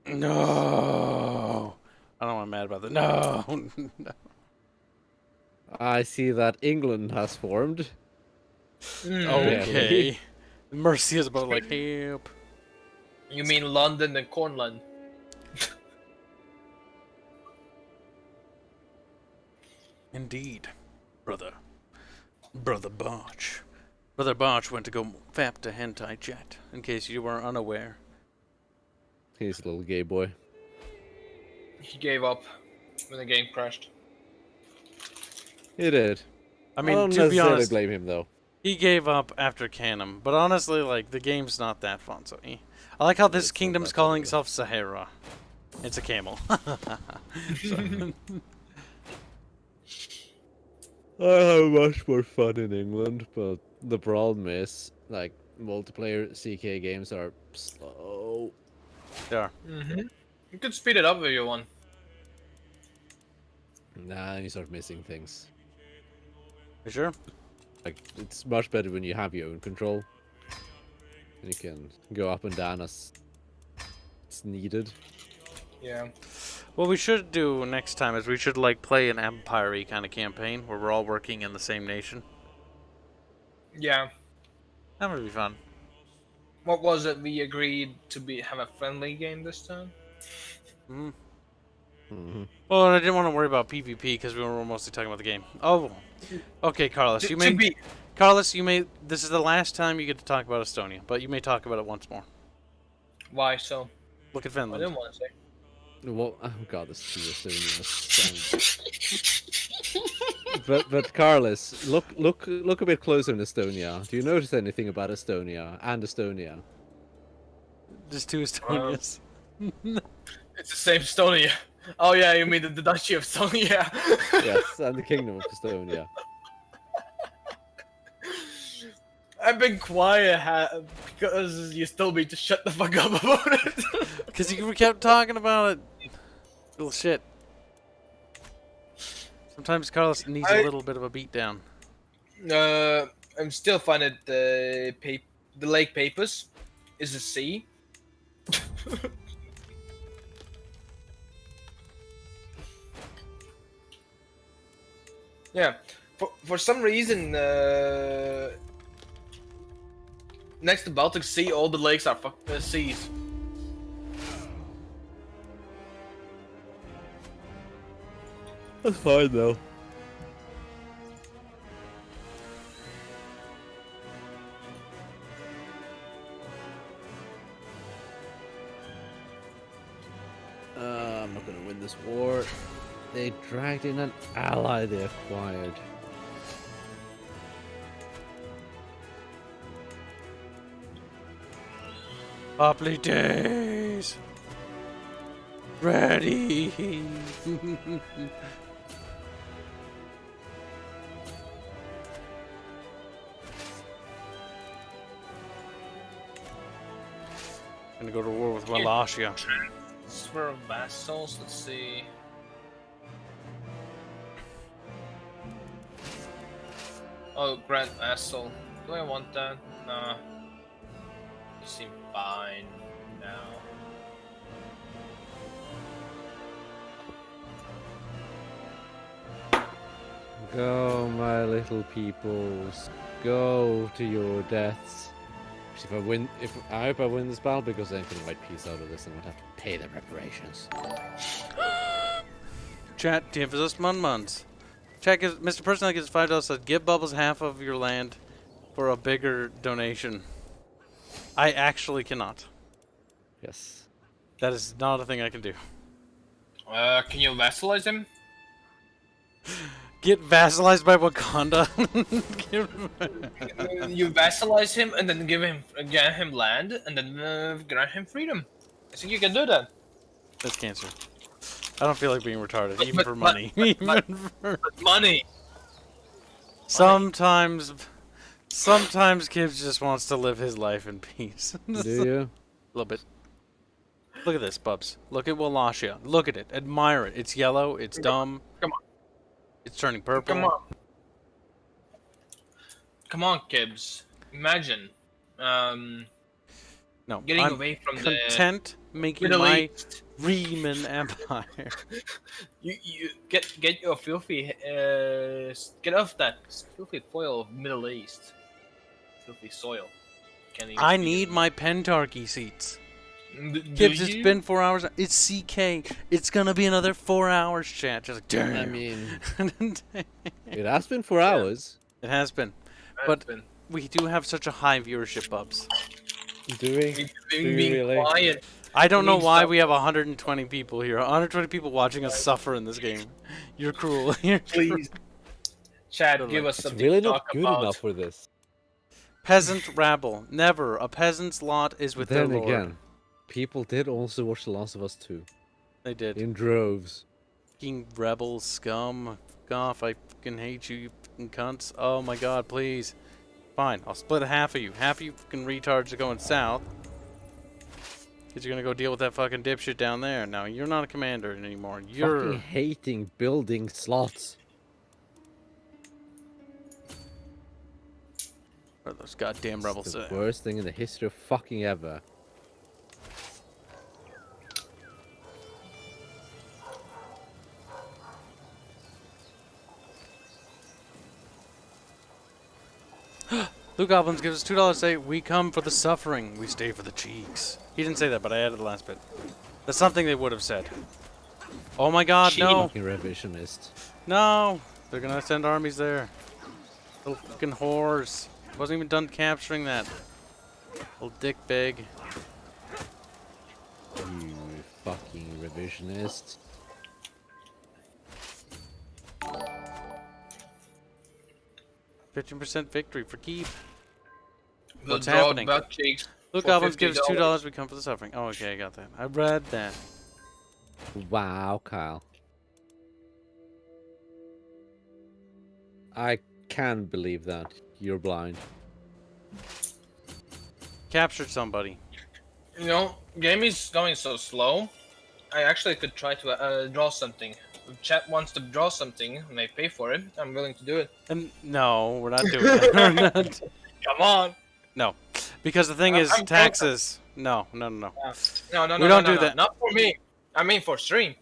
No. I don't want to be mad about that. No. No. I see that England has formed. Okay. Mercy is about like help. You mean London and Cornland? Indeed, brother. Brother Barch. Brother Barch went to go fap to hentai jet, in case you were unaware. He's a little gay boy. He gave up when the game crashed. He did. I I mean, don't to be necessarily honest, blame him though. he gave up after Canem, but honestly, like, the game's not that fun, so I like how this It's not kingdom's that calling fun, itself Sahara. It's a camel. I have much more fun in England, but the problem is, like, multiplayer CK games are slow. There. You could speed it up if you want. Nah, you start missing things. You sure? Like, it's much better when you have your own control. And you can go up and down as it's needed. Yeah. What we should do next time is we should, like, play an empire-y kind of campaign where we're all working in the same nation. Yeah. That would be fun. What was it we agreed to have a friendly game this time? Mm. Mm-hmm. Well, I didn't want to worry about PvP because we were mostly talking about the game. Oh, okay, Carlos. You may. Carlos, you may. This is the last time you get to talk about Estonia, but you may talk about it once more. Why so? Look at I Finland. didn't want to say. Well, oh god, this is Estonia. But Carlos, look a bit closer in Estonia. Do you notice anything about Estonia and Estonia? Just two Estonias. It's the same Estonia. Oh yeah, you mean the Duchy of Estonia? Yes, and the Kingdom of Estonia. I've been quiet because you told me to shut the fuck up about it. Because you kept talking about it. Little shit. Sometimes Carlos needs a little bit of a beat down. I'm still finding the Lake Papers is a sea. Yeah, for some reason, next to Baltic Sea, all the lakes are seas. That's fine though. I'm not gonna win this war. They dragged in an ally they acquired. Poppy days. Ready. Gonna go to war with Wallachia. Transfer of vassals. Let's see. Oh, Grand Vassal. Do I want that? Nah. You seem fine now. Go, my little peoples. Go to your deaths. If I hope I win this battle because then I can write peace out of this and I won't have to pay the reparations. Chat, Timpus Munmuns. Check is Mr. Personal gets $5 said give Bubbles half of your land for a bigger donation. I actually cannot. Yes. That is not a thing I can do. Can you vassalize him? Get vassalized by Wakanda. You vassalize him and then grant him land and then grant him freedom. I think you can do that. That's cancer. I don't feel like being retarded, even but- for money. but- For... But money. Sometimes Kibs just wants to live his life in peace. Do you? A little bit. Look at this, Bubs. Look at Wallachia. Look at it. Admire it. It's yellow. It's dumb. Come on. It's turning purple. Come on. Come on, Kibs. Imagine. No, Getting I'm away from content making Middle my East. Riemann Empire. You get your filthy get off that filthy foil of Middle East. Filthy soil. Can't even I speak need it. my pentarchy seats. Do Kibs, it's you? been 4 hours. It's CK. It's gonna be another 4 hours, chat. Just like, damn. I mean, it has been 4 hours. It has been. Has but- been. We do have such a high viewership, Bubs. Do we? We've Do been you being really? quiet. I don't know need why stuff. we have 120 people here. 120 people watching us suffer in this game. You're cruel. You're cruel. Please, Chad, Totally. give us It's something really to not talk good about. enough for this. Peasant rabble. Never. A peasant's lot is with Then their lord. again, people did also watch The Last of Us 2 They did. in droves. Fucking rebel scum. Fuck off. I fucking hate you, you fucking cunts. Oh my god, please. Fine. I'll split half of you. Half of you fucking retards are going south. Because you're going to go deal with that fucking dipshit down there. Now, you're not a commander anymore. You're... Fucking hating building slots. What are those goddamn rebels It's the say? worst thing in the history of fucking ever. Blue Goblins gives us $2 to say, we come for the suffering, we stay for the cheeks. He didn't say that, but I added the last bit. That's something they would have said. Oh my god, no! Fucking revisionist. No! They're gonna send armies there. Little fucking whores. Wasn't even done capturing that. Little dick bag. fucking revisionist. %victory for Keep. The What's draw happening? butt cheeks. Look, for goblins give us $50. $2. We come for the suffering. Oh, okay, I got that. I read that. Wow, Kyle. I can't believe that. You're blind. Captured somebody. You know, game is going so slow. I actually could try to draw something. If chat wants to draw something and they pay for it, I'm willing to do it. And no, we're not doing that. We're not. Come on. No, because the thing is I'm taxes. No. No, We don't don't do that. Not for me. I mean for stream.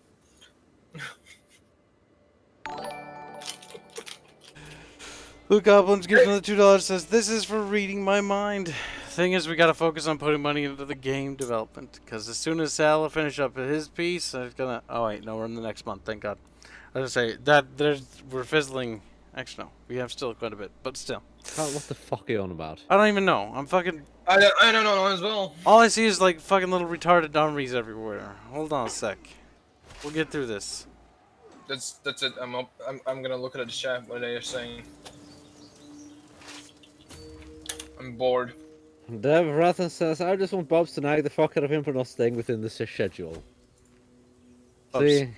Luke Goblins gives another $2. Says this is for reading my mind. Thing is, we gotta focus on putting money into the game development. Because as soon as Sal will finish up his piece, it's gonna. Oh wait, no, we're in the next month. Thank God. I was gonna say that we're fizzling. Actually, no, we have still quite a bit, but still. Kyle, what the fuck are you on about? I don't even know. I'm fucking. I don't know as well. All I see is like fucking little retarded dummies everywhere. Hold on a sec. We'll get through this. That's it. I'm gonna look at the chat. What they are saying. I'm bored. Dev Rathan says, I just want Bobs to nag the fuck out of him for not staying within the schedule. Bobs. See,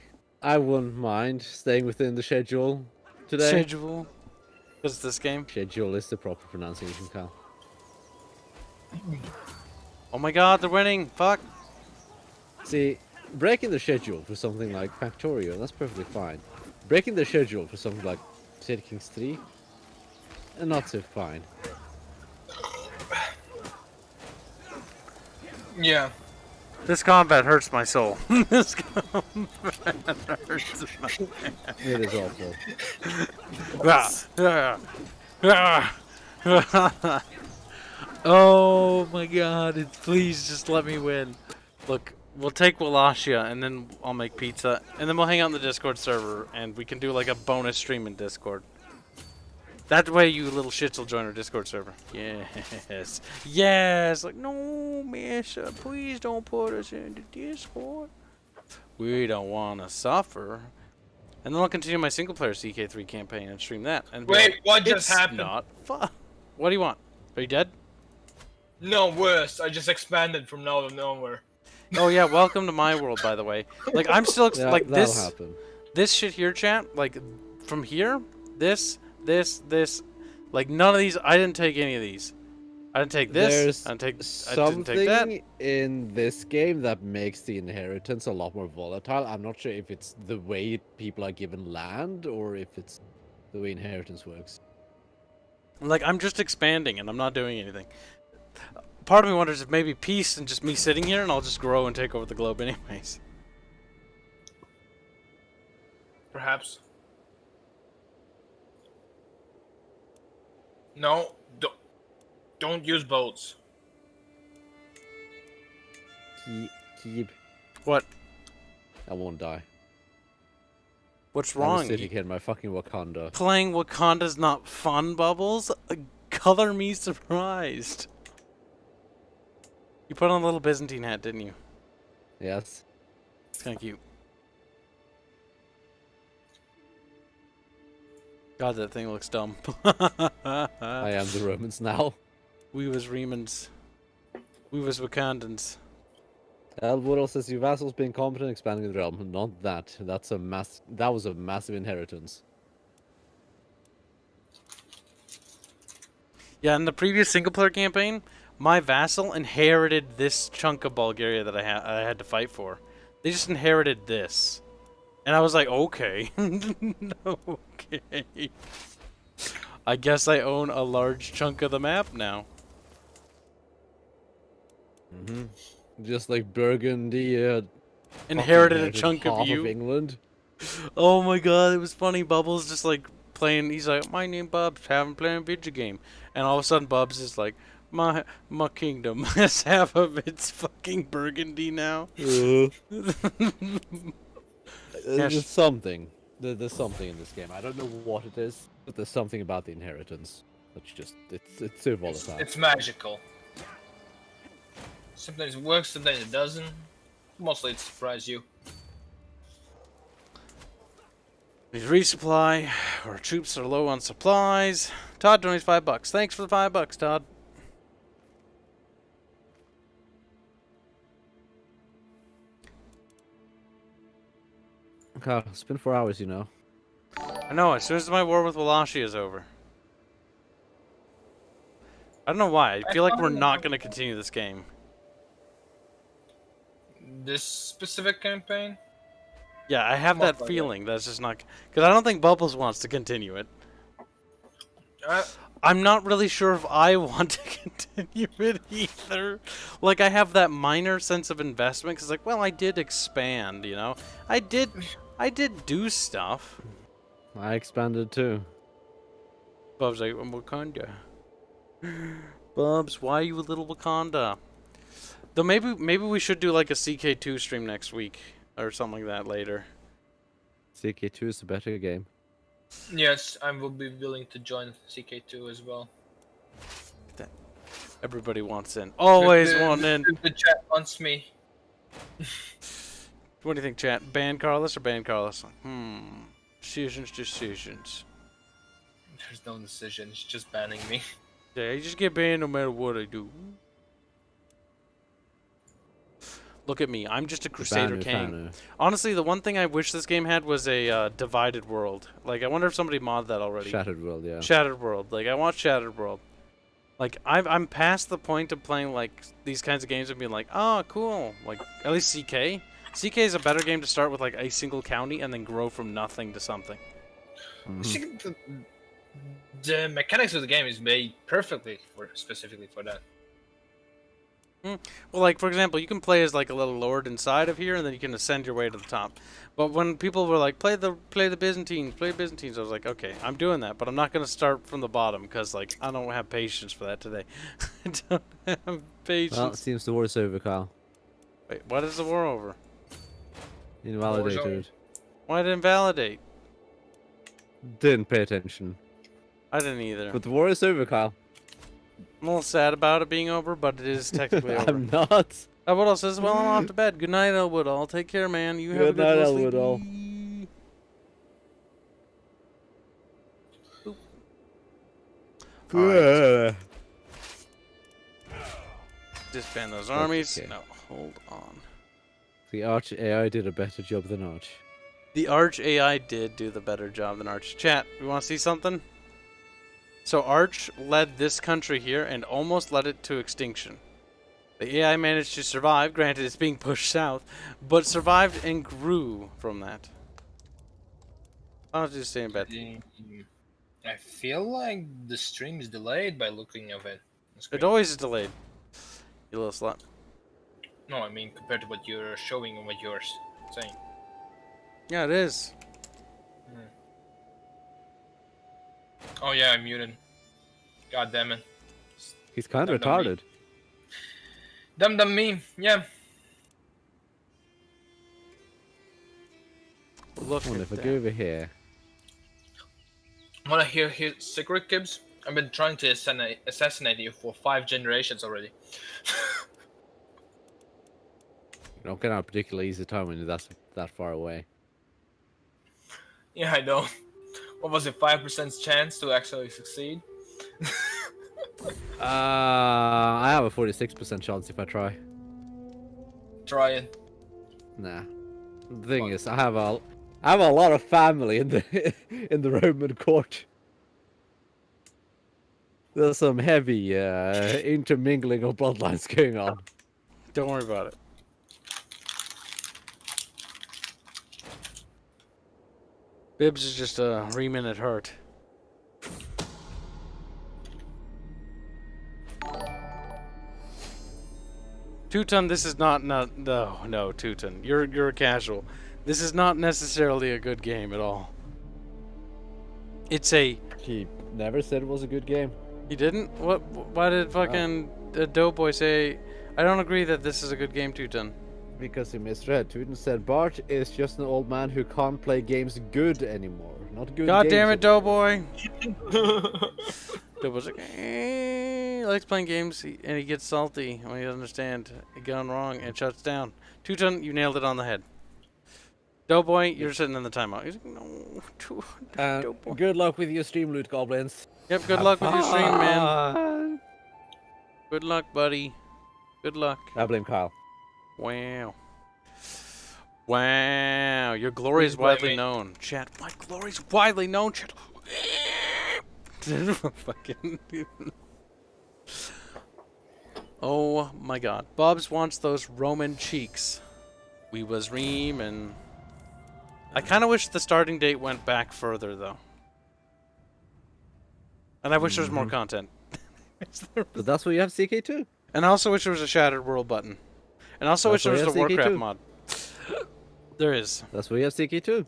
I wouldn't mind staying within the schedule today. Schedule. What's this game? Schedule is the proper pronunciation, Kyle. Oh my God, they're winning! Fuck. See, breaking the schedule for something like Factorio, that's perfectly fine. Breaking the schedule for something like City Kings 3, not so fine. Yeah. This combat hurts my soul. This combat hurts my It is awful. Oh my God! Please just let me win. Look, we'll take Wallachia, and then I'll make pizza, and then we'll hang out in the Discord server, and we can do like a bonus stream in Discord. That way, you little shits will join our Discord server. Yes, yes. Like, no, Misha, please don't put us into Discord. We don't want to suffer. And then I'll continue my single-player CK3 campaign and stream that. And Wait, what just it's happened? Not fun. What do you want? Are you dead? No, worse. I just expanded from out of nowhere. Oh yeah, welcome to my world, by the way. Like I'm still Yeah, like that'll this. happen. This shit here, chat. Like from here, this. Like none of these. I didn't take any of these. I didn't take this. There's I didn't take. I something didn't take that. in this game that makes the inheritance a lot more volatile. I'm not sure if it's the way people are given land or if it's the way inheritance works. Like I'm just expanding and I'm not doing anything. Part of me wonders if maybe peace and just me sitting here and I'll just grow and take over the globe anyways. Perhaps. No, don't use boats. Keep. What? I won't die. What's I'm wrong? sitting here in my fucking Wakanda. Playing Wakanda's not fun, Bubbles? Color me surprised. You put on a little Byzantine hat, didn't you? Yes. It's kind of cute. God, that thing looks dumb. I am the Romans now. We was Remans. We was Wakandans. Woodall says your vassal's been competent expanding the realm. Not that. That was a massive inheritance. Yeah, in the previous single-player campaign, my vassal inherited this chunk of Bulgaria that I had to fight for. They just inherited this. And I was like, okay. Okay. I guess I own a large chunk of the map now. Mm-hmm. Just like Burgundy Inherited a chunk half of you. England. Oh my God, it was funny. Bubbles just like playing. He's like, my name Bubs, haven't played a video game. And all of a sudden Bubs is like, my kingdom has half of its fucking Burgundy now. There's something. There's something in this game. I don't know what it is, but there's something about the inheritance that's just it's so volatile. It's magical. Sometimes it works, sometimes it doesn't. Mostly it surprised you. Need resupply. Our troops are low on supplies. Todd donates $5. Thanks for the $5, Todd. God, it's been 4 hours, you know. I know, as soon as my war with Wallachia is over. I don't know why. I feel like we're not going to continue this game. This specific campaign? Yeah, I have that feeling. That's just not... Because I don't think Bubbles wants to continue it. I'm not really sure if I want to continue it either. Like, I have that minor sense of investment. Because, like, well, I did expand, you know? I did do stuff. I expanded too. Bubs like, I'm Wakanda. Bubs, why are you a little Wakanda? Though maybe we should do like a CK2 stream next week or something like that later. CK2 is a better game. Yes, I will be willing to join CK2 as well. Everybody wants in. Always want in. The chat wants me. What do you think, chat? Ban Carlos or ban Carlos? Decisions. There's no decision, it's just banning me. Yeah, you just get banned no matter what I do. Look at me, I'm just a Crusader king. Honestly, the one thing I wish this game had was a divided world. Like, I wonder if somebody modded that already. Shattered World, yeah. Shattered World. Like, I want Shattered World. Like, I'm past the point of playing, like, these kinds of games and being like, oh, cool. Like, at least CK. CK is a better game to start with, like, a single county and then grow from nothing to something. The mechanics of the game is made perfectly specifically for that. Well, like, for example, you can play as, like, a little lord inside of here, and then you can ascend your way to the top. But when people were like, play the Byzantines, I was like, okay, I'm doing that, but I'm not going to start from the bottom, because, like, I don't have patience for that today. I don't have patience. Well, it seems the war's over, Kyle. Wait, what is the war over? Invalidated. Why did it invalidate? Didn't pay attention. I didn't either. But the war is over, Kyle. I'm a little sad about it being over, but it is technically over. I'm not. Elwoodall says, well, I'm off to bed. Good night, Elwoodall. Take care, man. You have a Good night, good Elwoodall. Right. Disband those armies. Okay. No, hold on. The Arch AI did a better job than Arch. The Arch AI did do the better job than Arch. Chat, we want to see something? So Arch led this country here and almost led it to extinction. The AI managed to survive, granted it's being pushed south, but survived and grew from that. I'll just stay in bed. I feel like the stream is delayed by looking of it. It always is delayed. You little slut. No, I mean compared to what you're showing and what you're saying. Yeah, it is. Oh yeah, I'm muted. God damn it. He's kind of Dumb retarded. Dumb me, yeah. Look Well, at if I that. go over here. Wanna hear his secret, Kibs? I've been trying to assassinate you for 5 generations already. You don't get out a particularly easy time when you're that far away. Yeah, I know. What was it, 5% chance to actually succeed? I have a 46% chance if I try. Try it. Nah. The thing is, I have a lot of family in the in the Roman court. There's some heavy intermingling of bloodlines going on. Don't worry about it. Bibbs is just a reaming at hurt. Teuton, this is not no Teuton. You're a casual. This is not necessarily a good game at all. It's a. He never said it was a good game. He didn't? What? Why did fucking Doughboy say? I don't agree that this is a good game, Teuton. Because he misread. Tooten said Bart is just an old man who can't play games good anymore. Not good. God games damn it, anymore. Doughboy! Doughboy's like, he likes playing games and he gets salty when he doesn't understand it gone wrong and shuts down. Two-Ton, you nailed it on the head. Doughboy, you're sitting in the timeout. He's like, no, Doughboy. Good luck with your stream, loot goblins. Yep, good luck with your stream, man. Good luck, buddy. Good luck. I blame Kyle. Wow. Wow, your glory is widely known. Chat, my glory is widely known, chat. Fucking. Oh my god. Bubs wants those Roman cheeks. We was ream and... I kind of wish the starting date went back further, though. And I wish there was more content. But that's why you have CK2. And I also wish there was a Shattered World button. And I also wish there was a Warcraft mod. There is. That's why you have CK2.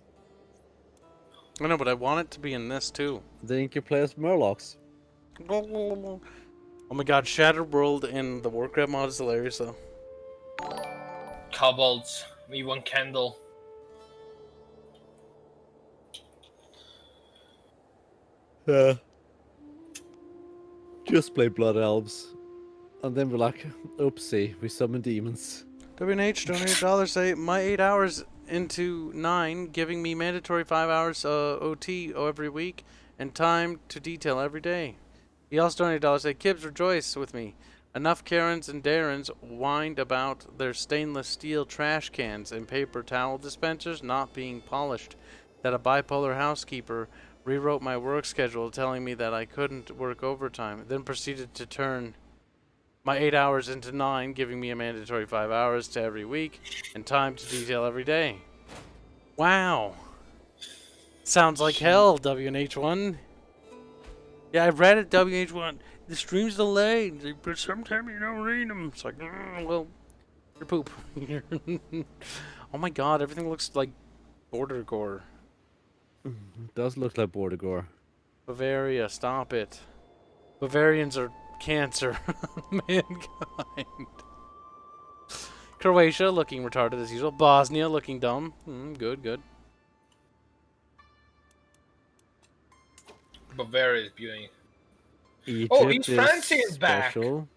I know, but I want it to be in this, too. Then you can play as Murlocs. Oh my god, Shattered World in the Warcraft mod is hilarious, though. Kobolds. Me one candle. Just play Blood Elves. And then we're like, oopsie, we summon demons. WNH, $28, say, my 8 hours into 9, giving me mandatory 5 hours OT every week, and time to detail every day. He also $28, say, Kibs, rejoice with me. Enough Karens and Darrens whined about their stainless steel trash cans and paper towel dispensers not being polished, that a bipolar housekeeper rewrote my work schedule telling me that I couldn't work overtime, then proceeded to turn my 8 hours into 9, giving me a mandatory 5 hours to every week, and time to detail every day. Wow. Sounds like hell, WNH1. Yeah, I read it, WNH1. The stream's delayed, but sometimes you don't read them. It's like, well, you're poop. Oh my god, everything looks like border gore. It does look like Border Gore. Bavaria, stop it. Bavarians are cancer on mankind. Croatia looking retarded as usual. Bosnia looking dumb. Good, good. Bavaria is beauty. Egypt Oh, East France is back. special.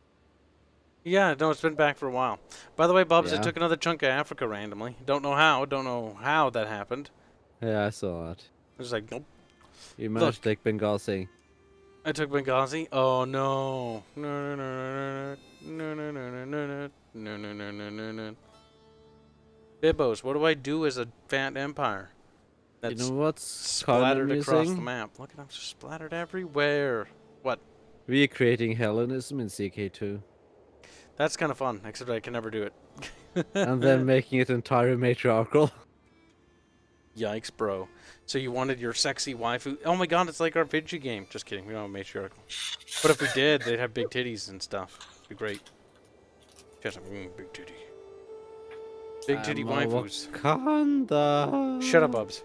Yeah, no, it's been back for a while. By the way, Bubs, Yeah. I took another chunk of Africa randomly. Don't know how that happened. Yeah, I saw that. I was like, nope. You managed to take Benghazi. I took Benghazi. Oh no. No, no, no, no, no, no, no, no, no, no, no, no, no, no, no. Bibbos, what do I do as a fat empire? You That's know what's splattered across the using? map. Look at them just splattered everywhere. What? Recreating Hellenism in CK2. That's kind of fun, except I can never do it. And then making it entirely matriarchal. Yikes, bro. So you wanted your sexy waifu? Oh my god, it's like our Vidya game. Just kidding, we don't have matriarchal. But if we did, they'd have big titties and stuff. It'd be great. Just big titty. Big titty waifus. Wakanda. Shut up, Bubs.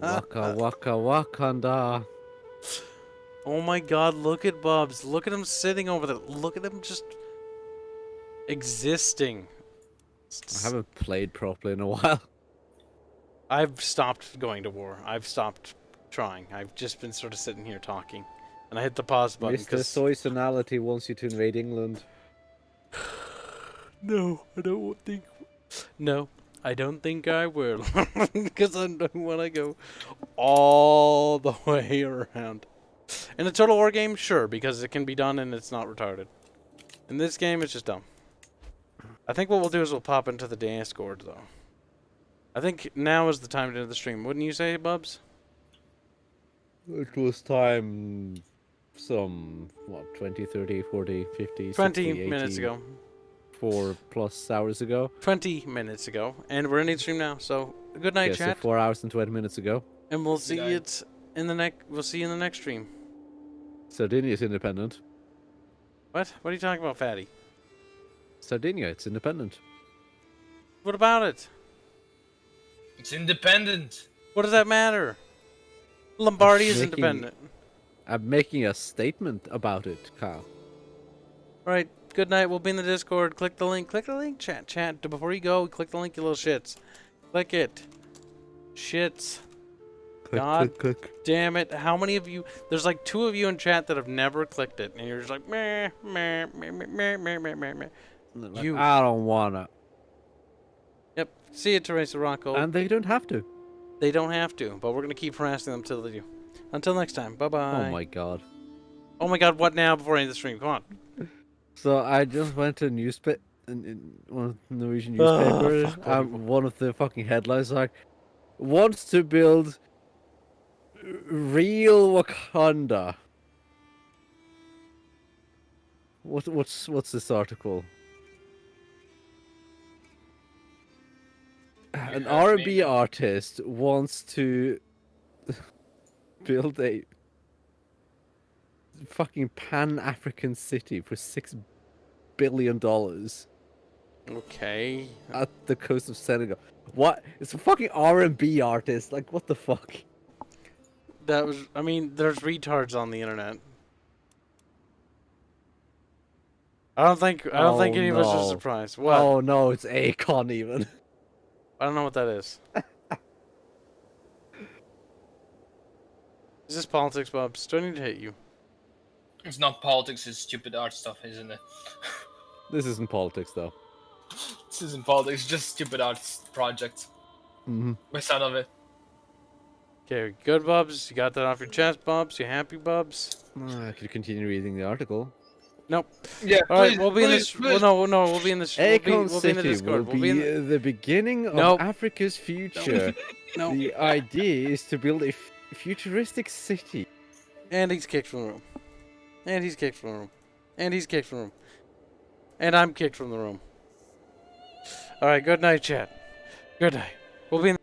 Waka waka Wakanda. Oh my god, look at Bubs. Look at him sitting over there. Look at him just existing. I haven't played properly in a while. I've stopped going to war. I've stopped trying. I've just been sort of sitting here talking. And I hit the pause button Mr. because... Soysonality wants you to invade England. No, I don't think... No, I don't think I will. Because I don't want to go all the way around. In a Total War game, sure, because it can be done and it's not retarded. In this game, it's just dumb. I think what we'll do is we'll pop into the Discord, though. I think now is the time to end the stream. Wouldn't you say, Bubs? It was time some, what, 20, 30, 40, 50, 20 60, 80, minutes ago. 4+ hours ago. 20 minutes ago. And we're ending the stream now, so good night, Okay, so chat. 4 hours and 20 minutes ago. And we'll see night. it in the next... We'll see you in the next stream. Sardinia is independent. What? What are you talking about, fatty? Sardinia, it's independent. What about it? It's independent. What does that matter? Lombardy is Making- independent. I'm making a statement about it, Kyle. Alright, good night. We'll be in the Discord. Click the link. Click the link, chat. Before you go, click the link, you little shits. Click it. Shits. Click, God click, click. damn it. How many of you... There's like 2 of you in chat that have never clicked it. And you're just like, meh, meh, meh, meh, meh, meh, meh, meh, meh. Like, You. I don't wanna. Yep. See you, Teresa Rocco. And they don't have to. They don't have to, but we're going to keep harassing them till they do. Until next time. Bye-bye. Oh my god. Oh my god, what now before I end the stream? Come on. So I just went to a newspaper, one of the Norwegian newspapers, fuck, and one of the fucking headlines like, wants to build real Wakanda. What's this article? An R&B artist wants to build a fucking Pan-African city for $6 billion Okay. at the coast of Senegal. What? It's a fucking R&B artist. Like, what the fuck? That was... I mean, there's retards on the internet. I don't think any of us are surprised. What? Oh no, it's Akon even. I don't know what that is. Is this politics, Bubs? Do I need to hit you? It's not politics, it's stupid art stuff, isn't it? This isn't politics though. This isn't politics, it's just stupid art project. Mm-hmm. My son of it. Okay, good, Bubs. You got that off your chest, Bubs. You happy, Bubs? I could continue reading the article. Nope. Yeah, All right, please, we'll be in this. please. Well, no, we'll be in this. We'll be Akon in the City will Discord. We'll be be in the beginning of Nope. Africa's future. No. The idea is to build a futuristic city. And he's kicked from the room. And he's kicked from the room. And he's kicked from the room. And I'm kicked from the room. All right, good night, chat. Good night. We'll be in